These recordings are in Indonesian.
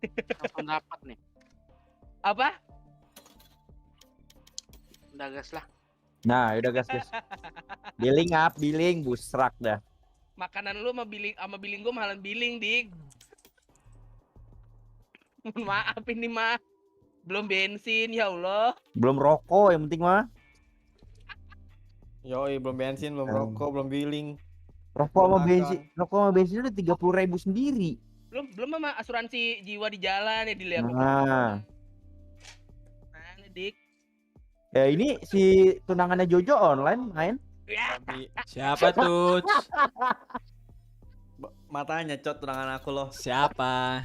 Langsung dapat nih. Apa? Udah gas lah. Nah, udah gas. Billing busrak dah. Makanan lu sama billing gua mahalan billing, Dik. Maaf ini mah. Belum bensin, ya Allah. Belum rokok yang penting mah. Yoi, belum bensin, belum rokok, belum billing. Rokok sama makan. bensin udah 30.000 sendiri. Belum sama asuransi jiwa di jalan ya dilihat. Nah. Mana, Dik? Ya ini si tunangannya Jojo online main. Ya. Siapa tuh? Matanya cot tunangan aku loh. Siapa?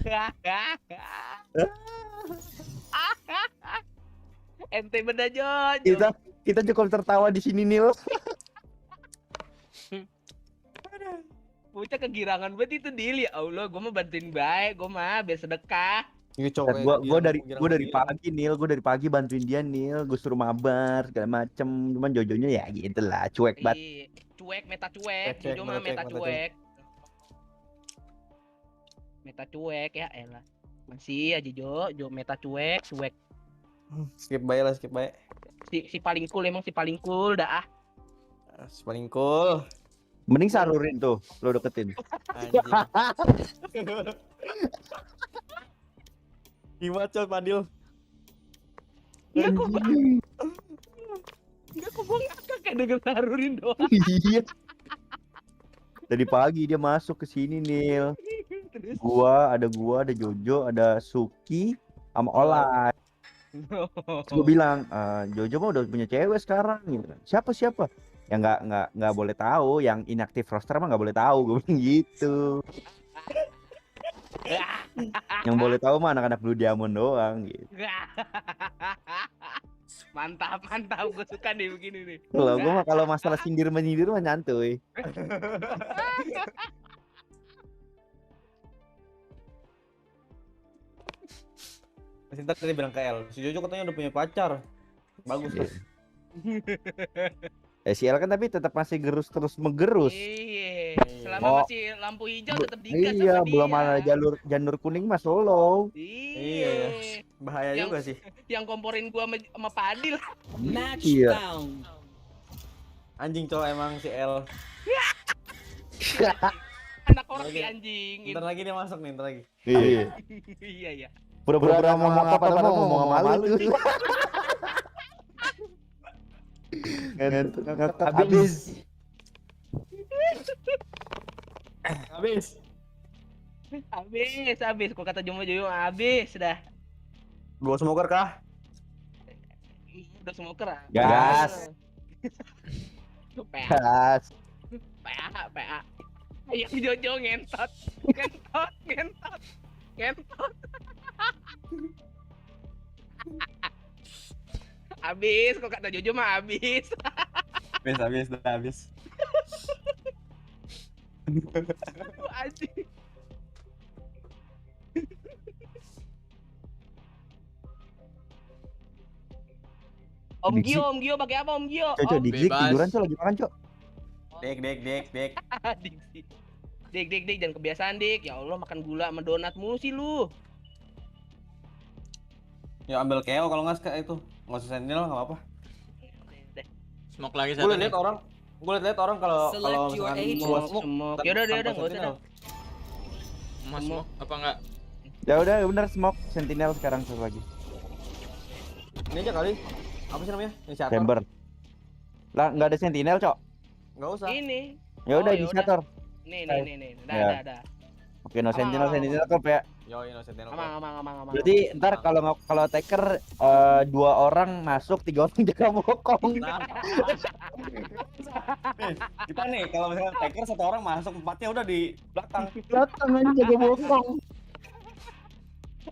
Ente beda Jojo. Kita cukup tertawa di sini Nil. Bocah kegirangan banget itu Dil, ya Allah, gua mah bantuin baik, gua mah biar sedekah. Iya cowok. Gua dari pagi Nil, gua dari pagi bantuin dia Nil, gua suruh mabar segala macem, cuman Jojonya ya gitu lah, cuek banget. Ih, cuek, meta cuek, Cuek, Jojo mah meta meta cuek, cuek. Meta cuek ya elah. Masih aja Jo meta cuek. Skip bae lah, skip bae. Si paling cool emang si paling cool dah ah. Paling cool. Mending sarurin tuh, lo deketin. Anjing. Gimana cot Padil? Enggak kok gua ngakak kayak denger sarurin doang. Iya. Dari pagi dia masuk ke sini Nil. Terus Ada Jojo, ada Suki, sama Olay. Terus gue bilang, Jojo mah udah punya cewek sekarang. Gitu. Siapa? Ya nggak boleh tahu, yang inaktif roster mah nggak boleh tahu, gue bilang gitu. Yang boleh tahu mah anak-anak Blue Diamond doang gitu. mantap, gue suka nih begini nih. Kalau gue mah kalau masalah sindir menyindir mah nyantuy. Mas Intan tadi bilang ke El, si Jojo katanya udah punya pacar. Bagus lah. Si El kan tapi tetap masih terus menggerus. Iya, selama masih lampu hijau tetap digas Iya, sama dia. belum ada janur kuning mah solo. Iya. Bahaya juga sih. Yang komporin gua sama Padil. Match Iya. found. Anjing cowok emang si El. Anak orang si anjing. Ntar lagi dia masuk nih, ntar lagi. Iya. Iya. Pura-pura ngomong apa padahal mau ngomong sama lu tuh. Habis. Kok kata Jomo habis dah. Dua smoker kah? Udah semua keras. Gas. PA. Ayo Jojo ngentot. Habis, kok kata Jojo mah habis. Habis. Anjing. Om Gio pakai apa Om Gio? Cok, Dik tiduran Cok, lagi makan Cok. Dek. Dik, jangan kebiasaan Dik. Ya Allah makan gula sama donat mulu sih lu. Ya ambil KO kalau nggak itu. Nggak usah sentinel nggak apa-apa. Smoke lagi Gue satu. liat orang kalau Select your misalkan agent. gua smoke. Ya udah enggak usah dah. Mas smoke apa enggak? Ya udah bener smoke sentinel sekarang satu lagi. Ini aja kali. Apa sih namanya? Inisiator. Chamber. Lah nggak ada sentinel Cok. Nggak usah. Ini. Ya udah Oh, ya inisiator. Nih. Ya. Dah. Oke, no sentinel top ya. Yo, no sentinel. Amang. Berarti ntar kalau taker 2 orang masuk, 3 orang jaga bokong. Kita nih kalau misalnya taker 1 orang masuk, 4-nya udah di belakang. Belakang aja jaga bokong.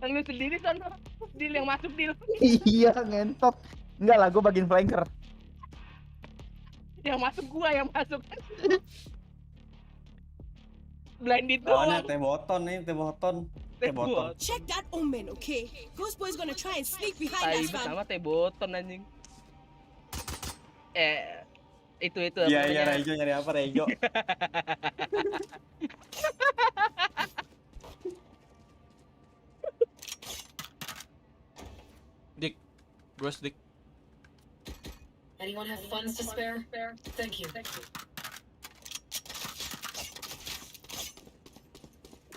Lu sendiri kan Dil yang masuk Dil. Iya, ngentot. Enggak lah, gue bagian flanker. Yang masuk gua yang masuk. Blinded Lawannya doang. teh boton. Check that omen, okay? Ghost Boy's gonna try and sneak behind Tai us, fam. sama teh boton anjing. Itu Iya, namanya. Rejo nyari apa Rejo? Gua stick. Anyone have funds to spare? Thank you.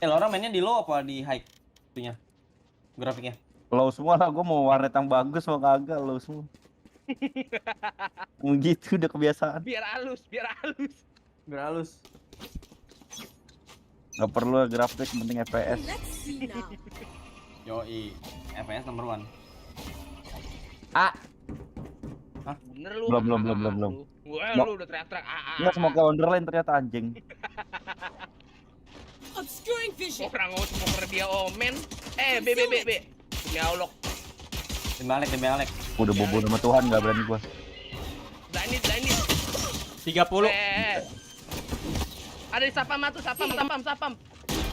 Orang mainnya di low apa di high? Itunya. Grafiknya. Low semua lah, gua mau warnet yang bagus mau kagak low semua. Gitu udah kebiasaan. Biar halus, biar halus. Biar halus. Gak perlu grafik, penting FPS. Let's see now. Yoi. FPS number 1. Bener lu. Belum. Wah, Mau- lu udah teriak-teriak. Enggak, semua ke Wonderland ternyata anjing. Obscuring vision. Orang mau smoker dia omen. B. Demi Allah. Demi Alek. Udah bobo nama Tuhan, gak berani gua. Blinded. 30. Ada di sapam tuh, sapam.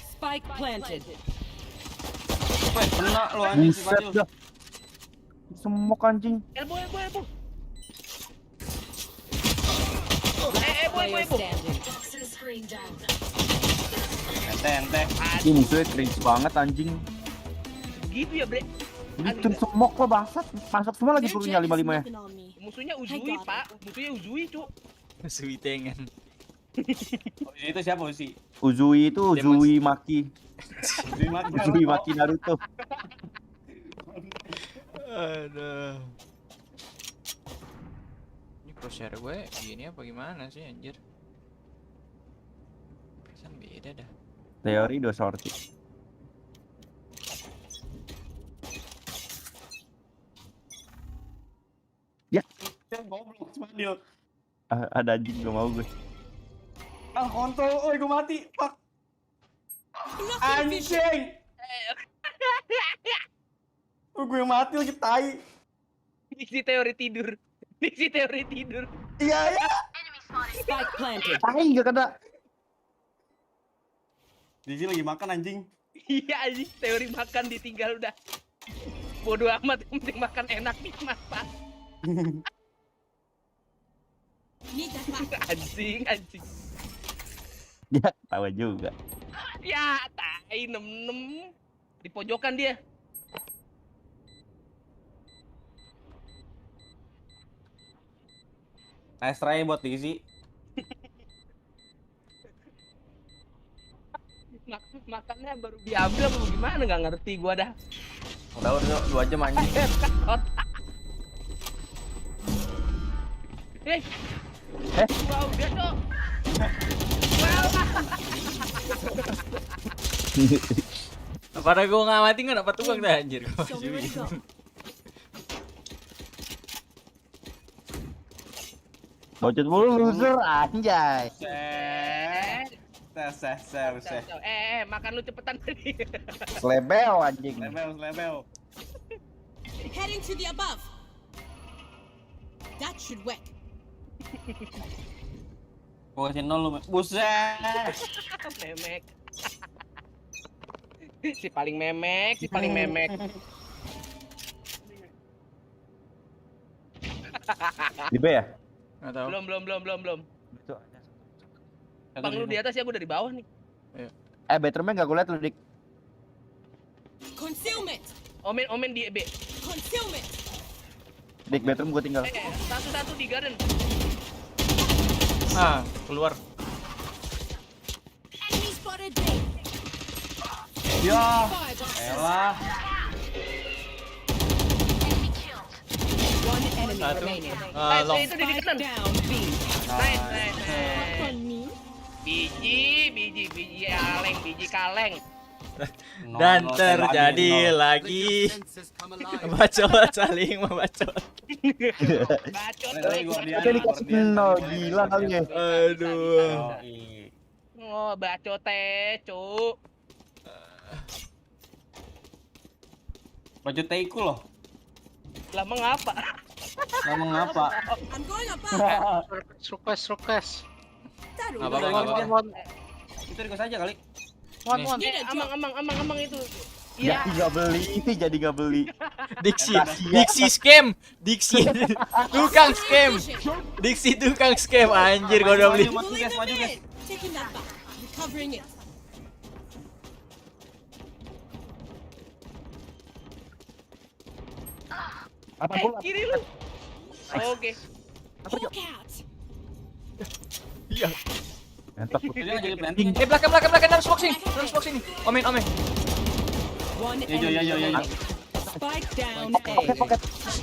Spike planted. Weh, kena lu anjing si Buset Baju. dah. Semok anjing. Elbow. Player Boy. standing. Toxin screen down. Ente. Ini musuhnya cringe banget anjing. Gitu ya, Bre. Itu semok kok bangsat. Masuk semua lagi Their turunnya jet is 55 ya. nothing on me. Musuhnya Uzui, Pak. Musuhnya Uzui, Cuk. Suitengan. Oh, itu siapa sih? Uzui itu Uzui Maki. Uzui Maki Naruto. Aduh. Ini crosshair gue gini apa gimana sih anjir? Perasaan beda dah. Teori dua sorti. Goblok Smadil. Ada anjing gak mau gue. Kontrol, oi gua mati. Fuck. Nothing vision. Anjing. Gue yang mati lagi tai. Diksi teori tidur. Iya. Spike planted. Tai gak kena. Di sini lagi makan anjing. Iya anjing, teori makan ditinggal udah. Bodoh amat, yang penting makan enak nikmat, Pak. Need that back. Anjing. Ya, tahu juga. Ya, tai 66. Di pojokan dia. Nice try buat diisi. Makannya baru diambil apa gimana, nggak ngerti gua dah. Udah 2 jam anjing. Wow, dia Cok. Pada gue nggak mati nggak dapat uang dah anjir. So we ready to go. Bocet mulu loser anjay. Seh. Makan lu cepetan tadi. Slebel anjing. Lebel. Heading to the above. That should work. Gua kasih 0 lu. Buset. Memek. Si paling memek. Di B ya? Nggak tahu. Belum. Itu. Bang lu di atas ya, gua dari bawah nih. Betterman gak gue liat lu dik. Concealment. Omen di B. Concealment. Dik Betterman gue tinggal. Satu di garden. Keluar. Enemy spotted B. Ya. Five. Elah. One enemy Satu. remaining. Long. Itu di kanan. Down B. Nice. On me. Biji kaleng. Dan terjadi lagi bacot saling membacot. Bacot. Oke dikasih 0, gila kali ya. Aduh. Oh, bacot Cuk. Baju teiku loh. Lah mengapa? I'm going above. Request. That Apa will apa work. apa. Itu request aja kali. One. Amang itu. Jadi gak beli. Diksi scam. Tukang scam. Diksi tukang scam anjir gua udah beli. Maju guys. Taking that back. Recovering it. Kiri lu. Oke. Hawk out. Iya. Mantap. Dia nggak jadi planting. Belakang dalam box sini. Omen. One Yo, yo, yo, yo, yo. enemy. Spike down A.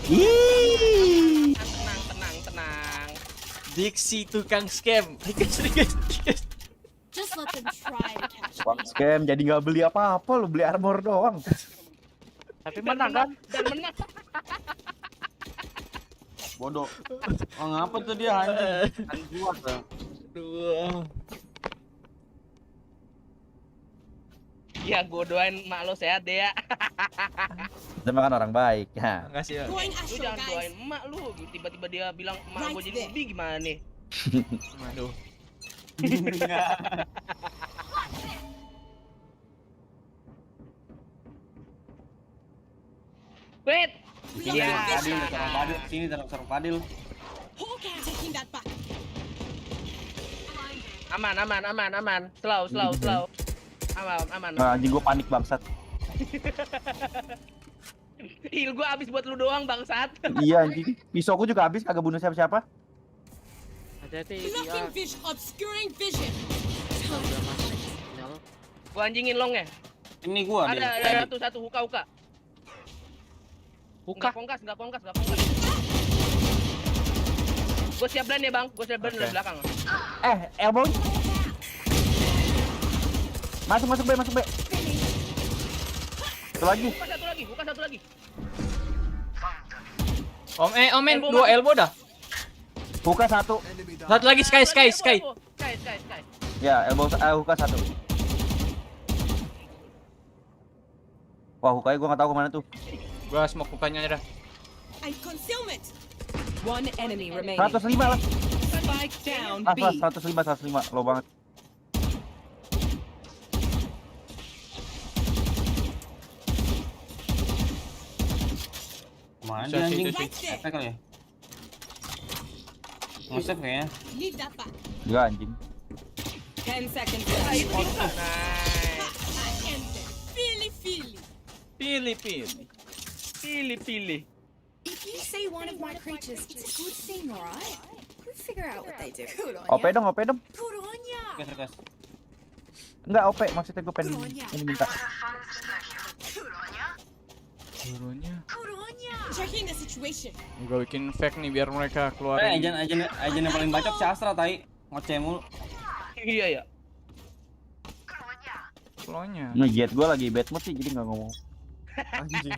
Ih. Tenang. Diksi tukang scam. Diksi. Just let them try to catch Bang me. scam jadi nggak beli apa-apa, lu beli armor doang. Tapi menang kan? Dan menang. Bodoh. Oh, ngapa tuh dia anjing? Kan gua tuh. Aduh. Ya gue doain mak lo sehat deh ya. Kita kan orang baik. Ya. Makasih ya. Going Lu ASRock, jangan guys. doain emak lu. Tiba-tiba dia bilang emak gue jadi lebih gimana nih? Aduh. Wait. Sini Iya. Padil, sarang Padil. Sini sarang Padil. Hawk out. Taking that back. Aman. Slow. Aman. Nah, anjing gua panik bangsat. Heal gue abis buat lu doang bangsat. Iya anjing. Pisau gua juga habis kagak bunuh siapa-siapa. Hati-hati Blocking dia. vision. Obscuring vision. Udah masuk. Nyala. Gue anjingin long ya. Ini gua Ada satu huka. Buka. Nggak kongkas. Gue siap blind ya bang. Gue siap blind dari belakang. Elbow. Masuk B. Satu lagi. Buka satu lagi. Omen, Elbow, 2 elbow dah. Buka satu. Satu lagi Sky. Sky. Ya, elbow buka satu. Wah, hukanya gua nggak tahu kemana tuh. Gua smoke bukannya dah. And concealment. One enemy remaining. 105 lah. Spike down B. 105 low banget. Mana Bisa dia sih, anjing? itu sih. Right there. Efek kali ya? Nge-save kayaknya. Leave that back. Enggak anjing. 10 seconds Nice. left. I am the Philly. Pilih. If you see one of my creatures, it's a good thing, alright? We'll figure out what they do. Good on OP ya. dong. Good on ya. Request. Enggak OP, maksudnya gua pengen ini minta. Gurunya. Good on ya. Checking the situation. Gua bikin fake nih biar mereka keluarin. Ajan yang paling bacot si Astra tai. Ngoceh mulu. Iya ya. Flownya. Nge-jet gua lagi bad mood sih jadi enggak ngomong. Anjing.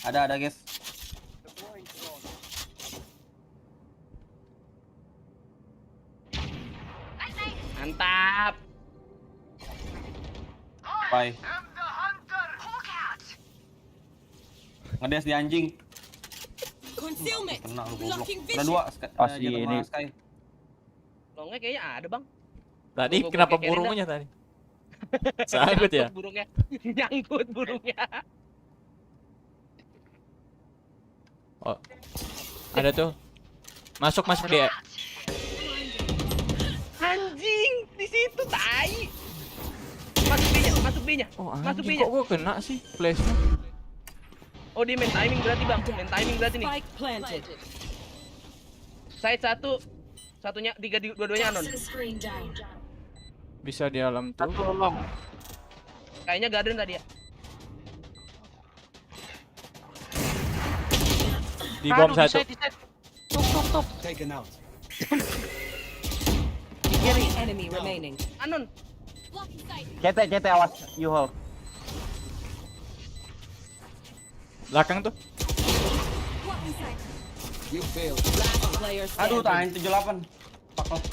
Ada guys. Mantap. Bye. Ngedes di anjing. Concealment. Kena lu goblok. Blocking Ada vision. 2. Oh, si ini. Longnya kayaknya ada bang. Tadi Gua kenapa kekerin burungnya tadi? Sangkut ya? Burungnya. Nyangkut burungnya. Oh. Ada tuh. Masuk dia. Anjing di situ tai. Masuk B-nya. Oh, Masuk anjing B-nya. kok gua kena sih flashnya. Oh dia main timing berarti bang. Main timing berarti nih. Spike planted. Side satunya dua-duanya anon. Toxin screen down. Bisa di alam tuh. Satu long. Kayaknya garden tadi ya. Di bom Aduh, satu. di side. Tuk. One enemy remaining. Anon. Blocking sight. CT awas, you hold. Belakang tuh. Blocking sight. Last player Aduh, standing. tahan 78. Fuck off.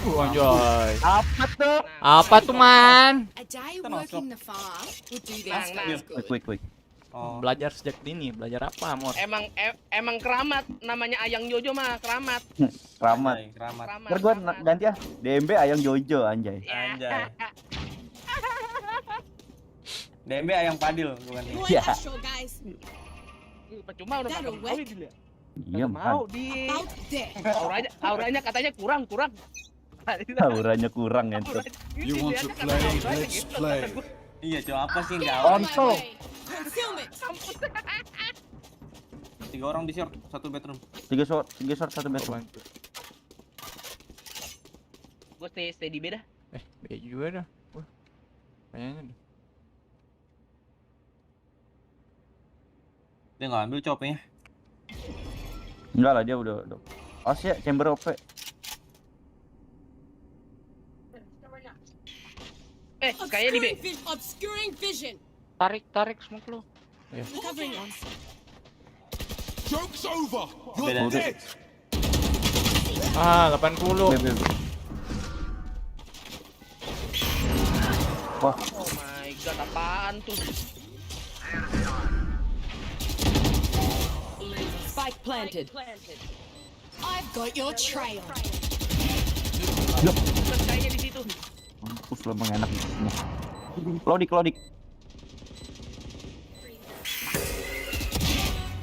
Anjay. Apa tuh? Apa tuh, man? A day Come on, working the farm would do this. Nah, That's good. Quick. Oh. Belajar sejak dini. Belajar apa, Mor? Emang keramat namanya Ayang Jojo mah keramat. Selamat. Anjay, keramat. Ntar gua ganti ya. DMB ayang Jojo anjay. Anjay. DMB ayam padil bukan nih. Going Yeah. ASRock, guys. Percuma udah That'll pakai work. dia. Iya, Mau man. di About there. auranya katanya kurang. Auranya kurang ngentot. You want to play? Let's play. Iya, coba apa sih enggak? Out of my way. Concealment. 3 orang di short, 1 bedroom. 3 short, 1 bedroom. Gue stay di B dah. B juga dah. Wah. Kayaknya dah. Dia nggak ambil copnya. Enggak lah, dia udah. Oh sih, chamber OP. Kayaknya di B. Obscuring vision. Tarik smoke lu. Covering one. Joke's over. Beda. You're dead. 80. Wah, Oh my god, apaan tuh? Spike planted. I've got your trail. Bukan kayaknya di situ. mampus lo emang enak gitu semua. Klodik.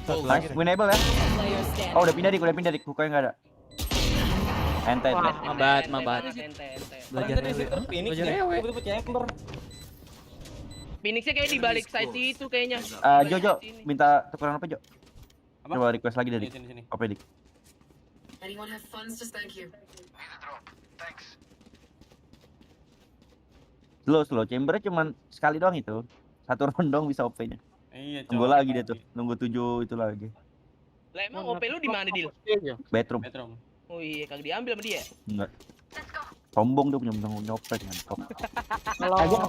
Nice, winnable ya. Player standing. Oh, udah pindah dik, bukanya nggak ada. Ente. Mabat. Ente. Belajar ewe. Belajar ewe. chamber. Phoenixnya kayak di balik side itu kayaknya. Jojo, minta tukeran apa Jo? Apa? Coba request lagi dari Sini. Oke dik. Anyone have funds? Just thank you. Slow, chambernya cuman sekali doang itu. Satu round doang bisa OP-nya. Iya, Nunggu lagi dia tuh, nunggu 7 itu lagi. Lah emang OP lu di mana, Dil? Bedroom. Oh iya, kagak diambil sama dia. Enggak. Sombong tuh punya nyopet ngantok. Gua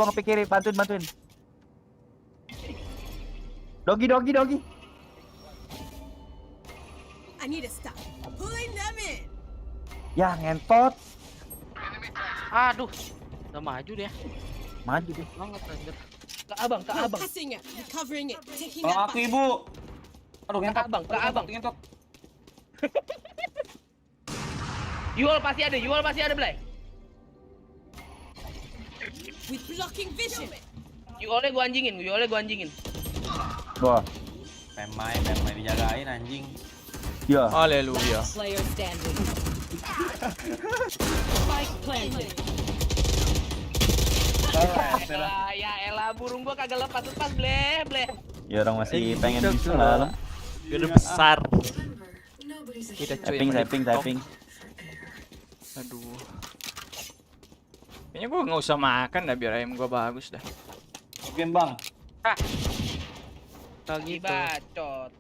ngepikiri, bantuin. Dogi. I need to stop pulling them in. Ya ngentot. Aduh. Udah maju dia. Maju deh. Banget anjir. Ke abang. Passing it, recovering it, taking Kalau that aku back. ibu. Aduh, ngentot. Ke abang. Ngentot. Yual pasti ada, Blay. With blocking vision. Yualnya gua anjingin. Wah, Pemain dijagain anjing. ya. Haleluya. Player standing. Spike planted. Ya elah, burung gua kagak lepas, Bleh. Ya orang masih pengen bisu lah. Gede besar. Nobody's a Kita hero. cuy. Typing. Aduh. Kayaknya gua nggak usah makan dah biar ayam gua bagus dah. Game bang. Lagi gitu. Bacot.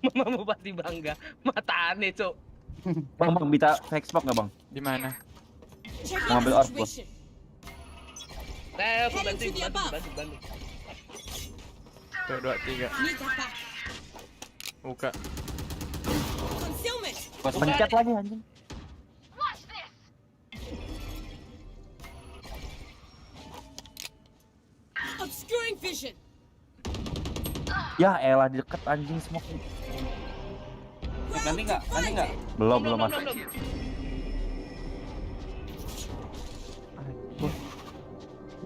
Mamamu pasti bangga. Mata aneh, Cok. Bang, bisa fake spot nggak bang? Di mana? Check Mau out ambil the orb, situation. Aku bantu. Tuh 2, 3. Need that back. Buka. Concealment. Pencet lagi anjing. Obscuring vision. Ya elah di deket anjing smoke. Ganti nggak? Belum mas.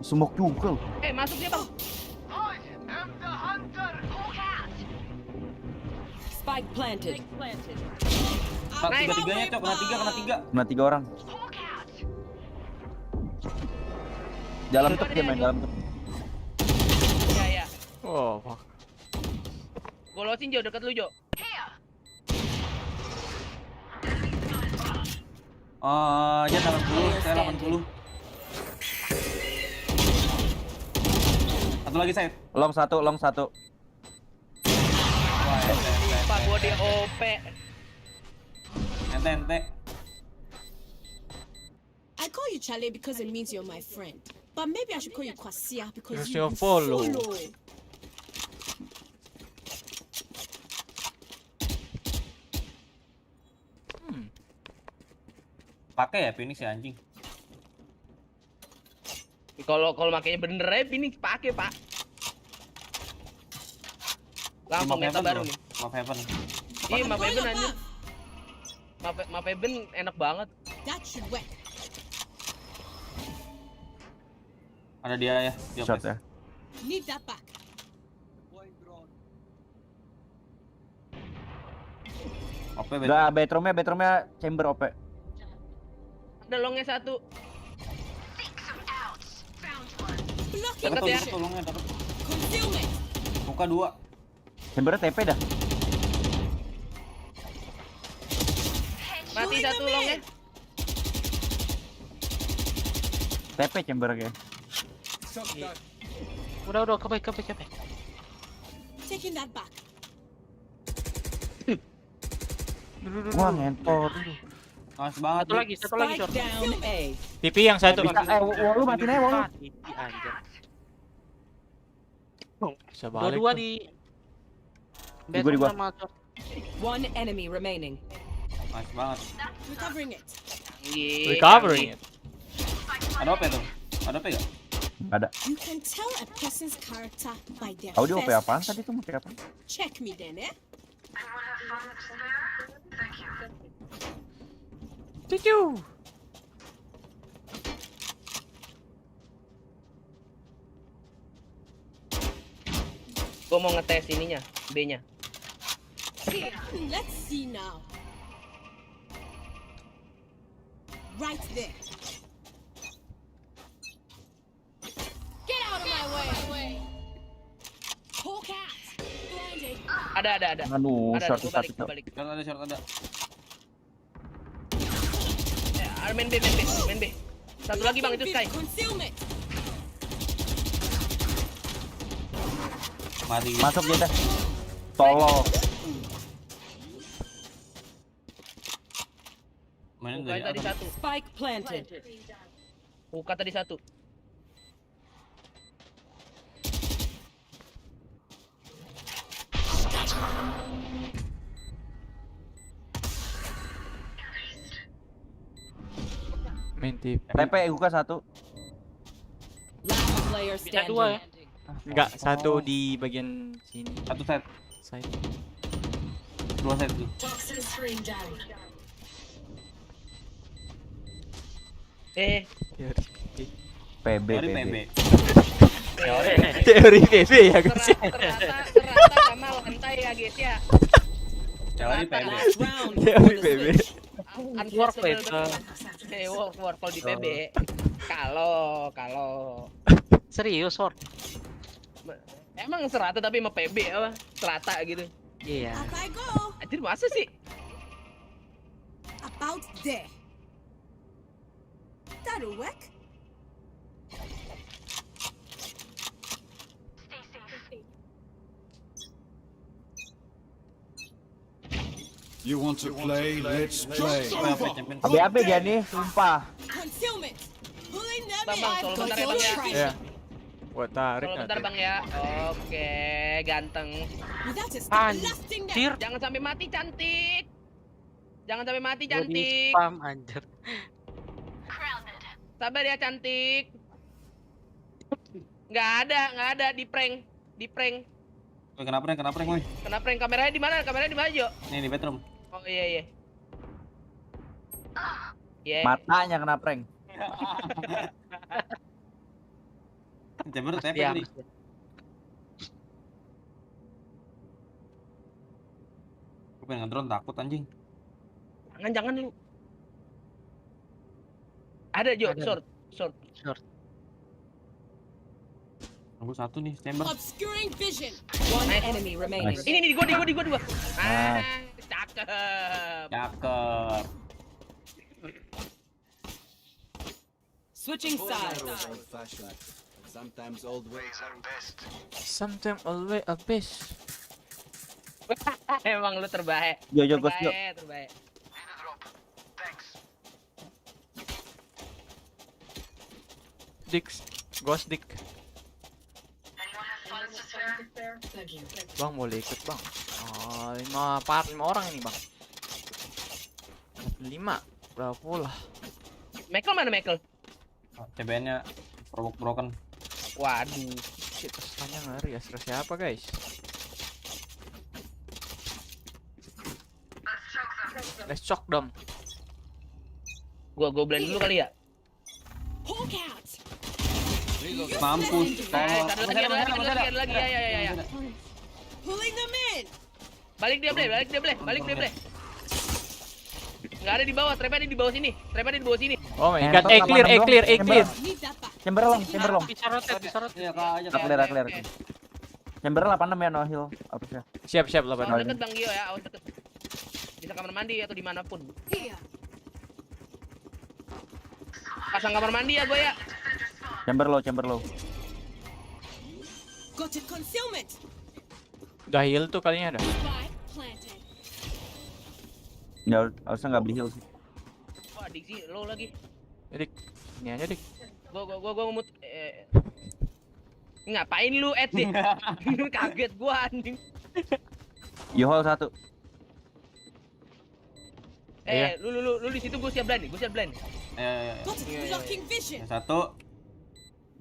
Smoke juga. Masuk dia, Bang. Spike planted. Kena 3-3-nya, Cok. Kena 3. Kena 3 orang. Dalam tuh dia main dalam tuh. Ya. Oh, fuck. Golosin, Jo, dekat lu, Jo. Dia 80, saya 80. Satu lagi, Said. Long satu. Pak gua di OP. Ente. I call you Charlie because it means you're my friend. But maybe I should call you Kwasia because Because you you're follow. Pakai ya Phoenix ya anjing. Kalau makanya bener ya Phoenix pakai, Pak. Langsung meta baru nih. Map Heaven. Iya, Map Heaven anjir. Map Heaven enak banget. That should work. Ada dia ya. Dia Shot place. ya. Need that back. OP Enggak, bedroomnya chamber OP. Ada longnya satu. Blocking Deket ya. vision. tolongnya dapat. Concealment. Buka 2. Chambernya TP dah. Mati satu longnya. TP chambernya. Udah kebaik. Taking that back. Wah, ngentot. Nice banget. Satu lagi Spike short. down A. PP yang satu. Bisa, lu matiin aja wall lu. Anjir. Bisa balik. Dua-dua tuh. di Di gua. sama short. One enemy remaining. Nice banget. Recovering it. Recovering it. Ada OP tuh. Ada OP enggak? Enggak ada. You can tell a person's character by their Audio OP first apaan tadi tuh? Mau apa? Check me then, eh? Cucu. Gua mau ngetes ininya, B-nya. Let's see now. Right there. Get out of my way. Hawk out. Blinded. Ada. Anu, Ada, short gua tapi balik. Short ada. Main B. Satu lagi bang, itu Sky. Concealment. Mati. Masuk dia. Tolol. Mainin Buka dari tadi atas. satu. Spike planted. Buka tadi satu. Main TV. TP buka satu. Last player Bisa dua ya. standing. Enggak, satu di bagian sini. Satu set. Side. 2 2 set tuh. Toxin screen down. PB. Dari PB. Teori PB ya guys. Ternyata sama lantai ya guys ya. Teori PB. Last round. Teori PB. Unfortunate. Work kalau di PB. Kalau Serius short. emang serata tapi sama PB apa? Serata gitu. Iya. Up I go. Anjir masa sih? About there. That'll work. You want to play? Let's play. AB dia nih, sumpah. Concealment. Pulling them Bang, in. bang, tolong bentar ya, Bang, ya. Iya. Gua tarik Kalau bentar nanti. bang ya. Oke, ganteng. Without a step, Anjir. lasting them. Tir. Jangan sampai mati cantik. Jangan sampai mati Gua di cantik. spam anjir. Sabar ya cantik. Nggak ada di prank. Woi, kenapa prank, woi? Kena prank. Kameranya di mana? Kameranya di mana, Jo? Nih di bedroom. Oh iya. Yeah. Matanya kena prank. Chamber TP Ya. tadi. Gue pengen ngedrone takut anjing. Jangan lu. Ada Jo, Ada. short. Nunggu satu nih chamber. Obscuring vision. One Nice. enemy remaining. Nice. Ini di gua. Ah. Cakep. Cakep. Switching sides. Sometimes old ways are best. Sometimes always a best. Emang lu terbaik. Yo, ghost yo. Terbaik. Dix. Ghost Dick. Anyone have funds to spare? Thank you. Bang boleh ikut bang. Oh, 5 orang ini bang. 5. Berapa pula? Michael mana Michael? CBN-nya broken. Waduh. Shit, asranya ngeri. Asra siapa guys? Let's choke them. Gua blend dulu kali ya. Hawk out. Mampus. Ada lagi. Ya. Pulling them in. Balik dia, Ble. Nggak ada di bawah, trapnya ada di bawah sini. Trapnya ada di bawah sini. Oh my god, Ngentot, clear, 86 clear, dong. clear. Need that back. Chamber long, chamber long. Bisa rotate, bisa rotate. Iya, Kak aja. Clear, clear. Oke. Chamber 86 ya, no heal. Apa sih? Siap, siap, Awas 8. deket Bang Gio ya, awas deket. Bisa kamar mandi atau dimanapun. Here. Pasang kamar mandi ya gue ya. Chamber low, chamber low. Got it. Concealment. Udah heal tuh kalinya ada. Spy planted. Ya, harusnya nggak beli heal sih. Wah, diksi low lagi. Dik, ini aja dik. Gua ngomot ngapain lu sih? Kaget gua anjing. You hold 1. Iya. Lu di situ gua siap blind nih, gua siap blind nih. Got it. Blocking vision. 1, 2.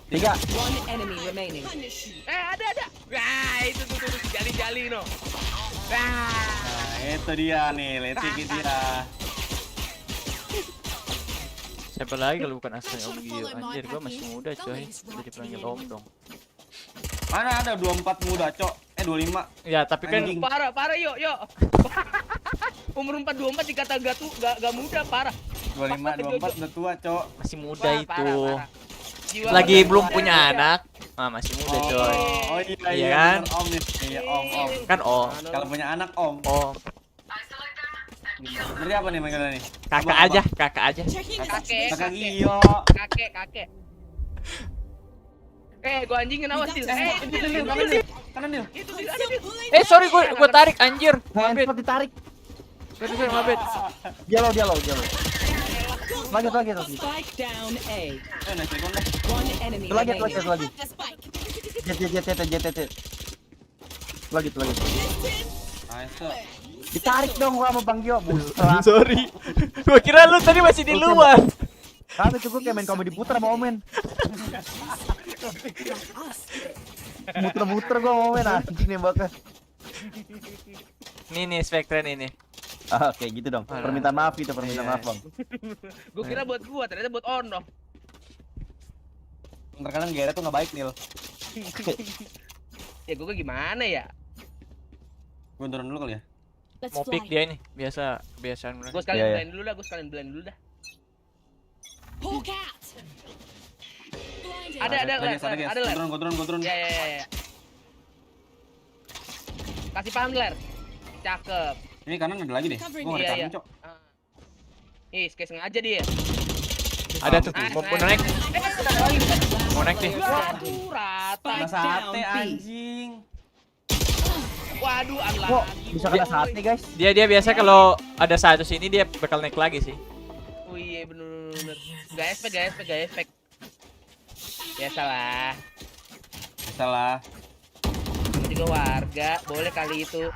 3. One enemy remaining. Punish you. Ada. Wah, itu tuh jali-jali no. Wah. nah itu dia nih, lecek dia. Siapa lagi kalau bukan asal Om Gio? Anjir, gua masih muda coy. Udah dipanggil Om dong. Mana ada 24 muda, Cok? 25. Ya, tapi kan Anjing. Parah yuk. Umur 424 dikata gak muda, parah. 25, 24 udah tua, Cok. masih muda Wah, itu. parah. Jiwa Lagi muda. belum punya anak. Ah, masih muda coy. Oh Iya iya kan? bener, Om nih. Iya, Om. Kan Om. Kalau punya anak, Om. Om. Berarti apa nih manggilnya nih? Kakak Abang, aja, abang. kakak aja. Checking the Kakek. Kakak Gio. Kakek. Gua anjingin awas Dil. Kanan Dil. Itu Dil, ada Dil. Sorry gua tarik anjir. Mabet. Handphone ditarik. Sorry, mabet. Dia low. Lagi. Spike down A. Nice recon deh. One enemy Lagi. remaining. Have the spike. JT. Lagi. Nice. Ditarik dong gua sama Bang Gio. Buset. Sorry. Gua kira lu tadi masih di luar. Kan itu gua kayak main komedi puter sama Omen. Muter-muter gua sama Omen anjing nembaknya. Nih Spectren ini. Ah, kayak gitu dong. Permintaan maaf itu, permintaan maaf, Bang. Gua kira buat gua, ternyata buat Ono. Terkadang Gera tuh nggak baik, Nil. Ya gua gimana ya? Gue turun dulu kali ya. Let's Mau pick fly. dia ini. Biasaan Gua mereka. sekalian Iya. blend dulu dah. Hawk out. Blinded. Ada ler. Gue turun. Ya. Kasih paham ler. Cakep. Ini kanan ada lagi deh. Gue nggak Iya, ada iya. Cok. Kayak sengaja dia. Ada tuh. Nice, Mau nice. naik. Ada lagi. Mau naik nih. Waduh, rata. Kena sate anjing. Waduh, ada Kok lagi. bisa kena saat nih, guys? Dia biasa kalau ada satu sini dia bakal naik lagi sih. Oh iya bener. Gak efek. Biasalah. Salah. Kamu juga warga, boleh kali itu.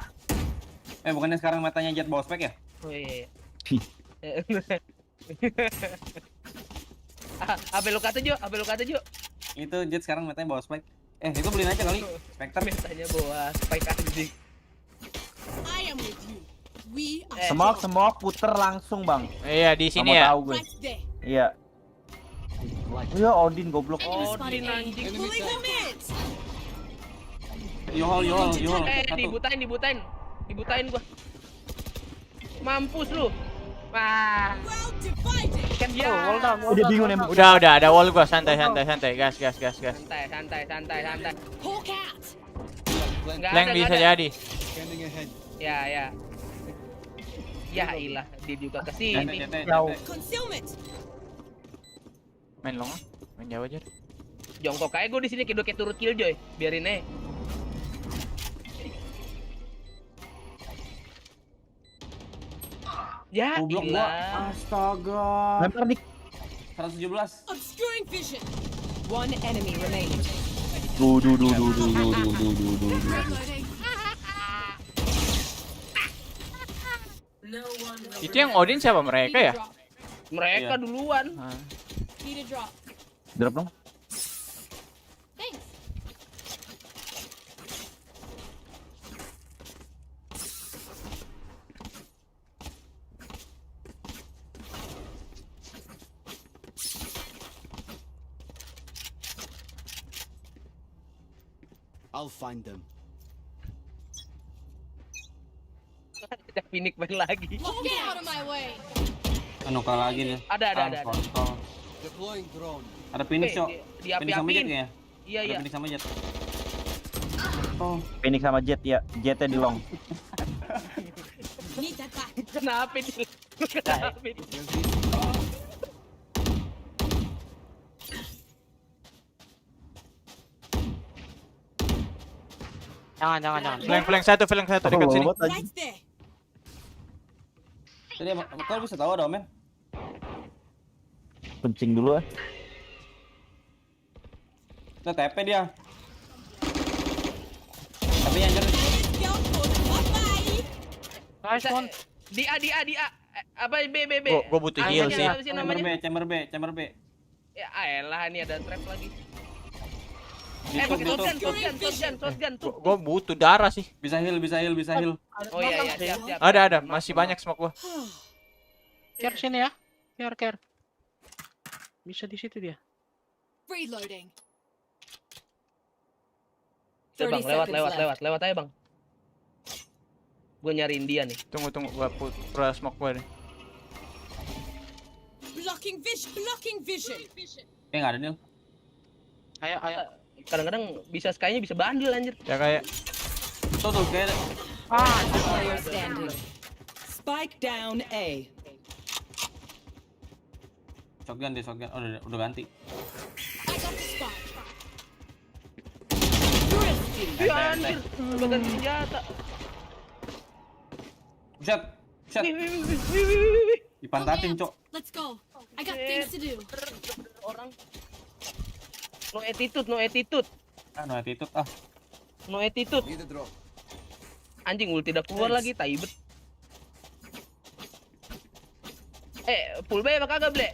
Bukannya sekarang matanya Jet bawa spek ya? Oh iya. Apa lu kata Jo? Itu Jet sekarang matanya bawa spek. Itu beliin aja kali. Spectre. Tanya bawa spike anjing. I am with you. We are Semok puter langsung, Bang. Iya, di sini Kamu ya. tahu gue. right there. Iya. Iya, Odin goblok. Odin anjing. Pulling them in. Yohol. Dibutain gua. Mampus lu. Wah. Well divided. Kan ya. Udah bingung nembak. Udah ada wall gua, santai. Gas. Santai. Hawk out. Nggak Blank ada, bisa nggak ada. jadi. Ya. Ya ilah, dia juga kesini. Jauh. Concealment. Main long, main jauh aja. Jongkok aja gue di sini kayak turut killjoy, biarin aja. Ya Goblok gua. ilah. Astaga. Lempar dik. 117. Obscuring vision. One enemy remaining. Duh. Itu yang Odin siapa mereka ya? Mereka Iya. duluan. Need a drop. Drop dong. Thanks. I'll find them. Ada Phoenix main lagi. Get out of my way. Anuka lagi nih. Ada. Kontol. Deploying drone. Ada Phoenix, Cok. Di Phoenix sama Jet api-apiin. ya? Iya. Ada Phoenix sama Jet. Oh, Phoenix sama Jet ya, Jetnya di long. Need that back. Kenapa ini? Kenapa ini? Jangan. Flank satu dekat sini. Right there. tadi kau bisa tahu ada men? Kencing dulu ah. Udah TP dia. Tapi yang jadi Let's go. Bye-bye. Nice one. Di A. Apa B. Gua butuh heal sih. Apa sih namanya? chamber B. Ya elah, ini ada trap lagi. Tutup, Pakai tutup. shotgun tuh. Gua butuh darah sih. Bisa heal. Oh iya, siap. Ada, masih banyak smoke gua. Care sini ya. Care. Bisa di situ dia. Reloading. Tuh, Bang, 30 seconds lewat aja, Bang. Gue nyariin dia nih. Tunggu, gua pura smoke gua nih. Blocking vision. Enggak ada Nil. Ayo. Kadang-kadang bisa Sky-nya bisa bandel anjir. Ya kayak Tuh kayak Player standing. Spike down A. shotgun. Oh, udah ganti. I got the spot. Iya anjir, udah ganti senjata. Shot. Wih. Dipantatin, Cok. Let's go. I got things to do. Orang. No attitude. No attitude. No attitude. Need a drone. Anjing ulti udah keluar lagi, taibet. Full buy apa kagak, Ble?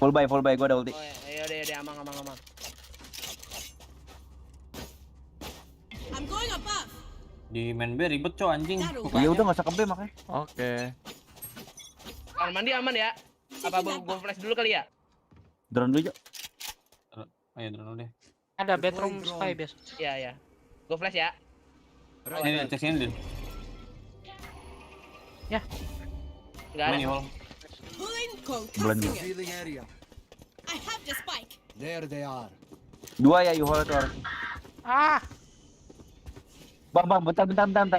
Full buy, gua ada ulti. Oh ya udah amang. I'm going above. Di main B ribet, Cok, anjing. Iya udah enggak usah ke B makanya. oke. Kamar mandi aman ya? Apa gua flash dulu kali ya? Drone dulu, Cok. Ayo drone deh. Ada bedroom Sky biasa. Iya. Gua flash ya. Ini cek sini, Din. Enggak ada. Ini hole. Pulling Bulan concussing it. Revealing area. I have the spike. There they are. Dua ya Yuhol itu. Bang, bentar,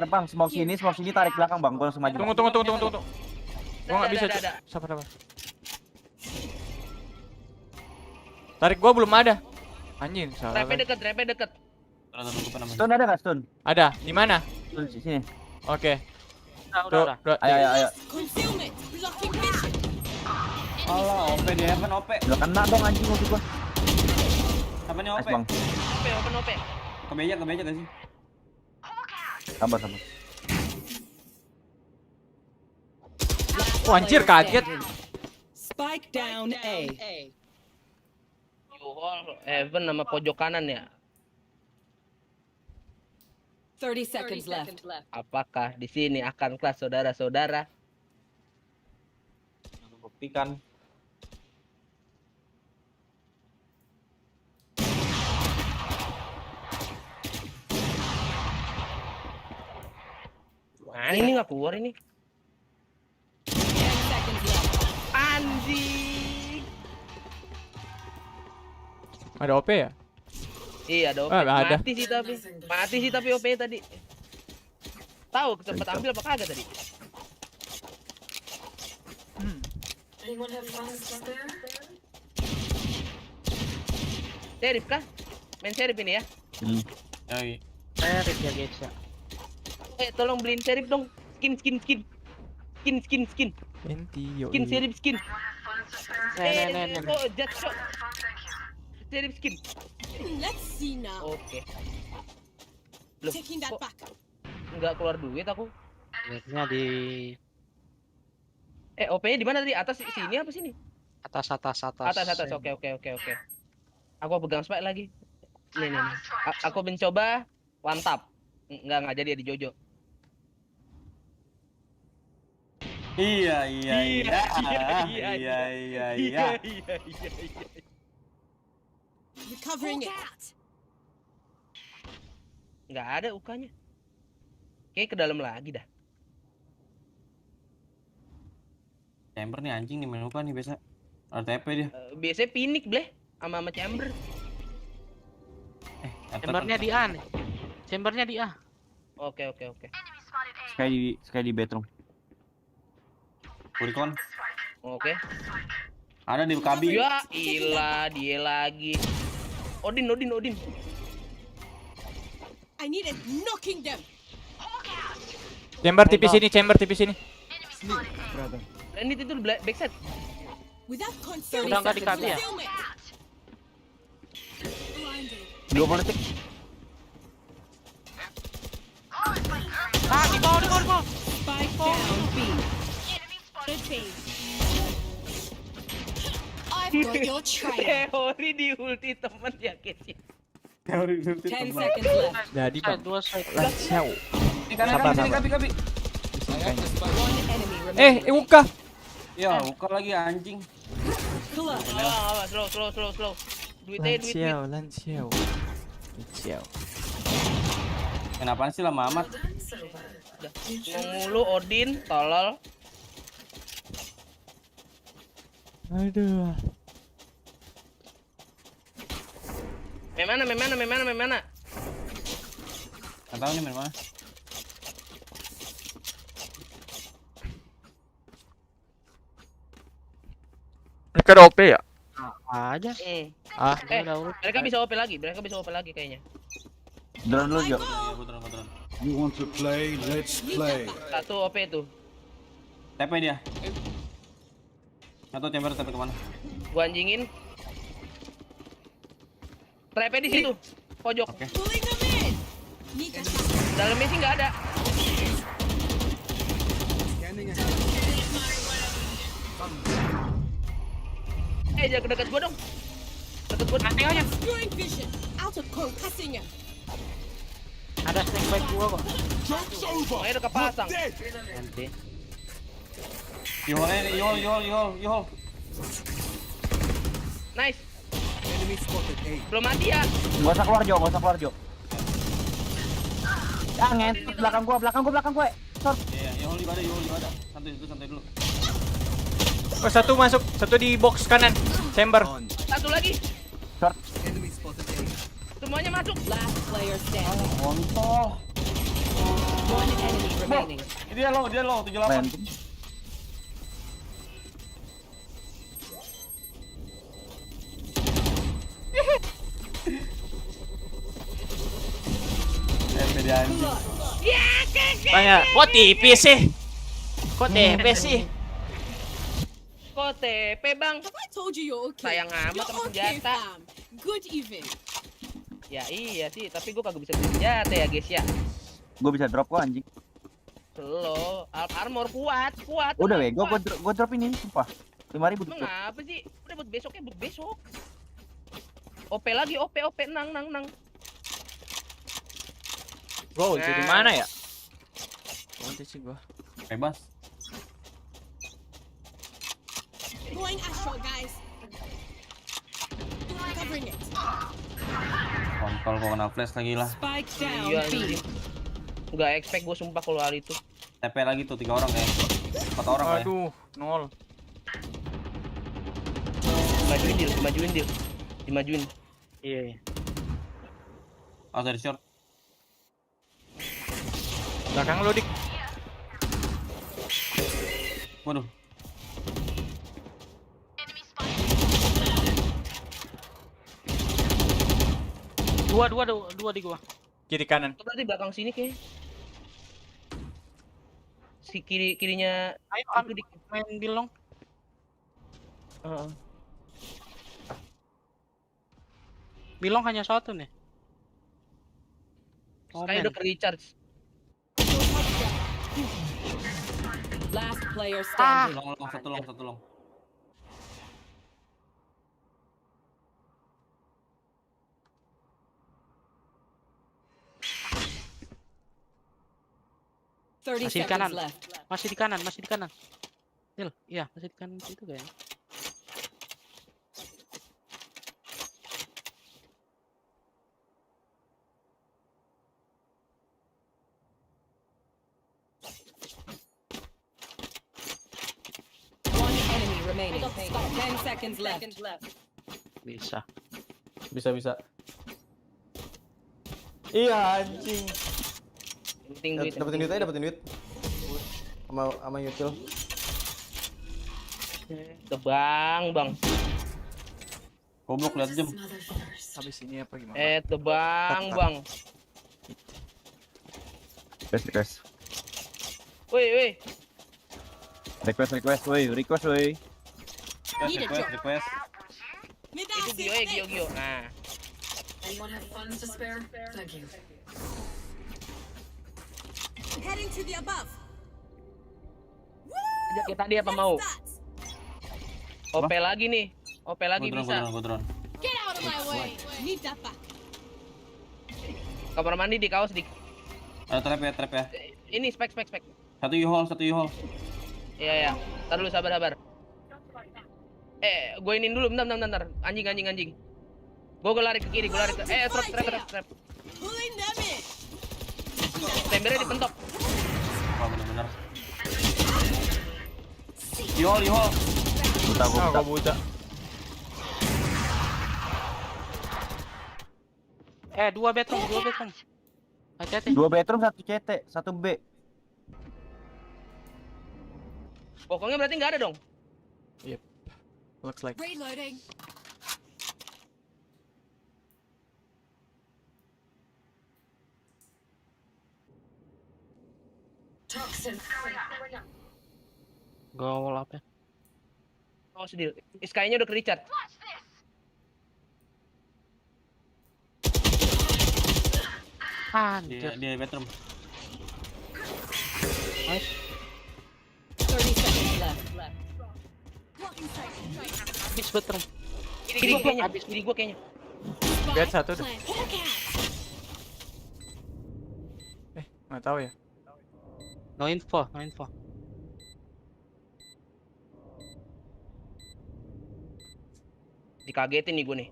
Bang. Smoke sini tarik belakang, Bang. Gua langsung maju. Tunggu. Gua enggak bisa. Ada. Sabar. Tarik gua belum ada. Anjing, salah. Trapnya deket. Stun ada enggak stun? Ada. Di mana? Stun di sini. Oke. Udah. Ayo. Concealment. Blocking vision. Alah, OP di heaven, OP. Udah kena dong anjing ulti gua. Apa nih Nice, OP? Bang. Open. Kebeja gak sih? Sabar. Oh, anjir, kaget. Spike down A. Yuhol, Heaven nama pojok kanan ya. 30 seconds left. Apakah di sini akan kelas saudara-saudara? Buktikan. Nah, ini nggak keluar ini. 10 seconds left. Anjing. Ada OP ya? Iya, ada OP. Ada. Mati sih tapi OP tadi. Tahu sempat ambil apa kagak tadi? Anyone have funds to spare? Sheriff kah? Main sheriff ini ya? Yoi. Sheriff ya guys ya. Tolong beliin sheriff dong. Skin. Enti, Skin sheriff skin. Nen. Oh, jatuh. Sheriff skin. Let's see now. Oke. Loh, Taking that kok back. nggak keluar duit aku? Lihatnya di OP-nya di mana tadi? Atas sini apa sini? atas. Atas. Oke. Aku pegang spike lagi. Nih. Aku mencoba one tap. Nggak jadi di Jojo. Iya. Recovering it. Nggak ada ukanya. Kayak ke dalam lagi dah. Chamber nih anjing nih, main lupa nih biasa. Ada TP dia. Biasanya pinik bleh sama chamber. Chambernya di A nih. Chambernya di A. Oke. Sekali di bedroom. Kurikon. Oke. Ada di kabi. Ya ilah dia lagi. Odin. I need it knocking them. Chamber tipis ini, chamber tipis ini. Ini itu backside. Without concern. Udah nggak dikasih ya? Fulfillment. 20 detik. Di bawah. Spike down B. I've got your trail. Teori di ulti temen ya guys ya. 10 seconds left. Jadi bang. Dua side. Lancau. Sabar. Kabi. One enemy remaining. Uka. Ya, buka lagi anjing. Clutch. Slow. Duit. Lancau. Kenapaan sih lama amat? Mulu Odin, tolol. Aduh. Memana. Nggak tahu nih main mana. Mereka ada OP ya? Aja. Ah. Mereka bisa OP lagi kayaknya. Drone dulu, Jo. Betul. You want to play? Let's play. Satu OP itu. TP dia. Atau chamber TP kemana? Gua anjingin. Trap di situ. Pojok. Oke. Pulling them in. Need that. Dalamnya sih nggak ada. Jangan dekat gua dong. Dekat gua. Nanti aja. Obscuring vision. Out of concussing him. Ada snake bite gua kok. Makanya udah kepasang. Nanti. Yuhol. Nice. Belum mati ya. Gak usah keluar, Jo. Ah, ngentot belakang gua. Short. Iya, Yuhol di ada. Santai dulu. Oh, satu masuk, satu di box kanan. Chamber. Satu lagi. Short. Semuanya masuk. Last player standing. Montoh. One enemy remaining. Dia low 78. Random. TP dia anjing. Banyak. Kok tipis sih? Kok TP sih? Kok TP bang? Have I told you you're okay? Sayang amat sama You're okay, senjata. fam. Good even. Ya iya sih, tapi gua kagak bisa beli senjata ya guys ya. Gua bisa drop kok anjing. Lo, armor kuat. Udah teman, weh, kuat. gua drop ini sumpah. 5.000 Emang drop. apa sih? Udah buat besok. OP lagi, OP, nang. Bro, jadi mana ya? Nanti sih gua. Bebas. Going ASRock, guys. Covering it. Kontol kok kena flash lagi lah. Spike down Iya B. anjing. Nggak expect gue sumpah kalau hal itu. TP lagi tuh 3 orang ya. 4 orang ya. Aduh, 0. Dimajuin. Iya. Dari short. Belakang lu, Dik. Waduh. Dua di gua. Kiri kanan. Itu berarti belakang sini kayak. Si kirinya Ayo itu main bilong. Heeh. Bilong hanya satu nih. Kayak udah ke recharge. Last player standing. Satu long. Masih di kanan. Left. Masih di kanan. Nil, iya, masih di kanan itu kayaknya. One remaining. 10 seconds left. Bisa. Bisa. Iya anjing. Penting duit. Dapetin duit aja, dapetin duit. Sama Yutil. Bang. Goblok lihat jam. Habis ini apa gimana? Bang. Request. Woi. Request, woi. Need a drop. Request. Mid Itu Gio. Nah. Anyone have funds to spare? Thank you. Heading to the above. Ajak kita dia apa mau? OP lagi nih. OP lagi bisa. Gua drone. Get out of my way. Need that back. Kamar mandi di kaos dik. Ada trap ya. Ini spek. Satu U-haul. Iya. Ntar dulu sabar. Gue inin dulu, bentar. Anjing. Gue lari ke kiri, trap. Pulling them in. Tembernya dipentok. Oh, bener. U-haul. Buta. Dua bedroom. Hati-hati. 2 bedroom, 1 CT, 1 B. Pokoknya berarti nggak ada dong. Looks like. Reloading. Toxin. Gol apa? Oh sedih. Sky-nya udah ke Richard. Anjir. Dia bedroom. Nice. 30 seconds left. Habis bedroom. Kiri gua kayaknya. Bed satu tuh. Plan. Hawk out. Nggak tahu ya. No info. Dikagetin nih gue nih.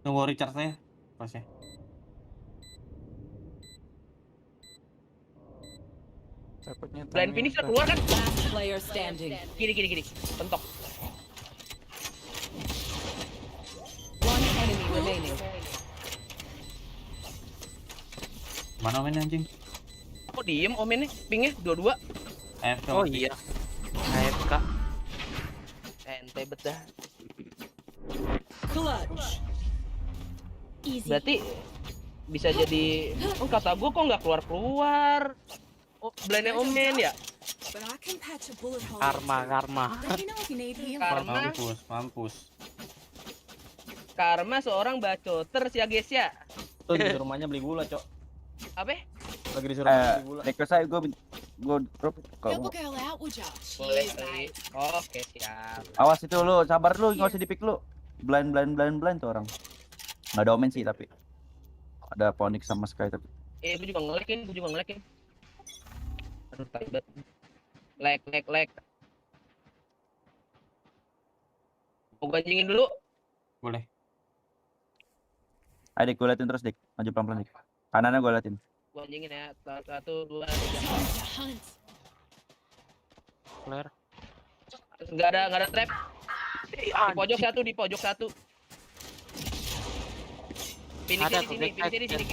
Tunggu Richard-nya. Pasnya. Takutnya Blind finish udah keluar kan? Last player standing. Kiri. Pentok. One enemy remaining. Mana mainnya anjing? Kok diem omennya? Pingnya 22. Oh iya. AFK. Ente bet dah. Clutch. Easy. Berarti bisa jadi kata gue kok nggak keluar. Oh, blindnya omen ya? But I can patch a bullet hole. Karma. Let me know if you need healing. Mampus. Karma seorang bacoters ya guys ya. Tuh di rumahnya beli gula, Cok. Apa? Lagi disuruh beli gula. Request saya gue drop Help kau. a girl out, would ya? Boleh Cheers, mate. Oke siap. Awas itu lu, sabar lu, nggak usah dipick lu. Blind tuh orang. Nggak ada omen sih tapi. Ada Phoenix sama Sky tapi. Gue juga ngelekin. Aduh taibet. Lag. Mau ganjingin dulu. Boleh. Ayo Dik, gue liatin terus Dik. Maju pelan-pelan Dik. Kanannya gue liatin. Ganjingin ya. 1, 2, 3. The hunt. Flare. Nggak ada trap. Di pojok satu. Finisnya di sini.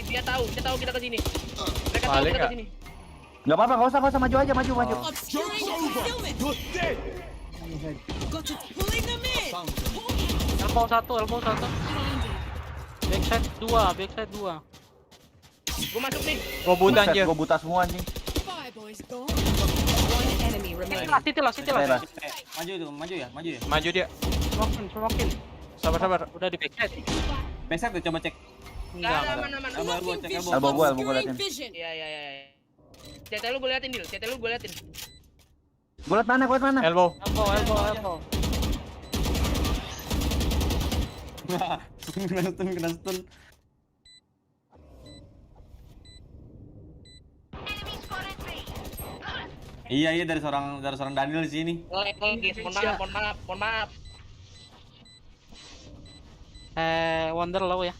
Dia tahu kita ke sini. Mereka tahu Balik kita nggak? ke sini. Nggak apa-apa, nggak usah maju aja. Obscuring concealment. Got to pulling them in. Elbow satu. Backside 2. Gue masuk nih. Gua buta anjir. Gue buta semua anjing. Bye, boys. Gone. One enemy remaining. City lah. Maju ya. Maju dia. Smokin. Sabar. Udah di backside. Backside tuh coba cek. Nggak ada mana. Gua cek elbow. Elbow gue Obscuring liatin. vision. Iya. CT lu gue liatin, Dil. Gue liat mana? Elbow. Kena stun. Iya dari seorang Daniel di sini. Guys, mohon maaf. Wonder low ya.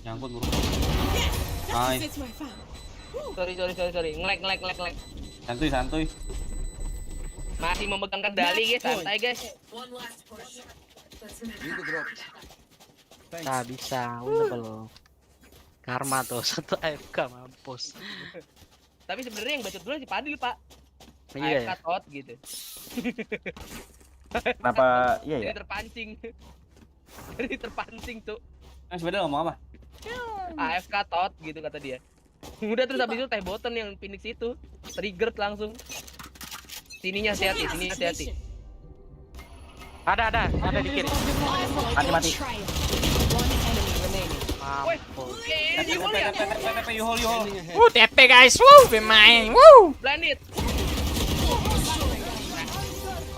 Nyangkut bro. That Nice. fits my fam. Sorry. Ngelek. Santuy. Masih memegang kendali guys, santai guys. Need the drop. Nah, bisa, winnable. Karma tuh, satu AFK mampus. Tapi sebenarnya yang bacot dulu si Padil, Pak. Iya AFK ya. tot gitu. Kenapa? Iya ya. Jadi terpancing. Jadi terpancing tuh. Sebenarnya ngomong apa? AFK tot gitu kata dia. Udah terus habis itu teh button yang Phoenix itu triggered langsung. Sininya hati-hati, sininya hati-hati. Ada dikit. Mati. One enemy remaining. Woi, Mampus. ini gol ya. Yuhol. TP guys. Pemain. Blended.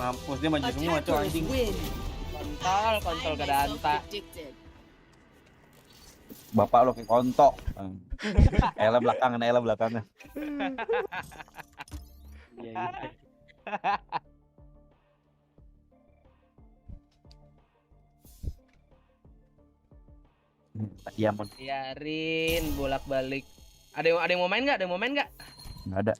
Mampus dia maju semua tuh anjing. Kontol gak ada anta. Bapak lo kayak kontok. Ella belakangan. Iya. Iya, Mon. Biarin bolak-balik. Ada yang mau main nggak? Nggak ada.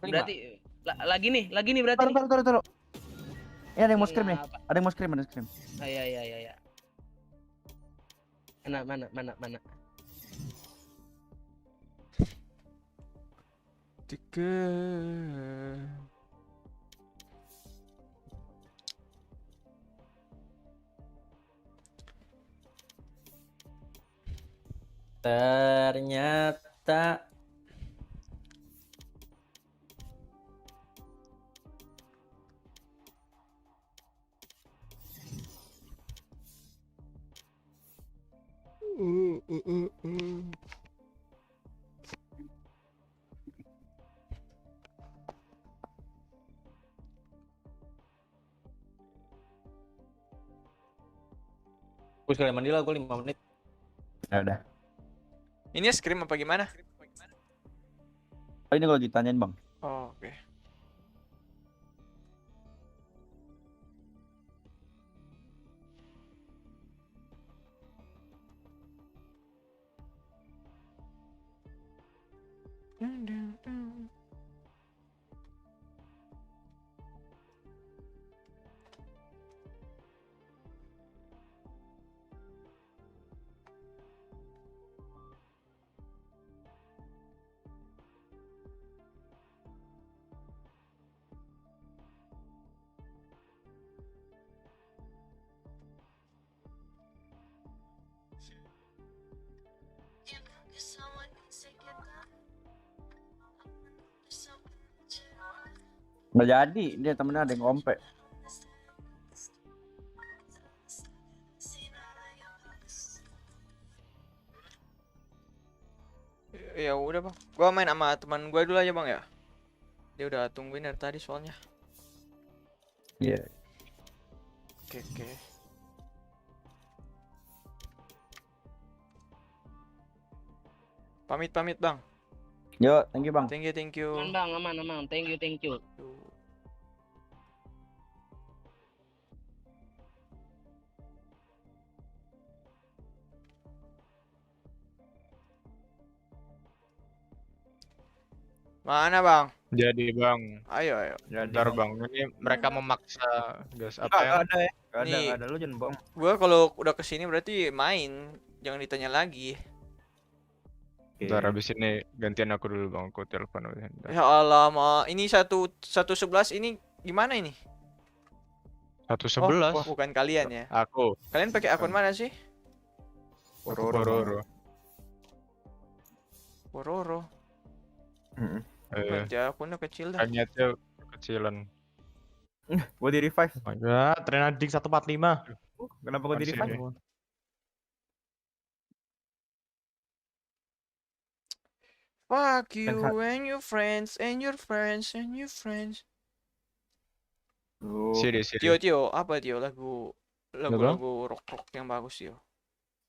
Berarti lagi nih berarti. nih. Taruh. Ya, ada yang mau scream nih. Kenapa? Ada yang mau scream. Ah, iya. Mana? Ternyata gue sekali mandi lah, gue 5 menit. Ya udah. Ini scream apa gimana? Oh, ini kalau ditanyain, Bang. Oh, oke. Nggak jadi, dia temennya ada yang ngompe. Ya udah bang, gua main sama teman gua dulu aja bang ya. Dia udah tungguin dari tadi soalnya. Iya. Oke. Pamit bang. Yo, thank you, Bang. Thank you. Aman bang, aman. Thank you. Mana bang? Jadi bang, Ayo. bentar bang, ini mereka memaksa gas apa Nggak yang ada ya. Nggak Nih. ada. Lu jangan bohong. Gua kalau udah kesini berarti main, jangan ditanya lagi. bentar habis ini gantian aku dulu bang, aku telepon udah. Ya Allah, ini 111 ini gimana ini? 111. Oh, bukan kalian ya. Aku Kalian pakai akun mana sih? Pororo. Pororo. Eh, Aja akunnya kecil dah. kayaknya kecilan. Gua di revive. Oh ya, Trenadik 145. Kenapa gua di revive? Fuck you and your friends. Sini. Tio, apa Tio lagu rock yang bagus Tio?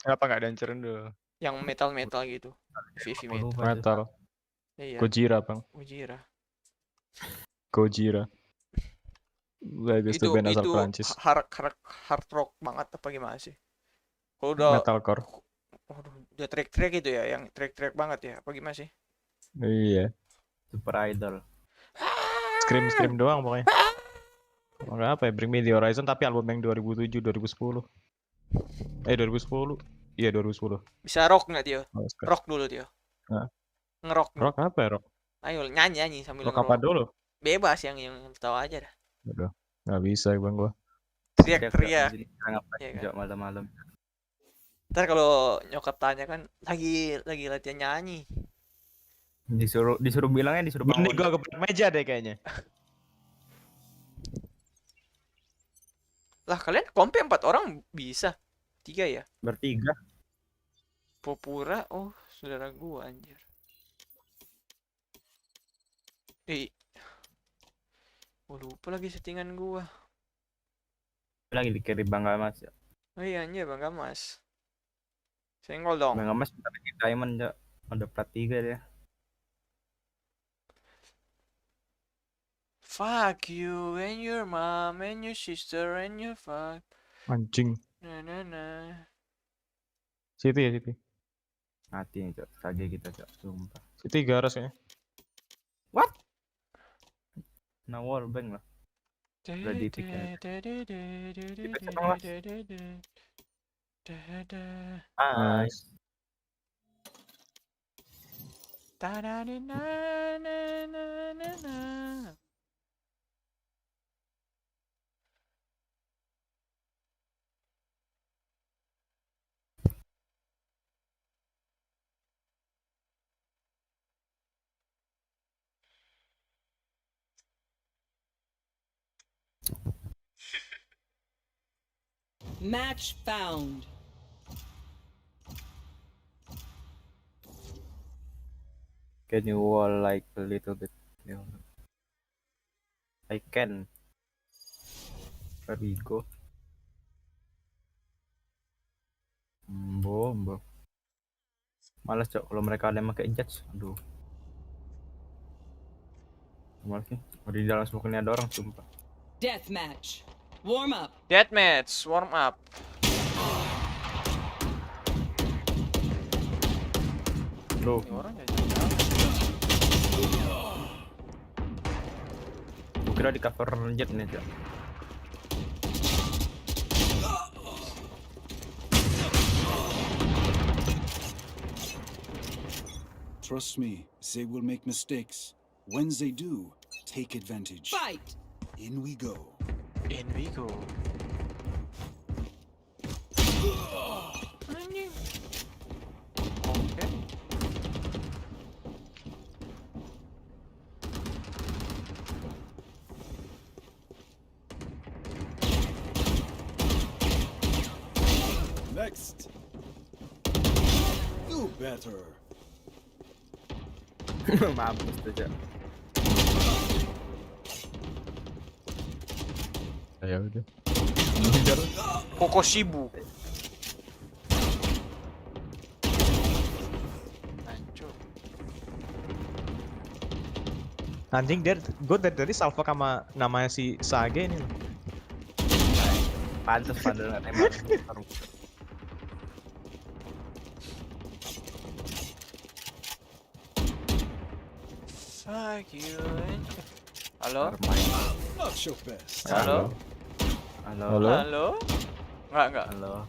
Kenapa nggak dancerin dulu? Yang metal gitu. Vivi metal. Metal. Iya. Gojira bang. Gojira. Bagus tuh band asal Prancis. Hard rock banget apa gimana sih? Kalau udah Metalcore. udah track itu ya, yang track banget ya, apa gimana sih? Iya. Super idol. Scream doang pokoknya. Kalau nggak apa ya, Bring Me The Horizon tapi album yang 2007 2010. 2010. Iya 2010. Bisa rock nggak Tio? Oh, sekarang. Rock dulu Tio. Hah? Ngerok. Rock apa ya, rock? Ayo nyanyi sambil Rock apa ngerok. dulu? Bebas yang tahu aja dah. Udah, nggak bisa bang gua. Teriak-teriak. Iya kan? Malam-malam. Ntar kalau nyokap tanya kan lagi latihan nyanyi. Disuruh bilangnya disuruh Ini bangun. gua gebrak meja deh kayaknya. Lah kalian kompe 4 orang bisa? 3 ya? Bertiga. Popura, oh saudara gua anjir. Lupa lagi settingan gua. Lagi di carry Bangga Mas ya. Oh iya anjir Bang Mas. Senggol dong. Bangga Mas bentar lagi diamond ya. Ada plat 3 dia. Fuck you and your mom and your sister and your fuck. Anjing. Nah. Situ ya situ. Mati nih Cok. Sage kita Cok. Sumpah. Situ garas kayaknya. What? Nah wallbang lah. Udah di pick ya. Nice. Match found. Can you wall like a little bit? Yeah. I can. Where we go? Bombo. Malas Cok kalau mereka ada yang pakai judge. Aduh. Malas nih. Di dalam smoke ini ada orang sumpah. Deathmatch. Warm up. Deathmatch, warm up. Loh. Gue kira di cover jet nih Cok. Trust me, they will make mistakes. When they do, take advantage. Fight. In we go. In we go. Oke. Next. Do better. Mampus tuh Cok. Ya udah. Kokoshibu. Hancur. Anjing gue dari salvo sama namanya si Sage ini. Pantes padahal nggak tembak. Fuck you. Halo? Not your best. Halo? Halo. Halo? Enggak. Halo.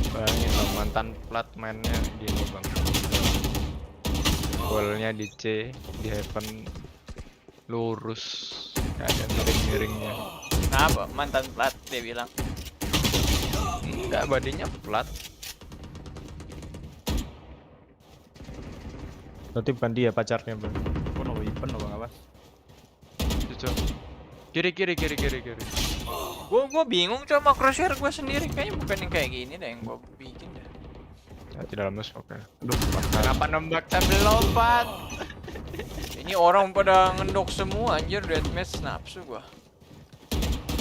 Bayangin lo mantan plat mainnya gini bang. Golnya di C, di heaven lurus, gak ada miring-miringnya. Kenapa? Mantan plat dia bilang. Enggak, badinya plat. Berarti bukan dia pacarnya bang. Pun weapon lo Bang Abbas. Cucuk. Kiri. Gua bingung sama crosshair gua sendiri, kayaknya bukan yang kayak gini dah yang gua bikin dah. Ya, di dalam smoke ya. Aduh, Kenapa nembak sambil lompat? Ini orang pada ngendok semua anjir, deathmatch nafsu gua.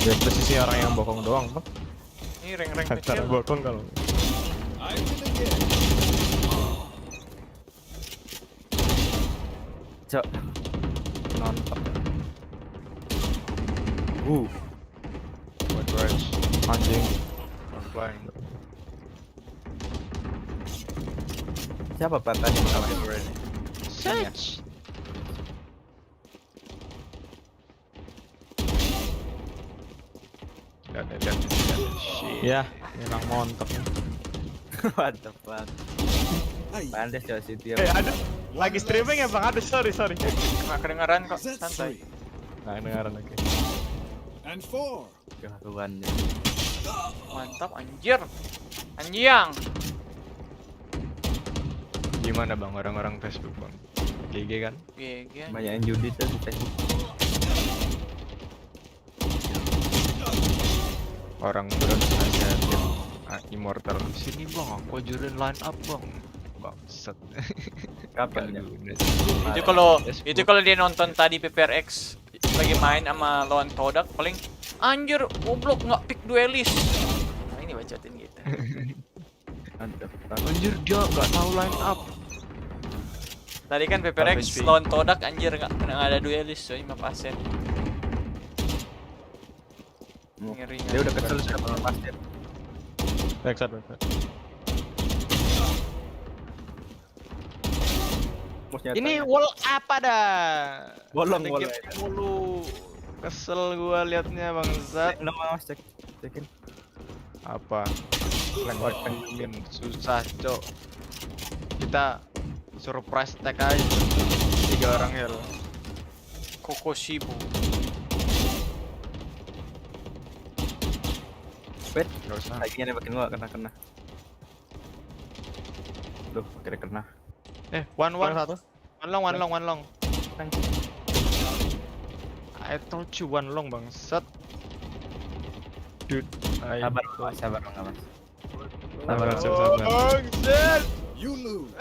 Ya posisi orang yang bokong doang bang. Ini rank-rank Cara kecil. bokong kalau. Cok. Nonton. White range. Anjing. Not flying. Siapa patahnya Bang Abbas? Search. Ya, hilang montok. Mantap banget. Pandes ya si dia. Aduh, lagi streaming ya Bang? Aduh, sorry. Nggak kedengeran kok, That's santai. 3. Nah, dengaran lagi. And 4. Keharuan. Mantap, anjir. Anjing. Gimana Bang orang-orang Facebook Bang? GG kan? GG. Banyak yang judi tuh di Facebook. Orang terus aja tim Immortal. Sini Bang, aku ajarin line up Bang. Bangsat. Kapan ya? Itu kalau dia nonton tadi PPRX lagi main sama lawan Todak paling anjir goblok nggak pick duelis. Nah, ini bacotin gitu. Mantap. Anjir dia nggak tahu line up. Tadi kan PPRX lawan Todak anjir nggak ada duelis coy 5%. Ngeri. Dia udah kesel sama pasti. Backside. Ini wall apa dah? Bolong. Mulu. Kesel gua liatnya bangsat. Nama Mas cekin. Apa? Pengen susah cok. Kita surprise tag aja 3 orang ya lo. Kokoshibu. Bet, Nggak usah. lagi nembakin gua kena. Duh, kira kena. One Satu. long. I told you one long bangsat. Dude, Sabar Mas. Sabar. Bangsat. You lose.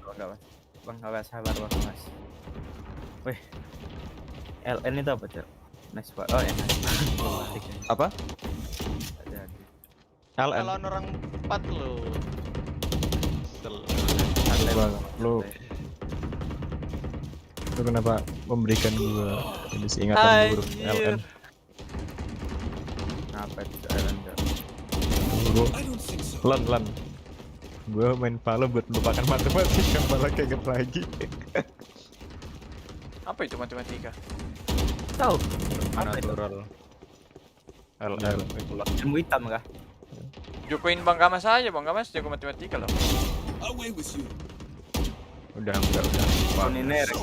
Enggak Mas. Bang, enggak sabar Bang Mas. Wih. LN itu apa, Cok? Nice Pak. Oh, enak. Apa? Ada. LN. Kalau orang 4 lo. Lu kenapa memberikan gua jadi seingatan buruk LN? Kenapa itu LN, Cok? Gua lan. Gua main Valo buat melupakan matematika malah keinget lagi. Apa itu matematika? Tahu. Apa itu? Natural. LL. Ilmu hitam kah? Jokoin Bang Kamas aja, Bang Kamas jago matematika loh. Away with you. Udah. Koniner. 10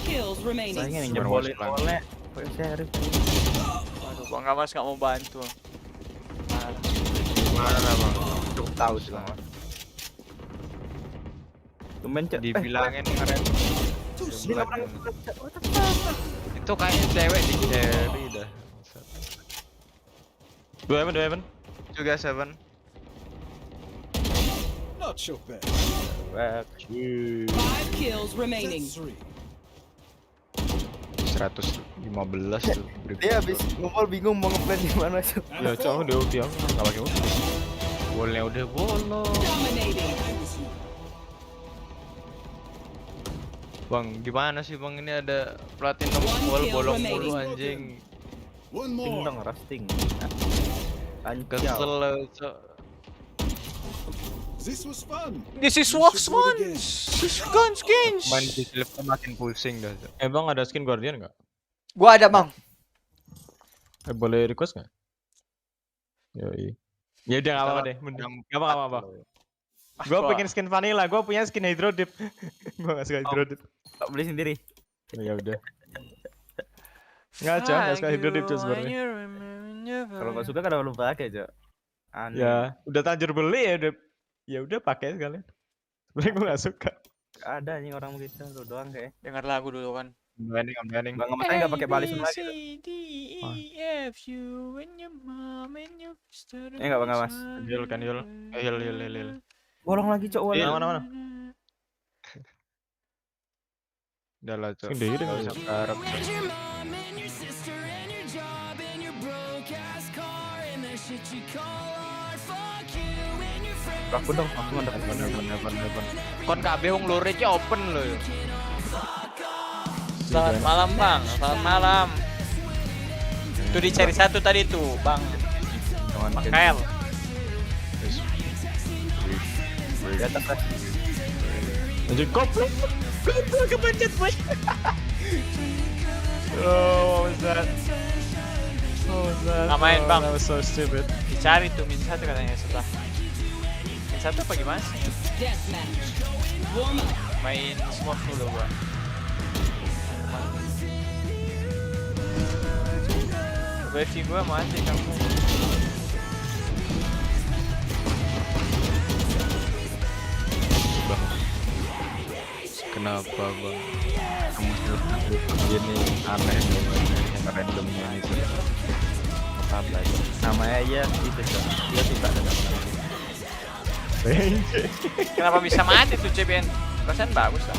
kills remaining. Saya yang jebolin oleh. Kayak serius. Aduh, Bang Kamas nggak mau bantu. Mana Bang? Cukup tahu sih Bang. Tumben Cok. Dibilangin keren. Dia orang Itu kayaknya cewek di carry dah. Dua Evan. Juga 7. Not so bad. 5 kills remaining. That's 3. 115 tuh. Dia habis ngumpul bingung mau ngeplan di mana, Cok. Ya cowok dia ulti aku enggak pakai ulti. Bolnya udah bolong. Dominating. Bang, di mana sih Bang ini ada platinum wall bolong mulu anjing. One Ting more. dong, rusting. Kesel lah, Cok. This was fun. This is We wax should do it man. again. Guns skins. Main di silver makin pusing dah, Cok. Bang ada skin Guardian enggak? Gua ada, Bang. Boleh request enggak? Yoi. Ya udah enggak apa-apa deh. Enggak apa-apa. Gua pengen skin vanilla, gua punya skin hydro dip. Gua enggak suka hydro dip. Beli sendiri. Ya udah. Enggak suka hydro dip sebenarnya. Kalau nggak suka kenapa lu pakai, Cok? Aneh. Ya, udah tajur beli ya udah. Ya udah pakai sekalian. Sebenarnya gua enggak suka. Ada nih orang begitu, lu doang kayak. Dengar lagu dulu kan. Banning. Bang Ngemas nggak pakai balisum lagi. Enggak Bang Ngemas. Kan Yul. Heal. Bolong lagi, Cok. Mana? Udah lah, Cok. Sini deh, Nggak usah harap. Aku dong, aku nggak dapat Bener. Kon KB wong lore iki open lho. Selamat malam, Bang. Selamat malam. Tuh dicari satu tadi tuh, Bang. Makael. di atas lah. Anjing goblok. Goblok kepencet, Bos. Oh, Ustaz. Nggak main, Bang. That was so stupid. Dicari tuh min 1 katanya setelah. Min 1 apa gimana sih? Main smoke dulu gua. Bagi gua mati kamu. Bang, kenapa bang? Kamu gini aneh yang randomnya itu. Apa itu? Namanya aja itu dia suka dengan. Kenapa bisa mati tuh CBN? Perasaan bagus lah.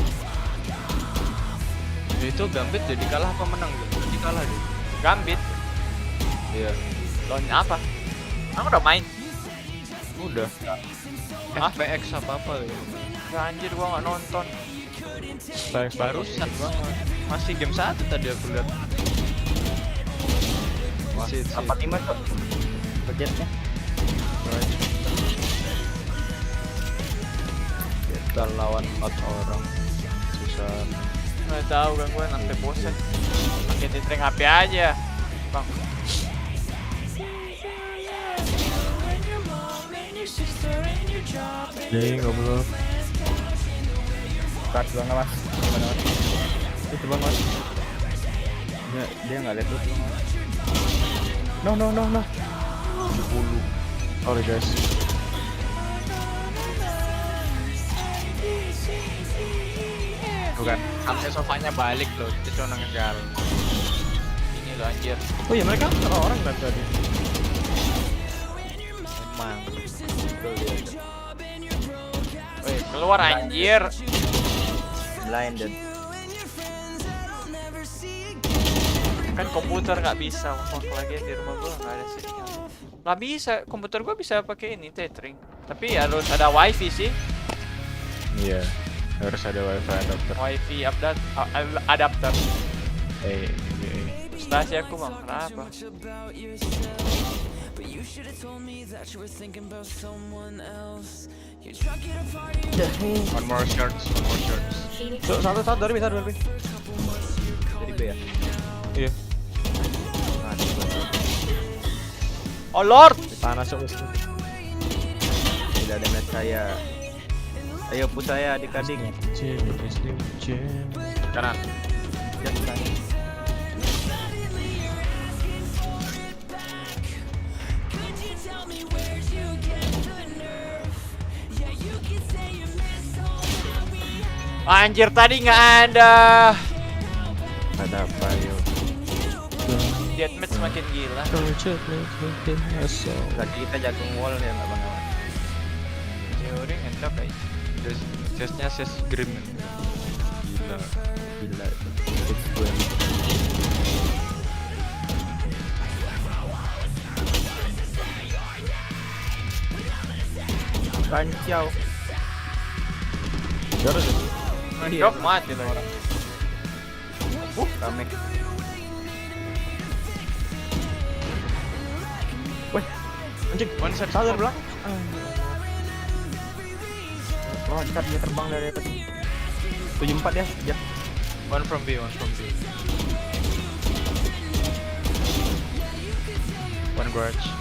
Itu Gambit jadi kalah apa menang? Jadi kalah deh. Gambit. Iya. Lawan apa? Aku udah main. Udah. FPX apa gitu. Ya anjir gua nggak nonton. Barusan masih game 1 tadi aku lihat. Masih 45 kok. Budgetnya. Kita lawan 4 orang. Susah. Nggak tahu kan gua sampai bosan. Pakai tethering HP aja, Bang. Jadi ngobrol. Start bang mas. Gimana mas? Itu bang mas. Dia nggak lihat dulu bang mas. No. 10. Sorry guys. Tuh kan, sampai sofanya balik loh, itu cuma ngegal. Ini lo anjir. Oh iya mereka orang kan tadi. Emang. Woi, keluar anjir. Blinded. Kan komputer nggak bisa work lagi di rumah gua nggak ada sinyal. Nggak bisa, komputer gua bisa pakai ini tethering. Tapi harus ada wifi sih. Iya. Harus ada wifi adapter. Wifi adapter. Frustasi aku bang, kenapa? One more shorts. Satu dari B. Dari B ya. Iya. Oh lord. Panas kok itu. Tidak ada net saya. Ayo push saya adik-adik. Kanan. Anjir tadi nggak ada. Ada apa yo? Deathmatch semakin gila. Lagi kita jagung wall ya nggak bang? Teori enak guys. Chestnya ses green. Gila. Kancau. Harus ya? Drop mati lah orang. Rame. Wih, anjing, one shot sadar belakang. Loncat dia terbang dari atas. 74 ya, jet. One from B. One garage.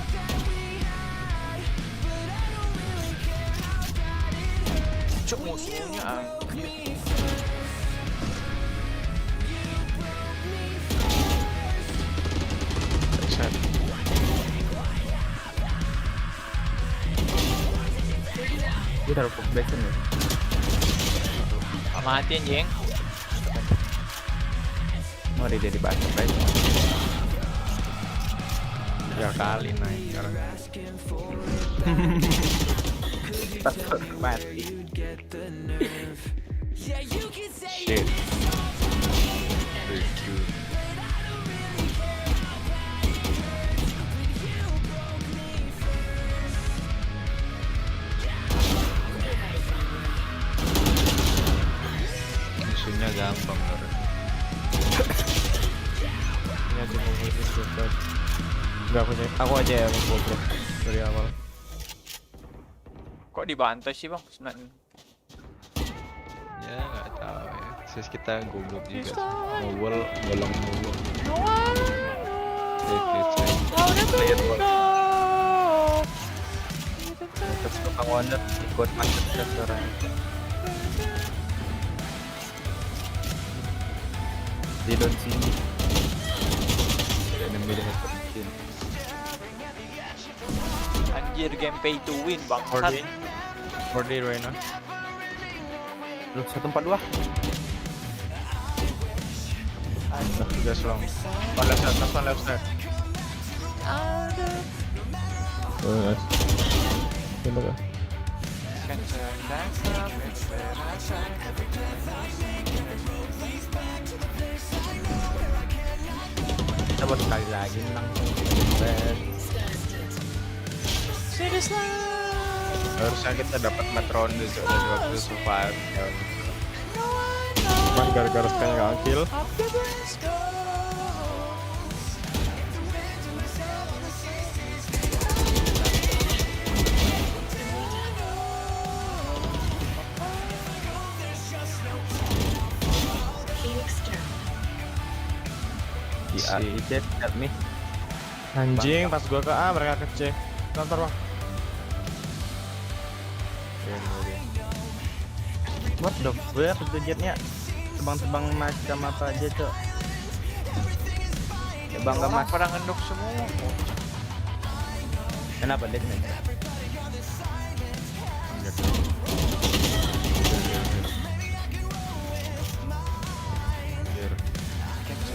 Cuk musuhnya anjir. Set. Dia taruh pop back kan ya. Mati anjing. Mari dia dibahas baik. Ya kali naik karena. Takut mati. Shit. Thank you. Musuhnya gampang loh. Ini aja mau tetap. Enggak aku aja yang goblok dari awal. Kok dibantai sih bang sebenarnya? Ya nggak tahu ya. Sis kita goblok juga. Ngobol bolong. Player wall. Terus tukang wonder ikut macet sekarang. They don't see me. The enemy they have position. Anjir, game pay to win bangsat. 4D Reyna. Lu 142. Nah, just long. One left side, one left side. Oh, nice. Tembak ya. Kita baru sekali lagi menang. Harusnya kita dapat metron di waktu survive. Cuman gara-gara sekali nggak kill. Di chat nih. Anjing, pas gua ke A mereka ke C. Ntar bang. What the fuck, gadgetnya tebang-tebang macam apa aja cok. Ya bang gak mas. Pada ngendok semua. Kenapa deh?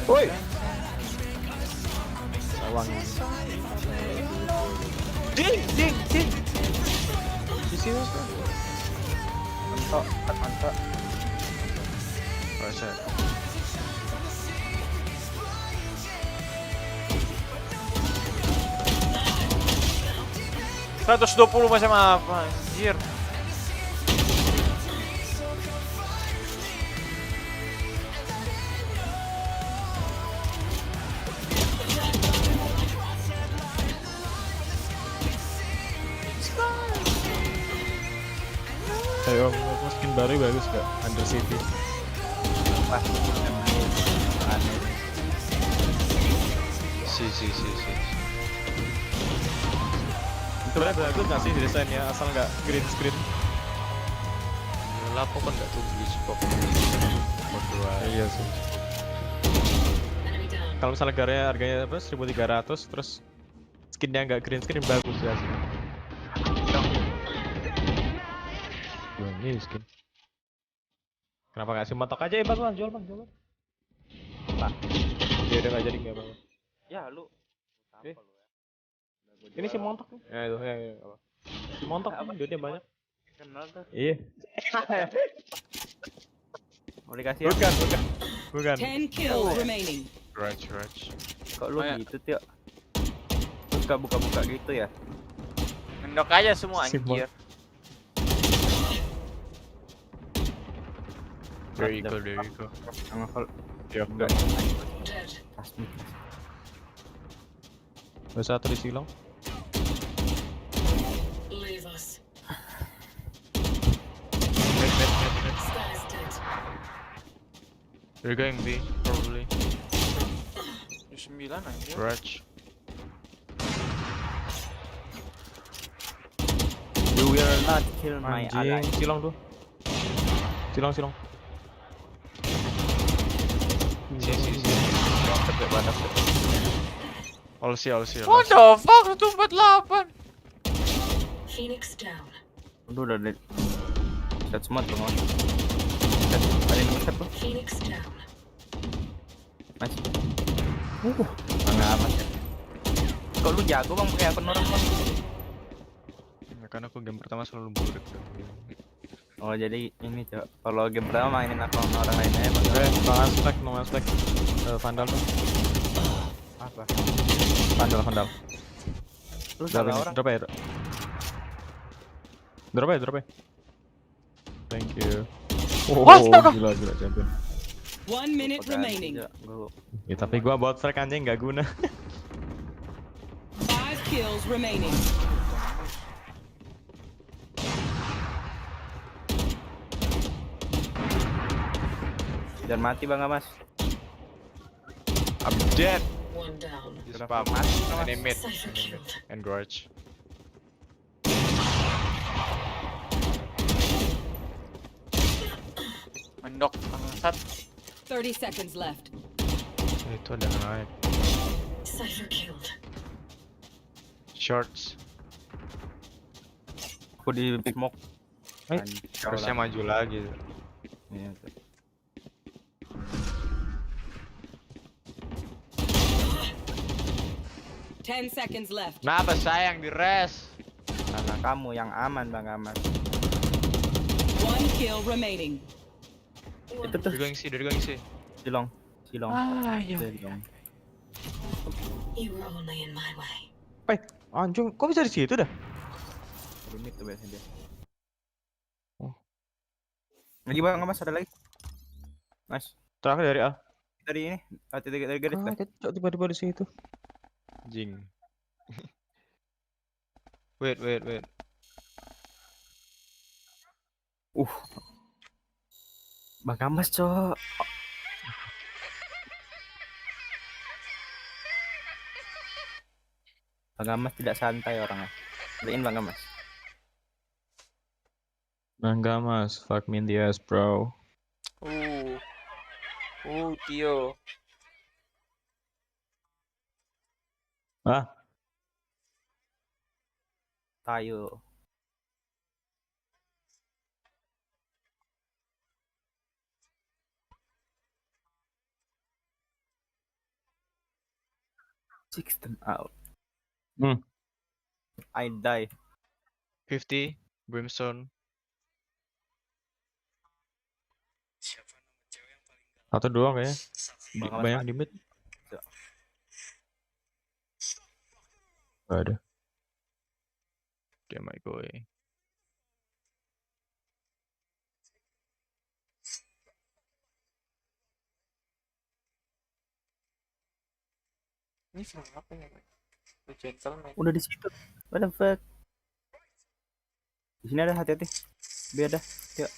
Woi. Lawang. Ding. Di sini. Mantap. Crosshair. $120 macam apa? Anjir. Ayo, skin baru bagus gak? Under City. Wah, aneh. Si. Sebenarnya bagus gak sih desainnya, asal nggak green screen. Lapo kan nggak tuh beli spot. Iya sih. Kalau misalnya harganya apa 1.300 terus skinnya nggak green screen bagus ya sih. Ini skin. Kenapa nggak sih montok aja ya bang? Jual bang. Pak. Dia udah nggak jadi nggak bang? Ya lu. Ini si montok nih. Ya itu ya apa? Si montok nih, duitnya banyak. Kenal tuh. Iya. Mau dikasih? Bukan. 10 kills remaining. Raj. Kok lu gitu Tio? Suka buka-buka gitu ya? Ngendok aja semua anjir. There you go. Ngehol. Ya enggak. Pasti. Bisa tuh disilong. Leave us. You're going B, probably. 9 anjir. Raj. You will not kill my ally. Anjing, silong tuh. Silong. Si. Sampai batas. All see. What the fuck? 148. Phoenix down. Udah deh. Set smart dong. Ada yang set tuh. Phoenix down. Mas. Tengah amat ya. Kok lu jago bang pakai akun orang bang? Ya kan aku game pertama selalu buruk. Oh jadi ini cok. Kalau game pertama mainin akun orang lain aja bang. Bang aspek. Vandal tuh. Apa? Vandal. Lu salah orang. Drop ya. Thank you. Gila champion. 1 minute remaining. Ya tapi gua bot frag anjing nggak guna. 5 kills remaining. Jangan mati bang Mas. I'm dead. One down. Use spam. Ini mid. And garage. Mendok bangsat. 30 seconds left. Itu ada yang naik. Cypher killed. Shorts. Aku di smoke. Harusnya maju lagi. Iya. 10 seconds left. Kenapa sayang di res? Karena kamu yang aman Bang Ahmad. 1 kill remaining. Itu tuh. Dari going sih. Silong. Ah, iya. Silong. You were only in my way. Anjing, kok bisa di situ dah? Rumit tuh biasanya dia. Lagi Bang Ahmad ada lagi. Nice. Terakhir dari A. Dari ini, dari garis dah. Tiba-tiba di situ. Jing. Wait. Bang Ahmad, Cok. Bang Ahmad tidak santai orangnya. Beliin Bang Ahmad. Enggak mas, fuck me in the ass bro. Tio. Ah, Tayo. Six them out. I die. 50, Brimstone. Atau dua kayaknya. Banyak di mid. Gak ada. Dia might go away. Ini film apa ya? The Gentleman. Udah di situ. What the fuck? Di sini ada, hati-hati. Biar ada. Yuk.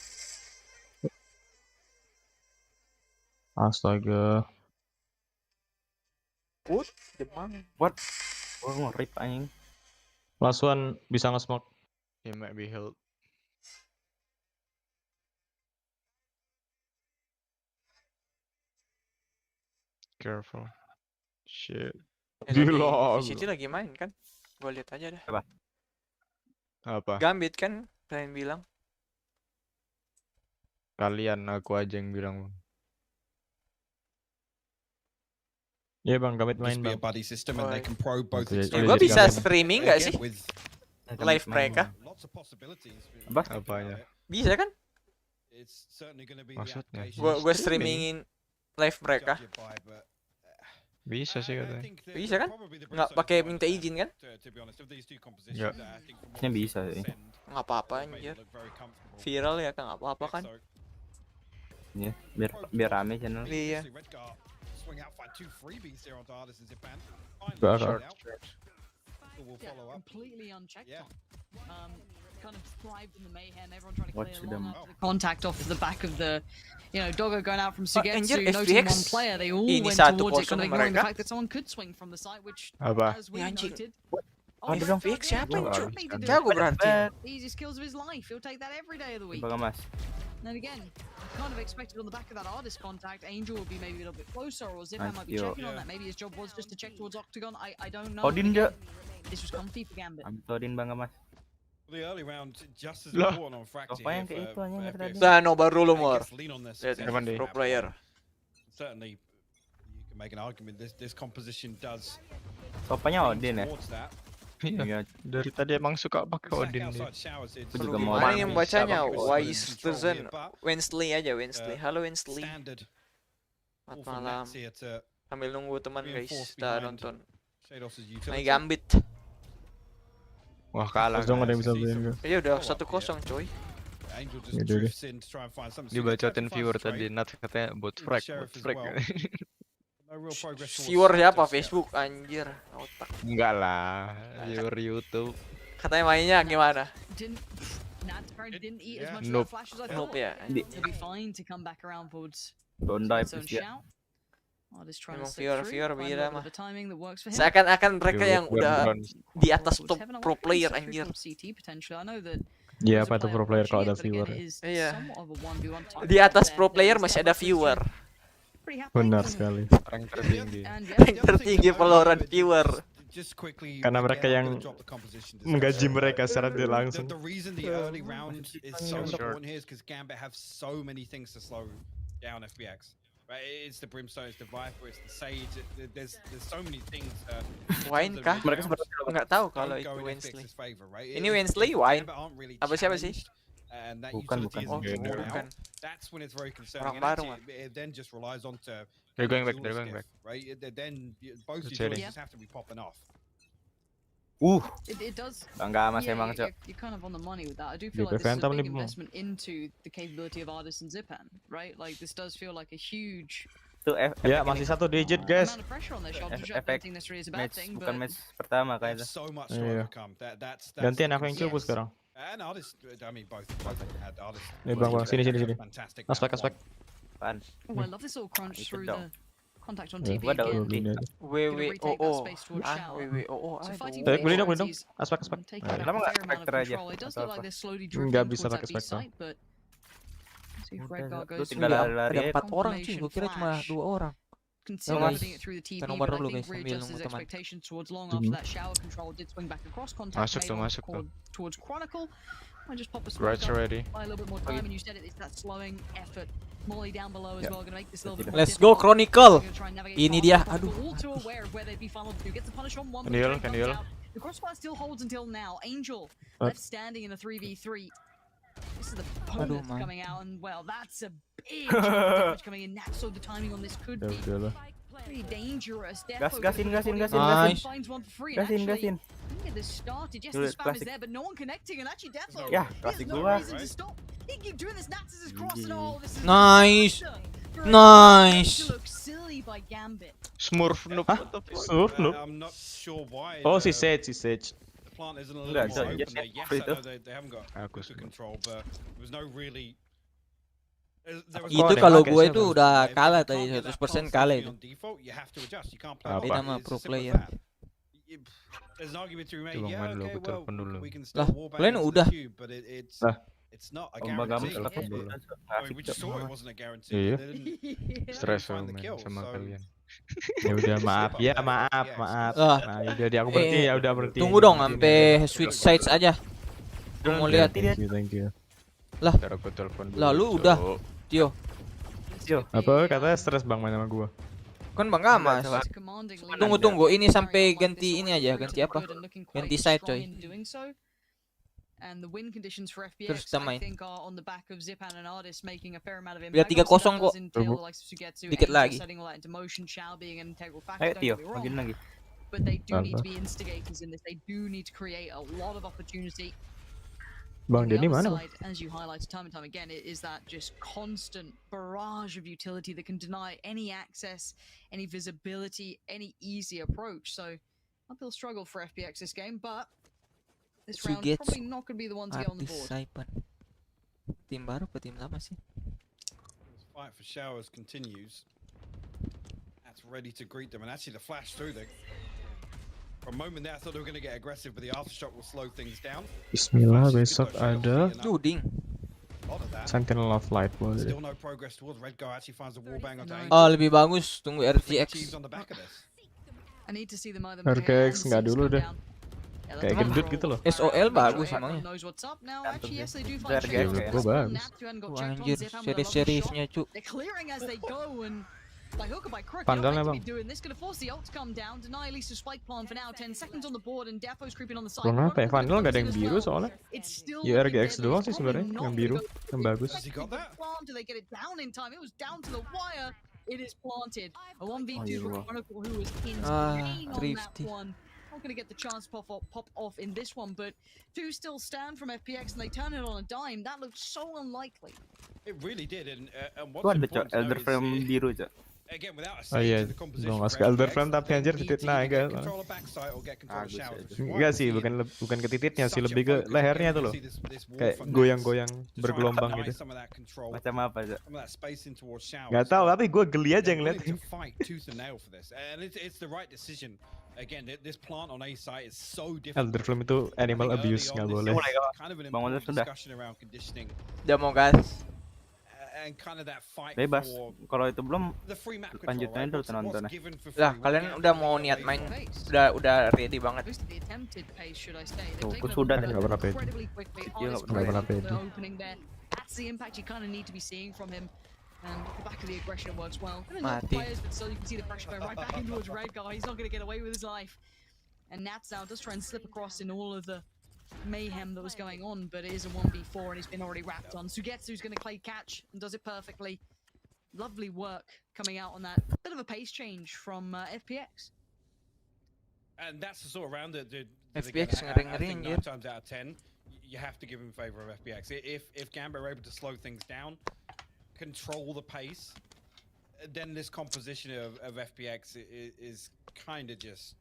Astaga. What? Demang. What? Oh, rip anjing. Last one bisa nge-smoke. He might be healed. Careful. Shit. Gila. Di situ lagi main kan? Gua lihat aja dah. Apa? Gambit kan? Kalian bilang. Kalian, aku aja yang bilang. Iya bang, Gambit main bang. Gua bisa streaming gak sih? Live mereka? Apanya? Bisa kan? Maksudnya? Gua streamingin live mereka. Bisa sih katanya. Bisa kan? Nggak pakai minta izin kan? Nggak. Ini bisa sih. Nggak apa-apa anjir. Viral ya kan, nggak apa-apa kan? Iya, biar rame channel. Iya. Watch them. Contact off the back of the, Doggo going out from Sugetsu, anjir, noting SPX one player. They all ini went 1-0 towards it, kind of ignoring the mereka. fact that someone could swing from the side, which, Apa? as we Ya, anjing. noted, SPX siapa yang Gua cuy? nggak Jago berarti. easiest kills of his life. He'll take that every day of the week. Bang Mas. And again, kind of expected on the back of that artist contact, Angel would be maybe a little bit closer, or Zipman might be Yo. checking on that. Maybe his job was just to check towards Octagon. I don't know. Odin Again, dia. this was comfy for Gambit. Odin Bang Mas. Loh. Apa yang kayak itu aja nggak tadi? Nah, nobar dulu mor. Lihat Emang deh. pro player. Sopanya Odin ya. Iya. Dari tadi emang suka pakai Odin dia. Aku juga mau. Mana yang bacanya? Weisterzen. Wednesday aja, Wednesday. Halo Wednesday. Selamat malam. Sambil nunggu teman guys, kita nonton. Main Gambit. Wah kalah. Dong ada yang bisa beliin gue. Ya udah 1-0 coy. Dibacotin viewer tadi, Nat katanya bot frag. Viewer siapa? Facebook anjir. Otak. Enggak lah, viewer YouTube. Katanya mainnya gimana? Didn't eat as much Nope. of that flash as I Nope thought. ya. He'll be fine to come back around towards Don't die his own please ya. shout. Memang viewer bila mah. Seakan-akan mereka yang udah di atas top pro player anjir. Iya, apa itu pro player kalau ada viewer? Iya. Di atas pro player masih ada viewer. Benar sekali. Rank tertinggi. Rank tertinggi Valorant viewer. Karena mereka yang menggaji mereka secara tidak langsung. The reason the early round is so important here is because Gambit have so many things to slow down FBX. Right, it's the Brimstone, it's the Viper, it's the Sage. There's so many things. Wine kah? Mereka nggak tahu kalau itu Wensley. Ini Wensley, Wine. Apa siapa sih? Bukan. Oh, bukan. That's when it's very concerning. Orang baru mah. It then just relies on to. They're going back. Right, then both these Cherry. just have to be popping off. It does. Bangga mas emang cok. You're kind of on the money with that. I do feel like this is a big investment into the capability of Ardis and Zipan, right? Like this does feel like a huge. Ya, masih satu digit, guys. Efek match bukan match pertama kayaknya. Iya. Gantian aku yang coba sekarang. Nih bang, sini. Aspek. Oh, I love this little crunch through the contact on TV Gua ada again. ulti. WWOO. Beli dong. Aspek. Kenapa nggak Spectre aja? Nggak bisa pakai Spectre. Lu tinggal lari. Ada 4 orang cuy, gua kira cuma 2 orang. Kita nomor dulu guys, sambil nunggu teman. Masuk tuh. Right already. Let's go Chronicle. Ini dia. Aduh. Can deal. The crossfire still holds until now. Angel left standing in a 3v3. This is the opponent coming out, and well, that's a big damage coming in. So the timing on this could be pretty dangerous. Gasin. Nice. Finds one for free. Gasin. Get this started. Yes, the spam is there, but no one connecting, and actually Defo. Ya, There's klasik no gua. reason to stop. He keep doing this. Naxxus is crossing all. This is Nice. Look silly by Gambit. Smurf noob. I'm not sure why. Oh, si Sage. Plant isn't a little more open there. Yes, I know they haven't got Agus. good control, but there was no really. Itu kalau gue itu udah kalah tadi 100% kalah itu. Beda sama pro player. Lah, kalian udah. Iya. Stres main sama kalian. Ya udah maaf. Nah, udah aku berhenti ya udah berhenti. Tunggu dong sampai switch sides aja. Gue mau lihat. Thank you. Lah. Lalu udah. Tio. Apa katanya stres bang main sama gua? Kan bang gak mas. Tunggu ini sampai ganti ini aja, ganti apa? Ganti side coy. Terus kita main. Biar 3-0 kok. Dikit lagi. Ayo Tio, makin lagi. But they do need to be instigators in this. They do need to create a lot of opportunity. Bang Denny mana? As you highlighted time and time again, it is that just constant barrage of utility that can deny any access, any visibility, any easy approach. So uphill struggle for FPX this game, but this round probably not going to be the one to get on the board. Tim baru apa tim lama sih? Fight for showers continues. That's ready to greet them, and actually the flash through there. For a moment there, I thought they were going to get aggressive, but the aftershock will slow things down. Bismillah, besok ada loading. Sentinel of Light boleh. Still no progress towards Red Guy actually finds a wallbang onto Angel. Oh, lebih bagus tunggu RTX. RTX nggak dulu deh. Kayak gendut gitu loh. SOL bagus emangnya. Gue bagus. Anjir, seri-seriesnya cu. Pandalnya bang. Kenapa ya? Vandal gak ada yang biru soalnya. Ya RGX doang sih sebenarnya yang biru, yang bagus. Not going to get the chance to pop off in this one, but two still stand from FPX and they turn it on a dime. That looks so unlikely. It really did, and what's Ada important Elder Frame biru cok. Again, without a Oh say iya, to the composition gue nggak for suka elder FPX, flame tapi they anjir need titit to either naga. get control of backside or get control of showers, which is why Enggak we're sih, seeing bukan ke tititnya sih, such a lebih ke focus. lehernya Again, tuh we loh. can see this war Kayak for Nats goyang-goyang to try and bergelombang deny gitu. some of that control, Macam apa, Cok? some of that spacing towards showers. Gak tau, tapi gue geli aja They're willing ngeliatin. to fight tooth and nail for this, and it's the right decision. Again, this plant on A site is so different. Elder flame itu animal I think abuse, early nggak on, this boleh. is kind of an Bang Wonder important sudah. discussion around conditioning Udah mau gas. and kind of that fight Bebas. for Kalau itu belum, the free map control, lanjutnya right? dulu What's nontonnya. given for free? Lah, What kalian can udah we mau get niat away main. from? Udah ready banget. At least the attempted pace, should I say. Tuh, They've aku taken sudah over dah. Nggak pernah pede. incredibly quickly. Iya, Honest nggak pernah great pede. the opening there. That's the impact you kind of need to be seeing from him. And off the back of the aggression works well. Gonna knock Mati. players, but still you can see the pressure going right back in towards Red Guy. He's not going to get away with his life. And Nats now does try and slip across in all of the mayhem that was going on, but it is a 1v4 and he's been already wrapped on. Sugetsu's going to play catch and does it perfectly. Lovely work coming out on that. Bit of a pace change from FPX. And that's the sort of round that FPX again, I ngeri-ngeri, think anjir. 9 times out of 10 you have to give in favor of FPX. If Gambit are able to slow things down, control the pace, then this composition of FPX is kind of just,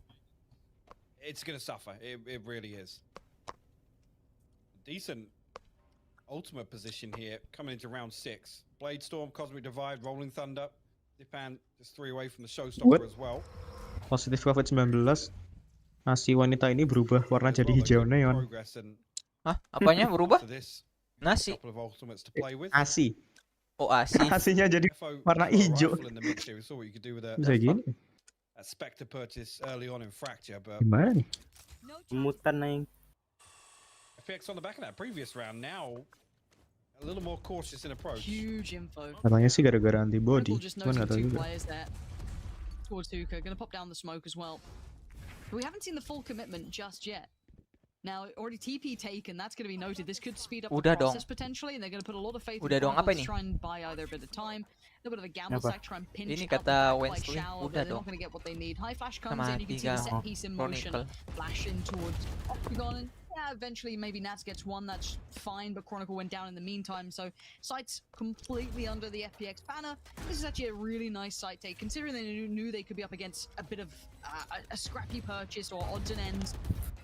it's going to suffer. It really is. Decent ultimate position here coming into round 6. Blade Storm, Cosmic Divide, Rolling Thunder. Dipan just 3 away from the showstopper as well. Positif COVID-19. Nasi wanita ini berubah warna jadi hijau neon. Progress and Hah? Apanya berubah? to this Nasi. couple of ultimates to play with. Asi. Oh, asi. Asinya jadi warna hijau. Rifle in the mix here. We saw what you could do with a Bisa gini? Spectre purchase early on in Fracture, but Gimana nih? mutan naik. FPX on the back of that previous round now a little more cautious in approach. Huge info. Katanya sih gara-gara antibody, Just cuman nggak tahu noticing two juga. players there towards Hookah. Going to pop down the smoke as well. But we haven't seen the full commitment just yet. Now, already TP taken, that's going to be noted. This could speed up the Udah dong. process potentially, and they're going to put a lot of faith Udah in dong, apa Chronicle to ini? try and buy either a bit of time, a little bit of a gamble Apa? stack, try and pinch Ini out the kata back like Wensley, Shower, udah but they're dong. not going to get what they need. High Flash comes Sama in, you can see the tiga set piece in motion, Chronicle. flash in towards Octagon, and yeah, eventually maybe Nats gets one, that's fine, but Chronicle went down in the meantime, so site's completely under the FPX banner. This is actually a really nice site take, considering they knew they could be up against a bit of a scrappy purchase or odds and ends.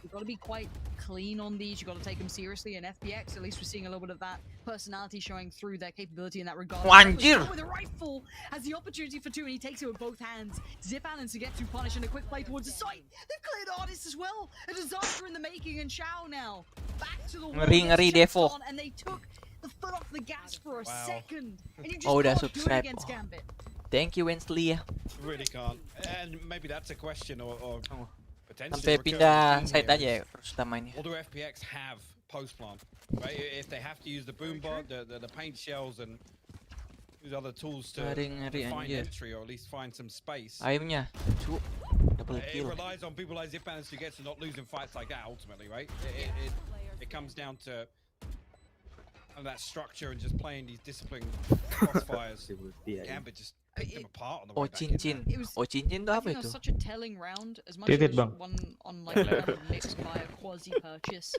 You've got to be quite clean on these. You've got to take them seriously. And FPX, at least we're seeing a little bit of that personality showing through their capability in that regard. Anjir! With a rifle has the opportunity for 2, and he takes it with both hands. Zipan and Sugetsu punish, and a quick play towards the site. They've cleared Artist as well. A disaster in the making, and Shao now back to the wall. Ngeri gets checked Devo. on, and they took the foot off the gas for a second. And you just Oh, udah can't do it subscribe. against Gambit. Thank you, Wensley. Really can't. And maybe that's a question or potentially Sampai recurring pindah theme site here aja is, ya terus utamanya. what do FPX have post plant? Right? If they have to use the boombot, the paint shells, and use other tools to Ngeri, find anjir. entry or at least find some space. Aimnya, cu, double It kill. relies on people like Zipan and Sugetsu not losing fights like that ultimately, right? It comes down to that structure and just playing these disciplined crossfires. Gambit just picked them apart on the Oh, way back in there. cincin. It was- Oh, cincin tuh I apa think that itu? was such a telling round, as much Titit, as Bang. one on like a kind of mixed by a quasi purchase,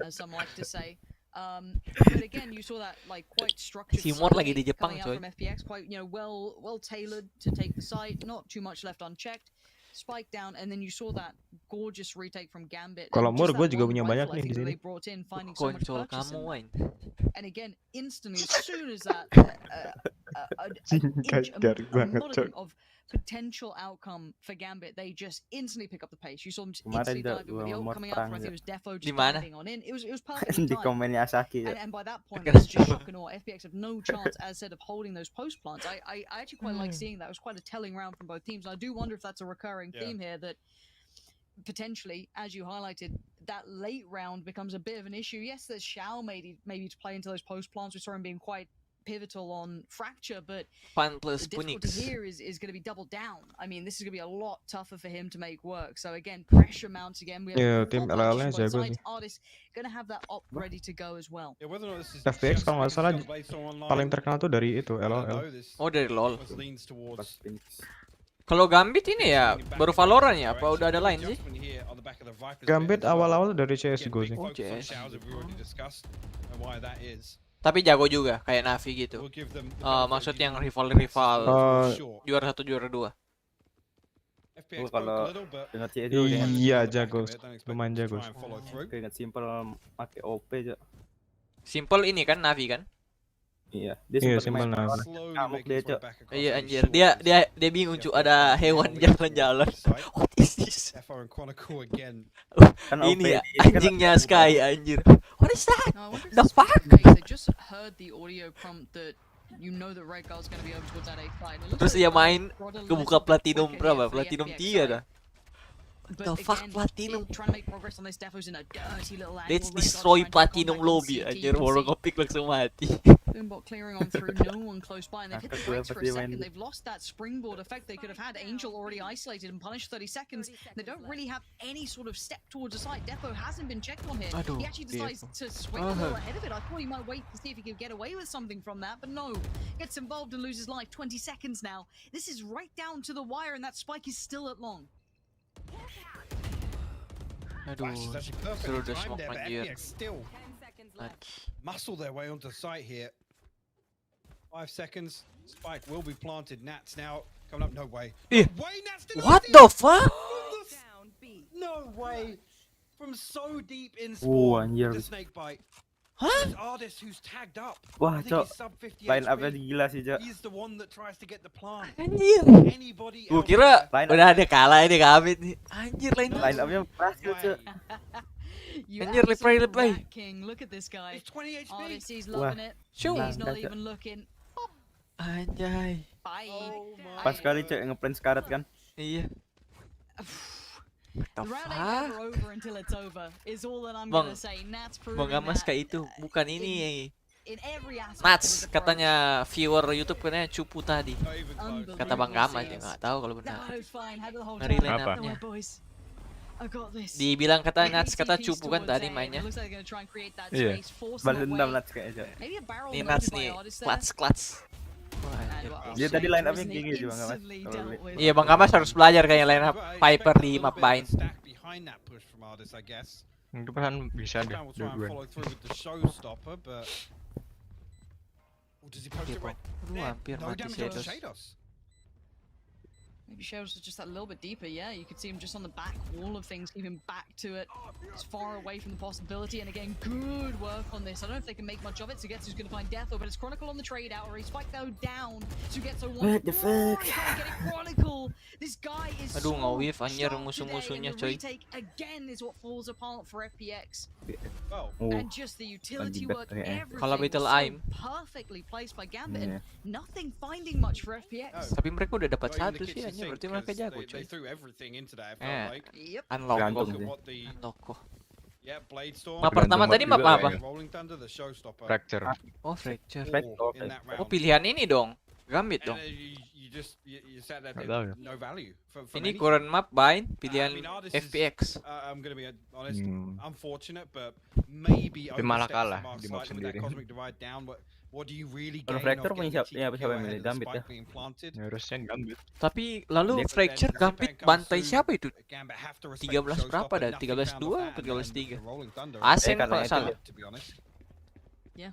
as some like to say. But again, you saw that like quite structured Timur lagi side di Jepang, coming out coy. from FPX, quite well tailored to take the site, not too much left unchecked. Spike down, and then you saw that gorgeous retake from Gambit. Kalau and Mur, just gue that juga one punya rifle, banyak I nih think, di that sini. they brought in, finding so much Koncol purchase kamu, in that. Wain. And again, instantly, as soon as that an Gagal banget, modicum coy. of potential outcome for Gambit, they just instantly pick up the pace. You saw them Kemarin instantly ada diving with the dua ult Mur coming out perang from, I think ya. it was Defo Di just mana? diving on in. It was perfectly Di timed. komennya Asaki ya. And by that point, Keren. it's just shock and awe. FPX have no chance, as said, of holding those post plants. I actually quite like seeing that. It was quite a telling round from both teams. And I do wonder if that's a recurring theme here, that potentially, as you highlighted, that late round becomes a bit of an issue. Yes, there's Shao maybe to play into those post plants. We saw him being quite pivotal on Fracture, but Pan the plus difficulty Punix. here is going to be doubled down. I mean, this is going to be a lot tougher for him to make work. So again, pressure mounts again. We Ya, have tim full LL-nya purchase jago on both nih. sides. Artists going to have that op ready to go as well. Yeah, whether or not this is FPX just kalau nggak because salah it's got Blade Storm online, paling terkenal tuh dari itu I don't LOL. know, this Oh, dari LOL. almost leans towards Kalau Gambit ini ya baru Valorant ya, apa udah ada lain sih? adjustment here on the back of the Viper's Gambit bit as well. awal-awal dari Again, CSGO big sih. focus on CS. showers that we already discussed and why that is. Tapi jago juga kayak Navi gitu. Maksudnya yang rival juara 1 juara 2. Kalau dengan si itu iya jago, lumayan jago. Dengan simpel pakai OP aja. Simple ini kan Navi kan? Iya, Iya simpel Navi. Ngamuk dia, Cok. Iya anjir, dia bingung cu ada hewan jalan-jalan. What is this? Ini ya anjingnya Sky anjir. What is that? The fuck? Terus dia main kebuka platinum berapa? Platinum 3 dah. The fuck platinum? Let's destroy platinum lobby anjir, baru ngepick langsung mati. Boombot clearing on through, no one close by, and they've hit the brakes for a second. They've lost that springboard effect they could have had. Angel already isolated and punished 30 seconds. They don't really have any sort of step towards a site. Defo hasn't been checked on here. He actually decides to swing a little ahead of it. I thought he might wait to see if he could get away with something from that, but no. Gets involved and loses life. 20 seconds now. This is right down to the wire, and that spike is still at long. Aduh, seru udah smoke anjir. Muscle their way onto site here. 5 seconds. Spike will be planted. Nats now coming up. No way. What the fuck? No way. From so deep in spawn, the snake bite. Hah? Artist who's tagged up. Wah, Cok. Line up-nya gila sih, Cok. He's the one that tries to get the plant. Anjir. Gua kira udah ada kalah ini Kamit nih. Anjir line up-nya berhasil, Cok. Anjir replay. Look at this guy. 20 HP. Artist, he's loving it. He's not even looking. Anjay. Pas kali Cok ngeplan sekarat kan? Iya. The round ain't never over until it's over is all that I'm gonna say. Nats proving Mas kayak itu bukan ini. In every aspect. Nats katanya viewer YouTube katanya cupu tadi. Kata Bang Gamas ya nggak tahu kalau benar. Dari line up-nya. Dibilang kata Nats kata cupu kan tadi mainnya. Iya. Balas dendam Nats kayaknya. Ini Nats nih clutch. Dia tadi line up-nya gini juga Bang Gamas. Iya Bang Gamas harus belajar kayak line up Piper di map Bind. Itu kan bisa deh. Hampir mati Shadows. Maybe Shadows is just that little bit deeper, yeah. You could see him just on the back wall of things, keeping back to it. It's far away from the possibility, and again, good work on this. I don't know if they can make much of it. Sugetsu's gonna find Deatho, but it's Chronicle on the trade out, or he's Spike though down. Sugetsu one. What the fuck? Chronicle. This guy is Aduh, nge-whiff anjir musuh-musuhnya coy. Again is what falls apart for FPX. Oh. And just the utility work, Kalau everything Battle so Aim. perfectly placed by Gambit, and nothing finding much for FPX. Tapi mereka udah dapat satu sih. Berarti mereka jago coy. Unlock kok. Map pertama tadi map apa? Fracture. Oh fracture. Oh pilihan ini dong. Gambit dong. Ini current map Bind, pilihan FPX. Tapi malah kalah di map sendiri. Kalau Fracture punya siapa yang milih Gambit ya? Harusnya Gambit. Tapi lalu Fracture Gambit bantai siapa itu? 13 berapa dah? 13-2 atau 13-3? Asen kalau salah. Yeah.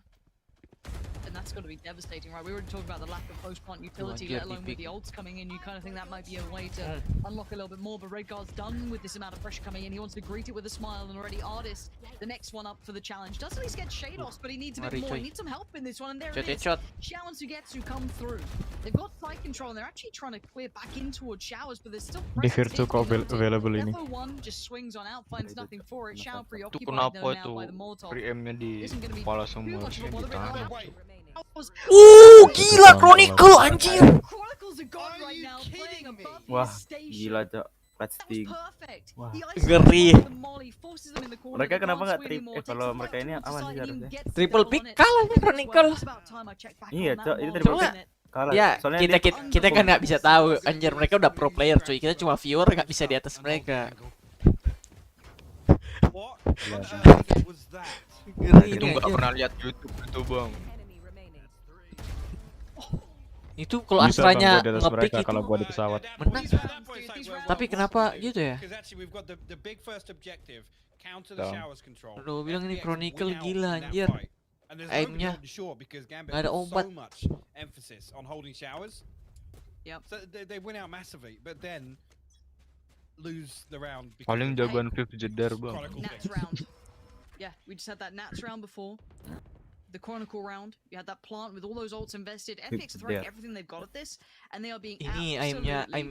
And that's got to be devastating, right? We were talking about the lack of post-plant utility, let alone with the ults coming in. You kind of think that might be a way to unlock a little bit more, but Redguard's done with this amount of pressure coming in. He wants to greet it with a smile, and already Artist, the next one up for the challenge. Doesn't at least get Shadows, but he needs a bit more. He needs some help in this one, and there it is. Xiao and Sugetsu come through. They've got side control, and they're actually trying to clear back in towards Showers, but there's still pressure. Di Virtu available ini. Defo 1 just swings on out, finds nothing for it. Shower Itu preoccupied kenapa though itu now by the Molotov. pre-aimnya di kepala semua harusnya ditahan. Gila Chronicle anjir. Wah, gila Cok. Pasti. Wah. Ngeri. Mereka kenapa nggak kalau mereka ini aman sih harusnya. Triple pick kalah nih Chronicle. Iya Cok, itu triple pick. Kalah. Ya, kita kan nggak bisa tahu anjir, mereka udah pro player cuy. Kita cuma viewer nggak bisa di atas mereka. Itu nggak pernah lihat YouTube itu bang. Itu kalau Astranya ngepick itu kalau gua di pesawat menang. Tapi kenapa gitu ya? Counter the showers control. Lu bilang ini Chronicle gila anjir. And there's Aimnya nobody short because Gambit nggak ada puts obat. so much emphasis on holding showers. Yep. So they win out massively, but then lose the round because Paling of jagoan 50 jedar bang. Chronicle Nats round. Yeah, we just had that Nats round before. The Chronicle round. You had that plant with all those ults invested. FPX are throwing Yeah. everything they've got at this, and they are being Ini absolutely aim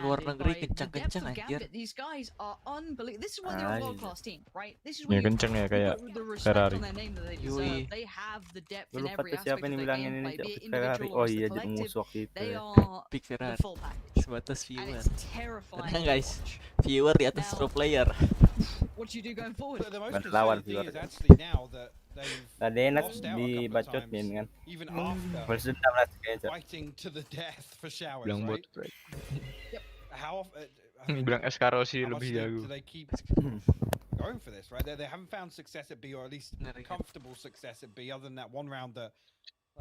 luar backhanded negeri by the depth kencang-kencang of anjir. Gambit. These guys are unbelievable. This is why they're a world-class team, right? This is Ya when kenceng ya kayak the respect Ferrari. on their name that they Yui. deserve. They have the depth in Lupa every tuh aspect siapa of yang their bilangin ini gameplay, be Cok it Ferrari. individual Oh or iya jadi collective. musuh waktu itu They ya. are Big the Ferrari. full package, Sebatas and viewer. it's terrifying Tenang to guys, watch. viewer di atas Now- pro player. What do you do going forward? The most Bukan lawan concerning thing viewer. is actually now that they've Tadi enak lost out a couple of dibacotin times, kan. even after Balas dendam lah kayaknya Cok. fighting to the death for showers, Bilang right? bot. How often? Bilang Eskarosi How much lebih do jago. they keep going for this, right? They haven't found success at B, or at least comfortable success at B, other than that one round that,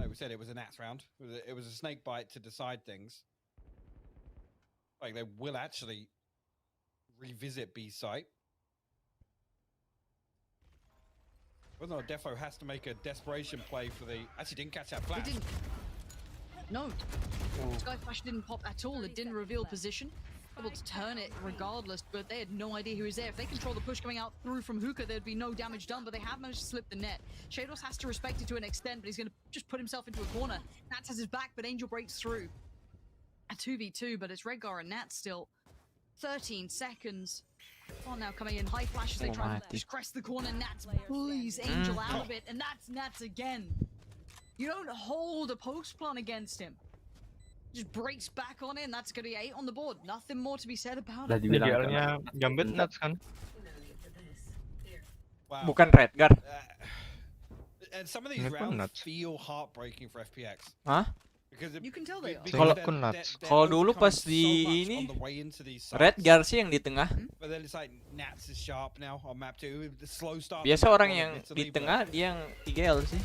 like we said, it was a Nats round. It was a snake bite to decide things. Like, they will actually revisit B site. Well, no, Defo has to make a desperation play for the... Actually, didn't catch that They flash. didn't. No. Sky Flash didn't pop at all. It didn't reveal position. Able to turn it regardless, but they had no idea who was there. If they control the push coming out through from Hookah, there'd be no damage done, but they have managed to slip the net. Shados has to respect it to an extent, but he's going to just put himself into a corner. Nats has his back, but Angel breaks through. A 2v2, but it's Redgar and Nats still. 13 seconds. Oh, now coming in. High flash as they try to just crest the corner. Nats bullies Angel out of it, and that's Nats again. You don't hold a post plant against him. Just breaks back on it, and that's going to be 8 on the board. Nothing more to be said about it. Ini GL-nya Gambit nuts kan? Wow. Bukan Redgar. And some of these Ini pun rounds nuts. feel heartbreaking for FPX. Hah? Because You can tell they are. Kalau they're kalau dulu overcoming pas so di much ini on the way into these sites. Redgar sih yang di tengah. But then it's like Nats is sharp now on map 2. The slow start. Biasa to map orang 1 yang admittedly, di but- tengah dia yang 3L sih.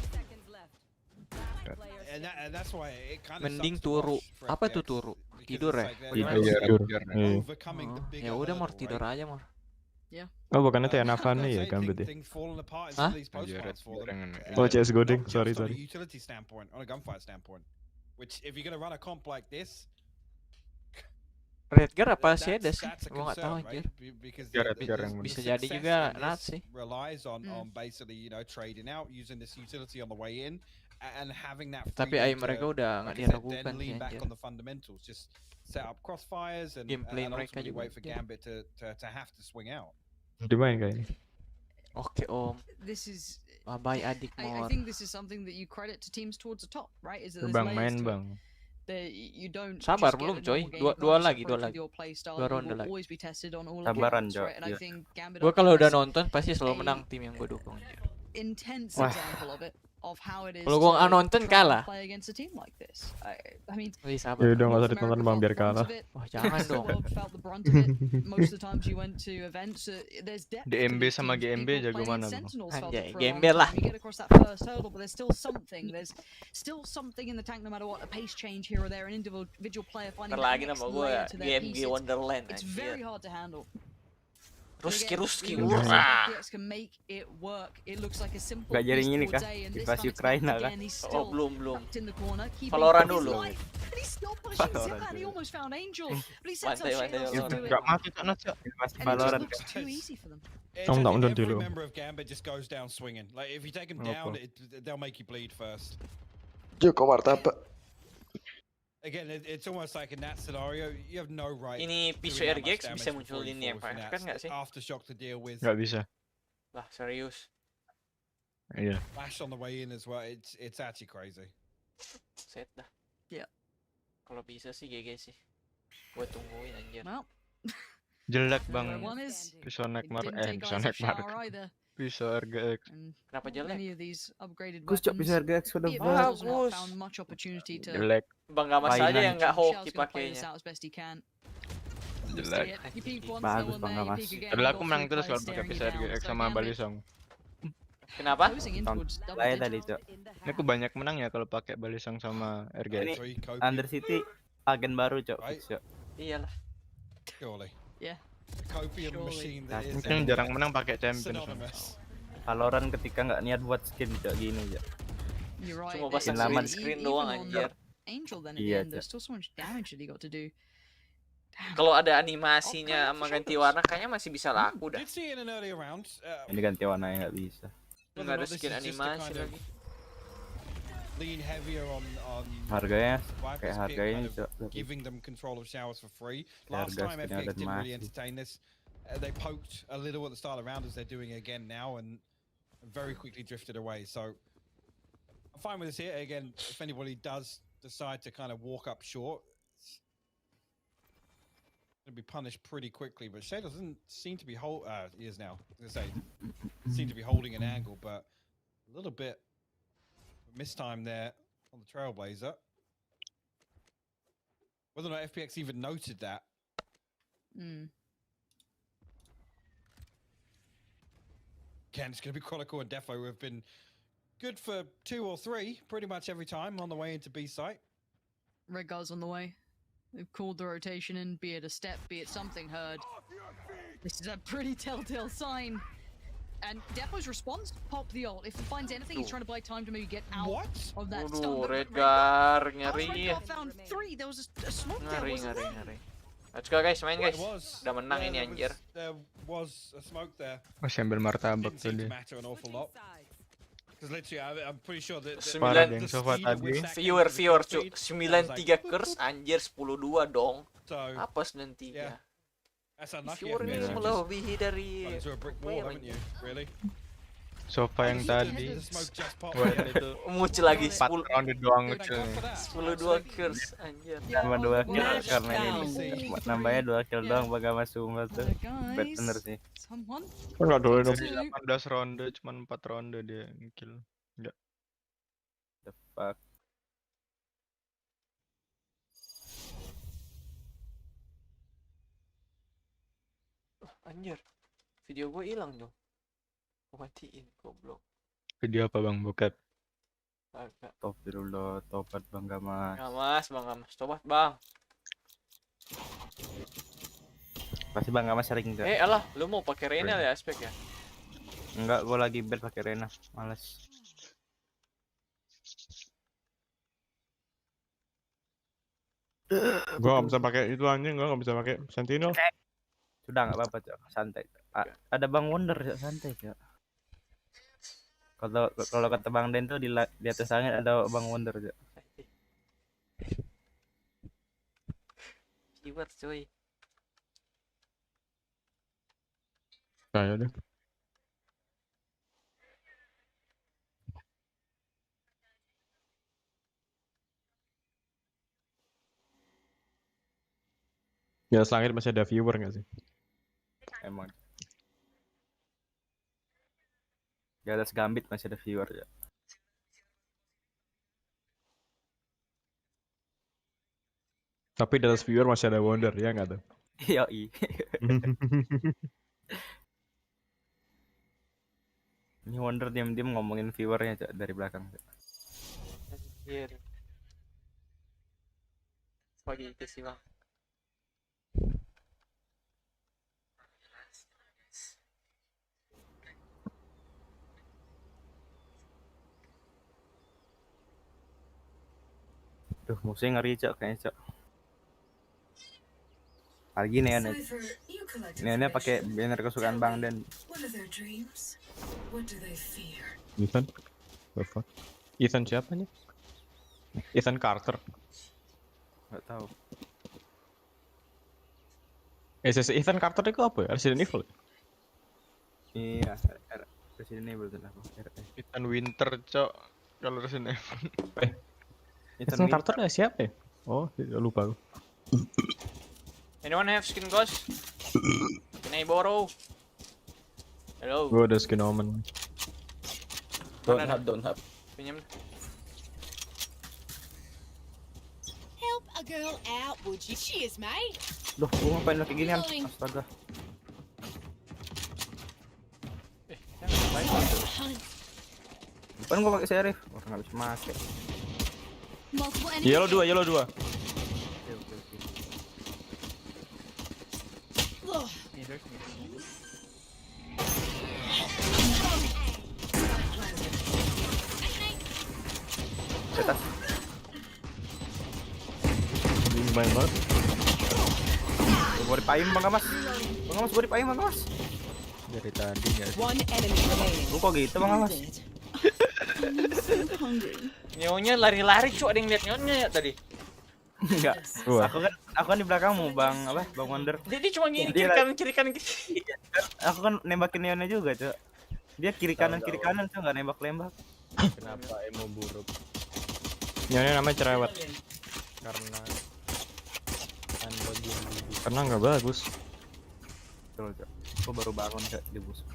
And that's why it kind of Mending sucks to turu. watch for Apa tuh FPX, turu? because Tidur it's ya? like they're Tidur. Iya. overcoming the Oh, bigger ya udah mau hurdle, tidur right? aja mau. Oh bukannya TNA I was fan gonna ya say, Gambit ya? things falling apart in Hah? some of these post Anjir, plants for them. jangan. Oh, CS:GO ding. Not Sorry, just on a sorry. utility standpoint, on a gunfight standpoint. Which, if you're gonna run a comp like this, Redgar apa sih ada that's sih? a Gua nggak tahu concern, anjir. right? Because Jared the yang Bisa success jadi juga in Nats this sih. relies on basically, you know, trading out, using this utility on the way in, and having that Tapi freedom aim mereka to, udah nggak like I said, diragukan then sih lean back anjir. on the fundamentals, just set up crossfires and Gameplay mereka ultimately juga wait for anjir. Gambit to have to swing out. Dimain kayaknya. Oke om. This is. Bye adik I mor. think this is something that you credit to teams towards the top, right? Is that there's Bang layers main to it. bang. That you don't Sabar just get belum a coy. normal game, Dua you dua can't just lagi, approach dua with lagi. your play style, Dua you ronde will lagi. always be tested on all Sabaran, accounts, Jo. right? And I Iya. think Gambit Gua are kalau udah just nonton pasti selalu a menang tim yang gue dukung. anjir. intense Wah. example of it, of how it is Kalau gua nggak to nonton, try and kalah. play against a team like this. I mean, Wih sabar. Ya udah nggak usah North ditonton America bang felt biar the brunt kalah. of it. Wah The jangan rest of the dong. world felt the brunt of it. Most of the times you went to events, there's depth to DMB these sama teams. GMB People jago playing mana, Bang? Sentinels felt Anjay, it for a long GMB lah. time. You get across that first hurdle, but there's still something. There's still something in the tank, no matter what. A pace change here or there, an individual player finding Ntar that lagi next nama gue layer to their GMG piece. Wonderland It's anjir. very hard to handle. Ruski Even if wah. FPX can make it work, it looks like a simple Gak jaring peaceful ini kah? day, and this Invasi time it's Ukraina back kah? again. He's Oh still belum. tucked in the corner, keeping Valorant his dulu. life, and he's still pushing Valorant Zip, and he dulu. almost found Angel, but he sets up Mantai, mantai, Shadows to Valorant. do it, Gak mati tak Nats ya? Masih and it just Valorant looks kan? too easy for them. It's Kamu as tak if undur every dulu. member of Gambit just goes down swinging. Like if you take them down, they'll make you bleed first. Joko martabak. Again, it's almost like in that scenario, you have no right. Ini doing pisau that much RGX damage bisa before you munculin fall yang with pakai Nats. kan nggak sih? Aftershock to deal with. Nggak bisa. Lah serius. Iya. Flash on the way in as well. It's actually crazy. Set dah. Yeah. Kalau bisa sih GG sih. Gue tungguin anjir. Well, Jelek bang. one is Pisau it Nekmar, didn't take pisau eyes off Nekmar. shower either. Pisau RGX. And Kenapa jelek? many of these upgraded Bagus cok weapons, bisa harga X udah be it bagus. Valorant, not Bagus. found much opportunity to. Jelek. Bang Gamas aja Mainan. yang nggak Shell's hoki gonna play this pakainya. out as best he can. Jelek. Yeah, you peek once, Bagus, no one Bang there, you Gamas. peek again, Padahal you aku got menang three terus players kalau pakai staring you pisau down. RGX So sama Gambit Balisong. Kenapa? closing in towards double Lain digits. tadi cok. Ini aku banyak menang ya kalau pakai Balisong sama RGX. Ini Under City agen baru cok. Right. Fix, cok. Iyalah. Surely. Yeah. The copium Surely. machine that is Mungkin jarang menang pakai champion. synonymous. Valorant ketika nggak niat buat skin kayak gini ya. You're right. Cuma but pasang Laman. green screen even doang on anjir. Angel then at the Iya, end, there's still so much damage that he got to do. Kalau ada animasinya sama ganti warna kayaknya masih bisa laku dah. Did see in an earlier round. Ini ganti warnanya nggak bisa. Nggak ada skin animasi lagi. Lean heavier on Harganya Vipers, kayak harganya kind Cok. of giving them control of showers for free. Kayak Last harga time skinnya FPX ada didn't really masih. entertain this. They poked a little at the start of the round as they're doing again now, and very quickly drifted away. So I'm fine with this here. Again, if anybody does decide to kind of walk up short, it's going to be punished pretty quickly. But Shadow doesn't seem to be he is now. I was going to say, seem to be holding an angle, but a little bit mistime there on the Trailblazer. Whether or not FPX even noted that. Again, it's going to be Chronicle and Defo who have been good for 2 or 3 pretty much every time on the way into B site. Red guys on the way. They've called the rotation in, be it a step, be it something heard. This is a pretty telltale sign. And Defo's response, pop the ult. If he finds anything, he's trying to buy time to maybe get out of that stun. Redgar ngeri. Redgar found 3. There was a smoke there, wasn't there? Ngeri. Let's go guys, main guys. Udah menang ini anjir. There was a smoke there. Masih ambil martabak Didn't tuh seem to dia. matter an awful lot. Because literally, I'm pretty sure that Parah the yang sofa speed at tadi. which that Viewer came to cu. speed, 93 kers anjir 10-2 dong. So, Apa 93? yeah. That's unlucky. Viewer ini FPX. melebihi dari Run into a brick wall, haven't you? Really? Sofa yang tadi. The smoke just popped. Wah, Yeah. itu muncul lagi 4 round doang ngecilnya. 10-2 kers anjir. Tambah 2 kill Match karena down. ini nambahnya 2 kill doang bagi Mas Umar tuh. Bet bener sih. Someone? Kan enggak dulu 18 ronde, cuman 4 ronde dia ngekill. Enggak. The fuck. Anjir. Video gue hilang dong. Gue matiin goblok. Video apa Bang Bokep? Agak. Astagfirullah, tobat Bang Gamas. Bang Gamas, coba Bang. Pasti Bang Gamas sering enggak? Alah, lu mau pakai Rena ya aspek ya? Enggak, gua lagi bet pakai Rena, males. Gua nggak bisa pakai itu anjing, gua nggak bisa pakai Sentinel. Sudah nggak apa-apa, Cok. Santai. Ada Bang Wonder, Cok. Santai, Cok. Kalau kata Bang Den tuh di atas langit ada Bang Wonder, Cok. Kiwat cuy. Kayak deh. Ya selangit masih ada viewer nggak sih? Emang. Di atas Gambit masih ada viewer ya. Tapi di atas viewer masih ada Wonder, ya nggak tuh? Yoi. Ini Wonder diam-diam ngomongin viewernya, Cok, dari belakang. Cok. Anjir. Bagi itu sih Bang. Duh, musuhnya ngeri, Cok, kayaknya, Cok. Lagi nih, ini pakai banner kesukaan Bang Den. Ethan? Apa? Ethan siapa nih? Ethan Carter. Nggak tahu. Ethan Carter itu apa ya? Resident Evil? Iya, Resident Evil tuh apa? Ethan Winter, Cok. Kalau Resident Evil. Ethan Carter ya siapa ya? Oh, lupa aku. Anyone have skin ghost? Can I borrow? Hello. Gua ada skin Omen. Don't have. Pinjam. Help a girl out, would you? Cheers, mate. Loh, gua ngapain kayak ginian? Astaga. Depan gua pakai serif. Wah, nggak bisa masuk. Yellow 2. Atas. Main banget. Gua dipaim Bang Mas. Bang Mas, gua dipaim Bang Mas. Dari tadi ya. One enemy remaining. Lu kok gitu Bang Mas? Nyonya lari-lari cu, ada yang lihat nyonya ya tadi. Enggak. Aku kan di belakangmu Bang Bang Wonder. Dia cuma gini kiri kanan. Aku kan nembakin nyonya juga, Cok. Dia kiri kanan Cok, enggak nembak-nembak. Kenapa emo buruk? Nyonya namanya cerewet. Karena Karena nggak bagus. Betul, Cok. Aku baru bangun Cok di bus.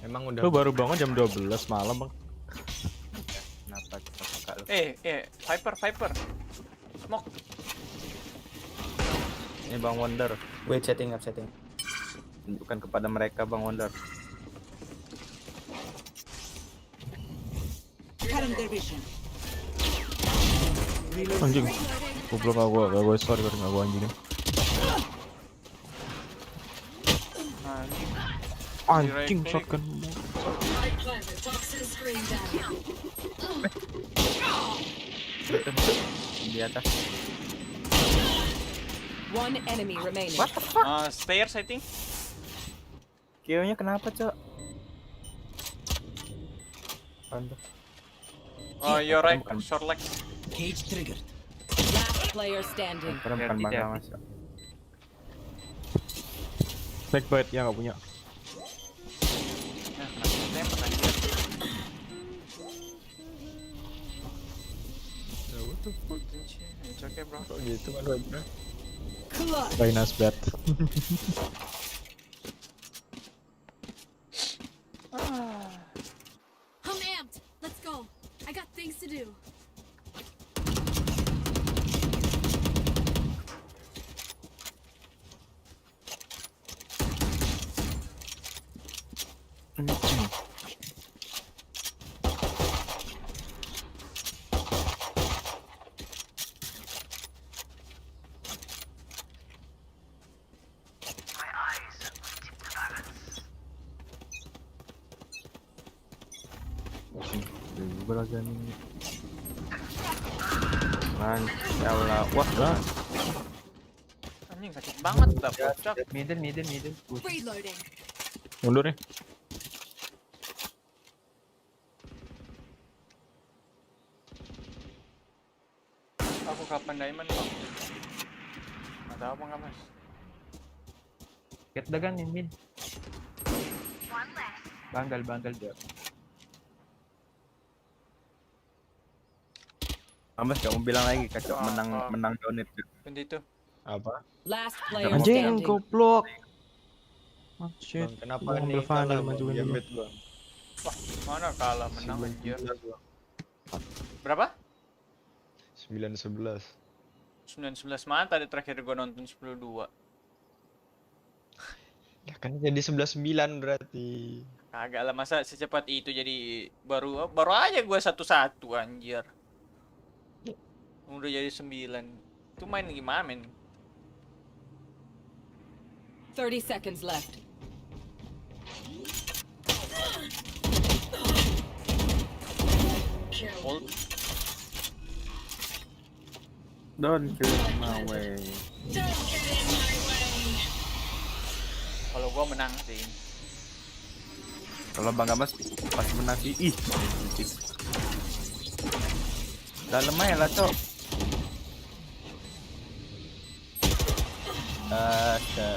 Emang udah. Lu baru bangun jam 12 malam, Bang. Kenapa Cok lu? Viper. Smoke. Ini Bang Wonder. Wait, setting up. Tunjukkan kepada mereka Bang Wonder. Anjing. Goblok gua sorry enggak gua anjing. Anjing shotgun. Di atas. One enemy remaining. What the fuck? Stairs I think. Kionya kenapa, Cok? Oh, you're right. Short leg. Cage triggered. Last player standing. Bukan Bang Mas. Backbite ya nggak punya. It's okay, bro. Kok gitu kan, Bro? Very nice bet. I'm amped. Let's go. I got things to do. Allah. Wah, Anjing sakit banget dah, Cok. Middle. Reloading. Mundur nih. Aku kapan diamond, Bang? Nggak tahu apa nggak, Mas? Get dagang nih, mid. Banggal dia. Mas kamu bilang lagi Kak, menang donate. Ganti itu. Apa? Last player Anjing standing. goblok. Oh shit. Kenapa Gua nih ambil final kalah, majuin Bang? dulu. Gambit, Bang. Wah, mana kalah menang anjir. Berapa? 9-11. 9-11 mana tadi terakhir gua nonton 10-2. Ya kan jadi 11-9 berarti. Kagak lah, masa secepat itu jadi baru aja gua 1-1 anjir. Udah jadi 9. Itu main gimana, men? 30 seconds left. Hold. Don't kill my way. Kalau gua menang sih. Kalau Bang Mas pas menang sih, ih. Dalam aja lah, Cok.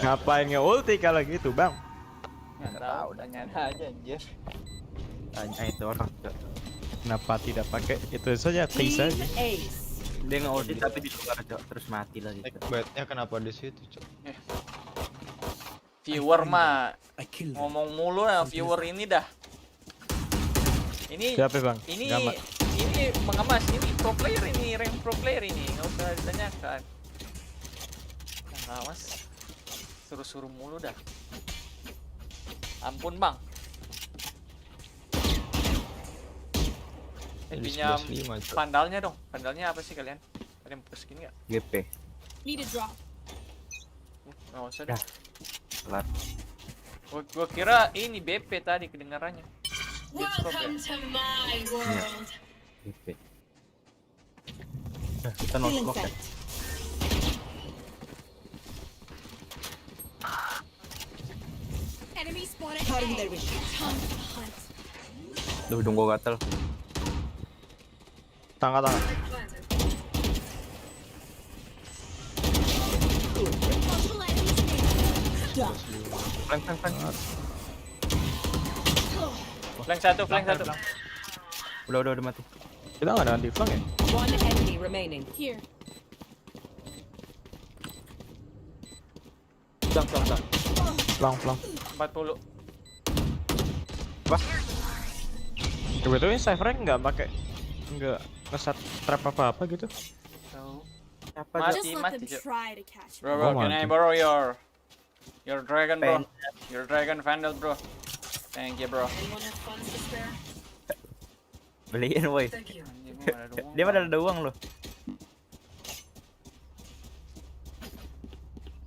Ngapain nge-ulti kalau gitu, Bang? Nggak tahu, tanya aja anjir. Tanya itu orang, Cok. Kenapa tidak pakai itu saja, tis saja. Dia nge-ulti tapi di luar, Cok, terus mati lagi. Backbite-nya kenapa di situ, Cok? Viewer mah ngomong mulu lah, viewer ini dah. Ini siapa, Bang? Ini Gamat. ini mengemas, ini pro player ini, rank pro player ini, nggak usah ditanyakan. Nah, Mas, suruh-suruh mulu dah. Ampun, Bang. Pinjam pandalnya dong. Pandalnya apa sih kalian? Ada yang skin nggak? GP. Need a drop. Nggak usah dah. Telat. Gua kira ini BP tadi kedengarannya. Welcome to my world. Oke. Nah, kita nongkrong ya. Enemy spotted. Cutting their vision. Time to hunt. Duh, hidung gua gatel. Tangga. Flank. Flank satu. Udah mati. Kita nggak ada anti flank ya? One enemy remaining. Here. Flank. 40. Kebetulan Cypher nggak ngeset trap apa gitu. Just let them try to catch me. Bro, can I borrow your dragon, bro? Your dragon vandal, bro. Thank you, bro. Anyone have funds to spare? Beliin woi. Thank you. Dia pada ada uang loh.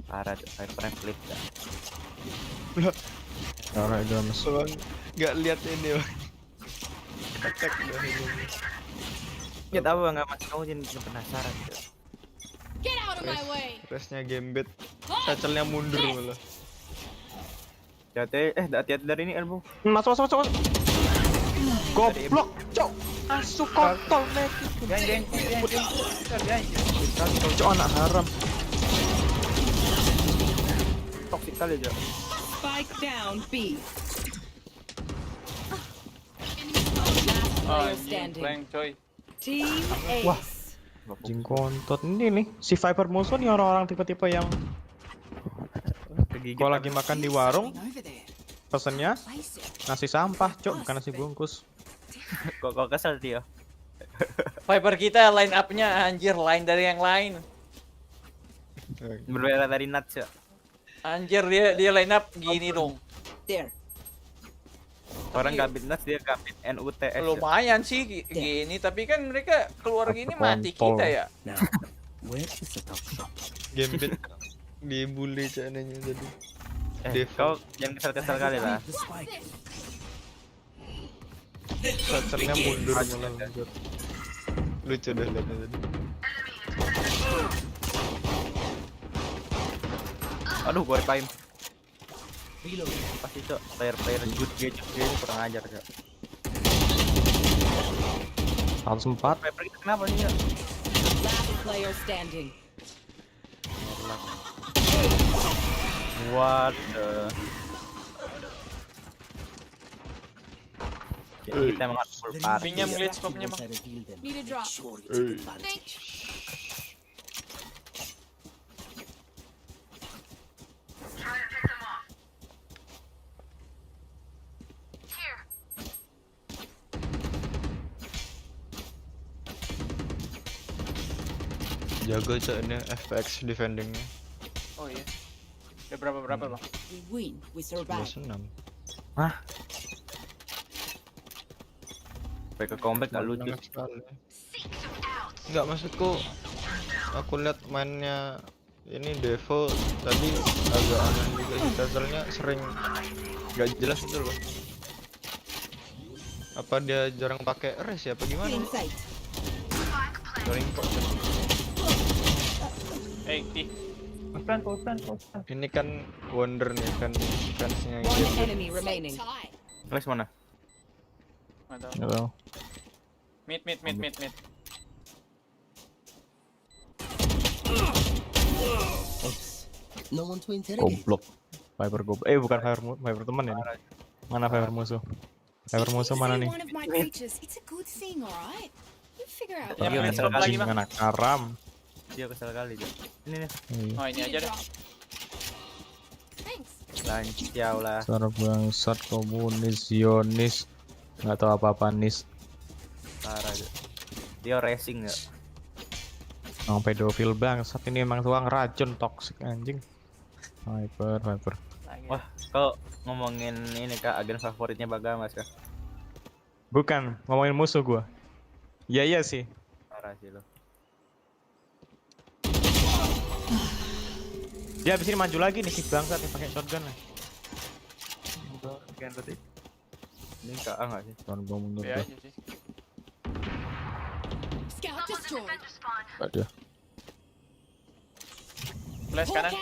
Parah tuh, Cypher flip dah. Karena udah masuk. Nggak lihat ini bang. Kita cek udah ini. Ya tahu nggak mas, kamu jadi penasaran tuh. Get out of my way. Resnya gambit. Cacelnya mundur malah. Hati-hati dari ini elbow. Masuk. Goblok, cok. Masuk kontol mek. Cok anak haram. Toxic kali aja. Spike down B. Oh, Player standing. flank, coy. Team Wah. Ace. Jing kontot ini nih. Si Viper musuh nih orang-orang tipe-tipe yang kalau lagi makan di warung pesennya nasi sampah, cok, bukan nasi bungkus. Kok kesel dia. Viper kita line up-nya anjir lain dari yang lain. Berbeda dari Nats ya. Anjir dia line up gini dong. There. Orang gambit Nats, dia gambit NUTS. Lumayan sih gini, tapi kan mereka keluar gini mati kita ya. Gambit dibully caranya jadi. Kau jangan kesel-kesel kali lah. Cacelnya mundur malah lanjut. Lucu dah liatnya tadi. Aduh, gue repaim. Pasti cok, player good game ini kurang ajar cok. 104. Viper kita kenapa nih ya? Last player standing. What the? Kita emang full party. Pinjam glitch scope-nya bang. Need a drop. Thank you. Jago cok ini FX defendingnya. Oh iya. Udah berapa bang? We win. We survive. 26. Hah? Mereka comeback gak lucu. Enggak, maksudku aku lihat mainnya ini Devo tadi agak aneh juga sih, cacelnya sering gak jelas itu loh. Apa dia jarang pakai res ya apa gimana? Sering kok. Ini kan wonder nih kan fansnya One gitu. enemy remaining. Guys mana? Halo. Mid. Goblok. Viper goblok. Bukan Viper teman ya. Mana Viper musuh? Viper musuh mana nih? One of my creatures. It's a good thing, alright? You figure out. Yang what kesel lagi bang. Anak haram. Dia kesel kali dia. Ini nih. Oh ini aja deh. Lanjut lah. Dasar bangsat komunis, Zionis. Nggak tahu apa-apa nis. Parah aja. Dia racing ya. Emang pedofil bangsat ini, emang tuang racun toksik anjing. Viper. Wah, kau ngomongin ini kak agen favoritnya Baga mas kak? Bukan, ngomongin musuh gua. Iya sih. Parah sih lo. Dia abis ini maju lagi nih si bangsat nih pakai shotgun lah. Ini kak nggak sih? Gua mundur. Iya aja sih. destroyed. Aduh. Flash kanan.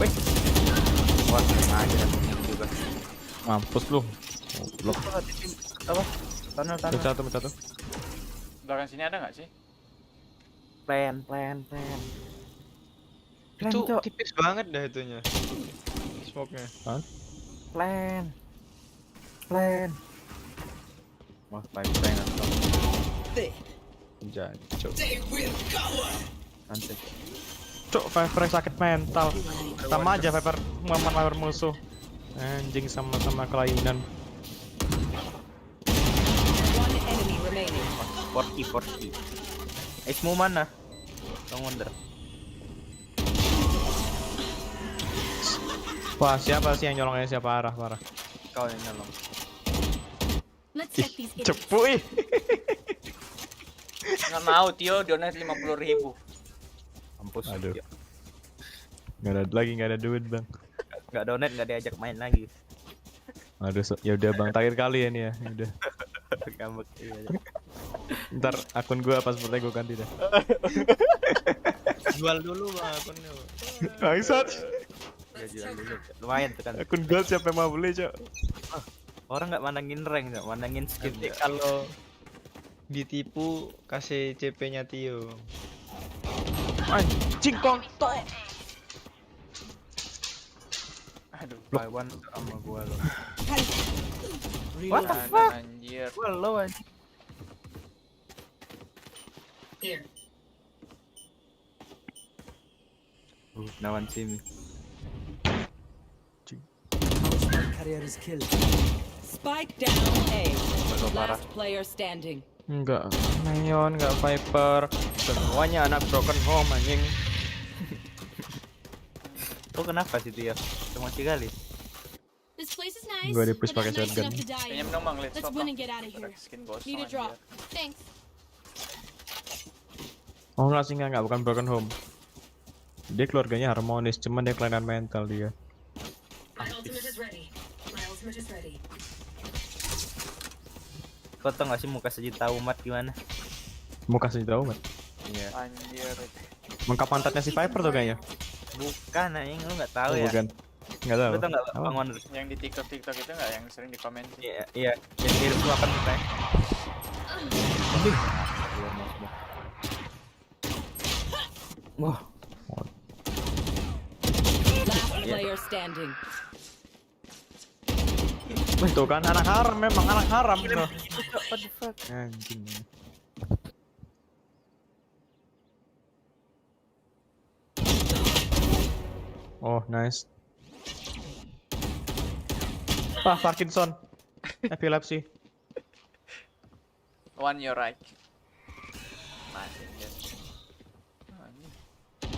Wih. Wah, sama aja juga. Mampus lu. Blok. Apa? Tunnel. Satu. Belakang sini ada nggak sih? Plan. Itu Cok. tipis banget dah itunya. Smoke-nya. Plan. Wah, plan atau Jancuk. nanti. Cuk, Viper sakit mental. Sama aja Viper Viper musuh. Anjing sama-sama kelainan. One enemy remaining. 40. Ismu mana? Don't wonder. Wah, siapa sih yang nyolongnya siapa parah. Kau yang nyolong. Let's get these idiots. Cepu ih. Nggak mau Tio, donat 50.000. Mampus. Aduh. Nggak ada duit bang. Nggak donate, nggak diajak main lagi. Aduh, ya udah bang, terakhir kali ya nih ya. Udah. Ngambek iya. Ntar akun gua pas berarti gua ganti dah. Jual dulu bang akunnya. Bangsat. Ya, jual dulu. Lumayan tuh kan. Akun gold siapa yang mau beli, Cok? Orang nggak mandangin rank, nggak mandangin skin. Nanti kalau ditipu kasih CP-nya Tio. Anjing kontol. Aduh, Lawan sama gua lo. What the fuck? Anjir. Gua lo anjing. Here. Nawan sini. Spike down A. Last player standing. Enggak, Neon, enggak Viper. Semuanya anak broken home anjing. Oh kenapa sih dia? Cuma kali. This place is nice. Gua di-push but pakai not nice shotgun. enough to die Kayaknya in. menang bang, let's Let's go, win bang. and get out of here. Skin bosong, Need a drop. anjir. Thanks. Oh enggak sih, enggak bukan broken home. Dia keluarganya harmonis, cuman dia kelainan mental dia. My ultimate is ready. Kau tau gak sih muka sejuta umat gimana? Mau kasih tahu nggak? Iya. Anjir. Mengkap pantatnya si Viper tuh kayaknya. Bukan anjing, lu nggak tahu Oh, ya? bukan. Nggak tahu. Lu tau nggak Apa? Bang Wonder? Yang di TikTok itu nggak yang sering di komen? Iya. Yang mirip lu akan kita. Wah. Last player standing. Tuh kan anak haram, memang anak haram. Noh. What the fuck? Anjing. Oh, nice. Parkinson. Epilepsi. One your right. Masih ya.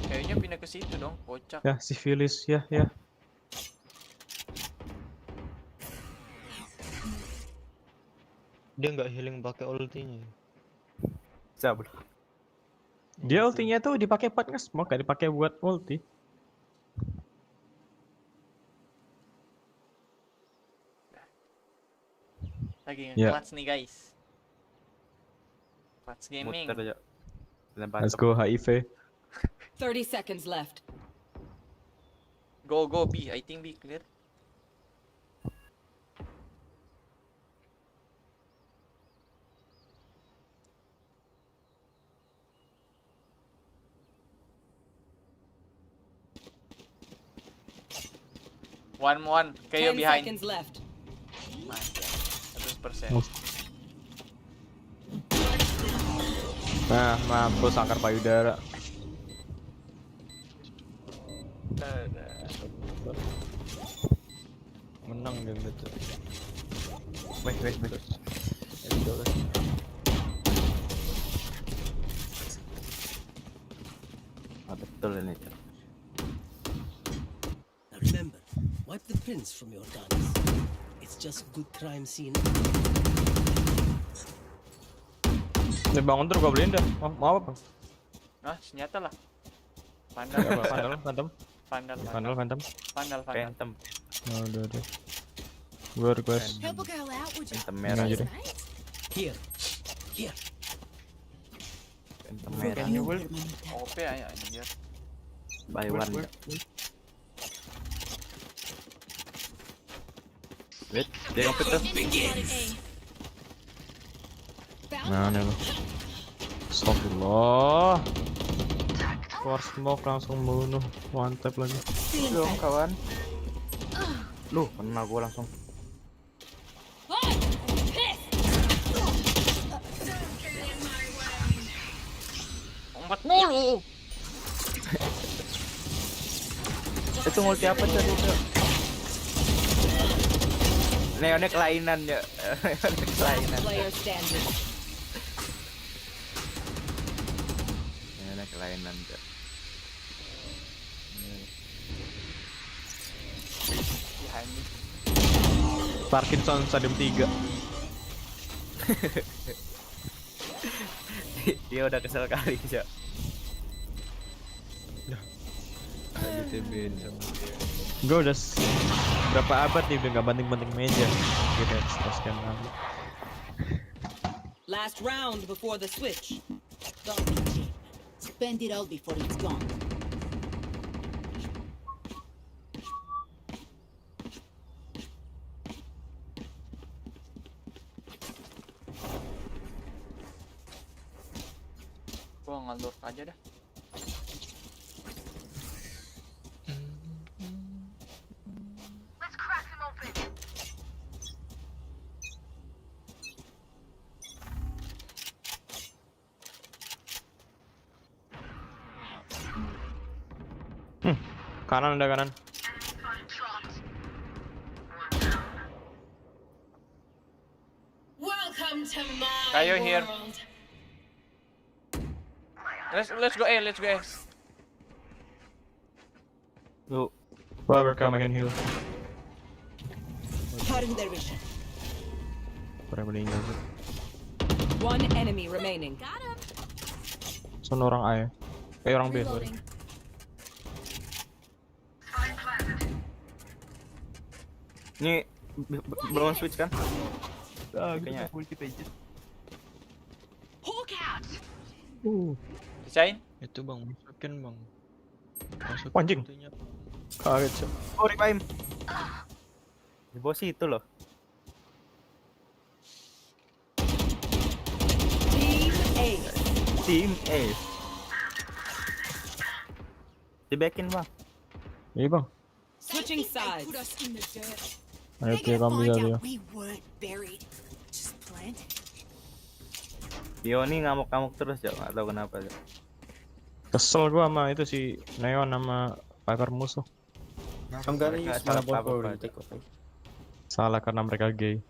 Kayaknya pindah ke situ dong, kocak. Ya, sifilis, ya. Dia nggak healing pakai ultinya. Sabur. Dia ultinya tuh dipakai buat nge-smoke, gak dipakai buat ulti. Lagi Ya. nge-clutch nih guys. Clutch gaming. Muter aja. Let's go HIV. 30 seconds left. Go B, I think B clear. One, kayo 10 behind. seconds left. 100%. Nah, mampus sangkar payudara. Menang game itu. Wait. Betul ini. Now remember, wipe the prints from your guns. It's just good crime scene. Nih bangun terus gua beliin dah. Mau apa? Ah, senjata lah. Pandal. Phantom. Oh, udah. Gua request. Help a girl out, would you? Phantom merah. Aja deh. Here. Phantom merah. OP ya anjir. Buy one. Wait, dia ngepit tuh. Nah, nih lo. Astagfirullah. Keluar smoke langsung bunuh. One tap lagi. Belum kawan. Loh, kena gua langsung. Empat mulu. Itu multi apa tadi itu? Neonek kelainan ya. Neonek kelainan. Player standing. Neonek kelainan ya. Parkinson stadium 3. Dia udah kesel kali ya. Gue udah berapa abad nih udah gak banting-banting meja. Gitu ya, sekian lama. Last round before the switch. Don't be cheap. Spend it all before it's gone. Gua ngalur aja dah. Kanan ada kanan. Welcome to my Kayo here. world. Let's go A, let's go A. Look. Well, we're coming in here. Cutting their vision. Pernah meninggal sih. One enemy remaining. Got him. Sono orang A ya. Orang B, sorry. Ini belum switch kan? Kayaknya. Hawk out. Pisahin. Itu bang, masukin bang. Masukin anjing. Kaget sih. Oh, revive. Di bawah situ loh. Team A. Di-backin bang. Iya bang. Switching sides. Put us in the dirt. Ayo They're kita gonna ambil find dia. out we weren't buried. Just plant. Dio nih ngamuk-ngamuk terus ya, nggak tahu kenapa ya. Kesel gua sama itu si Neon sama Viper musuh. Enggak nih, salah apa-apa. Salah karena mereka gay.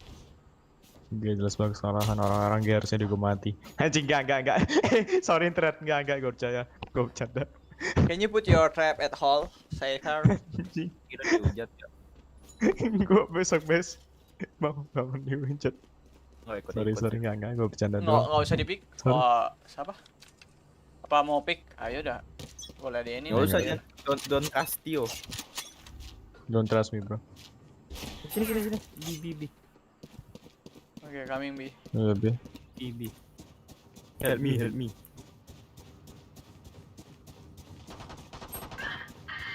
Gay jelas banget kesalahan orang-orang gay harusnya juga mati. Anjing enggak. Sorry internet enggak gue percaya. Gue bercanda. Can you put your trap at hall? Saya kan. Anjing. Kira dihujat ya. Gue besok bangun dihujat. Sorry enggak gue bercanda doang. Nggak usah di-pick. Oh, siapa? Apa mau pick? Ayo dah. Boleh di ini. Nggak usah ya. Don't cast you. Don't trust me bro. Sini. B. Oke, coming B. Lebih. B. Help me.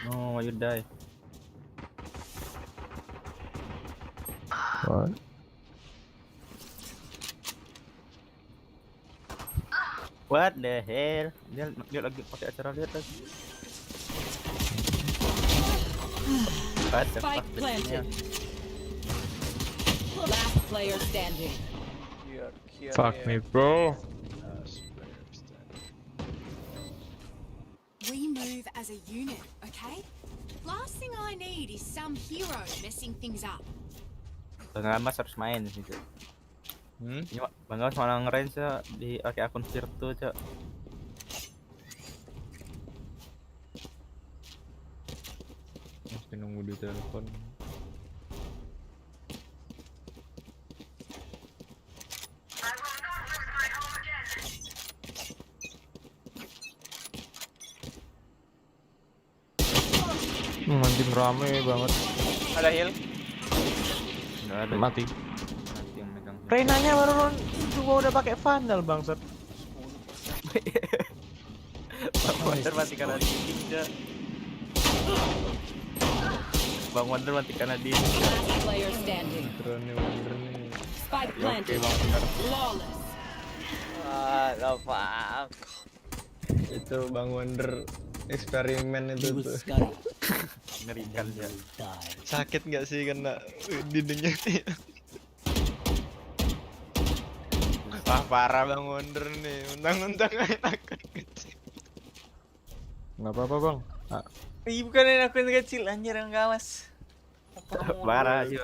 No, you die. What? What the hell? Dia lagi pakai acara lihat lagi. Spike planted. Last player standing. Fuck me, bro. We move as a unit, okay? Last thing I need is some hero messing things up. Bang Mas harus main di situ. Ini Bang Mas malah nge-range ya di pakai akun virtu, Cok. Mesti nunggu di telepon. Anjing rame banget. Ada heal. Nggak ada. Mati. Yang megang. Reynanya baru gua udah pakai vandal bangsat. Bang Wonder mati karena dia. Bang Wonder mati karena dia. Last player standing. Wonder nih. Spike Oke planted. Bang Wonder. Flawless. Gak paham. Itu Bang Wonder eksperimen itu tuh. Ngerikan ya. Sakit nggak sih kena dindingnya? Wah parah Bang Wonder nih. Undang-undang akun kecil. Nggak apa-apa Bang. Ih, bukan akun kecil anjir yang galas. Parah sih.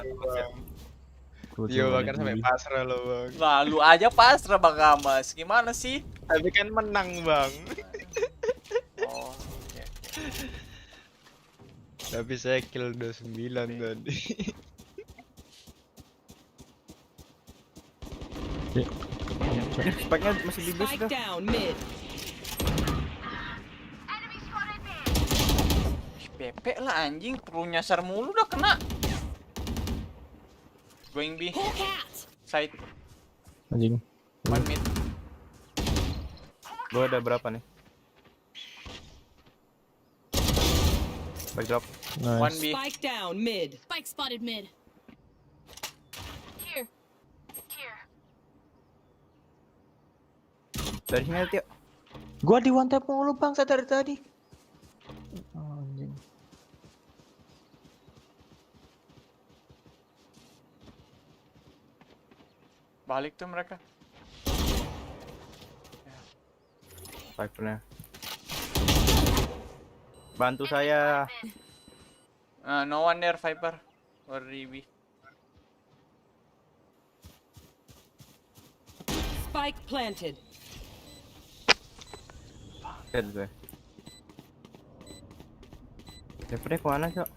Yo bahkan sampai pasrah loh Bang. Lalu aja pasrah Bang Gamas. Gimana sih? Tapi kan menang Bang. Oh, oke. Tapi saya kill 29 tadi. Spike-nya masih di base Spike dah. down mid. Bebek lah anjing, perlu nyasar mulu udah kena. Going B. Side. Anjing. One mid. Gua ada berapa nih? Backdrop. Nice. One B. Spike down mid. Spike spotted mid. Here. Here. Dari sini ada Tio. Gua di one tap mulu Bang dari tadi. Anjing. Balik tuh mereka. Vipernya. Bantu saya. No one there, Viper. Or DB. Spike planted. Dead gue. Vipernya kemana Cok?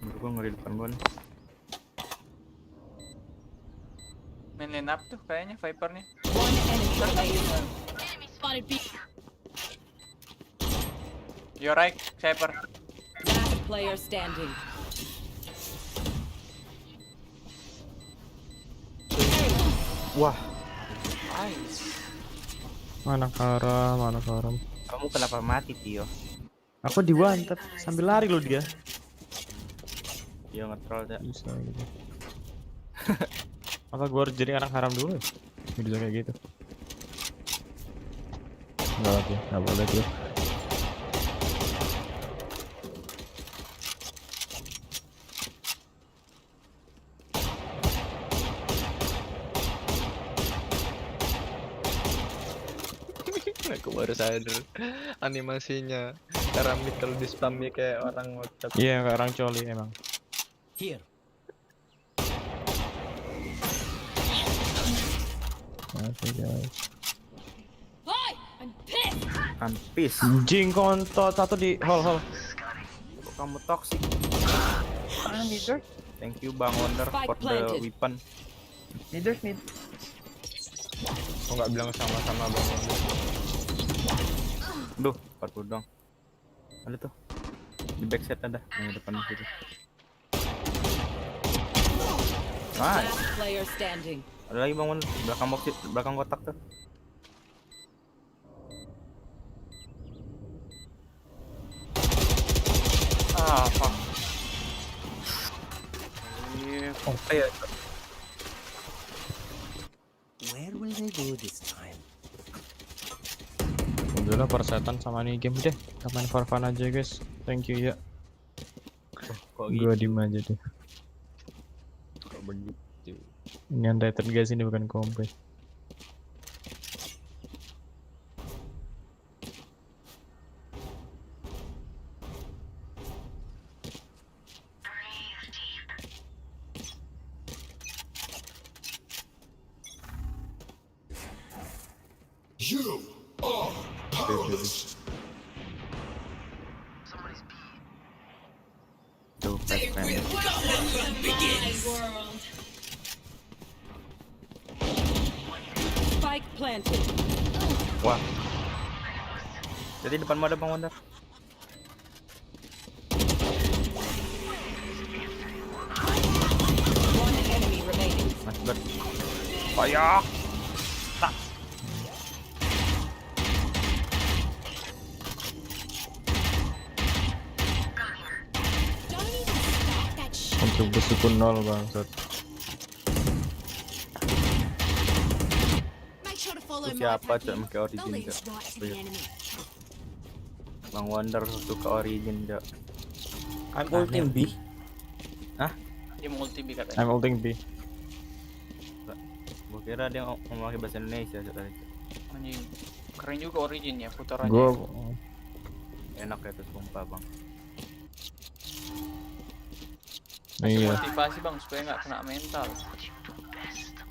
Gue ngeri depan gue nih. Main line up tuh kayaknya Vipernya. One enemy remaining. Enemy spotted B. You're right, Viper. Last player standing. Wah. Nice. Mana karam. Kamu kenapa mati Tio? Aku di one tap sambil lari loh dia. Dia nge-troll ya. Bisa gitu. Apa gua harus jadi anak haram dulu ya? Bisa kayak gitu. Enggak boleh tuh. Aku baru sadar animasinya cara kalau di spam ya kayak orang WhatsApp. Iya, kayak orang coli emang. Here. Oke guys. Hi, I'm pissed. Ampis. Anjing kontot satu di hall. Kok kamu toxic? Thank you Bang Wonder for the weapon. Mid. Kok nggak bilang sama-sama Bang Wonder? Duh, 40 dong. Ada tuh. Di backside ada yang depan situ. Nice. Last player standing. Ada lagi Bang Wonder, belakang kotak tuh. Fuck. Oh, iya. Where will they go this time? Udahlah persetan sama nih game deh. Kita main for fun aja guys. Thank you ya. Gua diem aja deh. Kok begitu? Ini unrated guys, ini bukan kompet. You are powerless. Tuh, Spike planted. wah. Jadi depanmu ada Bang Wonder. One enemy remaining. Mas ber. Kayak. Meskipun 0 bangsat. Make sure to follow my Siapa pattern. cok pakai They'll origin lead cok? us right to the enemy. Bang Wonder suka origin cok. I'm ulting B. Hah? Dia mau ulti B katanya. I'm ulting B. Gua kira dia ngomong pakai bahasa Indonesia cok tadi. Anjing. Keren juga origin ya putarannya. Gua Enak ya tuh sumpah bang. iya. Motivasi bang supaya nggak kena mental.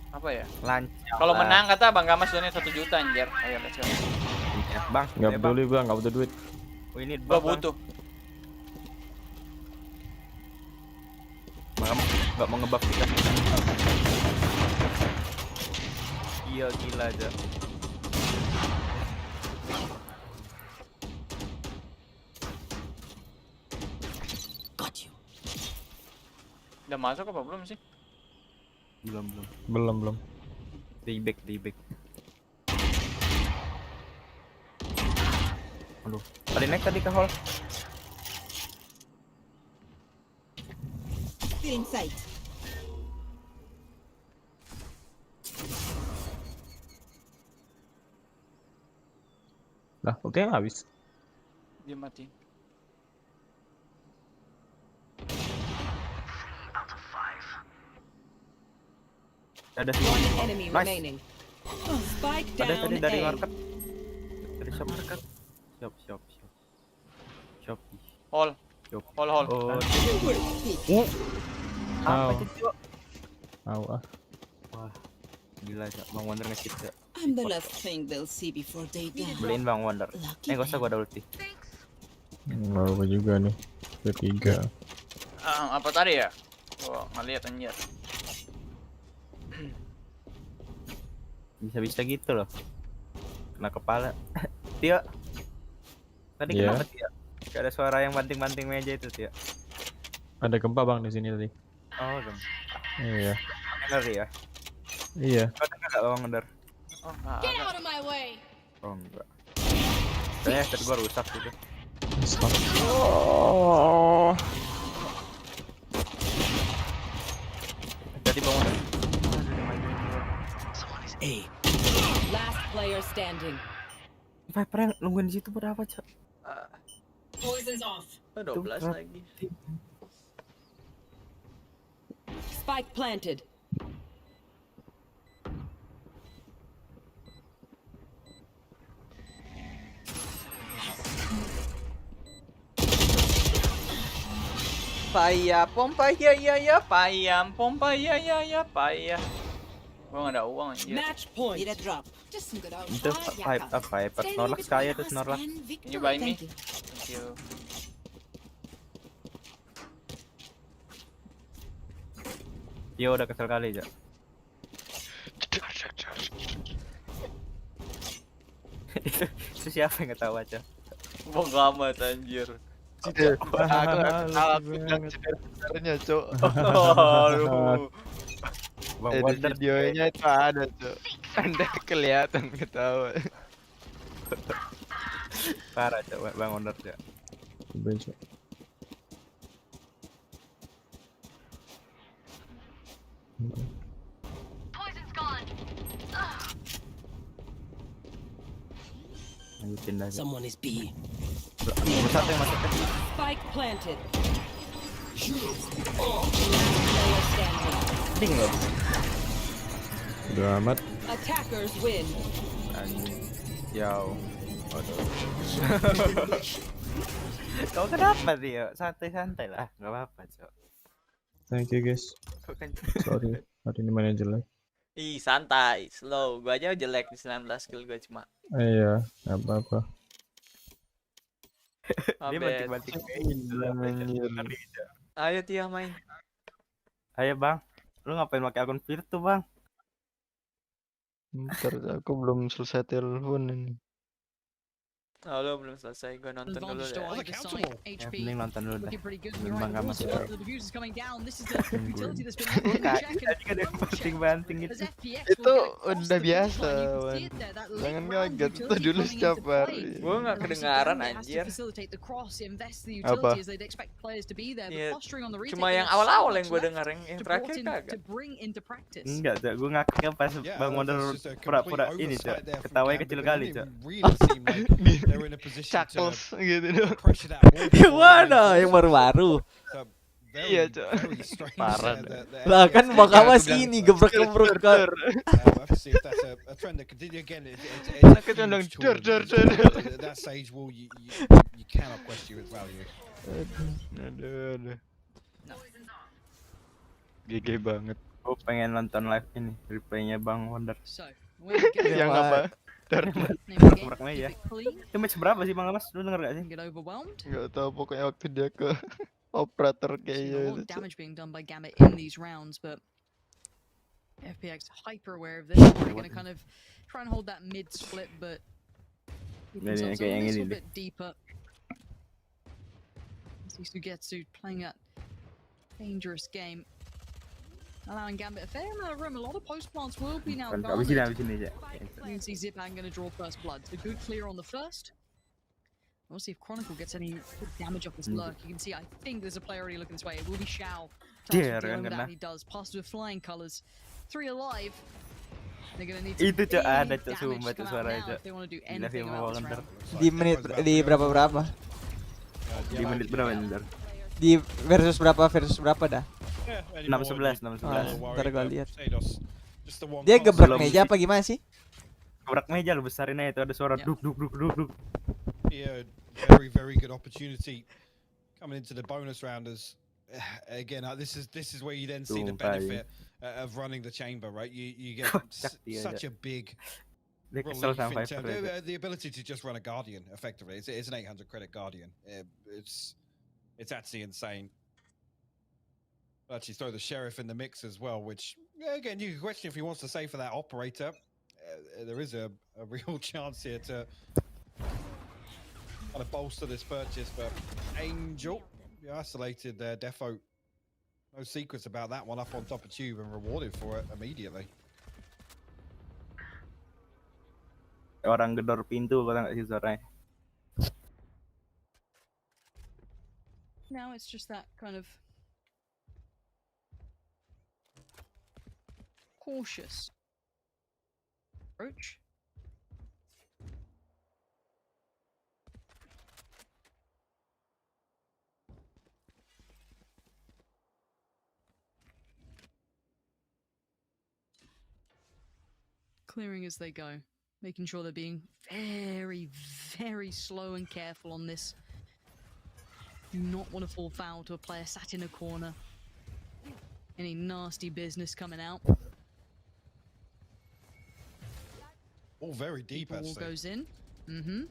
Apa ya? Lancar. Kalau menang kata Bang Gamas donate 1 juta anjir. Ayo let's go. Iya, bang. Nggak Ayo, Bang. peduli gua, nggak butuh duit. Oh, ini Gua butuh. Nggak mau ngebuff kita. Iya gila aja. Got you. Udah masuk apa belum sih? Belum. Day back. Aduh, tadi naik tadi ke hall. Still in sight. Lah, oke habis. Dia mati. Ada One enemy nice. remaining. Spike Ada down tadi dari A. market. Dari shop market. Shop. Hall. Oh. Apa itu, Cok? Ah. Wah. Gila, Cok. Bang Wonder nge-cheat, Cok. I'm the last thing they'll see before they die. Beliin Bang Wonder. Gak usah gua ada ulti. Nggak apa juga nih. Ketiga. Apa tadi ya? Gua ngeliat anjir. Bisa-bisa gitu loh. Kena kepala. Tio. Tadi Iya. kenapa Tio? Gak ada suara yang banting-banting meja itu Tio. Ada gempa bang di sini tadi. Oh, gempa. Iya. Bener ya? Iya. Kau dengar gak Bang Wonder? Oh, Get out of my way. Oh enggak. Kayaknya headset gua rusak gitu. Oh. Jadi Bang Wonder. Last player standing. Viper yang nungguin di situ berapa, Cok? Poison's off. 12 lagi. Spike planted. Paya pompa ya payam pompa ya paya. Gua nggak ada uang anjir. Match point. Need a drop. Just some good old Itu Viper Snorlax kaya tuh Snorlax. Can you buy me? Thank you. Tio udah kesel kali, Cok. Itu siapa yang ketawa, Cok? Bodo amat anjir. Aku bilang sebenarnya, Cok. Aduh. Bang Di Wonder videonya itu ada, Cok. Anda kelihatan ketawa. parah, Cok. Bang Wonder, Cok. Benci. Lanjutin dah. Cok. Someone is B. Satu yang masuk ke Spike planted. Last player standing. ding loh. Udah amat. Attackers win. Anjing. Yau. Waduh. Kau kenapa Tio? Santai-santai lah, nggak apa-apa, Cok. Thank you guys. Kau kan Sorry, hari ini mainnya jelek. Ih, santai, slow. Gua aja jelek di 19 skill gua cuma. Iya, nggak apa-apa. dia banting-banting meja. Ayo Tia main. Ayo Bang, lu ngapain pakai akun Virtu Bang? Ntar aku belum selesai telepon ini. Oh, lo belum selesai. Gue nonton dulu Advantage deh. to either side. HP mending nonton dulu dah. looking pretty good. You're Memang right. gak Also, masuk. the diffuser's coming down. This is the utility that's been left in check. Tadi kan yang banting-banting gitu. As FPX Itu will get across udah the finish biasa, line, you can Wan. see it there, that late Jangan round kaget, itu utility dulu coming setiap into play. hari. Gue nggak And obviously kedengaran Gambit has to anjir. facilitate the cross, invest the Apa? utility as they'd expect players to be there. Iya, But posturing on the retake, cuma they yang have so awal-awal much yang gue left denger, yang to terakhir brought in- kagak. to bring into practice. Enggak, Cok. Gue ngakaknya pas Bang Wonder that's just a pura-pura complete ini, Cok. oversight there from Ketawanya Gambit, kecil but kali, it Cok. didn't really seem like they were in a position to Chuckles gitu dong. pressure that wall Yang before mana? reinforcing. Yang baru-baru. So, Iya, very, Cok. very strange Parah there, dah. the Lah FPS kan there. baka Aku masih bilang, ini gebrek-gebrek kan. We'll have to see if that's a trend that continue again. It's a Aku condong huge dur tool. dur dur. That sage wall, you cannot question its value. Aduh. GG banget. Gue pengen nonton live ini, replaynya Bang Wonder. So, where we go. Yang apa? Gebrak meja. Itu match berapa sih Bang Mas? Lu denger gak sih? Get overwhelmed. Gak tau pokoknya waktu dia ke operator Seeing a kayaknya lot itu. of damage being done by Gambit in these rounds, but FPX hyper aware of this. They're going to kind of try and hold that mid split, but keep Jadi themselves kayak a yang ini little deh. bit deeper. These two Getsu playing that dangerous game, allowing Gambit a fair amount of room. A lot of post plants will be now Abis ini, garnered. abis ini aja. You can see Zipan going to draw first blood. So good clear on the first. We'll see if Chronicle gets any good damage off this lurk. You can see, I think there's a player already looking this way. It will be Shao. Yeah, Dealing with kena. that, he does. Passed with flying colors. 3 alive. They're gonna need some Itu Cok, big ada Cok, damage sumpah to itu come out suaranya now Cok. if they want to do Gila sih anything Bang about this Wonder. round. Di menit di berapa? Di menit berapa Wonder? Di versus berapa dah? 6-11, 6-11. Ntar gua lihat. Just the one Dia constant- gebrak meja apa gimana sih? Gebrak meja lu besarin aja itu ada suara duk duk duk duk duk. Yeah, very good opportunity coming into the bonus rounders. Again, this is where you then see the Sumpah, benefit of running the chamber, right? You get Kocak dia, such Cok. a big Dia relief kesel sama in Viper terms ya, Cok. the ability to just run a guardian effectively. It's an 800 credit guardian. It's actually insane. Actually throw the sheriff in the mix as well, which again you can question if he wants to say for that operator. There is a real chance here to kind of bolster this purchase, but Angel, you isolated there. Defo, no secrets about that one, up on top of Tube and rewarded for it immediately. Orang gedor pintu kata nggak sih suaranya? Now it's just that kind of cautious approach. Clearing as they go, making sure they're being very, very slow and careful on this. Do not want to fall foul to a player sat in a corner. Any nasty business coming out. All very deep, Ball actually. goes in. I mean,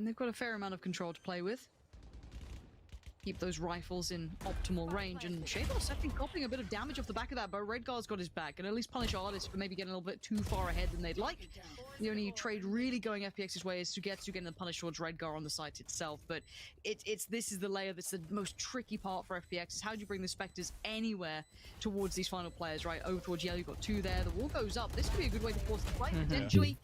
they've got a fair amount of control to play with. Keep those rifles in optimal range, and Shados, I think, copying a bit of damage off the back of that, but Redguard's got his back, and at least punish Artist for maybe getting a little bit too far ahead than they'd like. The only trade really going FPX's way is to getting the punish towards Redguard on the site itself, but this is the layer that's the most tricky part for FPX, is how do you bring the Spectres anywhere towards these final players, right? Over towards Yellow, you've got 2 there, the wall goes up, this could be a good way to force the fight, potentially.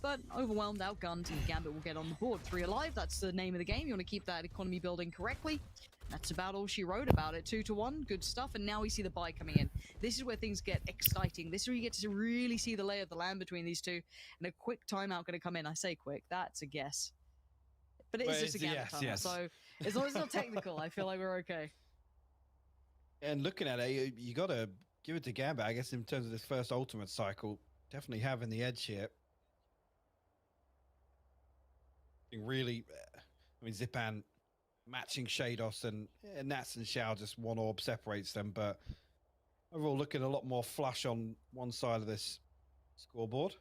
But overwhelmed, outgunned, and Gambit will get on the board. 3 alive, that's the name of the game. You want to keep that economy building correctly. That's about all she wrote about it. 2-1, good stuff. And now we see the buy coming in. This is where things get exciting. This is where you get to really see the lay of the land between these two. And a quick timeout going to come in. I say quick, that's a guess. But it is just a Gambit timeout. So as long as it's not technical, I feel like we're okay. And looking at it, you got to give it to Gambit, I guess, in terms of this first ultimate cycle. Definitely having the edge here. Really, I mean, Zipan matching Shados and Nats and Shao, just one orb separates them, but overall looking a lot more flush on one side of this scoreboard.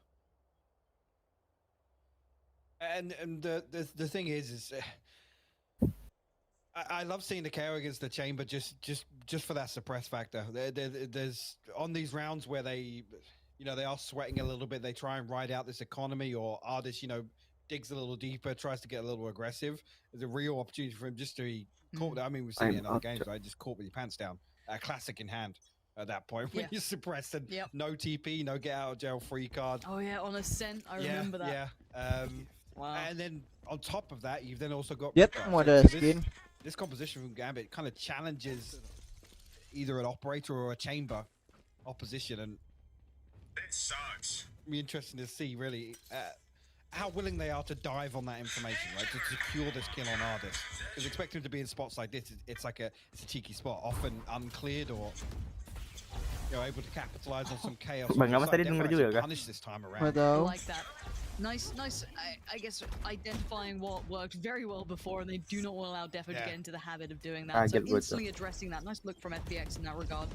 And the thing is I love seeing the KO against the chamber just for that suppress factor. There's on these rounds where they, they are sweating a little bit. They try and ride out this economy, or Ardis, digs a little deeper, tries to get a little aggressive. There's a real opportunity for him just to be caught. I mean, we've seen it in other games, right? Just caught with your pants down. A classic in hand at that point when you're suppressed and no TP, no get out of jail free card. Oh yeah, on Ascent, I remember that. Yeah. Wow. And then on top of that, you've then also got this composition from Gambit kind of challenges either an operator or a chamber opposition, and it sucks. Be interesting to see really how willing they are to dive on that information, right, to secure this kill on Ardis. Because expecting him to be in spots like this, it's a cheeky spot, often uncleared or able to capitalize on some chaos. Punish this time around. I like that. Nice. I guess identifying what worked very well before, and they do not want to allow Defo to get into the habit of doing that. So instantly addressing that. Nice look from FPX in that regard.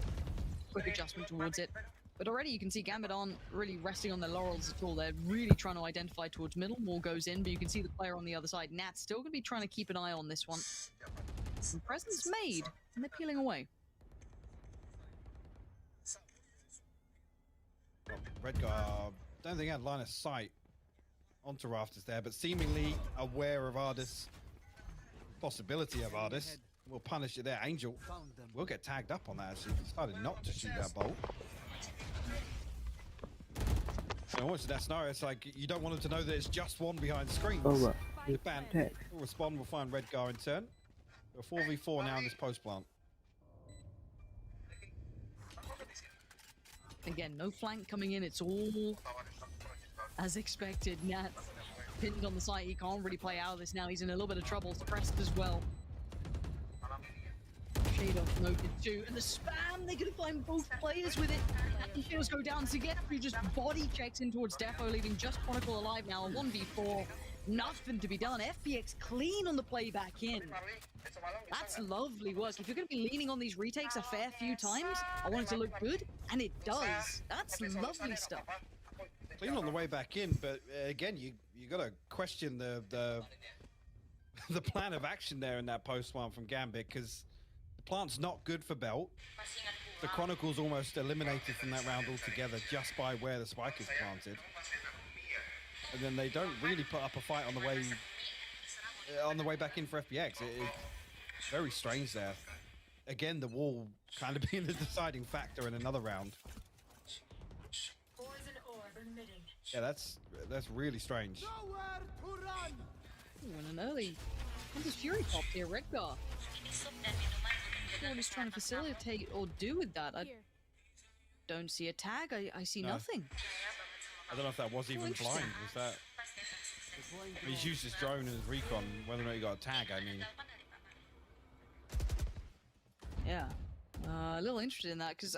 Quick adjustment towards it. But already you can see Gambit aren't really resting on their laurels at all. They're really trying to identify towards middle. More goes in, but you can see the player on the other side. Nat's still going to be trying to keep an eye on this one. Some presence made, and they're peeling away. Redgar, don't think he had line of sight onto Rafters there, but seemingly aware of Ardis, possibility of Ardis, will punish it there. Angel will get tagged up on that as he decided not to shoot that bolt. So almost in that scenario, it's like you don't want him to know that it's just one behind screens. Ban will respond, will find Redgar in turn. A 4v4 now in this post plant. Again, no flank coming in, it's all as expected. Nat pinned on the site, he can't really play out of this now, he's in a little bit of trouble, suppressed as well. Shade off noted too, and the spam, they're gonna find both players with it. And Shadows go down to get through, just body checks in towards Defo, leaving just Chronicle alive now, a 1v4. Nothing to be done. FPX clean on the play back in. That's lovely work. If you're going to be leaning on these retakes a fair few times, I want it to look good, and it does. That's lovely stuff. Clean on the way back in, but again, you got to question the plan of action there in that post one from Gambit, because the plant's not good for Belt. The Chronicle's almost eliminated from that round altogether just by where the spike is planted. And then they don't really put up a fight on the way back in for FPX. It's very strange there. Again, the wall kind of being the deciding factor in another round. Yeah, that's really strange. Ooh, and an early Hunter's Fury pop here, Redgar. What he's trying to facilitate or do with that? I don't see a tag. I see nothing. I don't know if that was even blind. Was that? He's used his drone and his recon. Whether or not he got a tag, I mean. Yeah, a little interested in that, because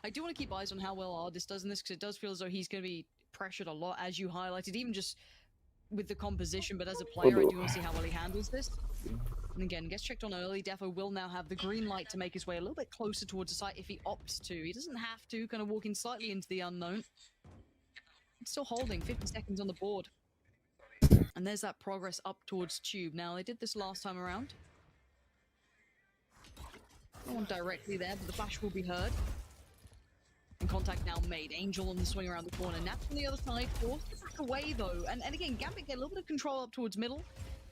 I do want to keep eyes on how well Ardis does in this, because it does feel as though he's going to be pressured a lot, as you highlighted, even just with the composition. But as a player, I do want to see how well he handles this. And again, gets checked on early. Defo will now have the green light to make his way a little bit closer towards the site if he opts to. He doesn't have to, kind of walking slightly into the unknown. It's still holding, 50 seconds on the board. And there's that progress up towards Tube. Now, they did this last time around. No one directly there, but the flash will be heard. And contact now made. Angel on the swing around the corner. Nat from the other side, forced to back away though. And again, Gambit get a little bit of control up towards middle.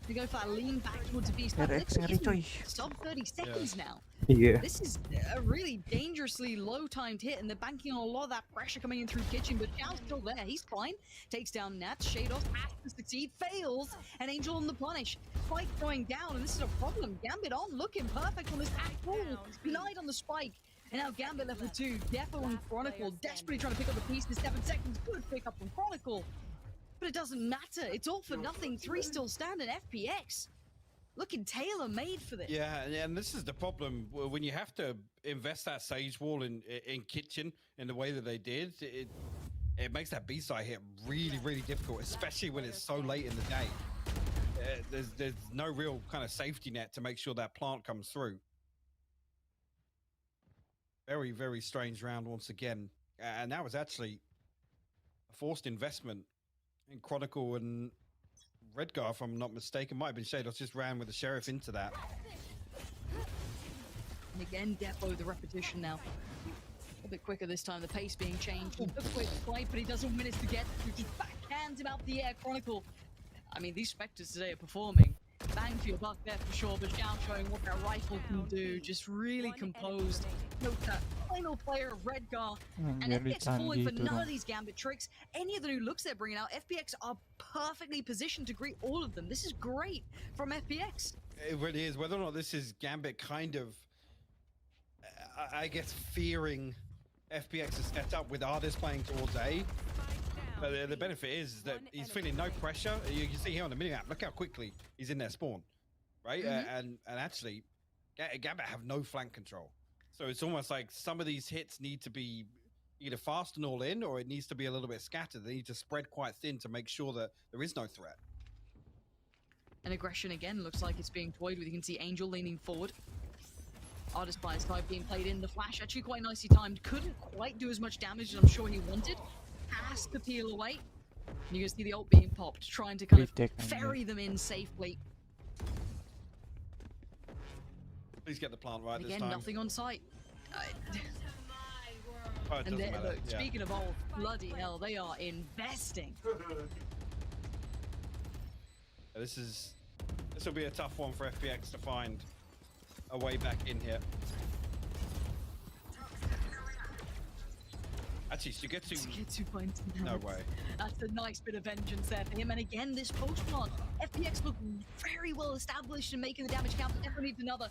They go for that lean back towards the beast. Sub 30 seconds now. Yeah. This is a really dangerously low-timed hit, and they're banking on a lot of that pressure coming in through kitchen, but Chow's still there. He's fine. Takes down Nat. Shadows has to succeed. Fails. And Angel on the punish. Spike going down, and this is a problem. Gambit on looking perfect on this tackle. Denied on the spike. And now Gambit level 2. Defo and Chronicle desperately trying to pick up the pieces. 7 seconds. Good pick up from Chronicle. But it doesn't matter. It's all for nothing. 3 still standing. FPX looking tailor-made for this. Yeah, and this is the problem when you have to invest that Sage Wall in kitchen in the way that they did. It makes that B-side hit really, really difficult, especially when it's so late in the day. There's no real kind of safety net to make sure that plant comes through. Very, very strange round once again, and that was actually a forced investment in Chronicle and Redgar, if I'm not mistaken. Might have been Shadows just ran with the Sheriff into that. And again, Defo, the repetition now. A bit quicker this time, the pace being changed. A quick fight, but he doesn't win it to get through. Just backhands him out the air. Chronicle I mean, these Spectres today are performing. Bang for your buck there for sure, but Zhao showing what that rifle can do. Just really composed. Note that final player of Redgar. And FPX falling for none of these Gambit tricks. Any of the new looks they're bringing out, FPX are perfectly positioned to greet all of them. This is great from FPX. It really is. Whether or not this is Gambit kind of, I guess, fearing FPX's setup with artists playing towards A. But the benefit is that he's feeling no pressure. You can see here on the minimap, look how quickly he's in their spawn, right? And actually, Gambit have no flank control. So it's almost like some of these hits need to be either fast and all in, or it needs to be a little bit scattered. They need to spread quite thin to make sure that there is no threat. And aggression again looks like it's being toyed with. You can see Angel leaning forward. Artist by his side being played in. The flash actually quite nicely timed. Couldn't quite do as much damage as I'm sure he wanted. Has to peel away. And you can see the ult being popped, trying to kind of ferry them in safely. Please get the plant right this Again, time. nothing on site. Oh, it And doesn't matter. look, speaking of ult, bloody hell, they are investing. This will be a tough one for FPX to find a way back in here. Actually, Sugetsu points. No way. That's a nice bit of vengeance there for him. And again, this post plant, FPX look very well established in making the damage count. Definitely needs another.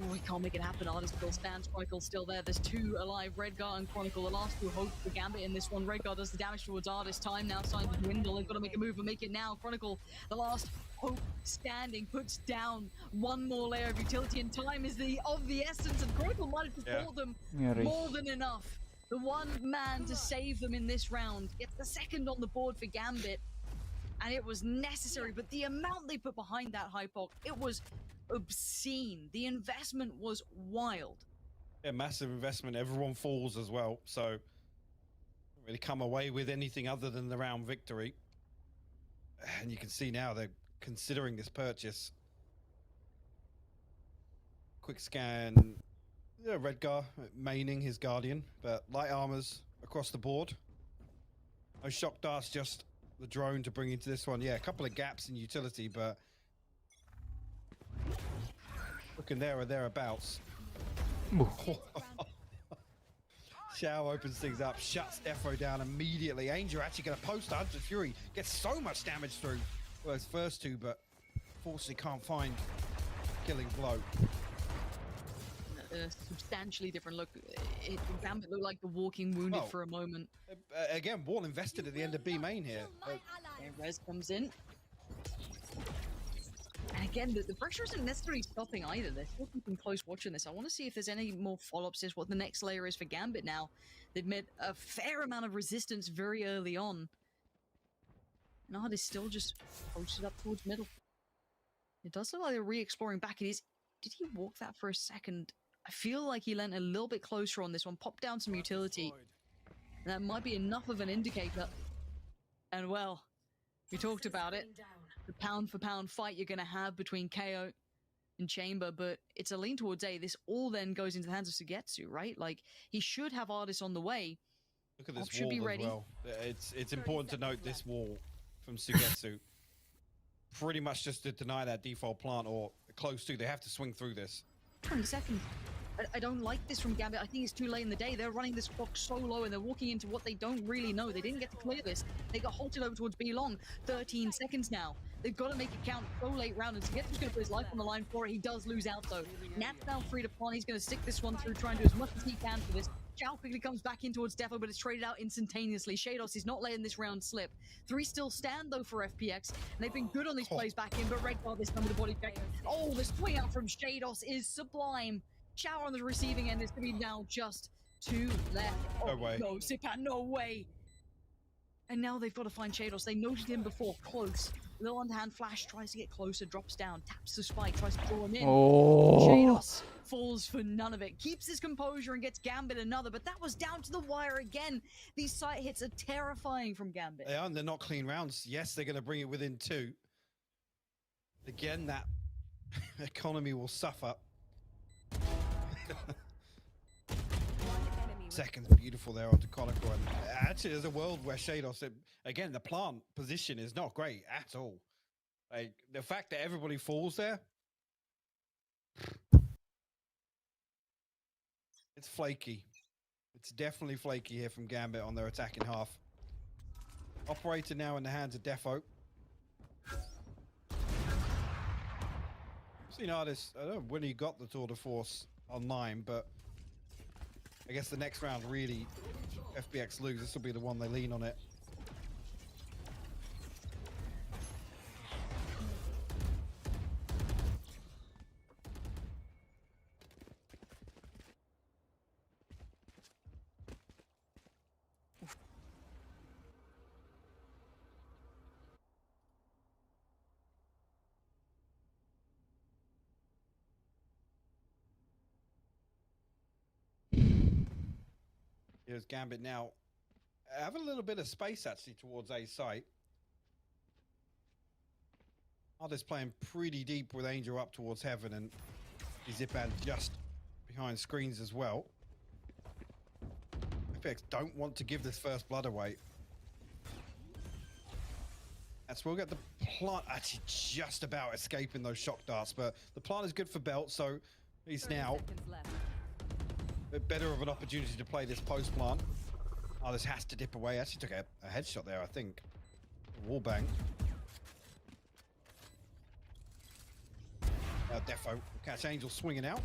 Oh, he can't make it happen. Artist still stands. Chronicle still there. There's two alive, Redgar and Chronicle. The last two hope for Gambit in this one. Redgar does the damage towards Artist. Time now starting to dwindle. They've got to make a move and make it now. Chronicle, the last hope standing, puts down one more layer of utility, and time is of the essence, and Chronicle might have just told them more than enough. The one man to save them in this round gets the second on the board for Gambit, and it was necessary, but the amount they put behind that hypoc, it was obscene. The investment was wild. Yeah, massive investment. Everyone falls as well, so don't really come away with anything other than the round victory. And you can see now they're considering this purchase. Quick scan. Yeah, Redgar maining his Guardian, but light armors across the board. No shock darts, just the drone to bring into this one. Yeah, a couple of gaps in utility, but looking there or thereabouts. Xiao opens things up, shuts Defo down immediately. Angel actually going to post 100 Fury, gets so much damage through those first two, but fortunately can't find killing blow. A substantially different look. Gambit looked like the walking wounded for a moment. Again, Wall invested at the end of B main here. Rez comes in. And again, the pressure isn't necessarily stopping either. They're still keeping close watching this. I want to see if there's any more follow-ups as what the next layer is for Gambit now. They've met a fair amount of resistance very early on. Nard is still just posted up towards middle. It does look like they're re-exploring back. It is. Did he walk that for a second? I feel like he leant a little bit closer on this one, popped down some utility. And that might be enough of an indicator. And well, we talked about it. The pound for pound fight you're going to have between KO and Chamber, but it's a lean towards A. This all then goes into the hands of Sugetsu, right? Like, he should have Artist on the way. Look at this should wall be as ready. well. It's important to note this wall from Sugetsu. Pretty much just to deny that default plant or close to. They have to swing through this. 20 seconds. I don't like this from Gambit. I think it's too late in the day. They're running this clock so low and they're walking into what they don't really know. They didn't get to clear this. They got halted over towards B long. 13 seconds now. They've got to make it count. So late round, and Sugetsu's going to put his life on the line for it. He does lose out though. Nat's now free to plant. He's going to stick this one through, try and do as much as he can for this. Xiao quickly comes back in towards Defo, but it's traded out instantaneously. Shados is not letting this round slip. 3 still stand though for FPX, and they've been good on these plays back in, but Redgar this time with the body check. Oh, the swing out from Shados is sublime. Xiao on the receiving end is going to be now just 2 left. Oh, no way. No, Zipan, no way. And now they've got to find Shados. They noted him before, close. Little underhand flash, tries to get closer, drops down, taps the spike, tries to draw him in. Shados falls for none of it. Keeps his composure and gets Gambit another, but that was down to the wire again. These sight hits are terrifying from Gambit. They are, and they're not clean rounds. Yes, they're going to bring it within 2. Again, that economy will suffer. Seconds beautiful there onto Conical, actually, there's a world where Shados, again, the plant position is not great at all. Like, the fact that everybody falls there, it's flaky. It's definitely flaky here from Gambit on their attacking half. Operator now in the hands of Defo. Seen Artist, I don't know when he got the tour de force online, but I guess the next round really, FPX lose, this will be the one they lean on it. Here's Gambit now. Have a little bit of space actually towards A site. Artist playing pretty deep with Angel up towards Heaven and Zipan just behind screens as well. FPX don't want to give this first blood away. That's we'll get the plant actually just about escaping those shock darts, but the plant is good for Belt, so he's now a bit better of an opportunity to play this post plant. Oh, this has to dip away. Actually took a headshot there, I think. Wall bang. Defo catch Angel swinging out.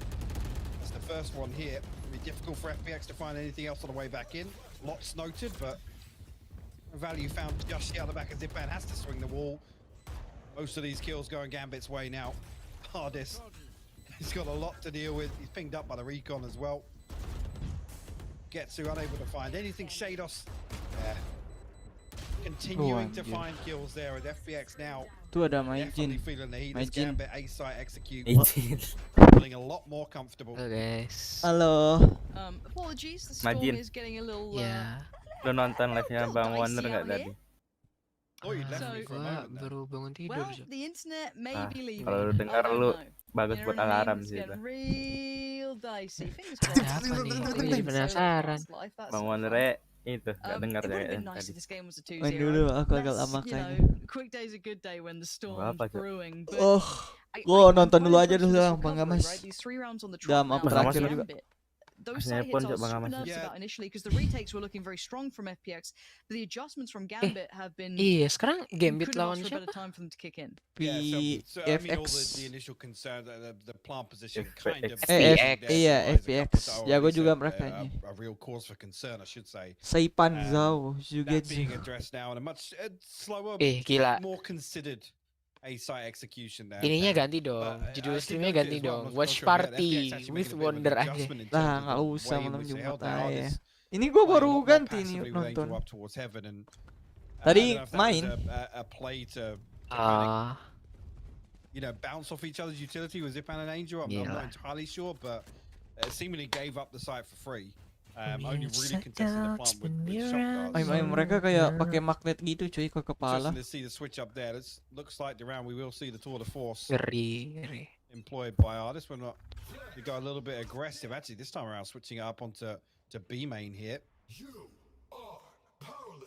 That's the first one here. It'll be difficult for FPX to find anything else on the way back in. Lots noted, but value found just out the back of Zipan. Has to swing the wall. Most of these kills going Gambit's way now. Hardest. He's got a lot to deal with. He's pinged up by the recon as well. Getsu unable to find anything. Shados continuing to find kills there with FPX now. Tuh ada Maijin. Feeling the heat. This Gambit A site execute. Feeling a lot more comfortable. Halo guys. Halo. Apologies, the storm Majin. is getting a little. Lo nonton live-nya Bang Wonder nggak tadi? Oh, you left me for a moment there. Baru bangun tidur. Well, the internet may be leaving. Kalau lu dengar lu bagus buat alarm sih itu. Real dicey. Fingers Apa nih? Aku jadi penasaran. Bang Wonder itu nggak dengar ya tadi. Main dulu, aku agak lama kayaknya. Quick day's a good day when the storm's brewing. Oh, gua nonton dulu aja dulu lah, Bang Gamas. Jam apa terakhir juga. Those side hits I was super nervous about initially because the retakes were looking very strong from FPX, but the adjustments from Gambit have been. Iya, sekarang Gambit lawan siapa? siapa? Time for them to kick in. So I mean, all the initial concern, the plant position kind of. Iya, FPX. Ya, gue juga mereka ini. A real cause for concern, I should say. Saipan Zhao, That's being addressed now in a much slower, more considered A-site execution there. Ininya ganti dong, judul streamnya ganti dong. Watch Party with Wonder aja. Lah, nggak usah malam Jumat aja. Ini gue baru ganti nih nonton. Tadi main. You know, bounce off each other's utility with Zipan and Angel. I'm not entirely sure, but seemingly gave up the site for free. Only really contested the plant with shot darts. Mereka kayak pakai magnet gitu cuy ke kepala. Interesting to see the switch up there. This looks like the round we will see the tour de force Ngeri. employed by Artist. We're not. We got a little bit aggressive actually this time around, switching it up onto B main here.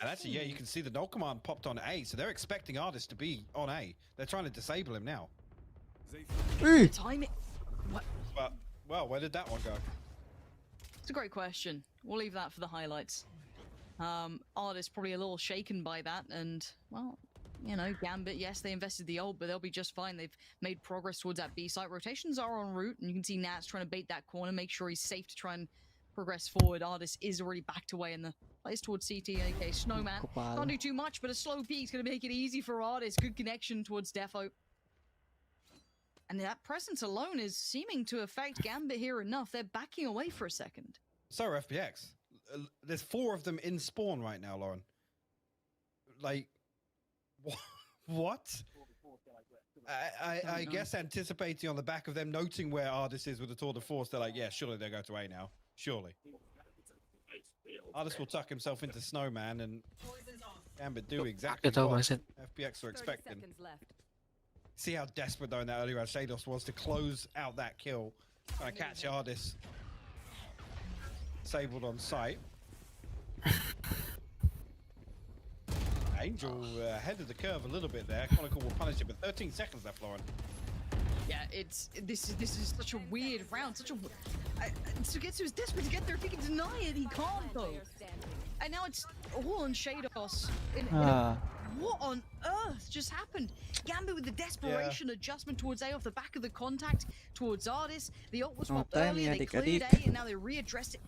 And actually, yeah, you can see the null command popped on A, so they're expecting Artist to be on A. They're trying to disable him now. Time it. What? Well, where did that one go? It's a great question. We'll leave that for the highlights. Artist probably a little shaken by that, and well, you know, Gambit, yes, they invested the ult, but they'll be just fine. They've made progress towards that B site. Rotations are en route, and you can see Nats trying to bait that corner, make sure he's safe to try and progress forward. Artist is already backed away in the place towards CT. Okay, Snowman can't do too much, but a slow peek's going to make it easy for Artist. Good connection towards Defo. And that presence alone is seeming to affect Gambit here enough. They're backing away for a second. So are FPX. There's 4 of them in spawn right now, Lauren. Like, what? I guess anticipating on the back of them, noting where Artist is with the tour de force, they're like, yeah, surely they'll go to A now. Surely. Artist will tuck himself into Snowman and Gambit do exactly what FPX are expecting. See how desperate though in that early round Shados was to close out that kill. Trying to catch Artist. Disabled on site. Angel ahead of the curve a little bit there. Chronicle will punish it, but 13 seconds left, Lauren. Yeah, this is such a weird round. Sugetsu is desperate to get there. If he can deny it, he can't though. And now it's all on Shados. What on earth just happened? Gambit with the desperation adjustment towards A off the back of the contact towards Artis. The ult was swapped earlier, they cleared A, and now they readdressed it.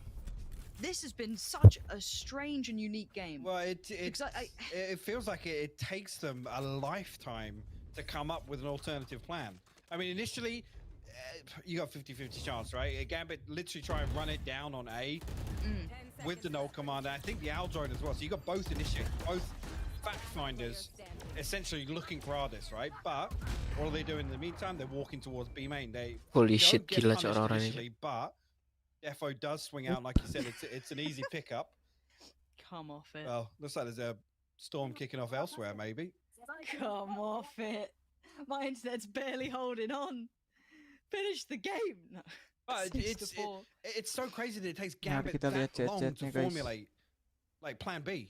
This has been such a strange and unique game. Well, it feels like it takes them a lifetime to come up with an alternative plan. I mean, initially, you got 50-50 chance, right? Gambit literally try and run it down on A with the null commander. I think the Owl joined as well. So you got both initiate, both fact finders essentially looking for Ardis, right? But what are they doing in the meantime? They're walking towards B main. They Holy don't shit, get gila punished orang ini. initially, but Defo does swing out, like you said, it's an easy pickup. Come off it. Well, looks like there's a storm kicking off elsewhere, maybe. Come off it. My internet's barely holding on. Finish the game. No. But it's so crazy that it takes Gambit kita lihat that long chat-chatnya, to guys. formulate like plan B.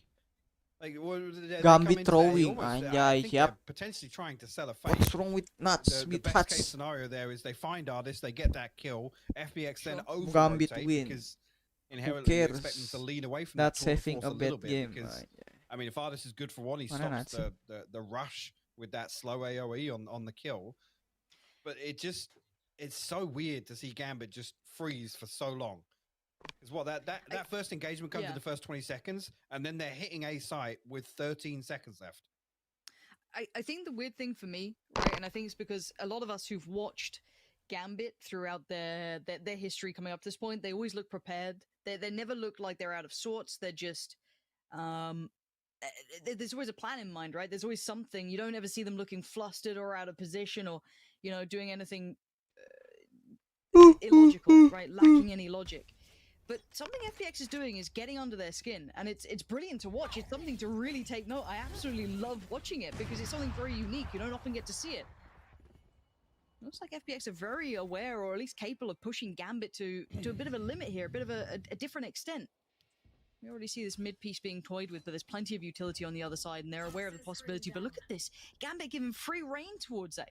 Like they Gambit come into throwing, almost, I anjay, think siap. they're potentially trying to sell a fake. What's wrong with nuts? The With best huts? case scenario there is they find Ardis, they get that kill. FBX then over Gambit rotate win. because Who inherently you cares? expect them to lean away from That's that having force a little bad bit game. because Right, I mean, if Ardis is good for one, he Mana stops Nazi? the rush with that slow AOE on the kill. But it's so weird to see Gambit just freeze for so long. Because what that first engagement comes in the first 20 seconds, and then they're hitting A site with 13 seconds left. I think the weird thing for me, right, and I think it's because a lot of us who've watched Gambit throughout their history coming up to this point, they always look prepared. They never look like they're out of sorts. They're just there's always a plan in mind, right? There's always something. You don't ever see them looking flustered or out of position or, you know, doing anything illogical, right? Lacking any logic. But something FPX is doing is getting under their skin, and it's brilliant to watch. It's something to really take note. I absolutely love watching it because it's something very unique. You don't often get to see it. Looks like FPX are very aware, or at least capable of pushing Gambit to a bit of a limit here, a bit of a different extent. We already see this mid piece being toyed with, but there's plenty of utility on the other side, and they're aware of the possibility. But look at this. Gambit giving free reign towards A.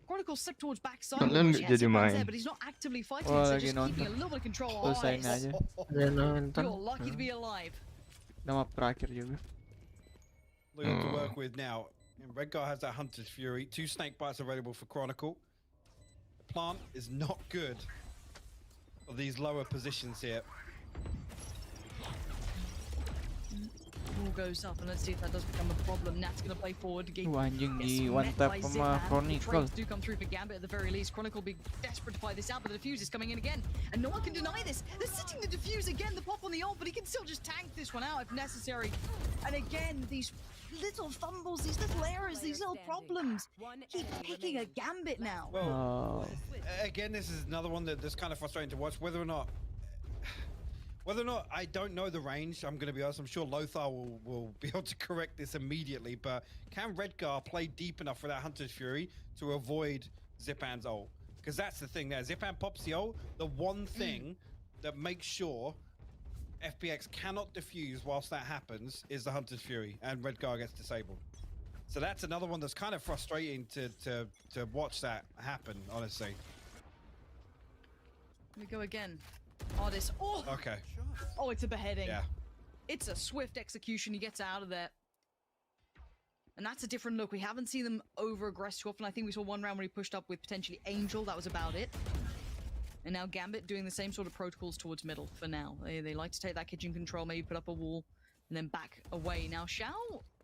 Chronicle slipped towards backside. Kalian Yes, jadi Zipman's main. there, but he's not actively fighting. Oh, So lagi just keeping a nonton. little bit of control. Selesaiin aja. Dia nonton. You're lucky to be alive. Udah map terakhir juga. Look to work with now. And Redgar has that Hunter's Fury. 2 snake bites available for Chronicle. The plant is not good for these lower positions here. All goes up, and let's see if that does become a problem. Nat's going to play forward. Anjing Gets di met one tap by sama Zipman. Chronicle. Trades do come through for Gambit at the very least. Chronicle be desperate to fight this out, but the defuse is coming in again, and no one can deny this. They're sitting the defuse again, the pop on the ult, but he can still just tank this one out if necessary. And again, these little fumbles, these little errors, these little problems keep picking a Gambit now. Well, again, this is another one that's kind of frustrating to watch. Whether or not I don't know the range, I'm going to be honest. I'm sure Lothar will be able to correct this immediately. But can Redgar play deep enough for that Hunter's Fury to avoid Zipan's ult? Because that's the thing there. Zipan pops the ult. The one thing that makes sure FPX cannot defuse whilst that happens is the Hunter's Fury, and Redgar gets disabled. So that's another one that's kind of frustrating to watch that happen, honestly. Here we go again. Ardis. Oh! Okay. Oh, it's a beheading. Yeah. It's a swift execution. He gets out of there. And that's a different look. We haven't seen them over-aggress too often. I think we saw one round where he pushed up with potentially Angel. That was about it. And now Gambit doing the same sort of protocols towards middle for now. They like to take that kitchen control, maybe put up a wall, and then back away. Now, Shao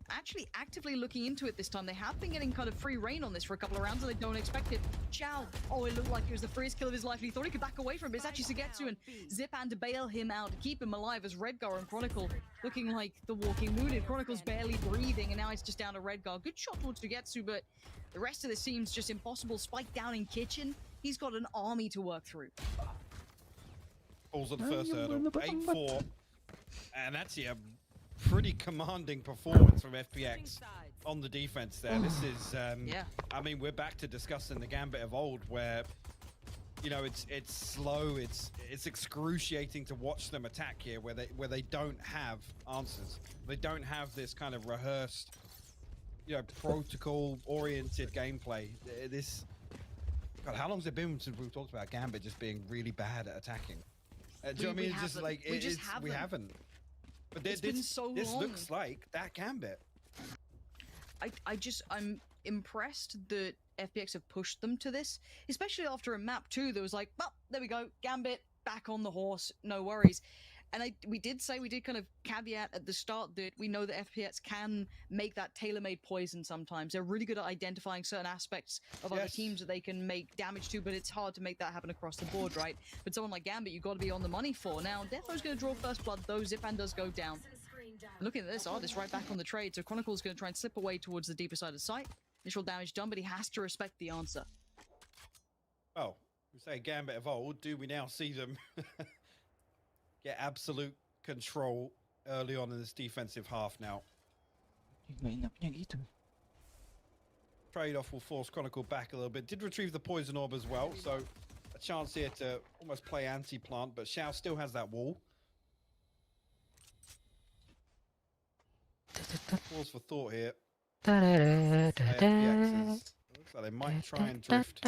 actually actively looking into it this time. They have been getting kind of free reign on this for a couple of rounds, and they don't expect it. Chow, oh, it looked like it was the freest kill of his life. He thought he could back away from it, but it's actually Sugetsu and Zipan to bail him out, to keep him alive, as Redgar and Chronicle looking like the walking wounded. Chronicle's barely breathing, and now it's just down to Redgar. Good shot towards Sugetsu, but the rest of this seems just impossible. Spike down in kitchen. He's got an army to work through. Falls at the first hurdle. 8-4. And that's a pretty commanding performance from FPX on the defense there. This is, I mean, we're back to discussing the Gambit of old, where you know, it's slow. It's excruciating to watch them attack here, where they don't have answers. They don't have this kind of rehearsed, you know, protocol-oriented gameplay. This, God, how long's it been since we've talked about Gambit just being really bad at attacking? Do you know what I mean? It's just like we haven't. But It's been so long. This looks like that Gambit. I'm impressed that FPX have pushed them to this, especially after a map 2 that was like, well, there we go, Gambit back on the horse, no worries. And we did kind of caveat at the start that we know that FPX can make that tailor-made poison sometimes. They're really good at identifying certain aspects of other teams that they can make damage to, but it's hard to make that happen across the board, right? But someone like Gambit, you've got to be on the money for. Now, Defo's going to draw first blood, though. Zipan does go down. Looking at this, Artist right back on the trade, so Chronicle's going to try and slip away towards the deeper side of the site. Initial damage done, but he has to respect the answer. Oh, we say Gambit of old. Do we now see them get absolute control early on in this defensive half now? Trade-off will force Chronicle back a little bit. Did retrieve the poison orb as well, so a chance here to almost play anti-plant, but Shao still has that wall. Pause for thought here. FPX looks like they might try and drift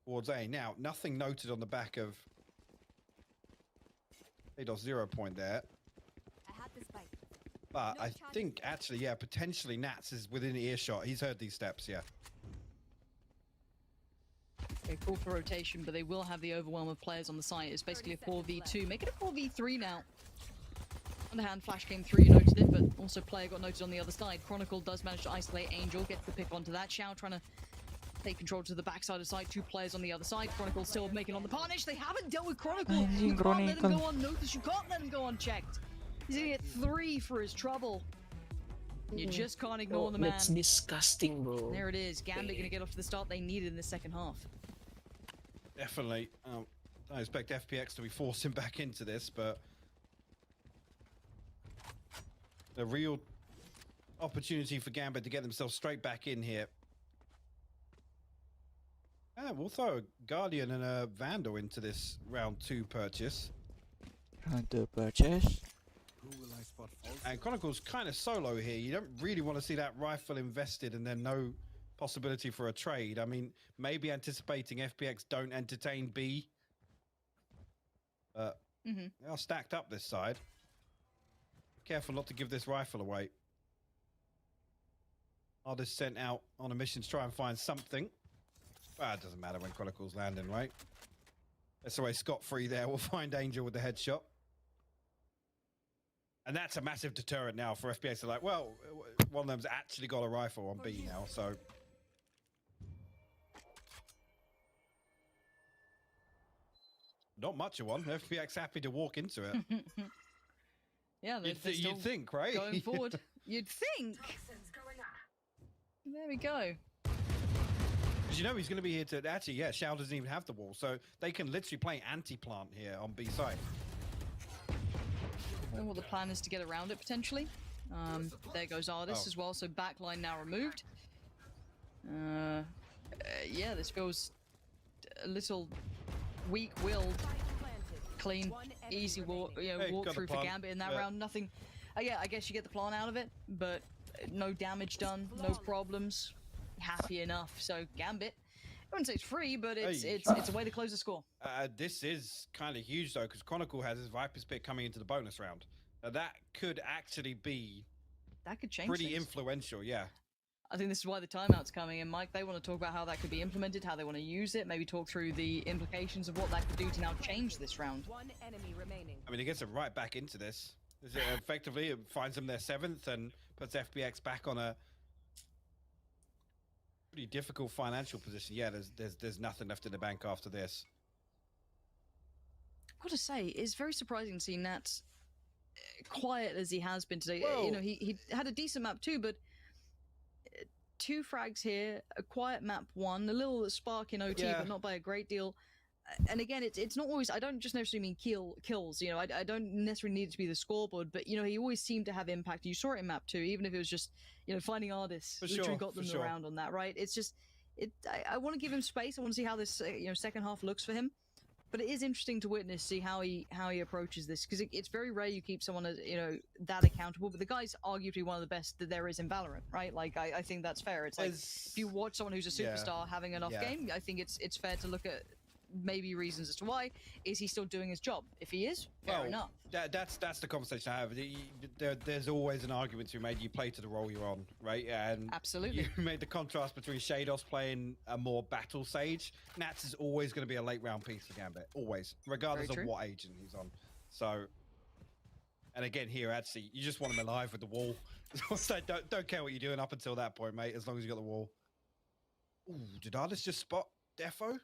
towards A. Now, nothing noted on the back of ADOS 0 point there. But I think actually, yeah, potentially Nats is within earshot. He's heard these steps, yeah. They call for rotation, but they will have the overwhelm of players on the site. It's basically a 4v2. Make it a 4v3 now. Underhand flash came through, you noted it, but also player got noted on the other side. Chronicle does manage to isolate Angel, gets the pick onto that. Xiao trying to take control to the backside of the side. 2 players on the other side. Chronicle still making on the punish. They haven't dealt with Chronicle. You can't let him go unnoticed. You can't let him go unchecked. He's gonna get 3 for his trouble. You just can't ignore the man. That's disgusting, bro. There it is. Gambit gonna get off to the start they needed in the second half. Definitely. I expect FPX to be forcing back into this, but the real opportunity for Gambit to get themselves straight back in here. We'll throw a Guardian and a Vandal into this round 2 purchase. And Chronicle's kind of solo here. You don't really want to see that rifle invested and then no possibility for a trade. I mean, maybe anticipating FPX don't entertain B. But they are stacked up this side. Careful not to give this rifle away. Artist sent out on a mission to try and find something. Well, it doesn't matter when Chronicle's landing, right? SOA scot-free there. We'll find Angel with the headshot. And that's a massive deterrent now for FPX. They're like, well, one of them's actually got a rifle on B now, so. Not much of one. FPX happy to walk into it. Yeah, you'd think, right? Going forward. You'd think. There we go. Because you know he's going to be here to... Actually, yeah, Shao doesn't even have the wall, so they can literally play anti-plant here on B side. I don't know what the plan is to get around it, potentially. There goes Artist as well, so backline now removed. Yeah, this feels a little weak-willed. Clean, easy walk, walk through for Gambit in that round. Nothing. Yeah, I guess you get the plan out of it, but no damage done, no problems. Happy enough. So Gambit, I wouldn't say it's free, but it's a way to close the score. This is kind of huge though, because Chronicle has his Viper's pick coming into the bonus round. That could actually be change pretty things. Influential, yeah. I think this is why the timeout's coming in, Mike. They want to talk about how that could be implemented, how they want to use it, maybe talk through the implications of what that could do to now change this round. One enemy remaining. I mean, it gets them right back into this. Effectively, it finds them their 7th and puts FPX back on a pretty difficult financial position. Yeah, there's nothing left in the bank after this. I've got to say, it's very surprising to see Nat quiet as he has been today. Whoa. You know, he had a decent map too, but 2 frags here, a quiet map 1, a little spark in OT, but not by a great deal. And again, it's not always, I don't just necessarily mean kills, you know, I don't necessarily need it to be the scoreboard, but, you know, he always seemed to have impact. You saw it in map 2, even if it was just, you know, finding artists, literally got them around on that, right? It's just, I want to give him space. I want to see how this second half looks for him. But it is interesting to witness, see how he approaches this, because it's very rare you keep someone as that accountable. But the guy's arguably one of the best that there is in Valorant, right? Like I think that's fair. It's like if you watch someone who's a superstar having an off game, I think it's fair to look at maybe reasons as to why. Is he still doing his job? If he is, fair enough. That's the conversation I have. There's always an argument to be made. You play to the role you're on, right? And absolutely, you made the contrast between Shados playing a more battle sage. Nats is always going to be a late round piece for Gambit, always, regardless of what agent he's on. So, and again here, actually, you just want him alive with the wall. So don't care what you're doing up until that point, mate. As long as you got the wall. Ooh, did Artis just spot Defo?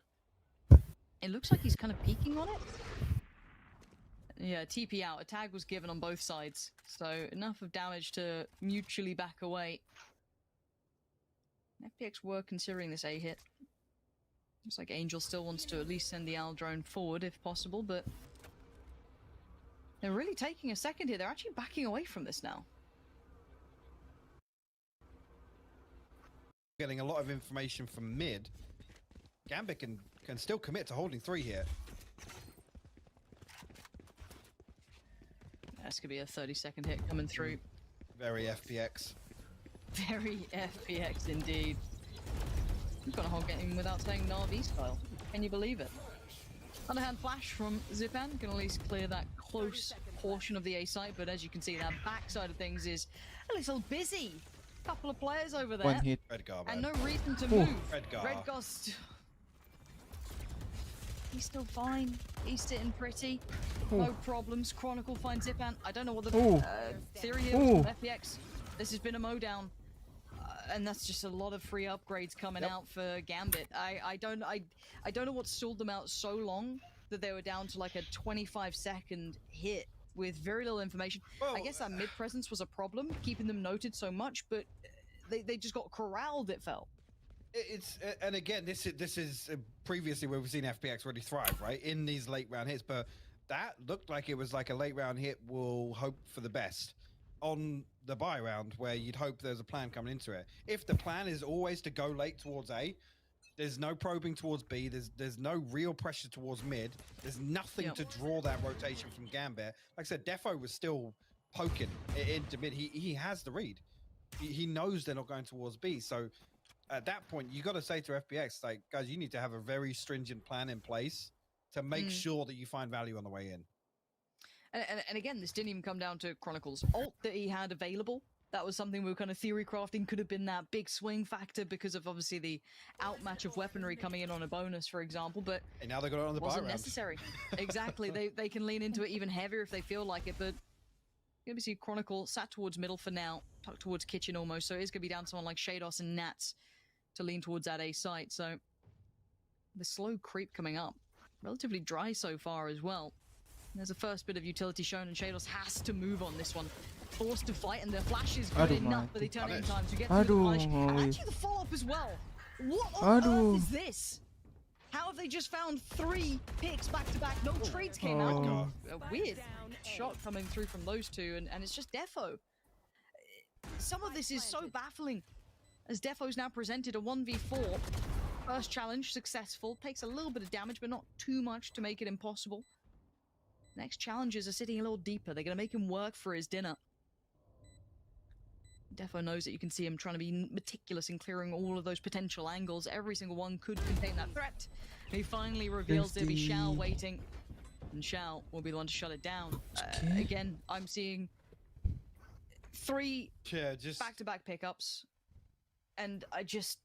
It looks like he's kind of peeking on it. Yeah, TP out. A tag was given on both sides, so enough of damage to mutually back away. FPX were considering this A hit. Looks like Angel still wants to at least send the Al drone forward if possible, but they're really taking a second here. They're actually backing away from this now. Getting a lot of information from mid. Gambit can still commit to holding 3 here. That's gonna be a 30-second hit coming through. Very FPX. Very FPX indeed. We've got a whole game without saying Na'Vi style. Can you believe it? Underhand flash from Zipan can at least clear that close portion of the A site, but as you can see, that back side of things is a little busy. Couple of players over there. One hit. Redgar, and no reason to move. Redgar. Redgar's he's still fine. He's sitting pretty. No problems. Chronicle finds Zipan. I don't know what the theory is from FPX. This has been a mow-down. And that's just a lot of free upgrades coming out for Gambit. I don't know what stalled them out so long that they were down to like a 25-second hit with very little information. I guess that mid presence was a problem, keeping them noted so much, but they just got corralled, it felt. And again, this is previously where we've seen FPX really thrive, right? In these late round hits, but that looked like it was like a late round hit. We'll hope for the best on the buy round, where you'd hope there's a plan coming into it. If the plan is always to go late towards A, there's no probing towards B. There's no real pressure towards mid. There's nothing to draw that rotation from Gambit. Like I said, Defo was still poking into mid. He has the read. He knows they're not going towards B. So at that point, you got to say to FPX, like, guys, you need to have a very stringent plan in place to make sure that you find value on the way in. And again, this didn't even come down to Chronicle's ult that he had available. That was something we were kind of theory crafting, could have been that big swing factor because of obviously the outmatch of weaponry coming in on a bonus, for example, but and now they got it on the buy round. Wasn't necessary. Exactly. They can lean into it even heavier if they feel like it, but you see Chronicle sat towards middle for now, tucked towards kitchen almost, so it is going to be down to someone like Shados and Nats to lean towards that A site, so the slow creep coming up. Relatively dry so far as well. There's a first bit of utility shown, and Shados has to move on this one. Forced to fight, and the flash is good enough, but they turn it in time to get through the punish. And actually the follow-up as well. What on earth is this? How have they just found 3 picks back-to-back? No trades came out. A weird shot coming through from those two, and it's just Defo. Some of this is so baffling, as Defo's now presented a 1v4. First challenge successful, takes a little bit of damage, but not too much to make it impossible. Next challenges are sitting a little deeper. They're going to make him work for his dinner. Defo knows that you can see him trying to be meticulous in clearing all of those potential angles. Every single one could contain that threat. He finally reveals there'll be Shao waiting. And Shao will be the one to shut it down. Again, I'm seeing 3 back-to-back pickups. And I just...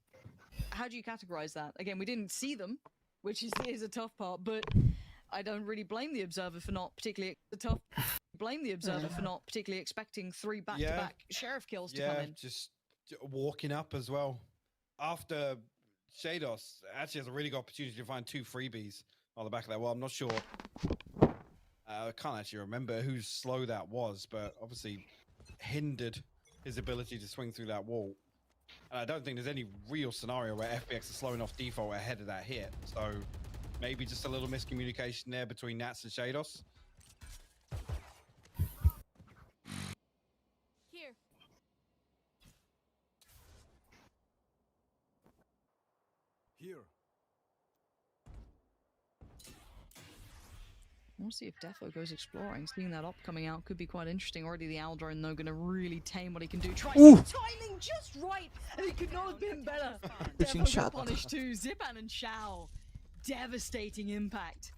How do you categorize that? Again, we didn't see them, which is a tough part, but... I don't really blame the observer for not particularly expecting 3 back-to-back sheriff kills to come in. Just walking up as well. After Shados actually has a really good opportunity to find 2 freebies on the back of that wall. I'm not sure. I can't actually remember whose slow that was, but obviously hindered his ability to swing through that wall. And I don't think there's any real scenario where FPX is slowing off default ahead of that hit. So maybe just a little miscommunication there between Nats and Shados. Here. want to see if Defo goes exploring. Seeing that op coming out could be quite interesting. Already the owl drone, though, going to really tame what he can do. Tries timing just right, and it could not have been better. Defo got punished too. Zipan and Shao. Devastating impact.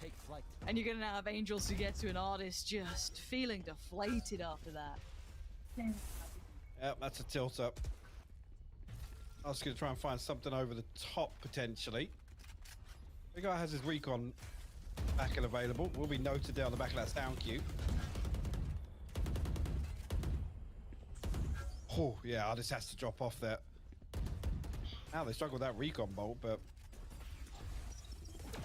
Take flight. And you're going to now have Angels to get to an artist just feeling deflated after that. Yep, that's a tilt up. I was going to try and find something over the top, potentially. The guy has his recon back and available. Will be noted down the back of that sound cue. Oh, yeah, I just has to drop off there. Now they struggle with that recon bolt, but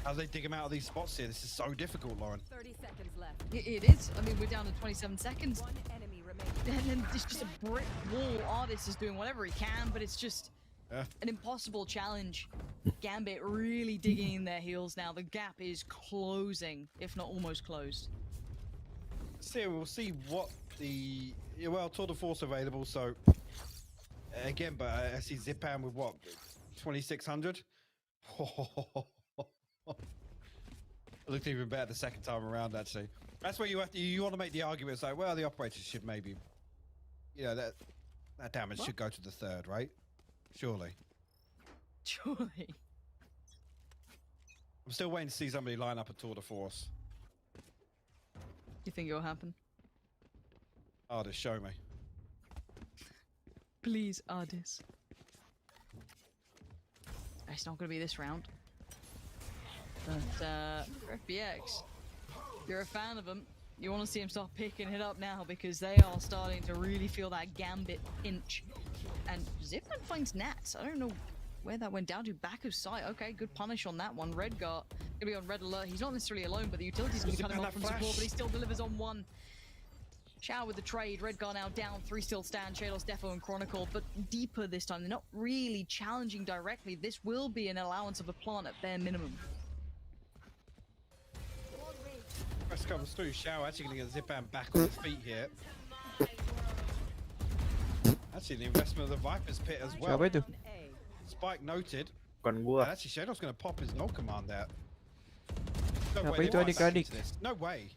how do they dig him out of these spots here? This is so difficult, Lauren. 30 seconds left. It is. I mean, we're down to 27 seconds. One enemy remaining. And then it's just a brick wall. Artist is doing whatever he can, but it's just an impossible challenge. Gambit really digging in their heels now. The gap is closing, if not almost closed. So we'll see what the tour de force available. So again, but I see Zipan with what 2600. It looked even better the second time around. Actually, that's where you want to make the argument. It's like, well, the operators should maybe, that damage should go to the third, right? Surely. Surely. I'm still waiting to see somebody line up a tour de force. You think it'll happen? Artist, show me. Please, artist. It's not going to be this round. But for FBX, if you're a fan of them, you want to see him start picking it up now because they are starting to really feel that Gambit pinch. And Zipan finds Nats. I don't know where that went down to. Back of sight. Okay, good punish on that one. Redgar gonna be on red alert. He's not necessarily alone, but the utility's gonna cut him off from support, but he still delivers on one. Shao with the trade. Redgar now down. 3 still stand. Shadows, Defo, and Chronicle, but deeper this time. They're not really challenging directly. This will be an allowance of a plant at bare minimum. Press comes through. Shao actually going to get Zipan back on his feet here. Actually, the investment of the Viper's pit as well. Siapa itu? Spike noted. Bukan gua. And actually, Shadow's going to pop his null command out. No Siapa way, itu they might back adik-adik? into this. No way.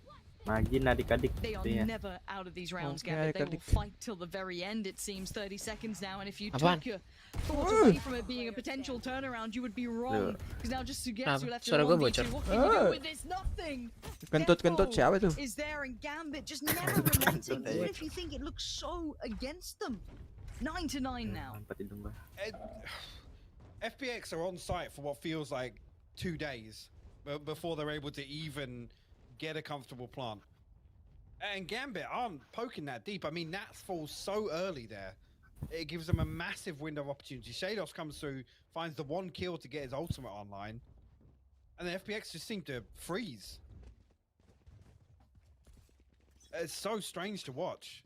Magin adik-adik. They are sepertinya. never out of these rounds, Okay, Gambit. They will adik-adik. fight till the very end, it seems. 30 seconds now, and if you Apaan? took your thoughts away from it being a potential turnaround, you would be wrong. Because now just Sugetsu left in Suara gua 1v2. bocor. What can you do with this? Nothing! Kentut-kentut siapa itu? Is there, and Gambit just never relenting, even if you think it looks so against them. 9-9 now. Empat hidung gua. FPX are on site for what feels like 2 days before they're able to even get a comfortable plant. And Gambit aren't poking that deep. I mean, Nats falls so early there. It gives them a massive window of opportunity. Shados comes through, finds the 1 kill to get his ultimate online. And then FPX just seem to freeze. It's so strange to watch.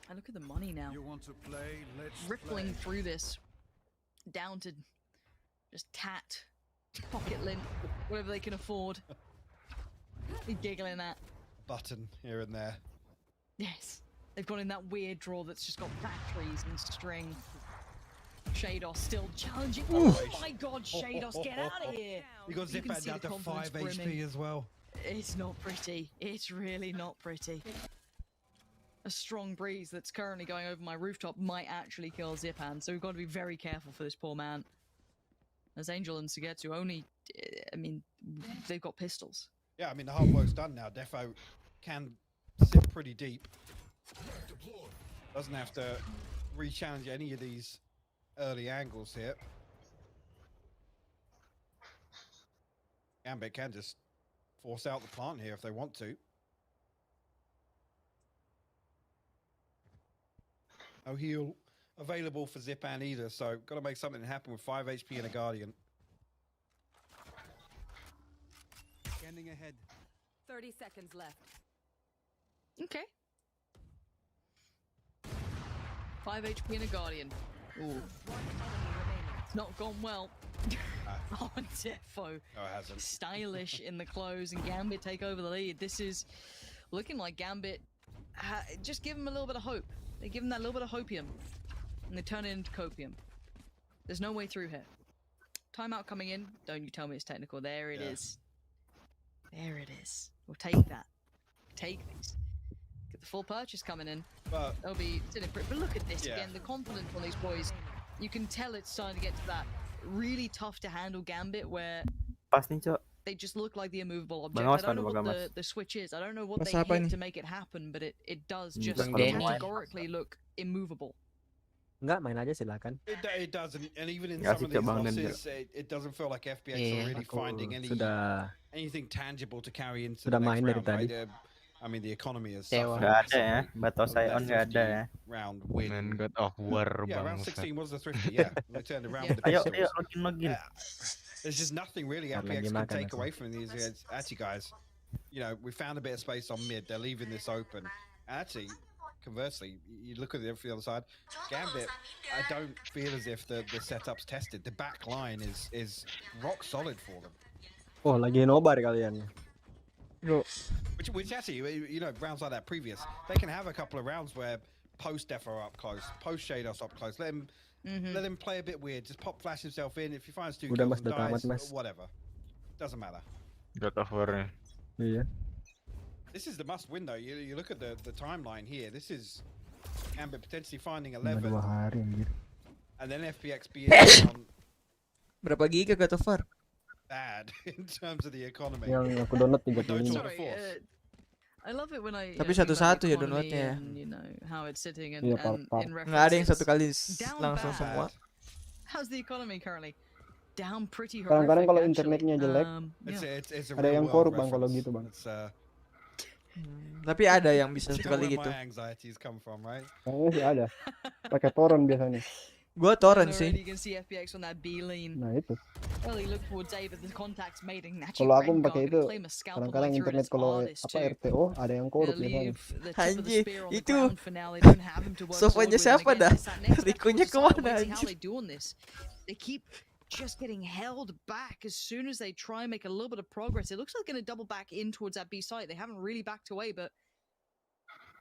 And look at the money now. You want to play? Let's Rippling through this. Down to just tat, pocket lint, whatever they can afford. Be giggling at. Button here and there. Yes. They've gone in that weird drawer that's just got batteries and string. Shados still challenging. Oh my god, Shados, get out of here! You got You can Zipan see down the to 5 confidence HP brimming. as well. It's not pretty. It's really not pretty. A strong breeze that's currently going over my rooftop might actually kill Zipan, so we've got to be very careful for this poor man. As Angel and Sugetsu only, I mean, they've got pistols. Yeah, I mean, the hard work's done now. Defo can sit pretty deep. Doesn't have to re-challenge any of these early angles here. Gambit can just force out the plant here if they want to. No heal available for Zipan either, so got to make something happen with 5 HP and a Guardian. Scanning ahead. 30 seconds left. Okay. 5 HP and a Guardian. Ooh. It's not gone well. Oh, Defo. No, it hasn't. Stylish in the close, and Gambit take over the lead. This is looking like Gambit just give him a little bit of hope. They give him that little bit of hopium, and they turn it into copium. There's no way through here. Timeout coming in. Don't you tell me it's technical. There it is. There it is. We'll take that. Take these. Get the full purchase coming in. But They'll be but look at this again. The confidence on these boys. You can tell it's starting to get to that really tough to handle gambit where Pas nih, Cok. they just look like the immovable object. Bang I Awas, don't know Bang what Awas. the switch is. I don't know what Mas they apa hit ini? to make it happen, but it does just Bang Denny. categorically look immovable. Enggak, main aja silakan. it doesn't, and even in Nggak some sih, of these Cok, Bang Den. losses, it doesn't feel like FPX Iya, are really aku finding anything tangible to carry into sudah the next main dari round, right? tadi. I mean, the economy is Tewa. suffering. Nggak ada ya, Batosai on nggak ada ya. Round Main win. God of War Yeah, round bangsat. 16 was the thrifty. Yeah, they turned around with the Ayo, pistols. login. There's just nothing really Ntar FPX lagi can makan take aku. away from these guys. Actually, guys, you know, we found a bit of space on mid. They're leaving this open. Actually, conversely, you look at the other side. Gambit, I don't feel as if the setup's tested. The back line is rock solid for them. Oh, lagi nobar kalian. Which actually, you know, rounds like that previous, they can have a couple of rounds where post Defo up close, post Shados up close. Let him play a bit weird. Just pop flash himself in. If he finds two Udah, kills Mas, and udah tamat, dies, Mas. whatever. Doesn't matter. God of War-nya. Iya. This is the must win though. You look at the timeline here. This is Gambit potentially finding Cuma 11, 2 hari anjir. and then FPX being down Berapa giga God of War? bad in terms of the economy. Yang aku download With no 35. tour de Sorry, force. I love it when I Tapi think about satu-satu the ya economy downloadnya ya. and, you know, how it's sitting and, Iya, and part-part. in Nggak ada yang reference, satu kali it's down langsung bad. semua. How's the economy currently? Down pretty Kadang-kadang horrific, kalau actually. internetnya jelek, Yeah. It's a ada real yang world korup bang kalau reference. gitu bang. It's, Tapi ada yang bisa you satu know kali where gitu. my anxieties come from, right? Kayaknya sih ada. Pakai torrent biasanya. Gua torrent And sih. already you can see FPX on that B lane. Nah itu. Early look for David, the contact's made and actually Kalau aku Rengar pakai gonna itu, claim a scalp all the kadang-kadang way through, and internet it's kalau artist apa too. RTO ada yang korup Gonna biasanya. leave the tip of the Anjir, spear on the itu ground for now. They don't have him to work forward sofonya with, and siapa again, dah? it's that next step Rikunya towards kemana Asal. Let's see how anjir? they doing this. They keep just getting held back as soon as they try and make a little bit of progress. It looks like they're going to double back in towards that B site. They haven't really backed away, but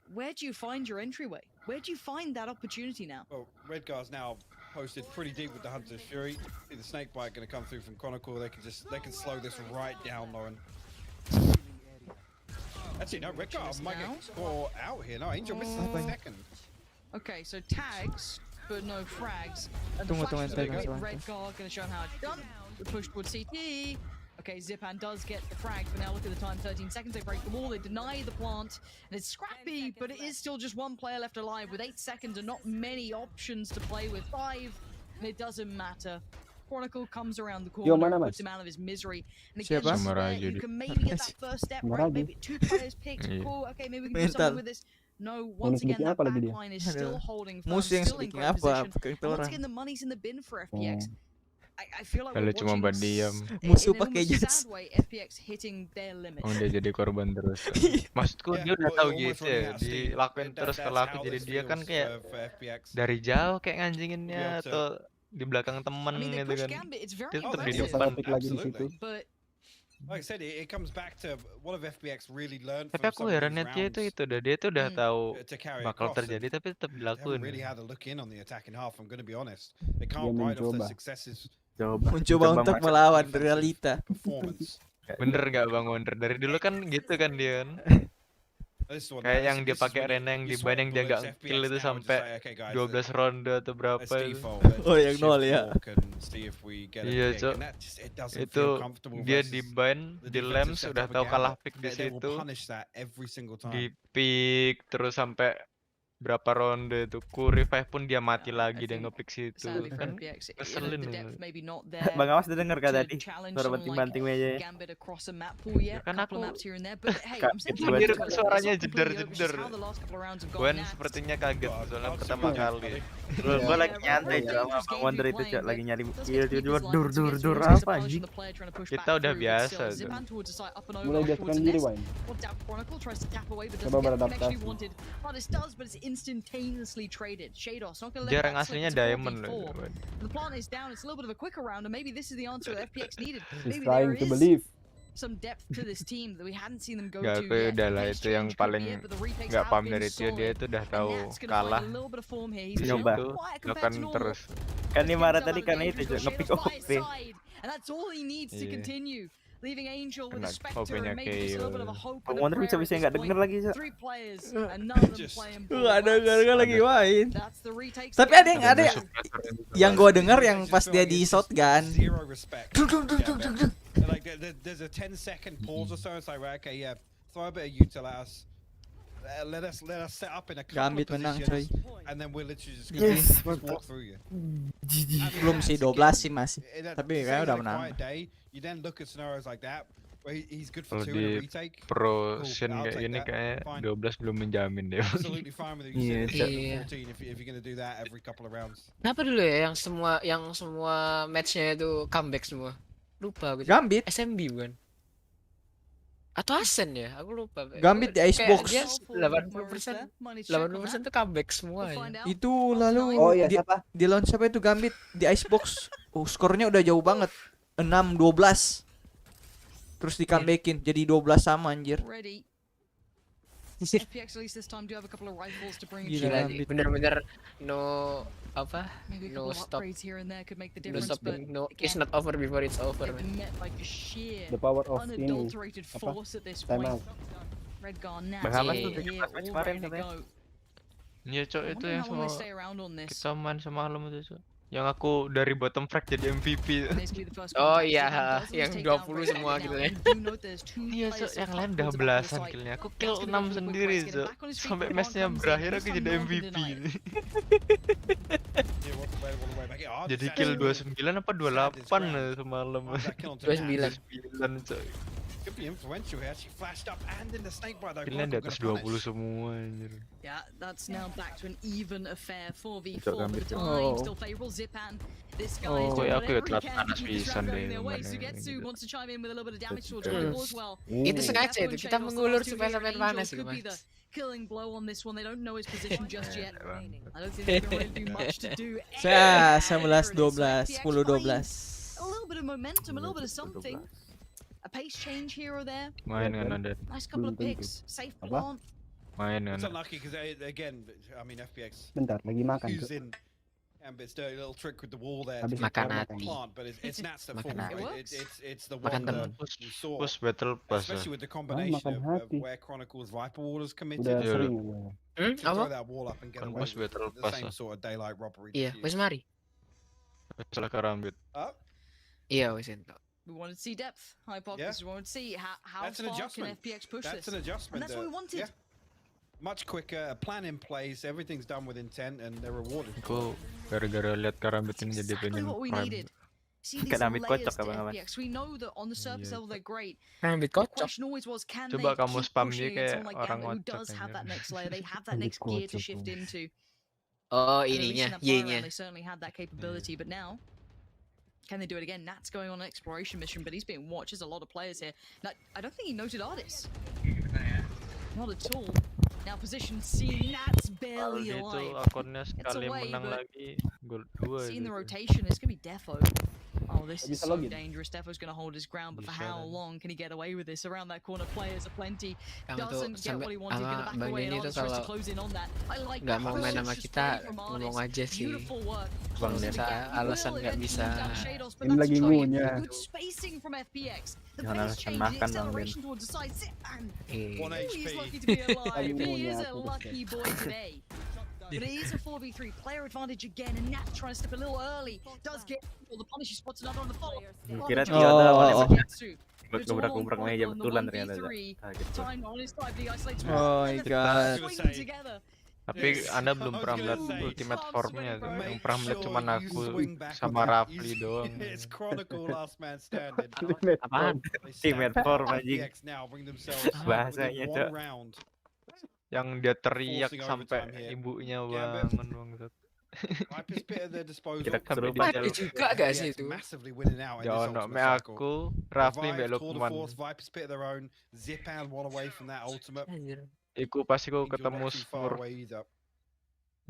where do you find your entryway? Where do you find that opportunity now? Well, Redgar's now posted pretty deep with the Hunter's Fury. See the snake bite going to come through from Chronicle. They can slow this right down, Lauren. Actually, no, Redgar might get score out here. No, Angel misses the second. Okay, so tags, but no frags. And Tunggu, the flash tunggu, is tunggu, Red Guard going to show him how it's done. The push towards CT. Okay, Zipan does get the frag, but now look at the time, 13 seconds. They break the wall, they deny the plant, and it's scrappy, but it is still just one player left alive with 8 seconds and not many options to play with. 5, and it doesn't matter. Chronicle comes around the corner, mana, puts Mas? him out of his misery. And again, Siapa? just there, Marah you jadi. can maybe get that first step, right? Maybe 2 players picked, Iya. cool, okay, maybe we can do Mental. something with this. No, once again, sedikit that apa lagi dia? backline is still Aduh. holding firm, Musuh yang still in sedikit great apa? position. Pakai And once orang. again, the money's in the bin for FPX. I feel like Kalau we're cuma watching berdiam. Musuh in pakai almost a jas. sad way, FPX hitting their limits. Oh, dia jadi korban terus. Maksudku dia udah tahu gitu ya, dilakuin terus kalau aku jadi dia kan kayak dari jauh kayak nganjinginnya atau di belakang temen I mean, they gitu push kan. Gambit, it's very Dia tetap di aggressive. depan. lagi di situ. But Like I said, it comes back to what have FPX really learned Tapi from aku some of herannya these dia rounds dia tuh udah tahu to carry bakal across, terjadi and tapi tetap they haven't dilakuin. really had a look in on the attacking half. I'm going to be honest. They can't Dia write off the mencoba. successes Mencoba untuk melawan realita. performance. Bener nggak Bang Wonder? Dari dulu kan gitu kan dia kan. This is what- Kayak this- yang dia this is pakai when Rena yang you di sweat ban yang jaga bullets, kill FPX itu now are sampai just like, okay, guys, 12 ronde atau berapa let's itu. default, let's Oh, yang shift nol ya. walk and see if we get a Iya, pick. Cok. And that just- it doesn't Itu feel comfortable dia versus di ban, the di defensive lem setup sudah of tahu kalah Gambit. pick di They will situ. punish that every single time. Di pick terus sampai berapa ronde tuh ku revive pun dia mati lagi dan nge-pick situ sadly for kan FPX, keselin the loh. depth maybe not there Bang Awas udah denger kah to tadi? challenge Suara someone like banting-banting meja ya. Gambit across a map pool yet. kan Couple of aku maps here and there, but hey, Kak, I'm saying itu Anjir, Gua- suaranya it's not completely over, jeder-jeder. just how the last couple of rounds have Gwen gone. Now, sepertinya kaget soalnya pertama kali. Gua lagi nyantai Red Cok, sama Dangerous Bang game Wonder you're itu Cok, playing, lagi but nyari does kill get to keep tiba-tiba his dur line dur against dur the apa punishing anjing? the player trying to push Kita back udah through, but biasa still, tuh. Zipan towards the side, up and over Mulai towards jatuhkan the diri, nest. Wine. What's that? Chronicle tries to tap away, but Coba doesn't get the connection he beradaptasi. wanted. Hardest does, but it's instantaneously traded. Shados not gonna let Dia that rank slip. aslinya It's a diamond 4v4. loh. The plant is down. It's a little bit of a quicker round, and maybe this is the answer that FPX needed. He's Maybe trying there to is believe. some depth to this team that we hadn't seen them go Gak, to aku yet. udah The lah pace itu yang change could paling be it, but the retakes nggak have paham been dari dia solid. itu udah And tahu Nat's gonna kalah. find a little bit of form here. He's Di still Nyoba. situ quiet compared akan to normal. terus. Kan ini marah Gets tadi out of karena danger itu Cok, because nge-pick Shadows OP. by his side. And that's all he needs to Iya. continue. leaving Angel with a Kena Spectre kopenya and maybe just a little bit of a KO. hope Bang and a Wonder prayer at bisa this nggak point. denger lagi, Cok. 3 players and none of them playing ball. Gak ada That's- lagi main. That's the retakes Tapi again. ada yang gua denger yang pas dia di shotgun. Zero respect. Duk, duk, duk, duk, duk, duk. Like there's a 10-second pause or so. It's like, right, okay, yeah, throw a bit of util at us. Let us set up in a couple Gambit of menang, positions, coy. and then we're literally just Yes, gonna walk through you. Belum sih 12 sih masih. Tapi kayaknya udah menang. You then look at scenarios like that where he's good Kalau for 2 in a di retake. pro Cool, scene I'll kayak take gini that. kayak Fine. 12 belum menjamin deh. Absolutely fine with it. You Iya, sit Cok. at 14 if you're gonna do that every couple of rounds. Kenapa dulu ya yang semua matchnya itu comeback semua? Lupa aku. Gambit. SMB bukan? Atau Asen ya? Aku lupa. Gambit di Kayak Icebox. Dia 80% tuh comeback semua ya. Itu lalu Oh iya, di, siapa? di lawan siapa itu Gambit di Icebox. Skornya udah jauh banget. 6-12. Terus di comebackin jadi 12 sama anjir. Ready. FPX at least this time do have a couple of rifles to bring Gila, Gila, Gambit. bener-bener no apa? Maybe a No couple of stop. upgrades here and there could make the No difference, but stopping. No, it's again, not over before it's over, they've man. met like a sheer, The power of ini. unadulterated Apa? force at this Time point. out. Redgar now Bang Hamas tuh here, 17 match all kemarin ready to katanya. go. Iya cok, I itu wonder yang how long they semua stay around on this. kita main semalam itu cok. Yang aku dari bottom frag jadi MVP. Basically the first Oh contact, iya, Zidane does lose yang takedown 20 rate semua now. gitu ya. You do note there's 2 Iya players cok, so yang far lain pulled udah to back of the belasan site. killnya. Aku That's kill gonna 6 go for a quick sendiri rest, get him cok. back on his feet, Sampai Command matchnya comes in, berakhir and aku this jadi time no one can MVP. deny it. Yeah, what's the way back? Yeah, Jadi that's kill it. 29 apa 28 semalam. How's that kill on 29. 29 cok. Could be influential. He actually flashed up and in the snake bite though. Killnya di Chronicle atas gonna 20 punish. semua anjir. Yeah, that's now back to an even affair. 4v4 Cocok with the Gambit. time Oh. still favourable. Zipan, this guy Oh. is doing Kok ya, aku ya whatever he telat can to panas keep this pisan round going deh their way. kemarin Sugetsu gitu. wants to chime in with a little bit of damage towards Terus. Rifle as well. Itu sengaja Defo itu and kita Shadows, the mengulur last two supaya here, sampai and panas Angel itu could be mas. the killing blow on this one. They don't know his position just yet. I don't think they can really do much to do. Saya anything here. 11 12 FPX 10 12. A little bit of momentum, a little bit of something. A pace change here or there. Main kan ada. Nice couple of picks. Safe plant. Main kan. It's unlucky because again, I mean FPX Bentar, lagi makan. Cok. using Gambit's dirty little trick with the wall there Habis to makan get hati. plant, but it's Nats that Makan falls. hati. Right? It's the Makan one that teman. we saw, Push battle pass. especially with the combination makan of hati. where Chronicle's Viper Wall is committed. Udah Iya. sering gue. To throw Apa? that wall up and get Kan away push with battle the pass. same sort of daylight robbery. Iya, wes mari. Salah karambit. Up. Iya wes ento. We wanted to see depth. Hypothesis. We wanted to see how That's an far can adjustment. FPX push That's this. an adjustment. And that's what we wanted. Yeah. Much quicker, a plan in place, everything's done with intent, and they're rewarded. Aku gara-gara lihat karambit ini jadi Exactly pengen what we prime. needed. See these Karambit layers kocok to abang Amas. FPX. We know that on the surface Iya, level they're great. Rambut The kocok. question always was, can Coba they kamu keep spam pushing dia it? kayak Someone like orang Gambit who kocok does have aja. that next layer. They have that Rambut next gear to kocok, shift bro. into. Oh And at least in ininya, that fire round, Y-nya. they certainly had that capability, but now can they do it again? Nat's going on an exploration mission, but he's being watched. There's a lot of players here. Now, I don't think he noted Artis. Not at all. Now position C, Nat's barely Aldi itu alive. akunnya It's sekali away, menang but lagi gol 2 seeing the itu. rotation, it's gonna be Defo. Oh, this is Bisa so login. dangerous. Defo's gonna hold his ground, but for Bisa how kan. long can he get away with this? Around that corner, players are plenty. Kamu tuh Doesn't get what sampai he wanted. Gonna sama back Bang away, Denny and tuh Artis tries to kalau close in on that. I like nggak that. mau main sama Just kita play from ngomong Artis. aja sih. Beautiful work. Bang Closing the Desa gap. He alasan will nggak eventually bisa. move down Shadows, but Ini that's lagi a ngunyah. good spacing from FPX. The Jangan pace alasan change, the makan, Bang Den. acceleration towards the side. Zipan. Eh, 1 Ooh, he's HP. lucky to be alive. Lagi He ngunyah is a aku, lucky boy today. But it is a 4v3 player advantage again, and Nat trying to step a little early. Does get the punish, he spots another on the follow. Kira Oh. Tio ada lawan Getsu. gebrak-gebrak meja betulan ternyata. Kaget. Time on his side, the isolates Oh my god. swinging together. Tapi Yes. Anda belum I was pernah gonna melihat say, ultimate Tom's formnya tuh. winning, Yang Make pernah melihat sure cuman you aku swing back sama with that. Rafli doang. It's Chronicle last man standing. apaan? They Teammate stand form, up. anjing. FPX now bring themselves Bahasanya, within Cok. one round. Yang dia teriak Forcing sampai overtime here. ibunya Gambit. bangun bangsat. Viper's bit at their disposal. Kita Sampai kesurupan. dia Ada juga gak sih FPX itu? massively winning out in Ya this ono ultimate me cycle. aku, Rafli mbek Revived, tour de Lukman. force, Viper's bit of their own. Zipan one away from that ultimate. Anjir. Iku pas iku Angel ketemu not too far Smurf away either.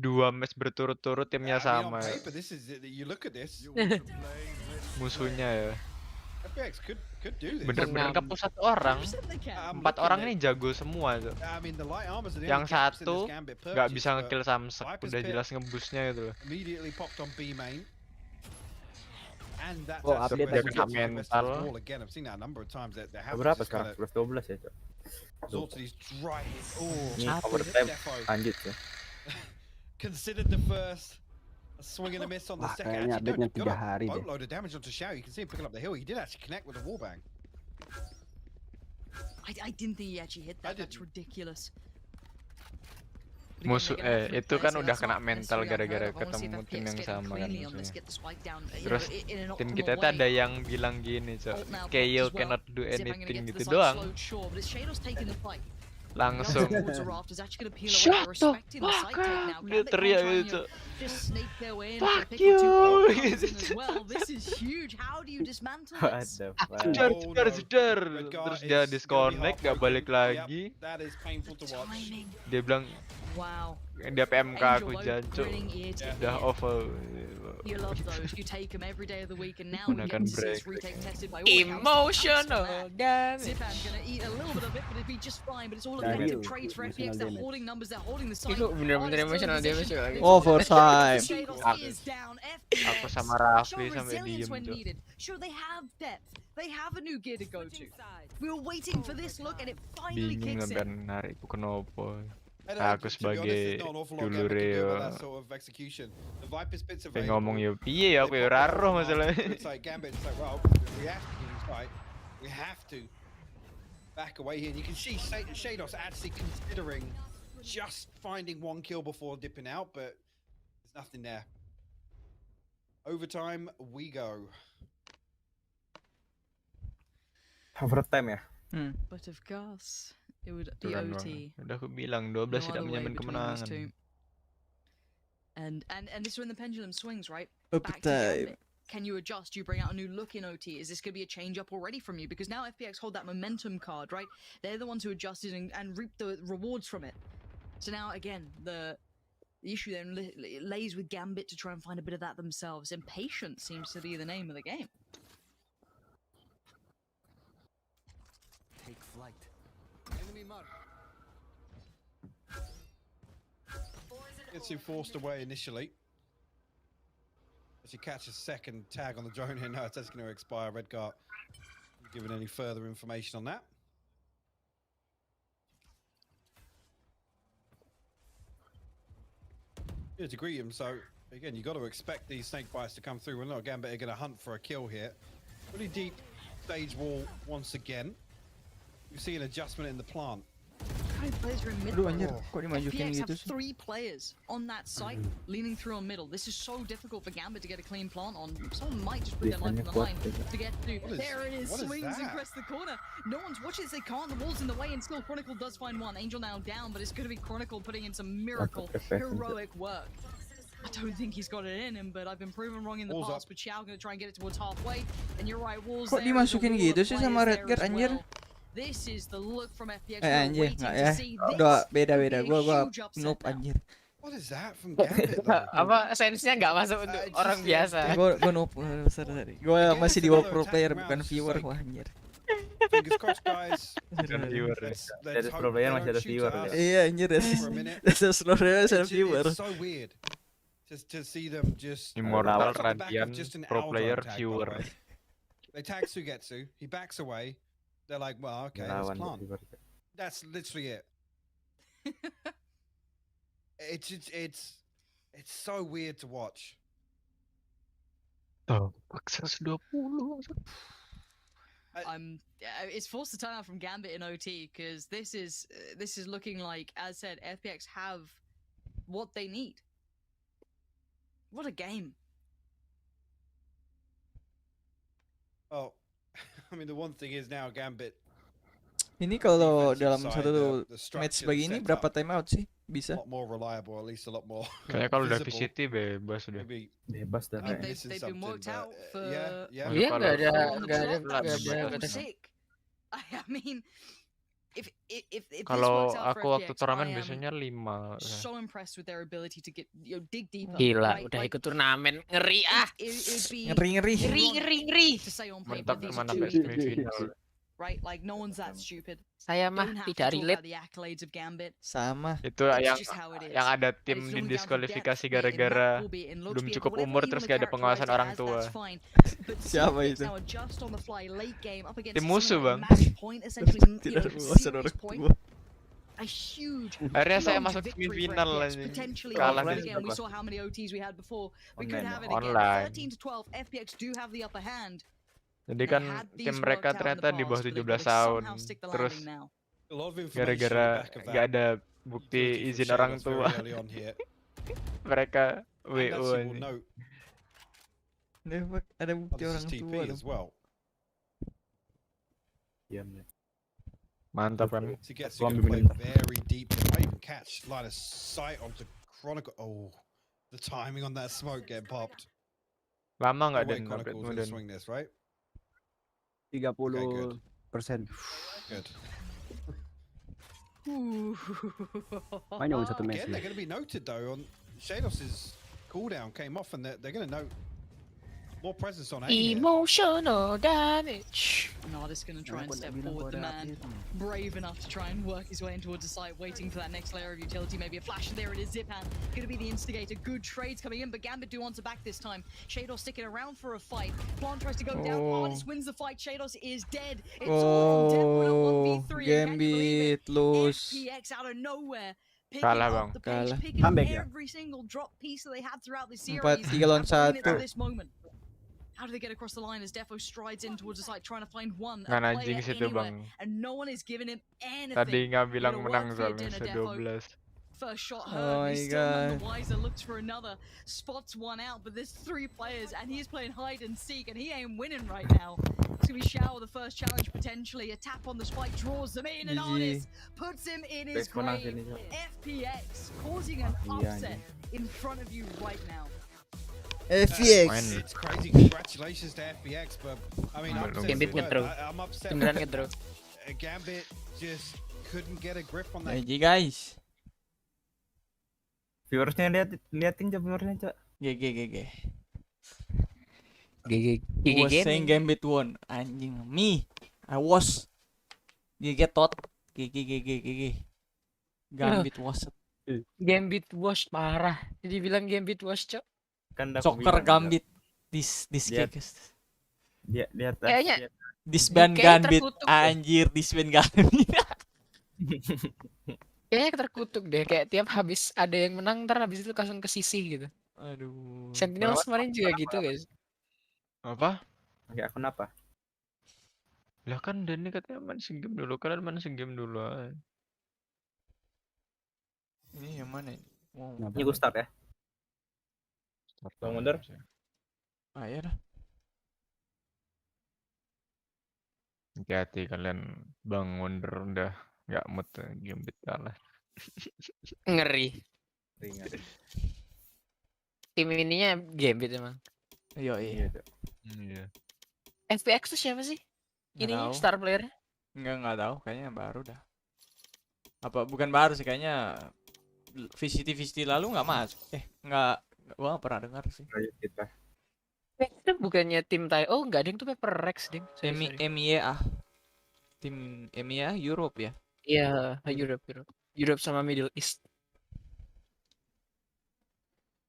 2 match berturut-turut timnya I mean, sama on ya. paper, this is you look at this. Musuhnya ya. FPX could do this. Bener-bener kapus 1 orang. 4 orang ini jago semua tuh. I mean, the light armor's the only Yang gaps in this satu Gambit nggak purchase, bisa but ngekill Samsek, Viper's udah pit jelas ngebusnya gitu loh. immediately popped on B main. And that's Oh, actually update where dia kena the rest of mental. the wall again. I've seen that a number of times. That they have Berapa just sekarang? kinda 12 ya, Cok? resort to these dry hits. Oh, Ini overtime Defo lanjut ya. considered the first, a swing and a miss on the Wah, second. kayaknya Actually, update-nya got 3 hari a deh. boatload of damage onto Xiao. You can see him picking up the hill. He did actually connect with the wallbang. I didn't think he actually hit that. That's ridiculous. Musuh itu kan udah kena mental gara-gara ketemu tim yang sama kan musuhnya. Terus tim kita tuh ada yang bilang gini, Cok, KO cannot do anything gitu doang. Langsung shut the fuck up, dia teriak gitu, fuck you gitu. Jedar, terus dia disconnect, gak balik lagi. Dia bilang, dia PMK aku jancuk, udah over. Gunakan break. Emotional damage. Itu bener-bener emotional damage lagi. Overtime. Aku sama Raffi sampai diem, Cok. They have a new gear to go to. We were waiting for this look and it finally Bingung kicks sampai in. narikku kenapa. And, Aku to be honest, sebagai there's not an awful lot dulur Gambit can do ya, about that sort of execution. The Viper spits pengen available. ngomong ya piye ya, aku ya raro masalahnya. It's like Gambit, it's like, well, we have to give him fight. We have to back away here. And you can see Shados actually considering just finding one kill before dipping out, but there's nothing there. Overtime we go. Overtime ya. But of course, it would be Turun OT. Udah aku bilang 12 tidak menjamin kemenangan. And this is when the pendulum swings, right? Overtime. Back to Gambit. Can you adjust? Do you bring out a new look in OT? Is this going to be a change up already from you? Because now FPX hold that momentum card, right? They're the ones who adjusted and reap the rewards from it. So now again, the issue then lays with Gambit to try and find a bit of that themselves. And patience seems to be the name of the game. Take flight. Enemy mark. Gets him forced away initially. As you catch a second tag on the drone here, no, it's actually going to expire. Redguard given any further information on that. Yeah, to greet him. So again, you got to expect these snake bites to come through. We're not Gambit are going to hunt for a kill here. Pretty deep stage wall once again. You see an adjustment in the plant. Aduh anjir, kok dimajukin FPX gitu have sih? 3 players on that site leaning through on middle. This is so difficult for Gambit to get a clean plant on. Someone might just put their life on the line to get through. There it is, swings and crest the corner. No one's watching this, they can't, the wall's in the way, and still Chronicle does find one. Angel now down, but it's going to be Chronicle putting in some miracle, heroic work. I don't think he's got it in him, but I've been proven wrong in the past. But Xiao going to try and get it towards halfway, and you're right, walls Kok there. dimasukin gitu sih sama Redguard anjir? This is the look from FPX. Anjir, nggak ya? Udah beda-beda, gua noob anjir. What is that from Gambit though? Apa sense-nya nggak masuk untuk orang biasa? Gua noob besar tadi. Gua masih di bawah pro player bukan viewer, wah anjir. Fingers crossed, guys. Bukan viewer. Dari pro player masih ada viewer ya. Iya anjir, dari pro player masih ada viewer. It's so weird to see them just Immortal, right off the back of Radiant, just an pro Aldo player, tag, by the viewer. way. They tag Sugetsu, he backs away. They're like, well, okay, that's plant. That's literally it. It's so weird to watch. Oh, akses 20. It's forced to turn out from Gambit in OT because this is looking like, as said, FPX have what they need. What a game! Oh, I mean, the one thing is now Gambit. Ini kalau dalam satu match begini berapa time out sih? Bisa? A lot more reliable, at least a lot more. Kayaknya kalau udah VCT bebas udah. Bebas dah. They've been worked out for. Yeah, nggak ada. I mean, if kalau aku waktu turnamen biasanya 5. So impressed with their ability to get dig deeper. Gila, udah ikut turnamen ngeri ah. Ngeri. Ngeri. To say on paper, Mantap kemana sampai semifinal. right? Like no one's that stupid. Saya mah Don't have to tidak talk relate. about the accolades of Gambit. Sama. Itu yang just how it is. ada And tim it's only down to didiskualifikasi depth, be it in gara-gara knuckle, be it in looks, belum be it cukup whatever umur you terus wanna gak ada pengawasan characterize orang it as, tua. that's fine. But Siapa CFX itu? now adjust on the fly late game up against Tim musuh, someone Bang. like match point, essentially, you Tidak know, ada pengawasan serious orang point. tua. A huge Akhirnya saya huge masuk victory for semifinal FPX, anjing. potentially Kalah offline di again. We siapa? saw how many OTs we had before. We could Online, have it again. online. 13 to 12, FPX do have the upper hand. Jadi They kan had tim these mereka worked out in the ternyata di bawah past, but they've 17 got to tahun. somehow stick the Terus landing now. A lot of information on the gara-gara back of gak that ada bukti utility from izin orang Shados tua, very early on here. mereka And WO actually will anjing. note Ada bukti this orang is TP tua dong. as well. Diam. Mantap kan? So he gets Aku to ambil play minum. very deep. Might even catch line of sight onto Chronicle. Oh, the timing on that smoke getting popped. Lama No nggak way Den? Chronicle's gonna swing this, right? 30%. Good. Makanya udah satu match Again, they're going to be noted though. On Shados's cooldown came off, and they're going to note more presence on A here. Emotional damage. Nardis gonna try and step forward, the man brave enough to try and work his way in towards the site, waiting for that next layer of utility, maybe a flash, and there it is, Zipan, gonna be the instigator. Good trades coming in, but Gambit do want to back this time. Shados sticking around for a fight. Plant tries to go down, Nardis wins the fight, Shados is dead. It's all on Deadwood at 1v3, and can you believe Gambit it? lose. FPX out of nowhere. Picking Kalah, up Bang. the pace, Kalah. picking up Comeback ya? every single drop piece that they had throughout the 4-3 series, lawan and bringing it to 1. this moment. How do they get across the line as Defo strides in towards the site, trying to find one Kan a anjing player situ anywhere, bang. and no one is giving him anything. Tadi nggak bilang Gonna menang work for your soalnya dinner, Defo. 12. First shot Oh heard, my he's still none the God. wiser, looks for another, spots one out, but there's 3 players, and he's playing hide and seek, and he ain't winning right now. It's gonna be Shao, the first challenge potentially, a tap on the spike, draws them in, and GG. Artis puts him in his Menang grave. sini, Cok. FPX causing an Iya, upset in front of you right now. FPX. It's crazy. Congratulations to FBX, but I mean, Belum. upset's the Gambit word. nge-draw. I'm upset. Beneran nge-draw. Gambit just couldn't get a grip on that. GG guys. Viewersnya liatin coba viewersnya, Cok. GG. GG Was saying Gambit won. Anjing. Me. I was. GG tot. GG. Gambit was. Gambit wash parah. Jadi bilang Gambit wash, Cok. Kan udah aku Soccer bilang, Cok. Gambit. This Lihat. kick. Dia atas. Kayaknya Disband Kayaknya Gambit. terkutuk deh. Anjir, disband Gambit. Kayaknya terkutuk deh. Kayak tiap habis ada yang menang, ntar habis itu langsung ke sisi gitu. Aduh. Sentinels kemarin juga gitu guys. Apa? Pakai akun apa? Lah kan Denny katanya main game dulu, kalian main game dulu aja. Ini yang mana? Wow. Ini gue start ya. Bang Wonder. Ah ya dah. Hati-hati kalian Bang Wonder udah nggak mood Gambit kalah. Ngeri. Ringan. Tim ininya Gambit emang. Iya. Iya. FPX tuh siapa sih? Nggak Ini tahu. star player. Enggak tahu, kayaknya baru dah. Apa bukan baru sih, kayaknya VCT lalu nggak masuk. Nggak, gua nggak pernah dengar sih. Ayo kita. Itu bukannya tim Thai. Oh, enggak, ding, itu Paper Rex, ding. MEA. Tim MEA Europe ya. Iya, Europe sama Middle East.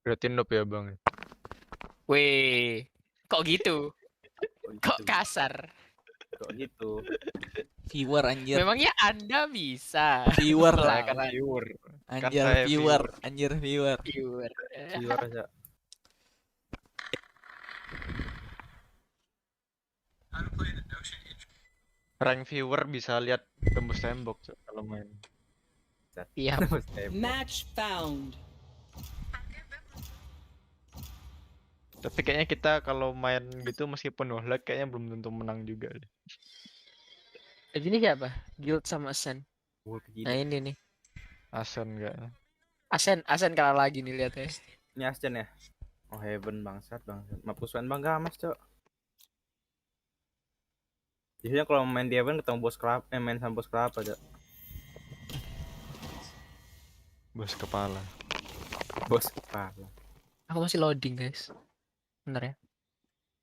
Berarti noob ya Bang. Weh, kok gitu? Kok kasar? Kok gitu? Viewer anjir. Memangnya Anda bisa? Viewer Saya lah. kan viewer. Anjir, Kan saya viewer. Anjir, viewer. Viewer. Viewer aja. Rank viewer bisa lihat tembus tembok Cok, kalau main. Iya. Match found. Tapi kayaknya kita kalau main gitu meskipun lag kayaknya belum tentu menang juga. Ini siapa? Guild sama Asen. Nah ini nih. Asen enggak? Asen kalah lagi nih, lihat ya. Ini Asjen ya? Oh Heaven bangsat. Mapusuan bang gamas, Cok. Biasanya kalau main di Heaven ketemu bos kerap, main sama bos kerap aja. Bos kepala. Bos kepala. Aku masih loading, guys. Bener ya?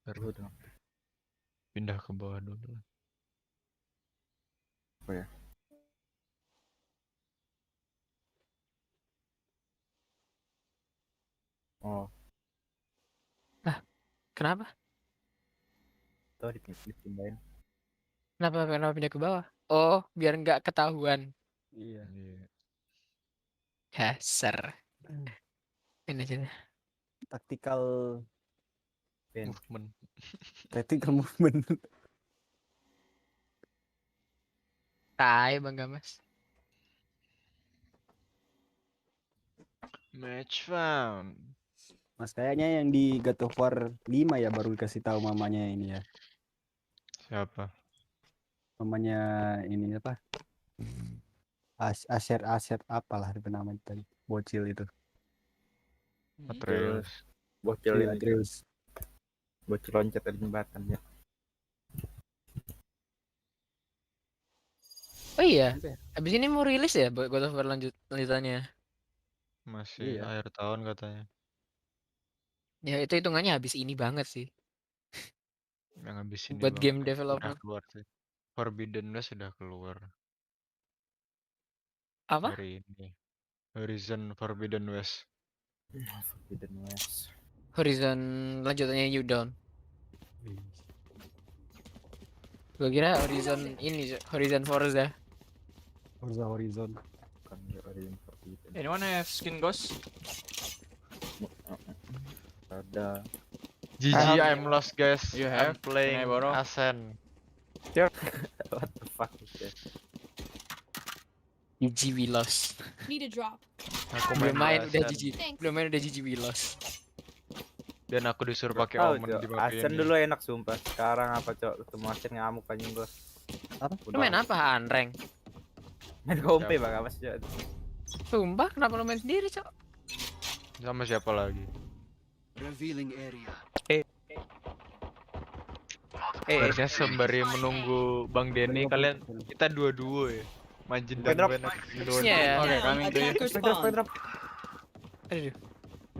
Baru dong. Pindah ke bawah dulu. apa ya? Oh, Kenapa? tuh dipindahin. Kenapa pindah ke bawah? Oh, biar nggak ketahuan. Iya. Dasar. Ini aja. Tactical Movement. tactical movement. Tai Bang Gamas. Match found. Mas kayaknya yang di God of War 5 ya baru dikasih tahu mamanya ini ya. Siapa? Mamanya ini apa? Aset apalah itu namanya tadi. Bocil itu. Atreus. Bocil Iya, ini. Atreus. Bocil loncat dari jembatan ya. Oh iya, abis ini mau rilis ya God of War lanjutannya. Masih Iya. akhir tahun katanya. Ya itu hitungannya habis ini banget sih. Yang habis ini Buat Bang. game Udah development. keluar sih. Forbidden West sudah keluar. Apa? Hari ini. Horizon Forbidden West. Forbidden West. Horizon lanjutannya New Dawn. Gua kira Horizon ini, Horizon Forza. Forza Horizon. Bukan Horizon Forbidden. Anyone have skin ghost? Ada. GG, I'm lost guys. You I'm have? playing Can I borrow? Ascent. What the fuck is that? GG we lost. Need a drop. Aku Belum main udah Ascent. GG. Belum main udah GG we lost. Dan aku disuruh pakai Tahu, omen Cok. di pakai Ascent dulu enak sumpah. Sekarang apa cok? Ketemu Ascent ngamuk anjing gua. Apa? Lu main apa Anreng? Main kompe bang apa sih? Sumpah kenapa lu main sendiri, Cok? Sama siapa lagi? Revealing area. Harusnya sembari menunggu Bang Denny kalian kita dua-dua ya. Majin dan Ben. Harusnya ya. Oke, kami itu ya. Aduh.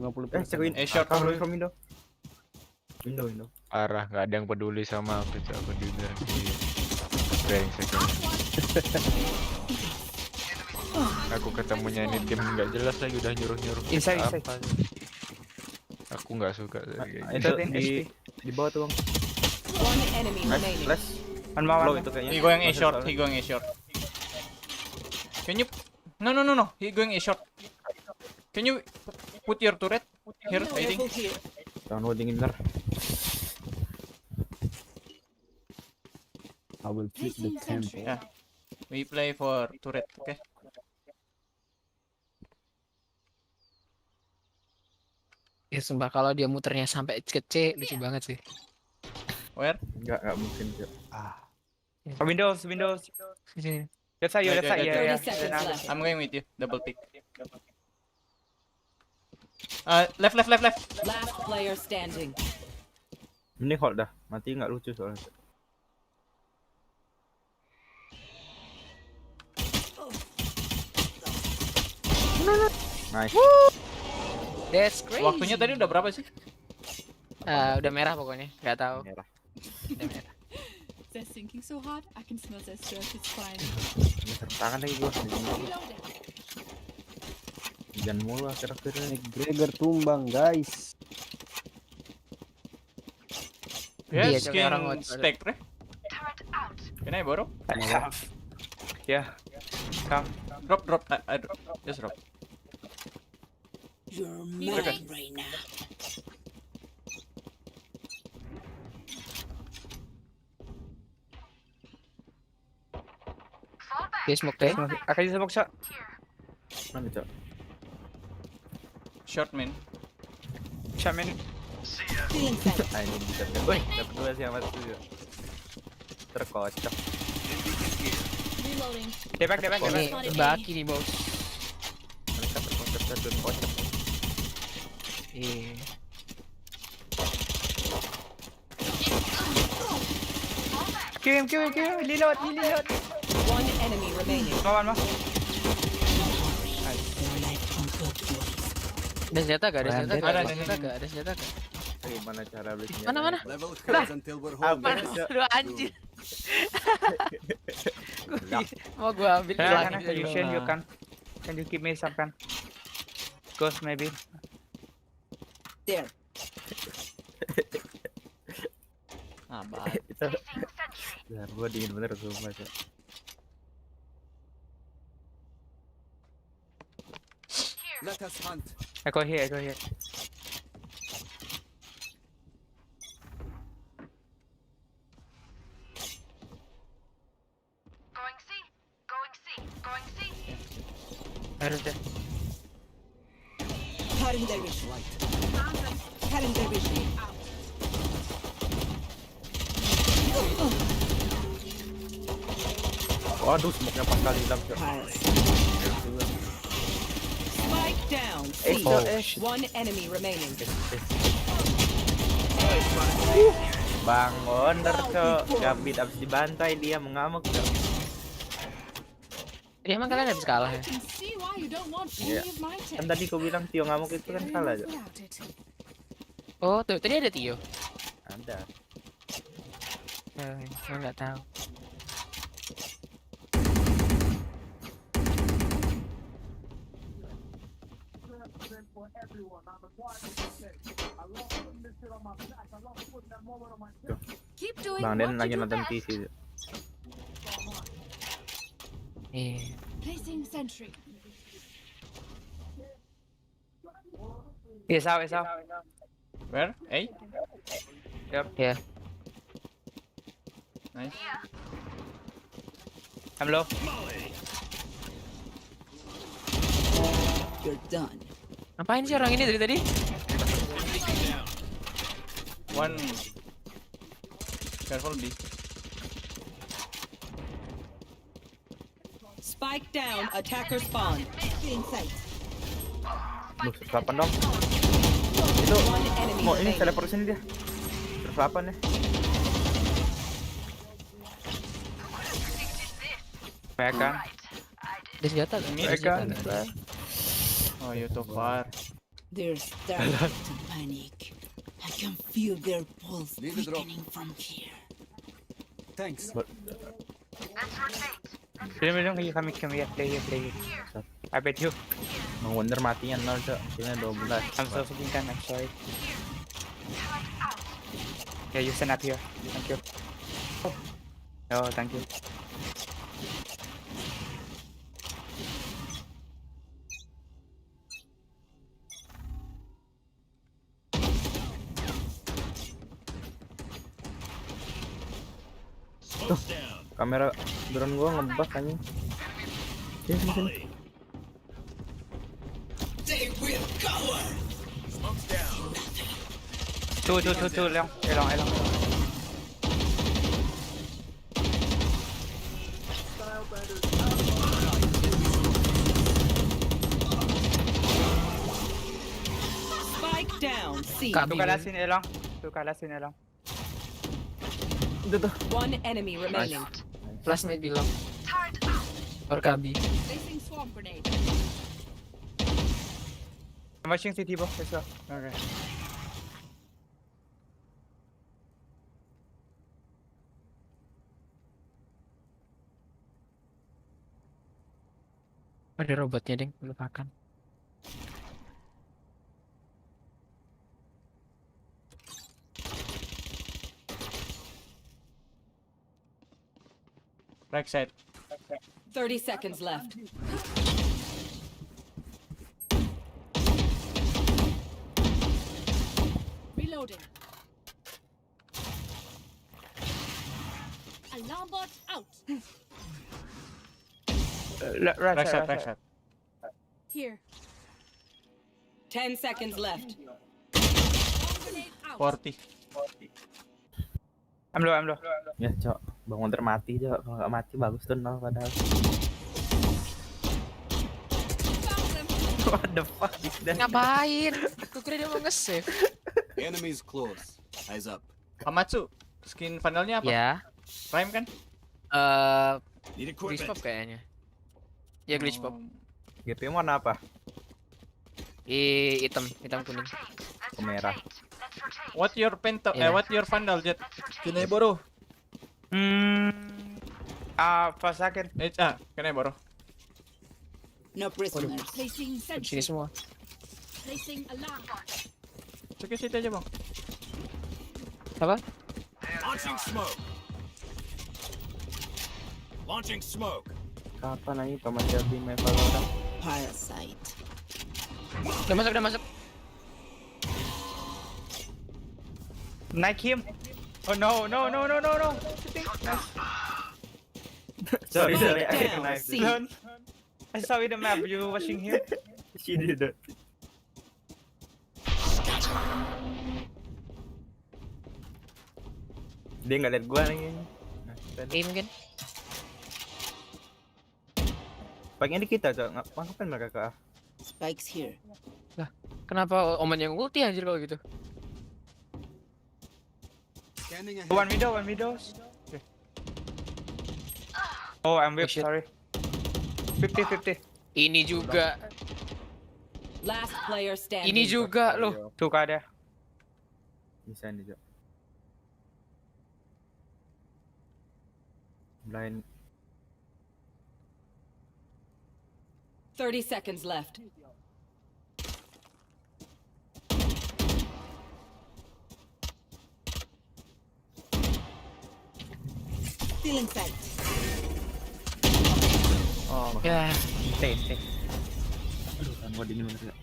50%. Cekin. Short from window. Window. Parah, nggak ada yang peduli sama aku, Cok. Aku dibilang di brengsek. Aku ketemunya ini tim nggak jelas lagi udah nyuruh-nyuruh. Inside. Apa. Aku nggak suka kayak Itu gitu. di bawah tuh bang. One enemy remaining. Flash. Low itu kayaknya. He going A short. He going A short. Can you? No. He going A short. Can you put your turret here? I think. Jangan holdingin bener. I will flip the tempo. Yeah. We play for turret, okay? Ya sumpah kalau dia muternya sampai ke C lucu banget sih. Where? Enggak mungkin cok. Windows. Yeah. That's how you. 30 seconds left. I'm going with you. Double pick. Left. Last player standing. Mending hold dah. Mati nggak lucu soalnya. Nice. That's crazy. Waktunya tadi udah berapa sih? Udah merah pokoknya, nggak tahu. Merah. Udah merah. They're sinking so hard, I can smell their surf. It's fine. Ini tangan lagi gua. Jangan mulu akhir-akhirnya. McGregor tumbang guys. Yeah, Iya, skin orang mau- Spectre. Can I borrow? Ya. Come. Drop. Just drop. You're mine right now. Dia smoke deh. Akan di smoke shot. Mana cok? Short man. Shot man. Feeling fat. Nah ini bisa kan. Woi, dapat dua sih amat tuh. Terkocok. Reloading. Debak. Ini baki nih bos. Mereka terkocok dan kocok. Iya. Kim, reload. One enemy remaining. Lawan mah. Ada senjata gak? Ada. Ada senjata gak? Gimana cara beli senjata? Mana? Level close until we're home. Lu anjir. Mau gua ambil Can hilang. you give me some pen? Ghost maybe. There. Abad. Bentar, gua dingin bener sumpah. Cok. Let us hunt. I go here. Going C. Harus deh. Cutting their vision. Cutting their vision. Waduh, smoke-nya pas kali hilang, Cok. Spike down. C. One enemy remaining. Bang Wonder, Cok. Gambit abis dibantai dia mengamuk, Cok. Dia emang kalian habis kalah ya? Iya. Kan tadi kau bilang Tio ngamuk itu kan salah, Cok. Oh, tuh tadi ada Tio. Ada. Gue nggak tahu. Keep doing Bang Den what lagi you do nonton best. TV, Cok. Placing sentry. Yes, out. Where? A? Yep. Yeah. Nice. I'm low. You're done. Ngapain sih orang ini dari tadi? One. Careful B. Spike down. Attacker spawn. Inside. Lu 8 dong. Itu One enemy mau ini remaining. teleport sini dia. 8 ya. Back. Ada senjata kan? Oh, you too far. They're starting to panic. I can feel their pulse Need a drop. quickening from here. Thanks. Film kami play here. I bet you. Bang Wonder matinya 0, Cok. Killnya 12. I'm so kan, I'm sorry. Yeah, you stand up here. Thank you. Oh, thank you. Tuh, kamera drone gua ngebug anjing. Sini. They will cover. Two, long. Spike down. C. Two kalasin elong. One enemy remaining. Plus mid bilang. Or Kabi. Placing swarm grenade. I'm watching CT box as well. Okay. Ada robotnya, Deng. Lupakan. Right side. 30 seconds left. Reloading. Alarm bot out. Right side. Here. 10 seconds left. Grenade out. 40. I'm low. Ya, Cok. Bang Wonder mati, Cok. Kalau nggak mati bagus tuh 0 padahal. What the fuck is that? Ngapain? Aku kira dia mau nge-save. Enemies close. Eyes up. Hamatsu, skin finalnya apa? Ya. Prime kan? Need Glitch equipment. pop kayaknya. Ya glitch pop. GPU warna apa? Hitam kuning. Merah. What your pento? Yeah. What your vandal, Jet? Kinai boru. For a second. Kena bro. No prisoners. Placing Sini sensor. semua. Placing alarm. Cek situ aja bang. Apa? Launching smoke. Launching smoke. Kapan aja Pak Mas Yabi main valorant? Parasite. Udah masuk. Knife him. Oh no. Shooting. Nice. Sorry, I Down, knife. C. I saw in the map. You watching him? She did that. Dia nggak liat gua lagi. Mungkin. Paginya di kita tuh, ngapain mereka ke A? Spikes here. Lah, kenapa oman yang ulti anjir kalau gitu? One window. Okay. Oh, I'm whipped, sorry. 50-50. Ini juga. Last player standing. Ini juga loh. Tuh ada. Bisa nih, Jok. Blind. 30 seconds left. Stealing sight. Oh, ya. Stay. Aduh, kan gua dingin banget.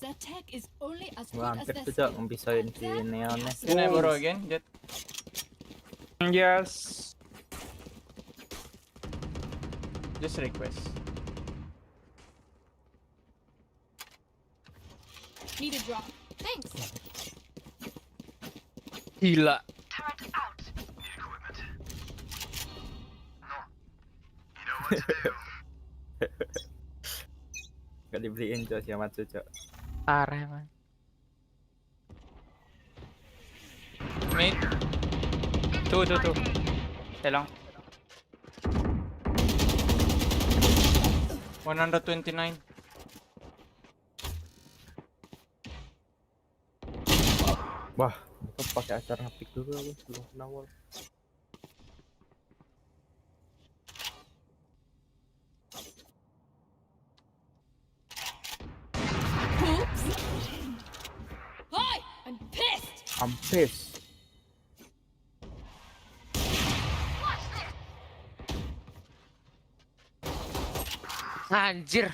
The tech is only as Gua good as hampir the tuh, Jok, ngepisahin si neonnya. Kena bro again. Jet. Yes. Just request. Need a drop. Thanks. Gila. Turret out. Equipment. No. You know what to do. Gak dibeliin, Jok, si Amatsu, Jok. Parah emang. Mid. Tuh. Tolong. 129. Wah, itu pakai acara pick dulu aku sebelum nawal. Oops. Hi, I'm pissed. I'm pissed. Anjir.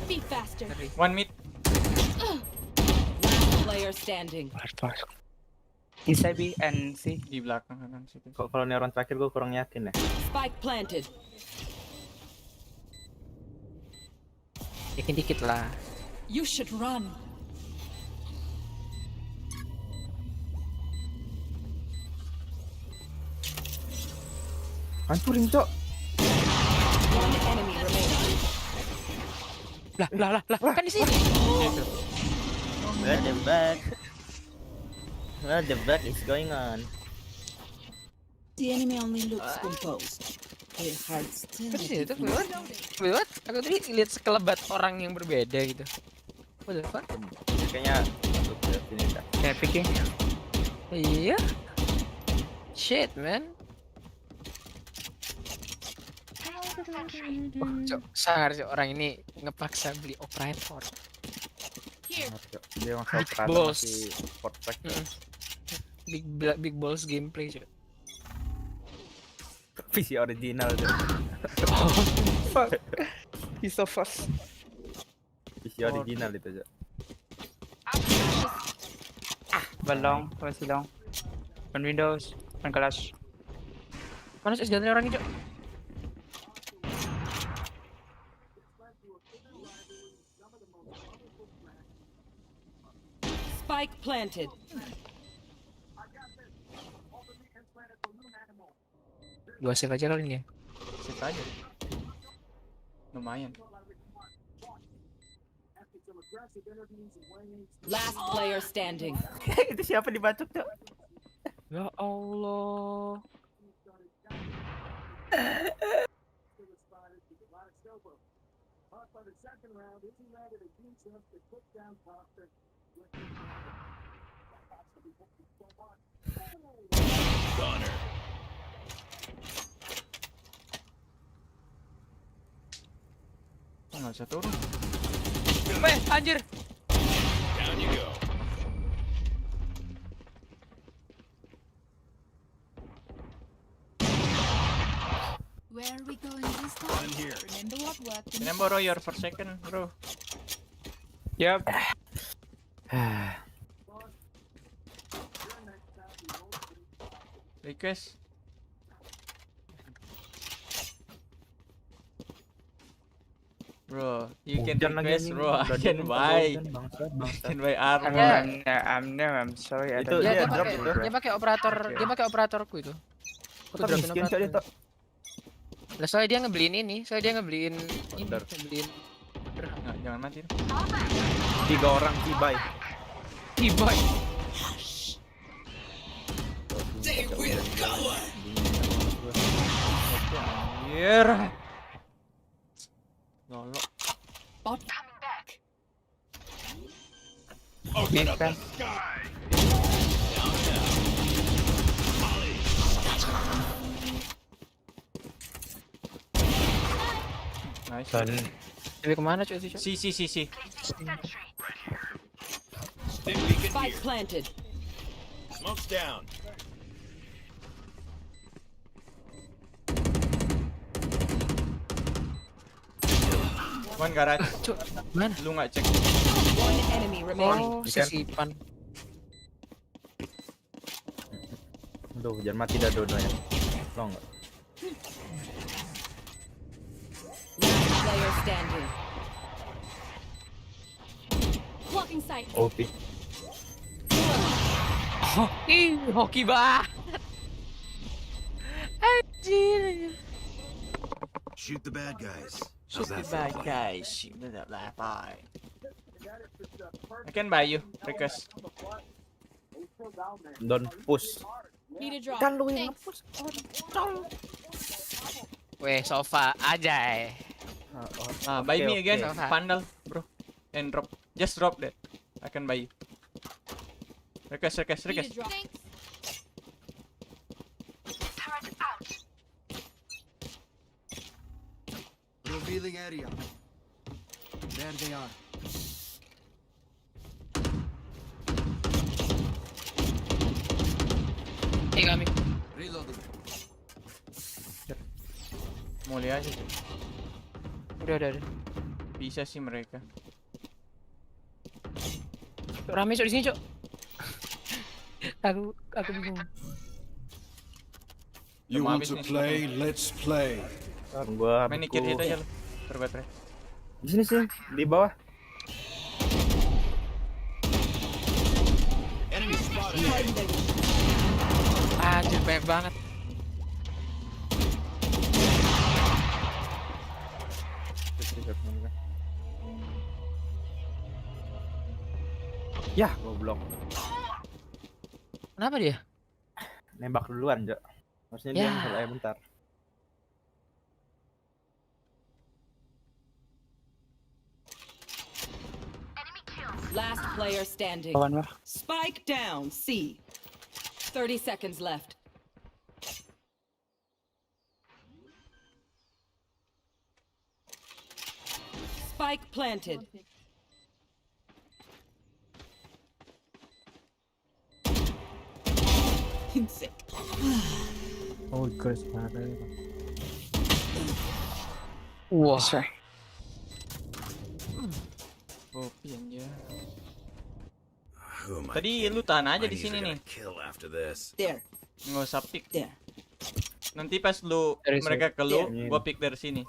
Be faster. One mid. Last player standing. Inside B and C. Di belakang kanan situ. Kok kalau neuron terakhir gue kurang yakin ya. Spike planted. Dikit-dikit lah. You should run. Hancurin, Cok. One enemy remaining. Lah, kan di sini. What the fuck is going on? The enemy only looks composed. Their hearts still. Kan di situ, What? Aku tadi lihat sekelebat orang yang berbeda gitu. What the fuck? Kayaknya untuk sini dah. Kayak picking. Iya. Shit, man. Sangar sih orang ini ngepaksa beli operator. Dia maksa Big operator balls. masih portrait. Big balls gameplay cuy. PC original tuh. Fuck. He's so fast. PC original itu aja. Balong, masih long. One windows, one clash. Mana sih senjatanya orang hijau? Spike planted. Gua save aja kali ini ya. Save aja. Lumayan. Last player standing. Itu siapa dibacok, Cok? Ya Allah. Nggak bisa turun. Anjir. Where are we going this time? Remember what worked in the Remember your first second, bro. Yep. Request. Bro, you can Hujan lagi request, anjing. bro. I Udah can dingin, buy. hujan, bangsat, I bangsat. can buy armor. I'm sorry. I Itu don't Ya, dia dia drop pakai itu. dia pakai operator, Oke. dia pakai operatorku itu. Aku Kok dropin miskin cok dia operatornya. tok. Lah soalnya dia ngebeliin ini, soalnya dia ngebeliin ini, Bener. ngebeliin Nggak, jangan mati. 3 orang tibai. T-boy. Anjir. Nolok. bot coming back. Nih kan. Nice. Tapi kemana cuy itu? Si. Spike planted. Smoke's down. One garage. Mana? Lu nggak cek. One enemy remaining. Oh, sesipan. Aduh, jangan mati dah dua-duanya. Lo enggak? Last player standing. Blocking sight. OP. Hoki banget. Anjir. Shoot the bad guys. Shoot the bad guys. I can buy you. Request. Don't push. Need a drop. Kan lu yang Thanks. Weh, sofa aja. Buy me Oke, again. oke. Pandal, bro. And drop. Just drop that. I can buy you. Request. Need a drop. Thanks. Revealing area. There they are. Kami. Reloading. Mulia aja sih. Udah. Bisa sih mereka. Cuk, rame cuk di sini, cuk. Aku bingung. You want to play? Let's play. Gua Main dikit hit aja lu. Terbaterai. Di sini sih, di bawah. Enemy spotted. Anjir, banyak banget. Yah, goblok. Kenapa dia? Nembak duluan, Jo. Maksudnya dia Ya. mulai bentar. Last player standing. Lawan lah. Spike down. C. 30 seconds left. Spike planted. Insect. Oh, Chris, parah. Wah. Kopi aja. Who am I Tadi kidding? lu tahan aja My di knees sini are nih. gonna kill after this. There. Nggak usah pick. There. Nanti pas lu Dari mereka ke lu, Iya. gua pick dari sini.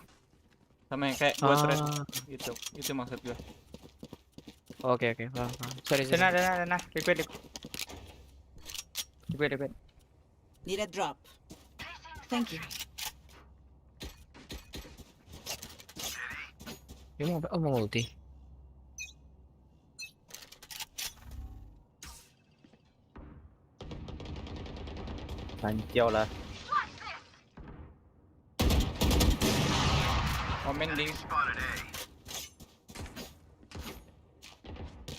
Sama yang kayak gua trade Ah. gitu. Itu maksud gua. Oke. Paham. Sorry. Dana. Request. Need a drop. Thank you. Dia mau ulti. Pancau lah. Komen ding.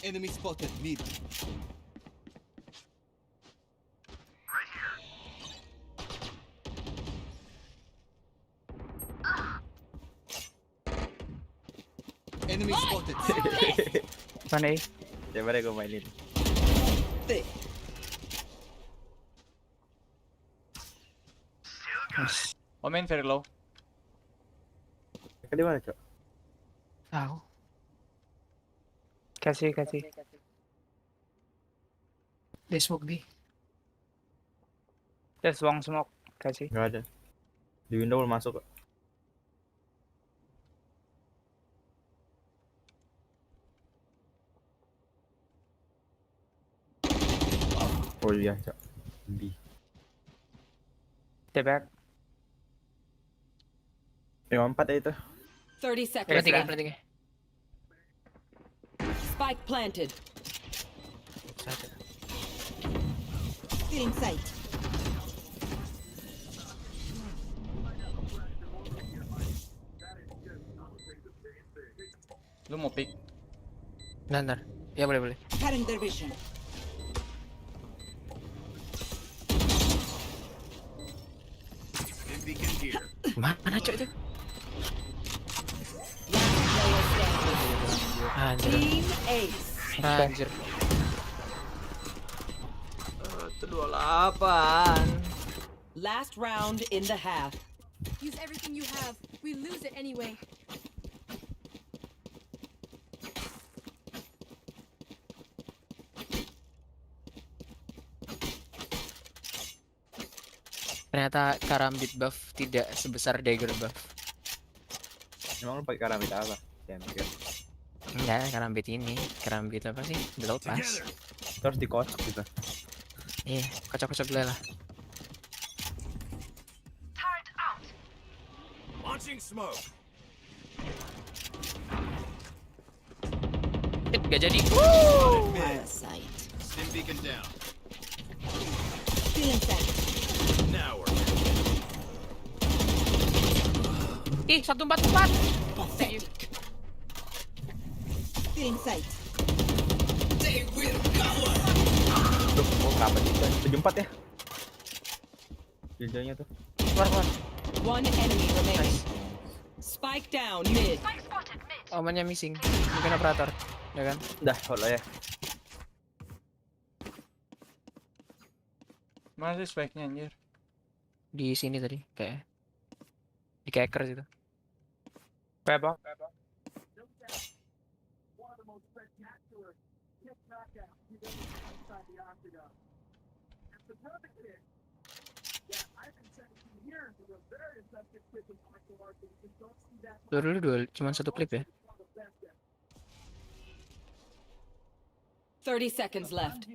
Enemy spotted mid. Enemy spotted. Mana? Coba deh gue mainin. Omen very low. Di mana, Cok? Tahu. Kasih. Dia smoke B. There's one smoke. Kasih. Enggak ada. Di window belum masuk kok. Oh iya, Cok. B. Stay back. 54 ya itu. 30 seconds Tiga. left. Spike planted. Still in sight. Lu mau pick? Bentar. Ya boleh. Cutting their vision. Mana cok itu? Team Ace. Anjir. Itu 28. Last round in the half. Use everything you have. We lose it anyway. Ternyata karambit buff tidak sebesar dagger buff. Emang lu pakai karambit apa? Champion. Enggak, karambit ini. Karambit apa sih? Dilepas. Terus dikocok gitu. Iya, kocok-kocok dulu lah. Launching smoke. Gak jadi. Parasite. Stim beacon down. Still in sight. Now we're Ih, 144. Pathetic. Still in sight. They will cover. Duh, oh kapan juga? 74 ya? Jujurnya tuh. Keluar. One enemy remaining. Spike down mid. Omannya missing. Mungkin operator. Ya kan? Dah, kalau ya. Mana sih spike-nya anjir? Di sini tadi kayak di hacker situ. Pebble. Dulu cuman satu klip ya. 30 seconds left.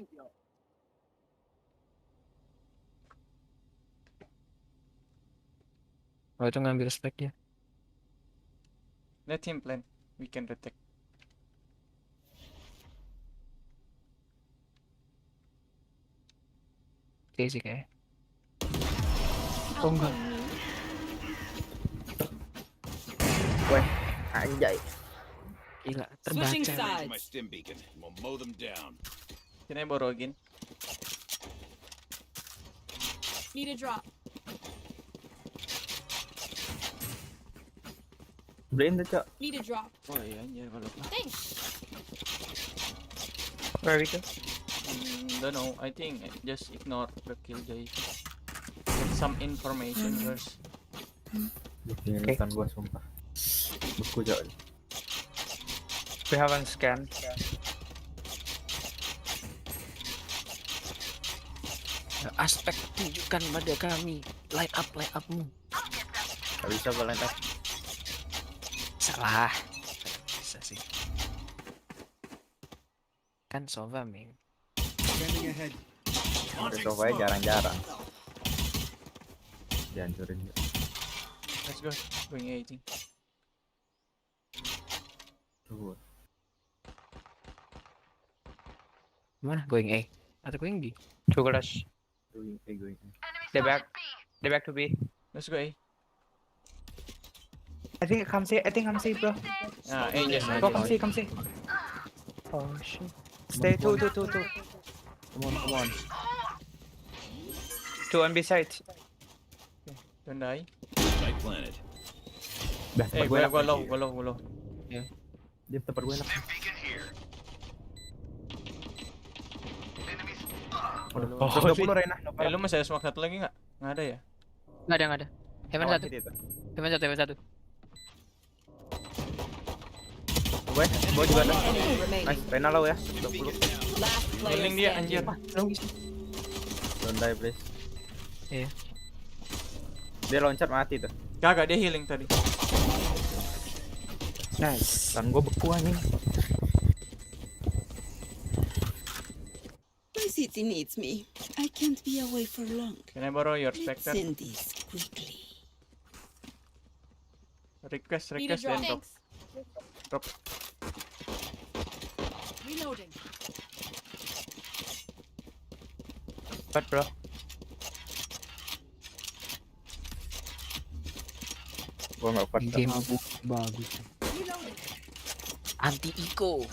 Oh itu ngambil spek dia. Let him plan. We can retake. Oke sih kayak. Oh enggak. Weh, anjay. Gila, Switching terbaca. sides. my stim beacon. We'll mow them down. Can I borrow again? Need a drop. Beliin tuh, Cok. Need a drop. Oh iya anjir kalau Thanks. Where we go? Don't know. I think just ignore the kill guys. Get some information first. Ini kan gua sumpah. Buku, Cok. We haven't scanned. Aspek tunjukkan pada kami. Light upmu. Gak bisa gua lantas. Salah. Bisa sih. Kan Sova men. Standing ahead. Udah sofa jarang-jarang. Dihancurin. Let's go. Going 18. Tuh. Mana? Going A atau going B? Two rush. Going. They back to B. Let's go A. I think come see, bro. Ah, A just. Go come see. Oh shit. Stay two. Come on. Two on B side. Don't die. Spike planted. Dah, Eh, gue gua low. Yeah. Dia tempat gue enak. Oh, 20 Rena. Lu masih ada smoke satu lagi nggak? Nggak ada ya? Nggak ada. Heaven Awan satu. situ. Heaven satu. Gue juga ada. Nice, Rena low ya. 20. Healing dia anjir. Don't die please. Iya. Dia loncat mati tuh. Kagak, dia healing tadi. Nice. Kan gue beku anjing. My city needs me. I can't be away for long. Can I borrow your Let's spectre? send this quickly. Request Need a then drop. drop. Reloading. Cepat bro. Gue nggak kuat. Game Bagus. anti eco.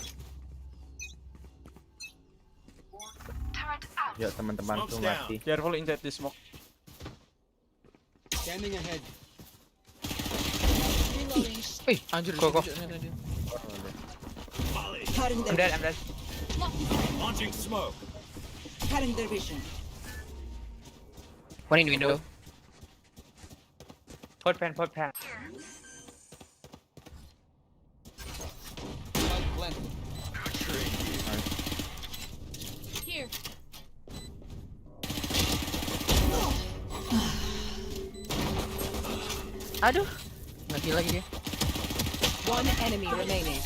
Ya teman-teman tuh mati. Careful inside the smoke. Scanning ahead. Wih, anjir kok. Cutting I'm their dead. Launching smoke. cutting their vision. One in window. Put pen. Here. Aduh, mati lagi dia. One enemy remaining.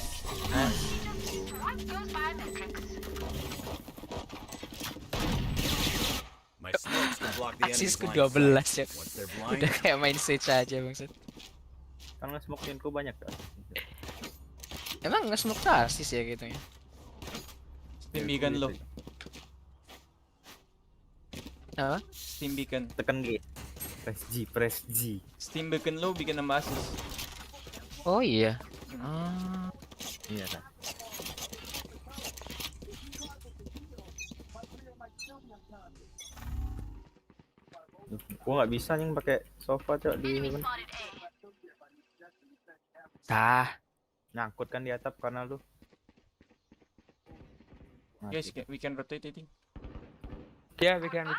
My smokes can block the enemy's Aksis ke line of 12 sight. ya. Once they're blind, Udah kayak main Sage aja bangsat. Kan nge-smokein ku banyak kan. Emang nge-smoke asis ya gitu ya. Steam beacon lo. Apa? Steam beacon. Tekan G. Press G. Steam beacon lo bikin nambah assist. Oh iya. Iya kan. Gua nggak bisa nih pakai sofa cok di Heaven. Nyangkut kan di atap karena lu. Guys, we can rotate it. Ya, we can.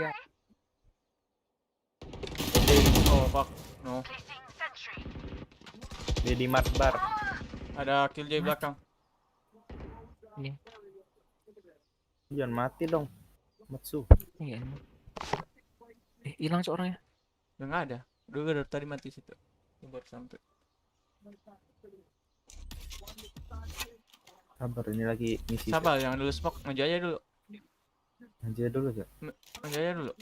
Oh fuck, no. Dia di mat bar. Ada killjoy belakang. Ini. Jangan mati dong. Matsu. Iya. Hilang seorangnya. Udah nggak ada. Udah dari tadi mati situ. Baru sampai. Sabar ini lagi misi. Sabar, jangan dulu smoke, ngejaya dulu. Ngejaya dulu ya. Ngejaya dulu.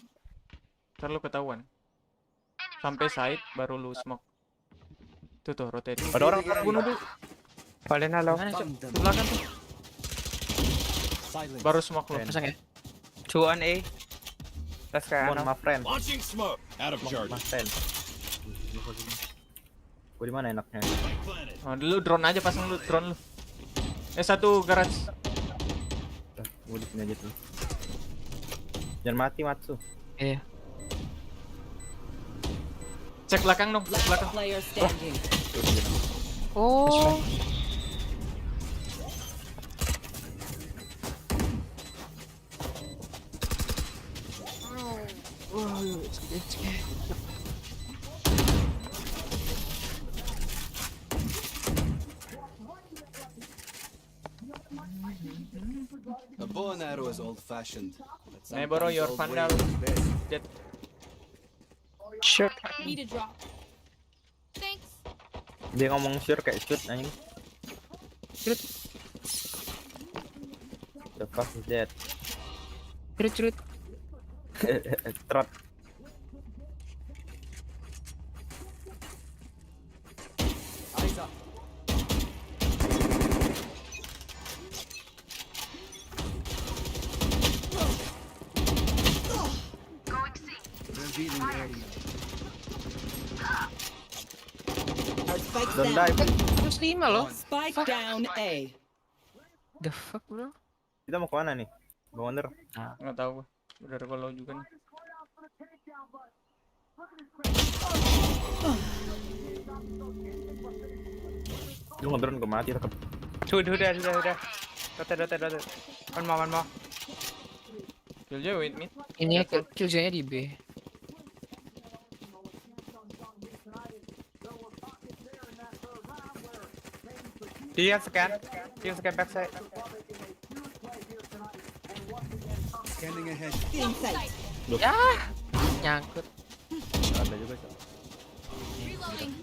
Ntar lu ketahuan. Sampai side baru lu smoke. Tuh rotate. Ada orang bunuh dulu. Kalian halo. Di belakang tuh. Baru smoke lu. Pasang ya. 2 on A. Let's go. Come on, my friend. launching smoke. Out of charge. My friend. Gua di mana enaknya? Oh, dulu drone aja, pasang lu drone lu. Satu garage. Gua di sini aja tuh. Jangan mati Matsu. Iya. Cek belakang dong, belakang. Player standing. Oh. A bow and arrow is old-fashioned. May I borrow your vandal? Jet. Sure. Need a drop. Thanks. Dia ngomong sure kayak shoot anjing. Shoot. The fuck is that? Cerut. Trot. Eyes up. Revealing area. Don't die. Terus 5 loh. Spike down A. The fuck bro? Kita mau ke mana nih? Bang Wonder. Nggak tahu gua. Udah kalau juga nih. Lu ngedrawn gue mati tetep. Sudah. Rotate. One more. Killjoy wait mid. Ini killjoy-nya di B. Dia scan backside. Scanning ahead. Ya, nyangkut. Ada juga. Reloading.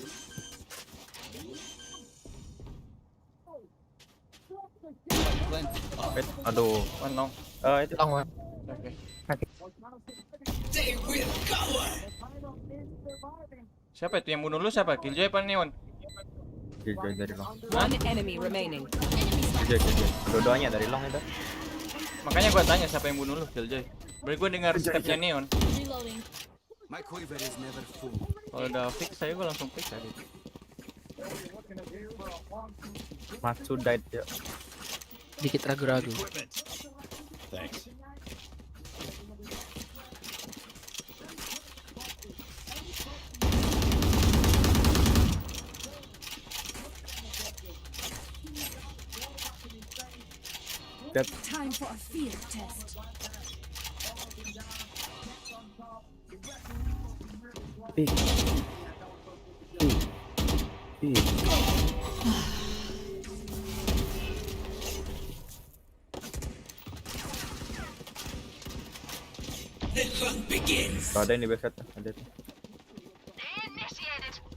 Aduh. One long. Itu. Long one. Oke. Siapa itu yang bunuh lu siapa? Killjoy apa Neon? Killjoy dari long. One enemy remaining. Killjoy. Dua-duanya dari long itu. Makanya gua tanya siapa yang bunuh lu Killjoy. Berarti gua dengar stepnya Neon. Reloading. My quiver is never full. Kalau udah fix saya gua langsung fix tadi. Matsu died ya. Dikit ragu-ragu. Thanks. Time for a field test. Peek. Ada yang di backside, ada tuh.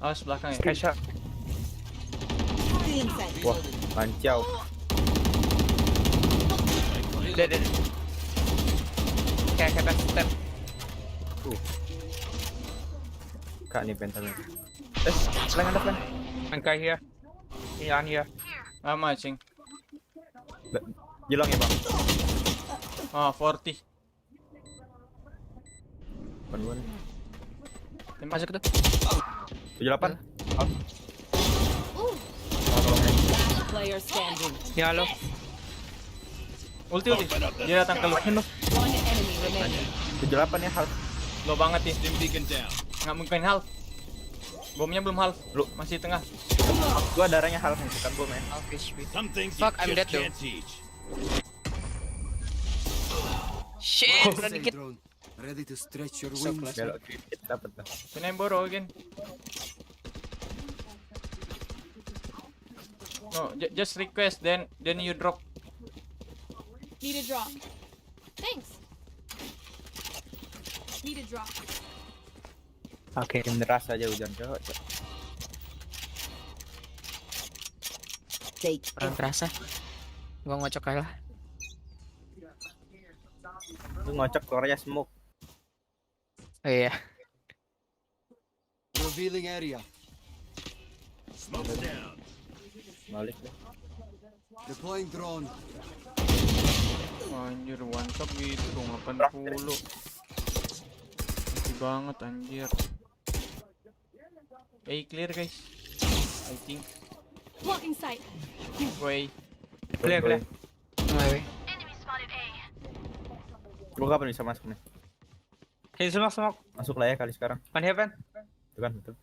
Awas belakang ya. Headshot. Wah, mancau. Dead. Kayak kata step. Kak nih pentalnya. Flank. One guy here. Here. Lama cing. Jilong ya bang. Oh 40. Bukan. Masuk tuh. 78. Player standing. Ya lo. Ulti. Dia datang ke lu. One enemy remaining. 78 ya half. Lo banget ya. Nggak mungkin half. Bomnya belum half. Lu masih tengah. Gua darahnya half nih, bukan bom ya. Fuck, I'm dead though. Shit, udah dikit. Ready to stretch your wings. Belok dikit dapat dah. Kena yang boro again. No, just request then you drop. Need a drop. Thanks. Need a drop. Oke, deras aja hujan cok. Kurang terasa. Gua ngocok kalah. Lu ngocok keluarnya smoke. Oh iya. Revealing area. Smoke down. Balik deh. Deploying drone. Anjir, one shot gitu dong 80. Mati banget anjir. Clear guys. I think. Blocking sight. Way. Clear. Anyway. Gua kapan bisa masuk nih? Hey, smoke. Masuk lah ya kali sekarang. One heaven. Itu kan betul.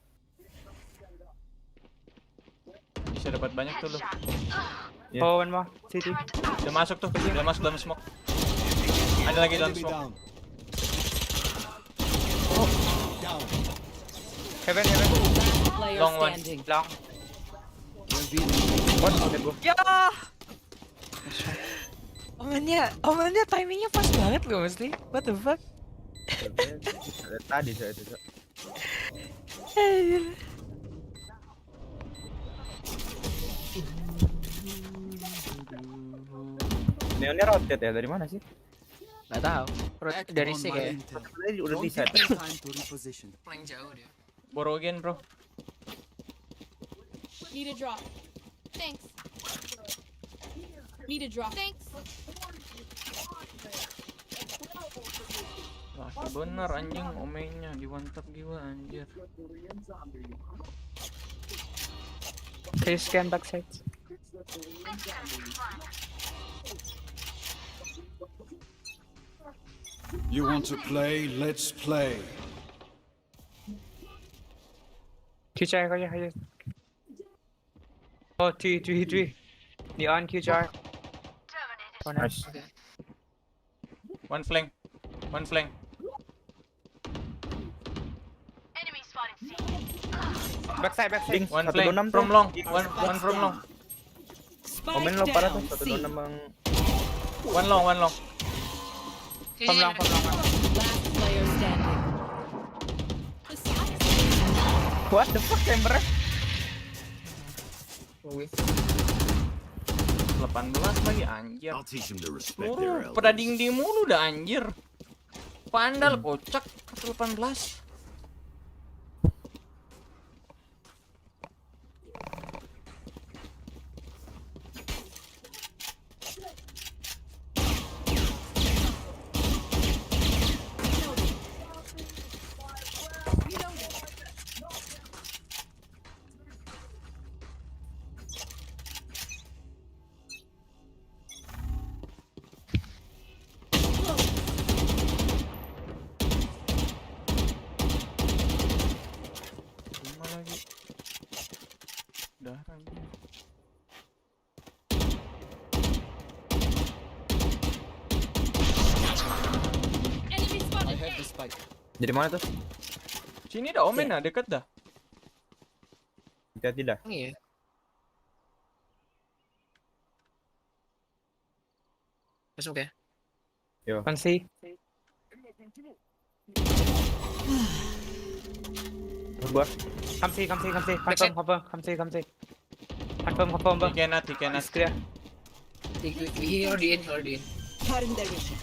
Bisa dapat banyak tuh lu. Yeah. Oh, one more. City. Udah masuk tuh, udah masuk dalam smoke. Ada lagi dalam smoke. Heaven. Player Long one. standing. Long. What? Oke gua. Ya. Omennya timingnya pas banget loh mesti. What the fuck? Tadi saya itu. Neonnya rotate ya, dari mana sih? Nggak tahu. Dari C kayak. Tadi udah di set. Paling jauh dia. Borrow again, bro. Need a drop. Thanks. Need a drop. Thanks. Wah, bener anjing omenya di one tap gila anjir. Okay, scan backside. You want to play? Let's play. Kicha aja. Oh, three. Di on Q jar. Nice. One flank. One flank. Backside. Ding, One 126 flank tuh. from long. One from long. Komen lo parah tuh 126 bang. One long. From long. Last player standing. What the fuck chamber? 18 lagi anjir. I'll teach them to respect their Pada elders. ding mulu udah anjir. Pandal kocak 18. Jadi mana tuh? Sini dah Omen dah, dekat dah. Tidak. Iya. Masuk ya. Yo. Fancy. Gua. Come see. Confirm, bang. He cannot. Clear. He already in. Cutting their vision.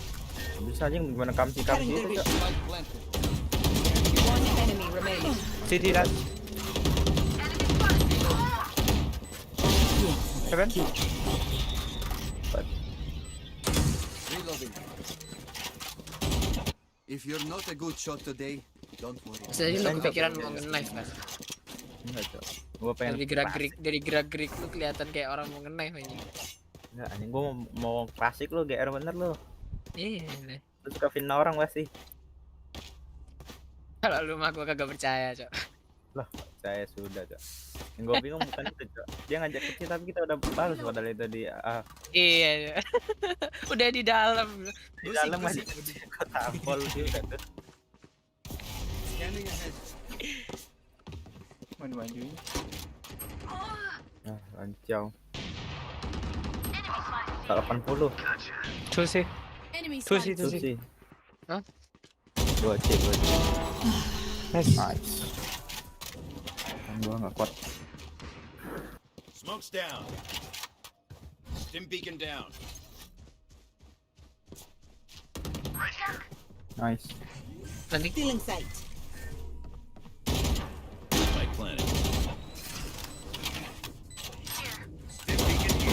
Bisa aja gimana kamsi itu, Cok. One enemy remaining. City that. 7. If you're not a good shot today, don't worry. Saya lu kepikiran mau nge-knife kan? Enggak, Cok. Gua pengen Dari gerak-gerik lu kelihatan kayak orang mau nge-knife aja. Enggak, anjing gua mau klasik lu, GR bener lu. Iya. Lu suka fitnah orang pasti. Kalau lu mah gua kagak percaya, Cok. Lah, saya sudah, Cok. Yang gua bingung bukan itu, Cok. Dia ngajak kecil tapi kita udah balas padahal itu di Iya. Udah di dalam. Di dalam aja kok tampol juga tuh. Scanning ahead. Mau dimajuin. Nah, lancau. 80. Susi. Hah? Gua cek. Nice. Kan gua enggak kuat. Smoke's down. Stim beacon down. Nice. Stealing sight. Light planet.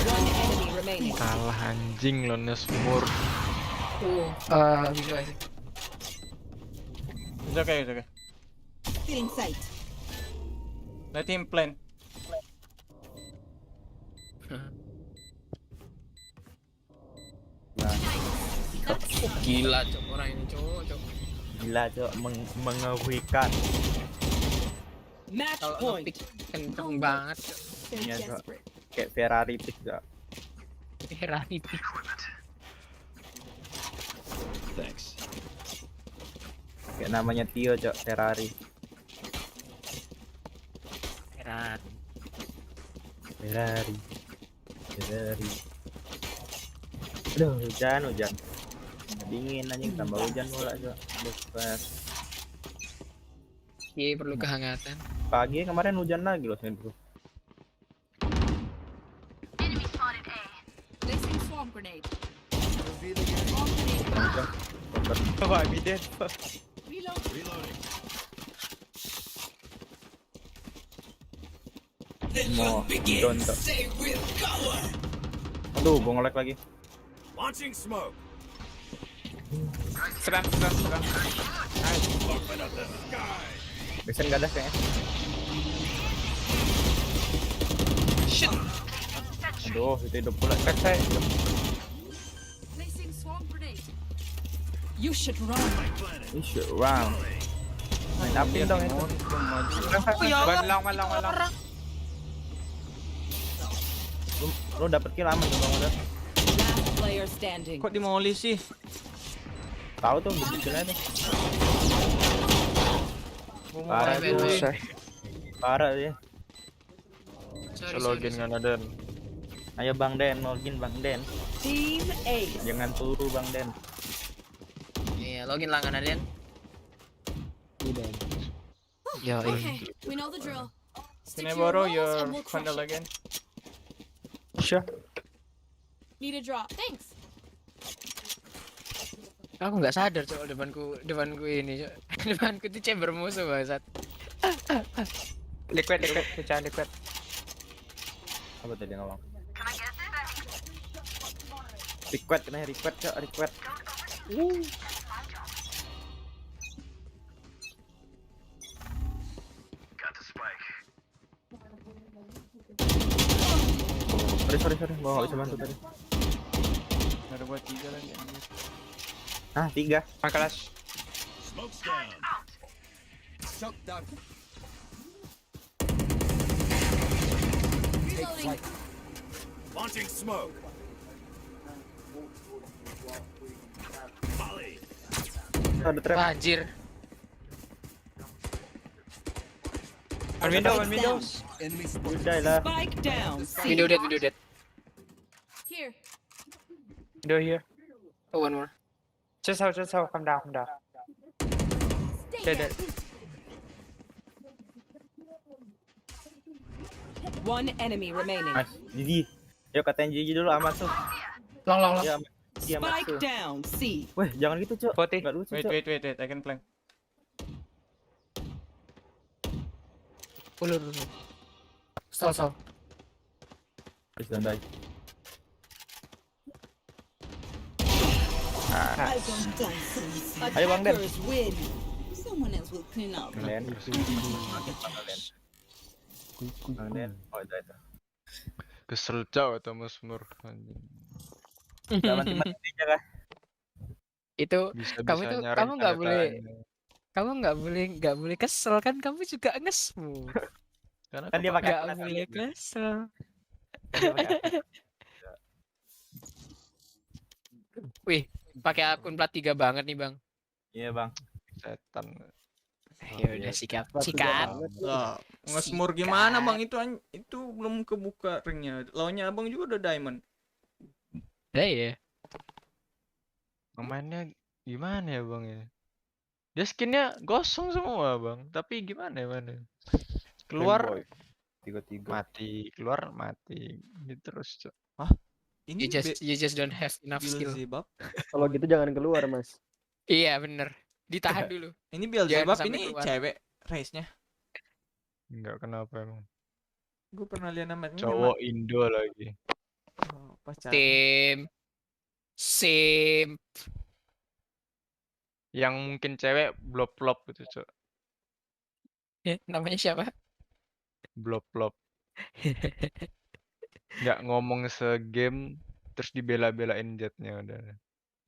One enemy remaining. Kalah anjing lawannya umur. Bisa sih. It's okay. Stealing sight. Let him plan. Gila, Cok, orang ini, Cok. Gila, Cok, mengerikan. Match Kalau point. ngepick kenceng banget, Cok. Iya, Cok. Kayak Ferrari pick, Cok. Ferrari pick. Thanks. Kayak namanya Tio, Cok, Ferrari. Aduh, hujan. Dingin anjing, tambah hujan pula, Cok. Aduh, pas. Iya, perlu kehangatan. Pagi kemarin hujan lagi loh, bro. Placing swarm grenade. Oh, I'm dead. Reloading. Mau down, Cok. Aduh, gua nge-lag lagi. Launching smoke. Serang. Open up the sky. Biasanya nggak ada kayaknya. Shit. Aduh, itu hidup pula. Backside. Placing swarm grenade. You should run. Main api dong itu. Ban long. Lu dapet kill aman tuh Bang udah. Last player standing. Kok dimoli sih? Tahu tuh bikin killnya tuh. Parah Sorry. Parah ya. Login kan ada. Ayo Bang Den, login Bang Den. Team A. Jangan turu Bang Den. Iya, login langganan Den. Yo, Okay, we know the drill. Can Stick I to your borrow roles your and we'll crush bundle it. again? Sure. Need a drop. Thanks. Aku nggak sadar cok depanku ini cok. Depanku itu chamber musuh bangsat. Liquid, pecah liquid. Apa tadi ngomong? Request kena request Cok, request. Got the spike. Sorry, gua nggak bisa bantu tadi. Ada buat 3 lagi. Ah, 3. Makalas. Smoke's down. Shock down. Reloading. Launching smoke. Molly. Ada trap. Anjir. One windows. Udah lah. Spike down. C. Window dead. Here. Window here. Oh, one more. Just how, come down. Stay there. One enemy remaining. Mas, Gigi. Yuk katain Gigi dulu amat tuh. Long. Ya, dia amat Spike tuh. down. C. Weh, jangan gitu, Cok. 40. Enggak lucu, Wait, Cok. wait, I can flank. Ulur. Stall. Please don't die. I don't die so easy. Ayo, Bang Den. Attackers win. Someone else will clean up. Bang Den. Bang Den. Oh, itu. Kesel Cok atau Musmur. Anjing. Mati-mati aja kah? Itu kamu tuh Bisa-bisanya kamu nggak boleh tanda-tandanya. nggak boleh kesel kan, kamu juga ngesmu. Karena Kan dia pakai Nggak akun boleh asli. kesel. Dia pakai akun. Wih, pakai akun plat 3 banget nih bang. Iya, Bang. Setan. Ya udah sikat. Lah, nge-smur gimana Bang? Itu belum kebuka ringnya. Lawannya Abang juga udah diamond. Iya. Pemainnya gimana ya Bang ya? Dia skinnya gosong semua Bang. Tapi gimana ya mana? Keluar 3-3. mati, keluar mati. Gitu terus Cok. Hah? Ini You just don't have enough skill. Beelzebub. Kalau gitu jangan keluar, Mas. Iya bener. Ditahan dulu. Ini Beelzebub sampai ini keluar. cewek race-nya. Enggak kenapa emang. Gue pernah lihat namanya. Cowok Indo lagi. Oh, pacar. Sim. Yang mungkin cewek blop-blop gitu Cok. Ya, namanya siapa? Blop-blop. Nggak ngomong segame terus dibela-belain jetnya udah.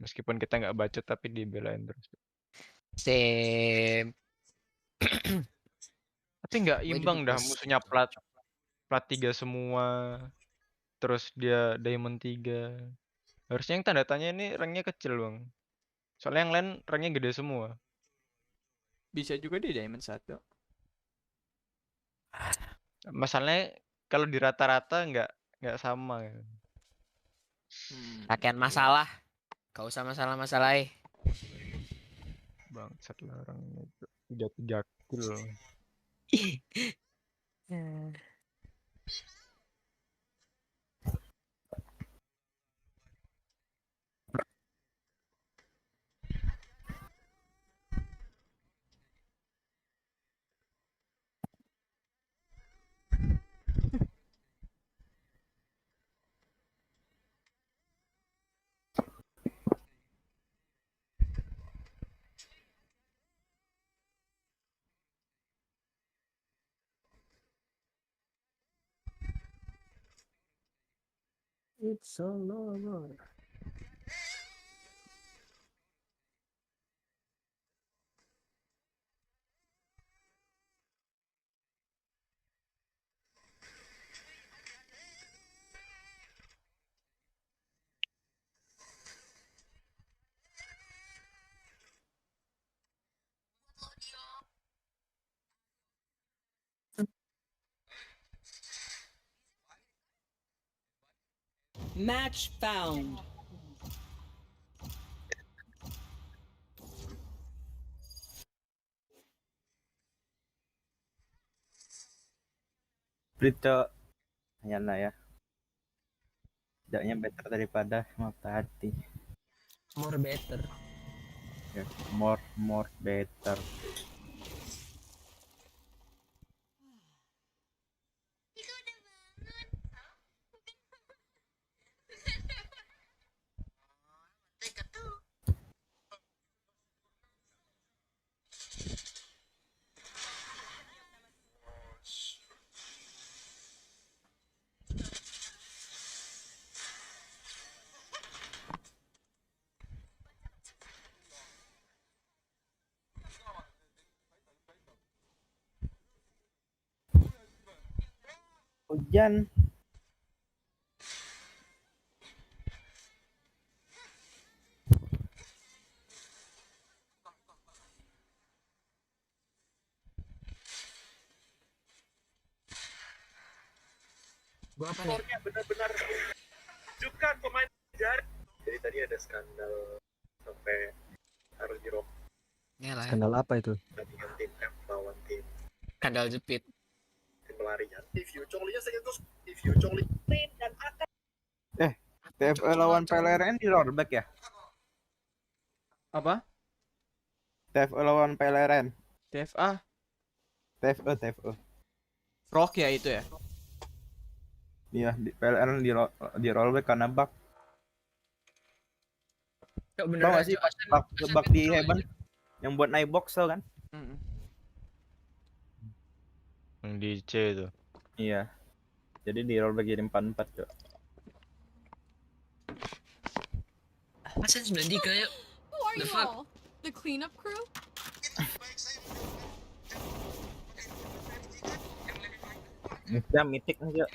Meskipun kita nggak bacot tapi dibelain terus. Sim. Tapi nggak imbang dah musuhnya plat 3 semua. Terus dia diamond 3. Harusnya yang tanda tanya ini ranknya kecil Bang. Soalnya yang lain ranknya gede semua. Bisa juga di diamond 1. Masalahnya kalau di rata-rata nggak sama. Pakaian masalah. Gak usah masalah-masalah. Bangsat lah orangnya itu. Udah 3 kill. It's all over. Match found. Berita lah ya. Tidaknya better daripada mata hati. More better. Ya, more better. Hujan. Gua apa nih? Benar-benar tunjukkan pemain dari. Jadi tadi ada skandal sampai harus dirok. Ya lah. Skandal apa itu? Tandingan tim F lawan tim Skandal jepit. pelarian. If you Chongli dan akan TFE lawan PLRN di rollback ya? Apa? TFE lawan PLRN. TFA? TFE. Rock ya itu ya? Iya, di PLRN di rollback karena bug. Kok Tau gak sih bug di Heaven yang buat naik box tau kan? Yang di C itu. Iya. Jadi di rollback jadi 4-4 Cok. Masa 93 yuk? Who are you all? The cleanup crew? Bisa mitik nih Cok.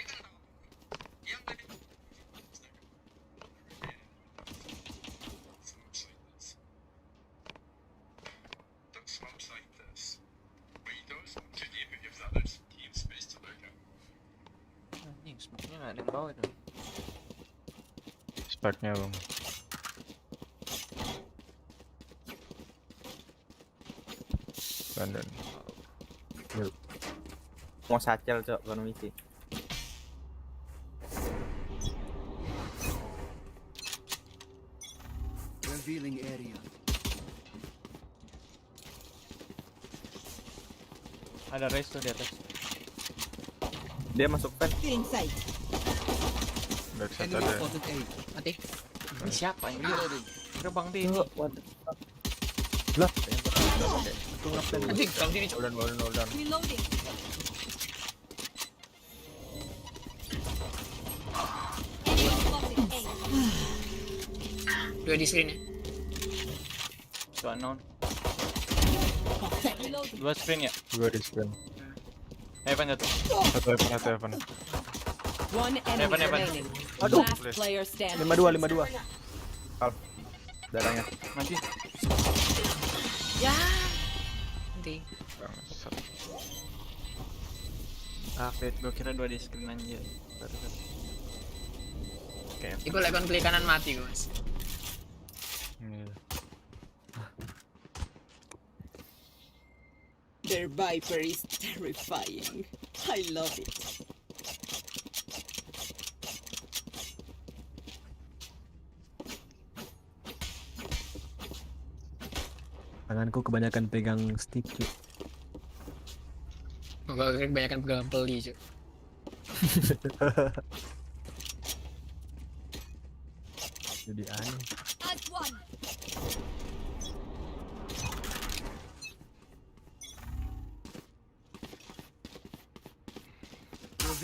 Anjing, smoke-nya nggak ada yang bawa itu. Speknya bang. Bandan. Yuk. Mau sacel Cok, bukan misi. Revealing area. Ada race tuh di atas. Dia masuk pen. Backside ada. Mati. Ini siapa yang dia? Gerbang dia ini. Lah. Anjing, kalau sini Cok. Hold on. Reloading. Dua di screen ya. Tuh unknown. Dua screen ya? Dua di screen. Heaven jatuh. Satu Heaven. One enemy remaining. Aduh. Last player standing. 52. Al. Darahnya. Mati. Ya. Nanti. Bangsat. Fit, gua kira dua di screen anjir. Oke. Iku lekon klik kanan mati guys. Their Viper is terrifying. I love it. Tanganku kebanyakan pegang stick, cuy. Gua kebanyakan pegang peli Cok. Jadi aneh.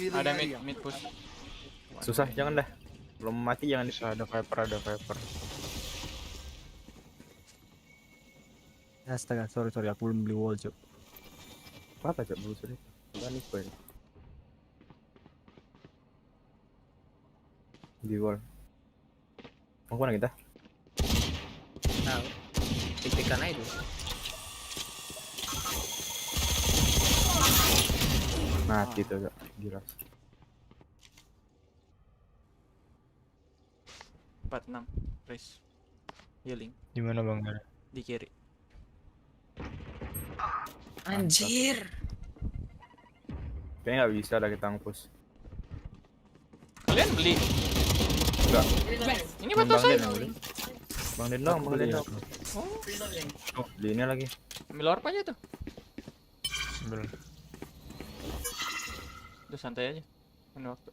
Ada mid push. Susah, jangan dah. Belum mati jangan Bisa ada Viper. Astaga, sorry, aku belum beli wall, cuy. Apa Cok dulu sudah? Panik gue. Di wall. Mau kemana kita? Tahu. Tik-tikan aja itu. Mati tuh Cok. Gila. 46 Riz. Healing Di mana Bang? di kiri. Anjir. Kayaknya nggak bisa lah kita nge-push. Kalian beli? Enggak. Ini bantu saya. Bang Den dong, Bang Den dong. Oh, beli ini lagi. Ambil orb aja tuh. Ambil. Udah santai aja. Main waktu.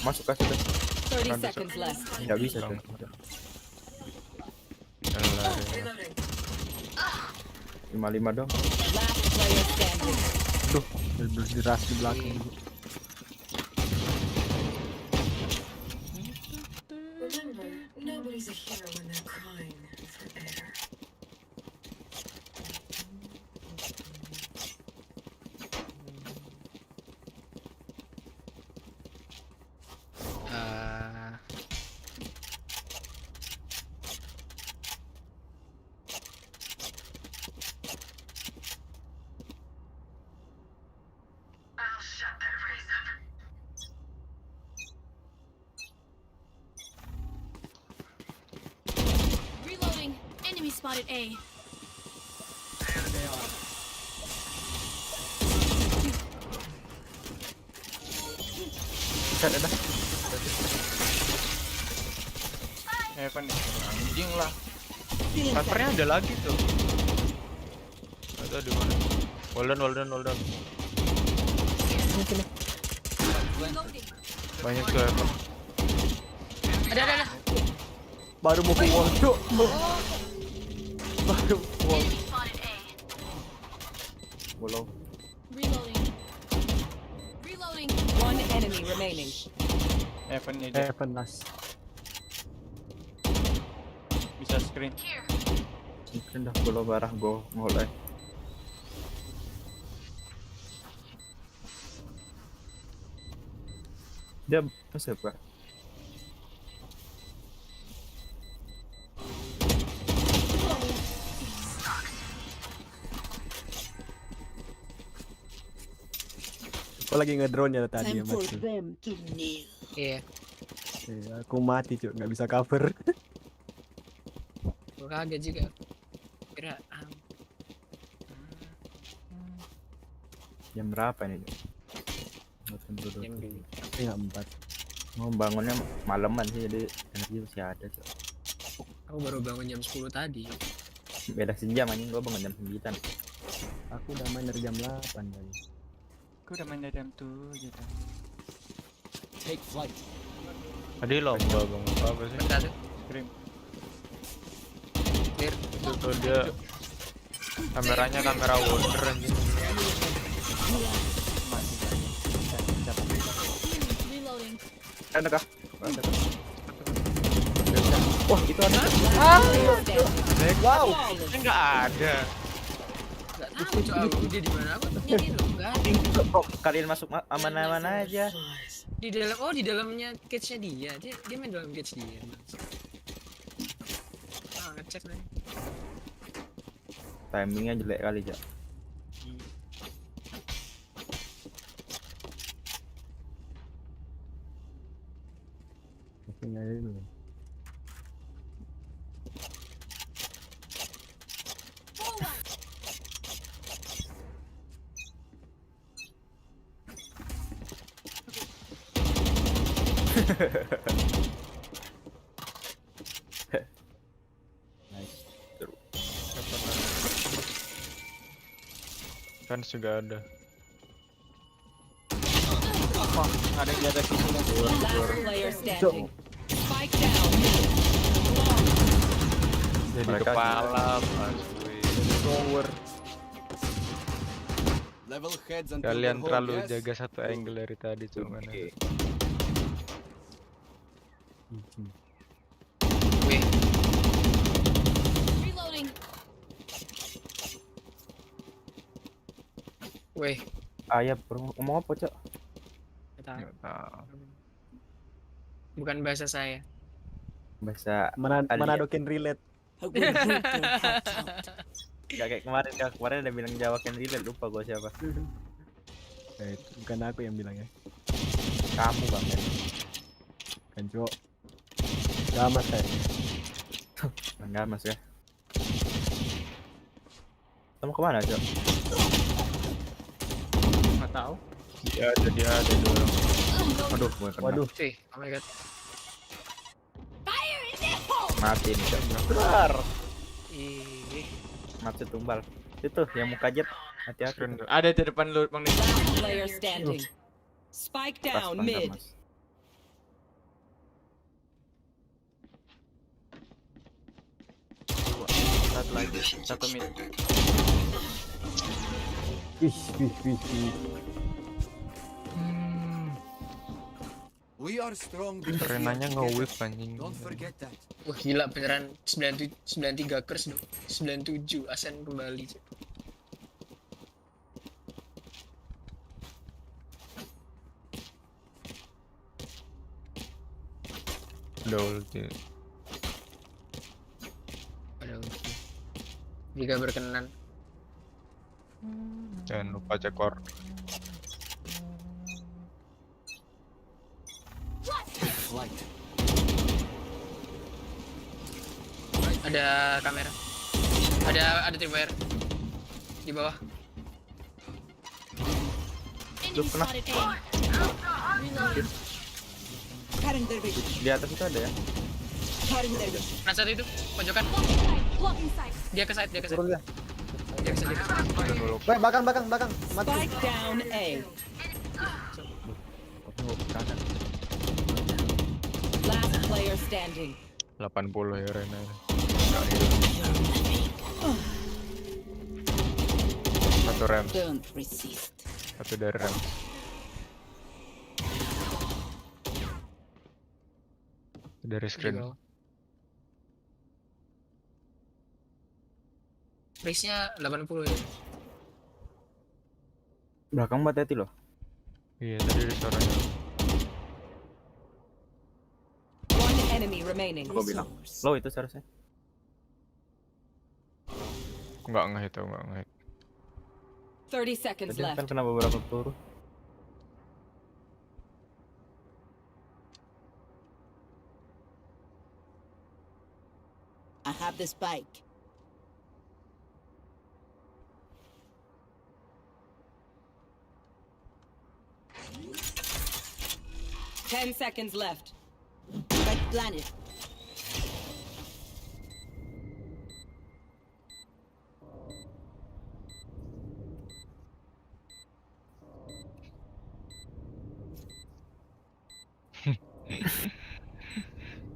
Masuk kasih deh. 30 seconds left. Nggak bisa tuh. Alah. 55 dong. Last player standing. Duh, bener-bener diras di belakang. Remember, nobody's a hero when they're crying for air. Reloading. Enemy spotted A. Set dah. Heaven nih. Anjing lah. Snipernya ada lagi tuh. Ada di mana? Hold on. Banyak tuh Heaven. Ada. Baru mau ke wall, Cuk. Baru wall. Bolong. Reloading. One enemy remaining. Heaven aja. Heaven last. Bisa screen. Mungkin dah bolong barah go mulai. Dia masih apa? Aku lagi ngedrone ya tadi ya Time for mati. them to kneel. Iya. Aku mati Cuk, nggak bisa cover. Gue kaget juga. Kira Jam berapa ini? jam 2. Enggak 4. Mau bangunnya malaman sih, jadi energi masih ada. Cok. Aku baru bangun jam 10 tadi. Beda sejam anjing, gua bangun jam 9. Aku udah main dari jam 8 tadi. Aku udah main dari jam 7 tadi. Take flight. Tadi lomba Bang. Apa sih? Bentar. Scream. Clear. Itu tuh dia kameranya kamera wonder anjing. Reloading. Ada kah? Wah, itu ada. Wow. Enggak ada. Enggak tahu Cok, dia di mana aku nyari loh, enggak ada. Kok kalian masuk aman-aman aja? Di dalamnya cage-nya dia main dalam cage dia. Ngecek nih. Timingnya jelek kali, Cak. Mungkin aja dulu. Nice. Seru. Kan juga ada. Wah, ada yang di atas sini. Last player standing. Spike down. Jadi Mereka kepala, power. Level heads until Kalian we're terlalu whole, yes? jaga satu angle dari tadi cuman. Wih, Reloading. wih. Ayah, ngomong apa, Cak? Nggak tahu. Bukan bahasa saya. Bahasa Mana alien. dokin relate. Gak kayak kemarin, Kak. Kemarin ada bilang Jawa can relate, lupa gua siapa. Itu bukan aku yang bilang ya. Kamu, Bang. Kan cok. Gamas ya. Enggak mas ya. Kamu kemana Cok? Nggak tahu. Dia ada dua orang. Aduh, gue kena. Waduh. Cuy, oh my god. Mati nih Cok. Keluar. Mati tumbal. Itu yang muka jet. Hati-hati. Ada di depan lu Bang Nih. Player standing. Spike Pas down tangga, mid. Mas. Satu lagi, satu mid. Wih. We are strong. Renanya nge-whip anjing. Don't forget that. Wah gila beneran 93 curse dong. 97 asen kembali. Cuy. Ulti. Ada ulti. Jika berkenan. Jangan lupa cekor. Flight. Ada kamera. Ada tripwire di bawah. Lu kena. Di atas itu ada ya? Nah satu itu pojokan. Dia ke side. Turun dia. Dia ke side. Weh, belakang. Mati. Spike down A. Last player standing. 80 ya Rena. Satu rem. Don't resist. Satu dari rem. Dari screen. Race-nya 80 ya. Belakang Mbak Teti loh. Iya tadi ada suaranya. One enemy remaining. Aku bilang. Lo itu seharusnya. Enggak ngehit tuh, enggak ngehit. 30 seconds Tadi left. kan kena beberapa peluru. I have this bike. Ten seconds left. Red planet.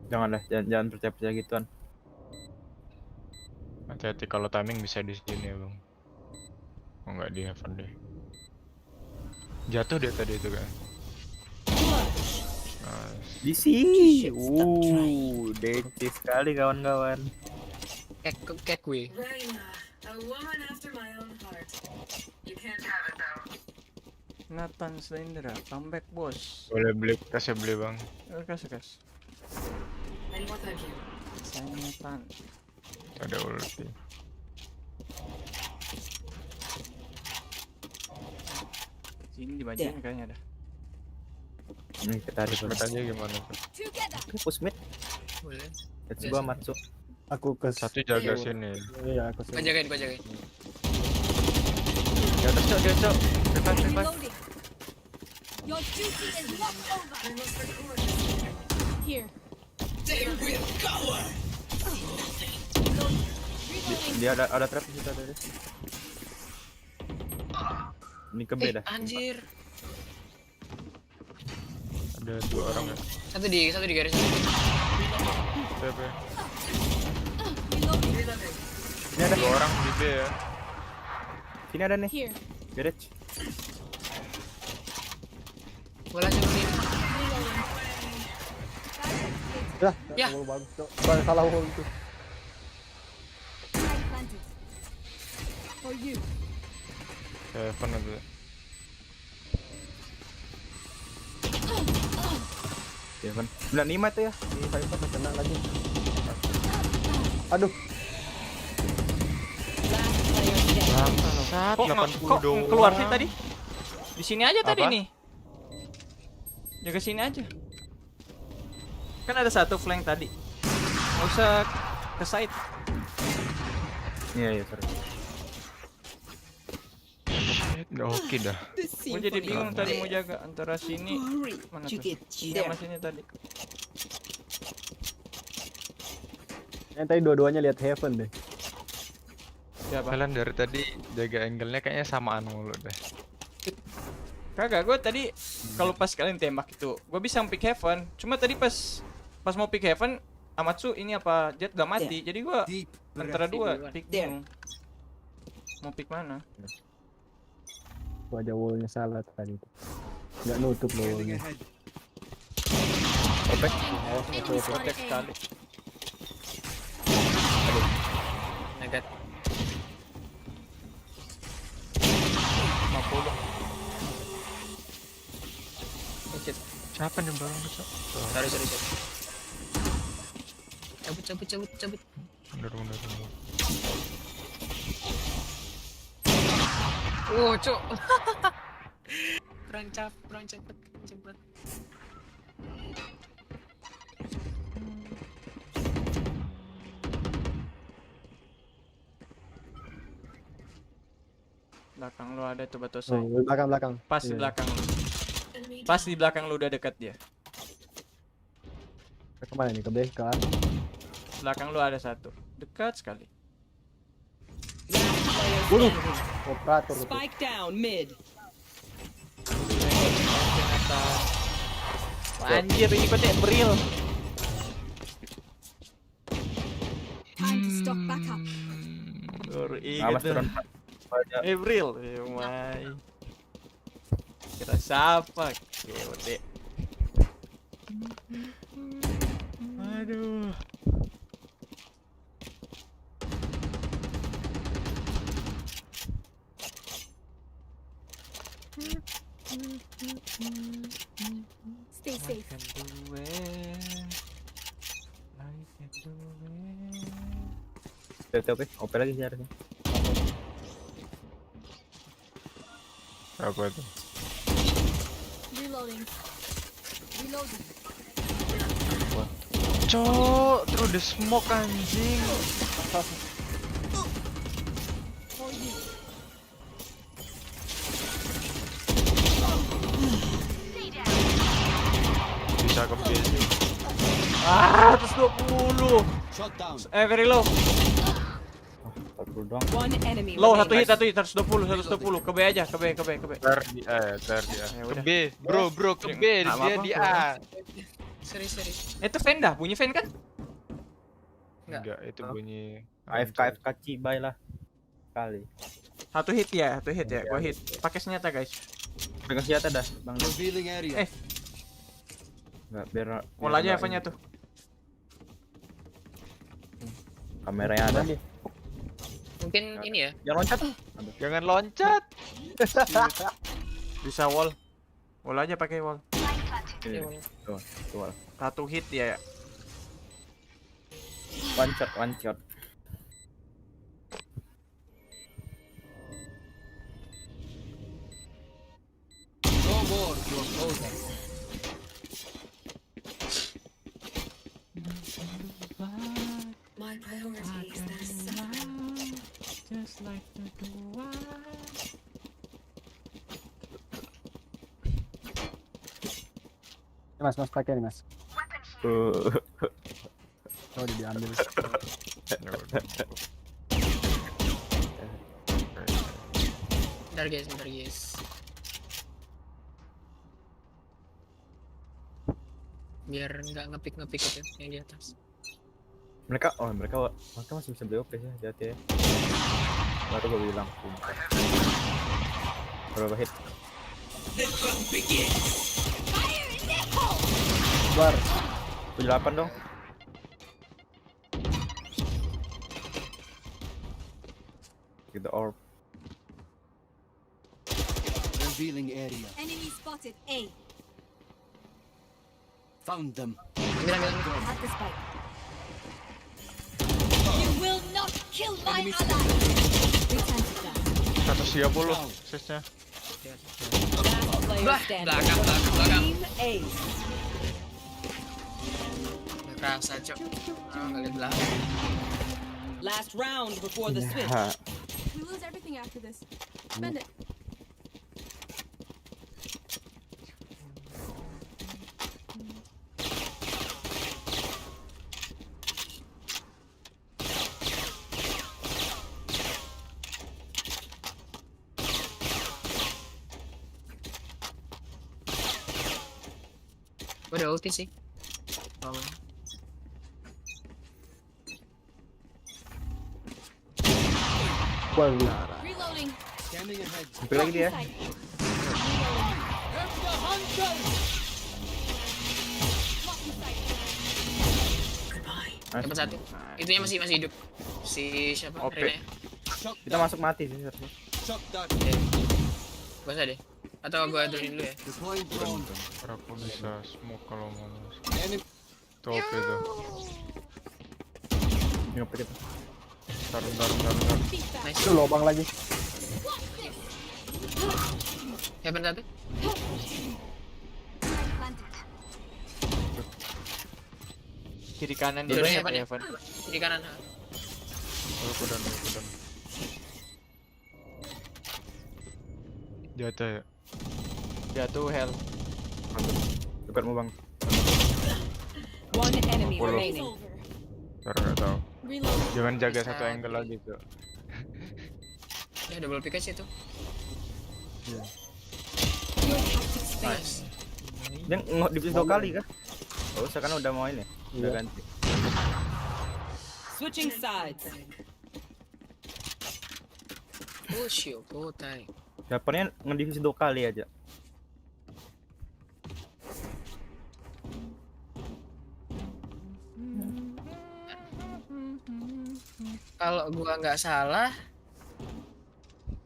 Jangan percaya gituan. Hati-hati kalau timing bisa di sini ya bang. Oh nggak di heaven deh. Jatuh dia tadi itu kan. Nice. Di sini. DC sekali kawan-kawan. Kayak gue. Nathan Slendra, comeback bos. Boleh beli, kasih beli bang. Kas. Saya Nathan. Ada ulti. Sini dibacain kayaknya dah. Ini kita harus aja gimana tuh? Push mid. Boleh. Let's go masuk. Aku ke satu jaga sini. Iya, aku sini. Gua jagain. Di atas cok, dia cok. Revive. Your duty is not over. Here. Dia ada trap di situ ada. Ini ke B dah. Anjir. Ada dua orang ya. Satu di garis. TP. Ini ada dua orang di B ya. Sini ada nih. Here. Garage. Bola sini. Ya. Bagus, Cok. Salah hole itu. For you. Heaven ada. Heaven. 95 itu ya. Di Viper kena lagi. Aduh. Kok keluar sih tadi? Di sini aja tadi nih. Jaga sini aja. Kan ada satu flank tadi. Nggak usah ke side. Iya, sorry. Oke dah. Gue jadi bingung tadi mau jaga antara sini mana tuh? Sama sini tadi. Yang tadi dua-duanya lihat heaven deh. Siapa? Kalian dari tadi jaga angle-nya kayaknya samaan mulu deh. Kagak, gue tadi kalau pas kalian tembak itu, gue bisa pick heaven. Cuma tadi pas mau pick heaven, Amatsu ini apa Jet gak mati. Jadi gue antara dua pick bingung. Mau pick mana? Wajah wallnya salah tadi. Nggak nutup loh wallnya. Opek. Protek sekali. Negat. 50. Siapa nih barang besar? Sorry. Cabut. Mundur. Oh, cok. Perang cepet. Belakang lu ada tuh batu saya. Oh, belakang. Pas di belakang lu. Pas di belakang lu udah dekat dia. Kemana nih? Ke B, ke A? Belakang lu ada satu. Dekat sekali. Waduh, operator. Spike down mid. Anjir, ini kok April. Time to stock back up. Awas turun. April, my. Kira siapa? Kewede. Aduh. Stay safe. OP lagi sih harusnya. Apa itu? Reloading. Cok, through the smoke anjing. Bisa ke B sih. 120. Very low. One enemy. Low, satu hit 120 ke B aja, ke B. Ter di A. Ke B, bro, ke B, dia di A. Sorry. Itu fan dah, bunyi fan kan? Enggak, itu bunyi AFK cibai lah. Kali. Satu hit ya, gua hit. Pakai senjata, guys. Pegang senjata dah, Bang. Enggak biar Mulanya Evan-nya tuh. Kameranya ada nih. Mungkin ini ya. Jangan loncat. Bisa wall. Wall aja pakai wall. Tuh. Satu hit ya. One shot. No more your clothes. My priority is the sun. Just like the dua. Mas pakai nih, Mas. Oh, diambil. Bentar guys. Biar nggak ngepick itu yang di atas. Mereka masih bisa beli OP sih, hati-hati ya. Baru gue bilang. Berapa hit? Keluar. 78 dong. Kita orb. Revealing area. Enemy spotted. A. Found them. At the spike. You will not kill my ally. Return to that. 130 sesnya. Last player standing. Belakang. Team A. kerasa, Cok. Nggak lihat belakang. Last round before the switch. We lose everything after this. Spend it. Gue udah ulti sih. Oh. Reloading. Sampai lagi dia. Dapat satu. Itunya masih hidup. Si siapa? Oke. Rene. Kita masuk mati sih harusnya. Gak usah deh. Atau gue turunin dulu ya. Aku bisa smoke kalau mau masuk. Tuh oke tuh. Ngapain kita? Bentar. Nice. Itu lubang lagi. Ya benar tuh. Kiri kanan Dua dia siapa nih? Evan. Kiri kanan. Aku dan. Jatuh ya. Jatuh hell. Dekatmu bang. One enemy Follow. remaining. Nggak tahu. Jangan jaga satu angle lagi tuh. Ya double pick aja tuh. Nice. Dia nggak di 2 kali kah? Gak usah kan udah mau ini. Udah ganti. Switching sides. Oh shit, tai. Dapatnya ngedivisi 2 kali aja. Kalau gua nggak salah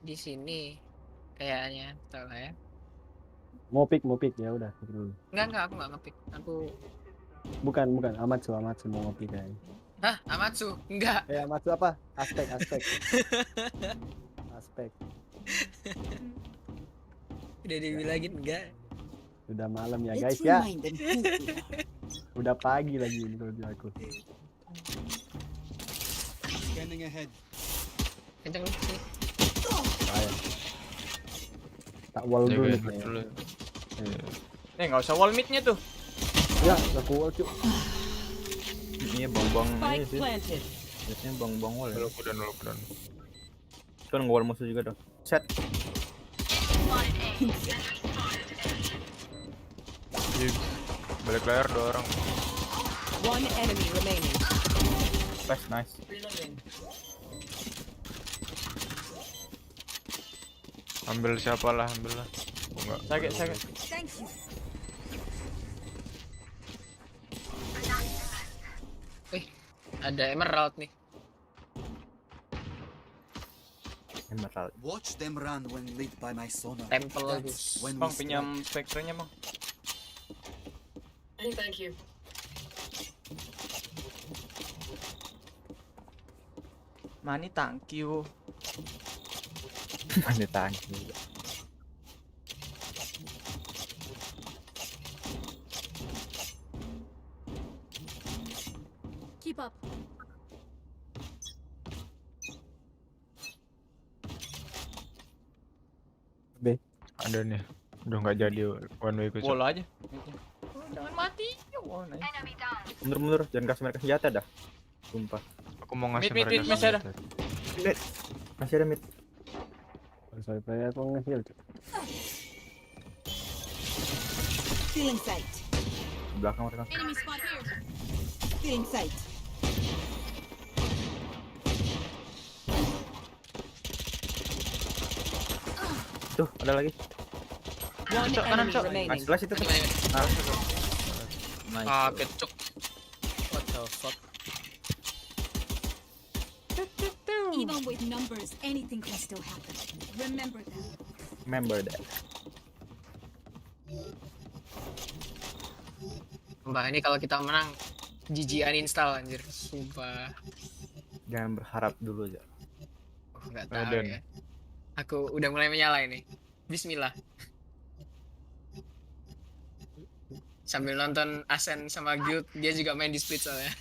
di sini kayaknya, salah ya. Mau pick ya udah. Pick dulu. Enggak, aku nggak ngepick. Aku Bukan Amatsu mau ngepick kayaknya. Hah, Amatsu? Enggak. Amatsu apa? Aspek. Udah dibilangin enggak. Udah malam ya guys ya. Udah pagi lagi ini kalau di aku. Scanning ahead. Kenceng lu sini. Tak wall dulu. Nggak usah wall mid-nya tuh. Ya, aku wall cuy. Ini bong-bong ini Spike sih. planted. Biasanya bong-bong wall ya. Aku dan. Kan nge-wall musuh juga dong. Set. Balik layar 2 orang. One enemy remaining. Nice. Ambil siapa lah, ambil lah. Enggak. Sakit. Thank you. Wih, ada emerald nih. Emerald. Watch them run when lit by my sonar. Temple That's when Bang we pinjam spektranya bang. Thank you. Mani thank you. Mani thank you. Keep up. B. Ada nih. Udah nggak jadi one way ku. Wall aja. Jangan mati. Wah, nice. Mundur, jangan kasih mereka senjata dah. Sumpah. Aku mau ngasih Mid, mereka masih ada. Mid. Masih ada mid. Sorry, player aku nge-heal cuy. Feeling sight. Belakang mereka. Enemy spot here. Feeling sight. Tuh, ada lagi. One Cok, kanan, enemy Cok. remaining. Nice flash itu tuh. Nice. Ah, kecok. What the fuck? Even with numbers, anything can still happen. Remember that. Remember that. Mbak, ini kalau kita menang GG uninstall anjir. Sumpah. Jangan berharap dulu aja. Enggak tahu ya. Aku udah mulai menyala ini. Bismillah. Sambil nonton Asen sama Guild, dia juga main di split soalnya.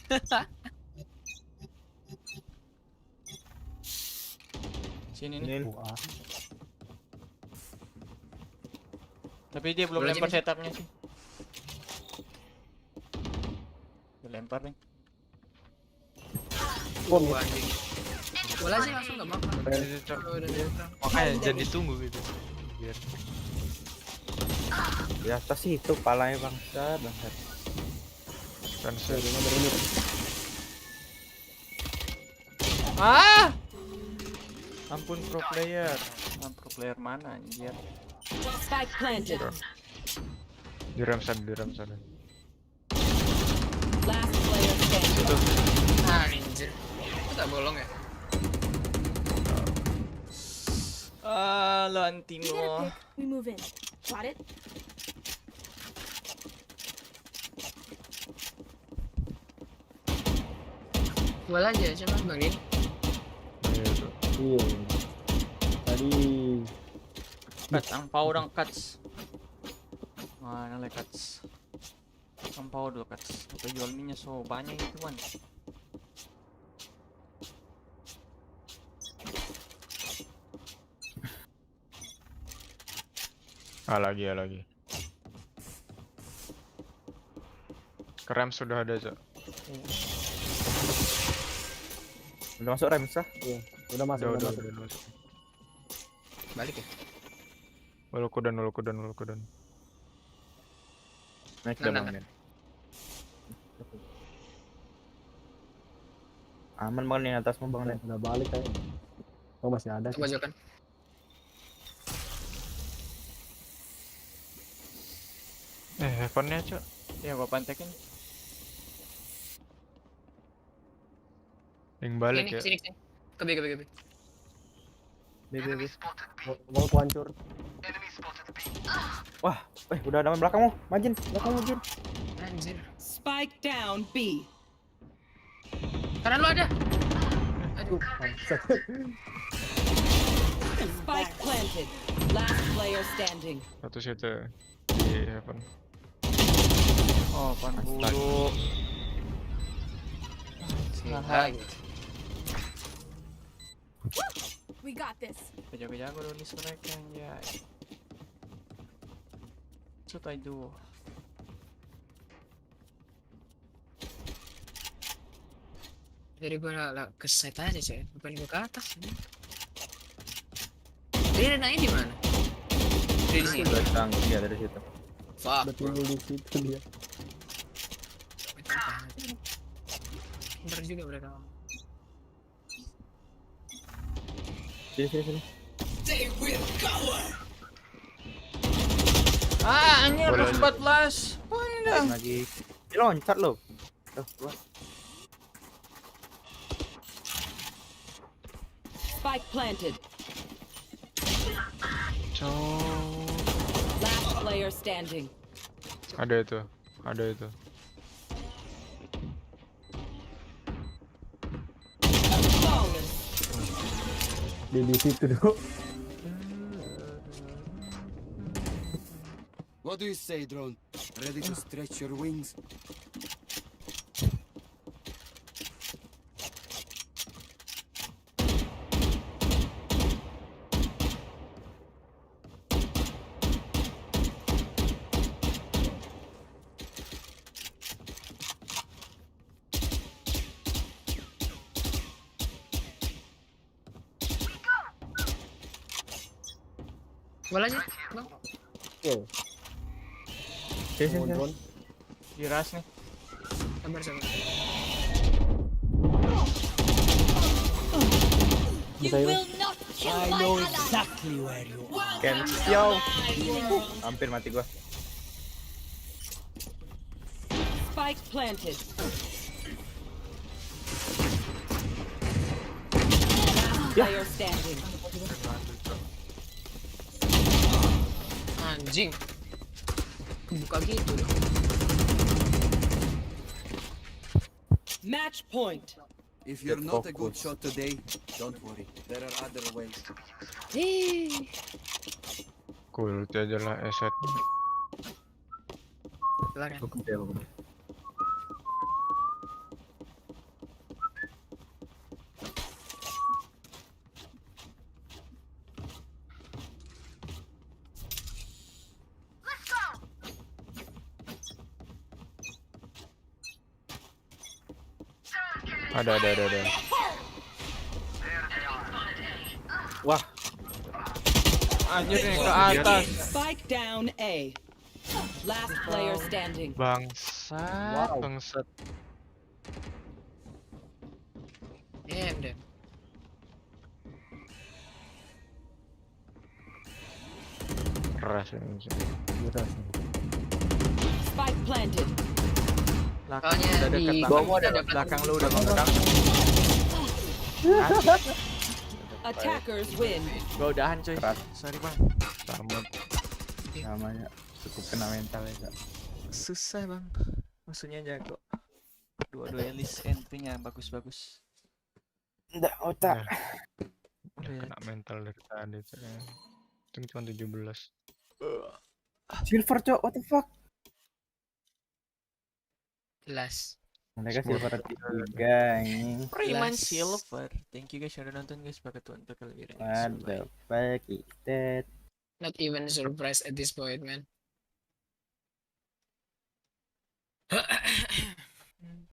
Sini nih. Tapi dia belum Boleh lempar sini. setupnya sih. Udah lempar nih. Anjing. Bola sih langsung gak apa-apa. Makanya jangan ditunggu gitu. Biar di atas itu palanya bangsat. Transfer. Ah! Ampun pro player. Pro player mana anjir? Spike planted. Di rem sana. Last player standing. Anjir. Itu tak bolong ya? Lo antimo. We move in. Got it? Bola aja, coba Bang Din. Iya. Tadi Cuts, angpau dong cuts. Mana le cuts? Angpau dulu cuts. Apa jual minyak so banyak itu kan? Lagi. Krem sudah ada, Cok. Udah masuk rem sah? Iya, udah masuk. Udah. Balik ya? Nol kudan. Naik Nah, Bang Den. Aman Bang nih atasmu Bang Den. Udah balik kayaknya. Oh masih ada. Coba jokan. Handphonenya, Cok. Ya gua pantekin. Yang balik Sini, ya. sini. Ke B. Mau hancur. Wah, udah ada belakangmu. Majin, belakangmu Jin. Anjir. Spike down B. Karena lu ada. Aduh. Spike planted. Last player standing. Satu situ di handphone. Oh, pan dulu. We got this. Jago-jago dulu mereka ya. What I do? Dari gua lah ke site aja sih, bukan gua ke atas. Dia naik di mana? Di sini. Iya dari situ. Fuck. Betul di situ dia. Bener juga mereka. Sini. Anjir 14. Oh ini dah. Lagi. Loncat lo. Spike planted. Cok. Last player standing. Ada itu. Di situ dulu. What do you say, drone? Ready to stretch your wings? Bola aja, Bang. Oke. Sini. Diras nih. Sabar. You will not kill I my know ally. exactly where you are. Cancel. Hampir mati gua. Spike planted. Last player standing. Anjing. Buka gitu. Match point. If you're not a good shot today, don't worry. There are other ways. Cool, itu aja lah eset. Silakan. Cukup ya, cukup. Ada. Wah. Anjir nih ke atas. Spike down A. Last player standing. Bangsat, bangsat. Damn. Keras ini. Spike planted. Belakang lu udah dekat, belakang lu udah belakang. Attackers win. Gua udahan coy. Sorry bang. Sama ya. Cukup kena mental ya Kak. Susah bang. Maksudnya jago. Dua-duanya list entry-nya bagus-bagus. Nggak otak. Udah kena mental dari tadi tuh. Itu cuma 17. Silver cok, what the fuck? Jelas. Mereka silver 3 ini. Prime silver. Thank you guys yang udah nonton guys. Pakai tuan untuk kalian. What the fuck is that? Not even a surprise at this point, man.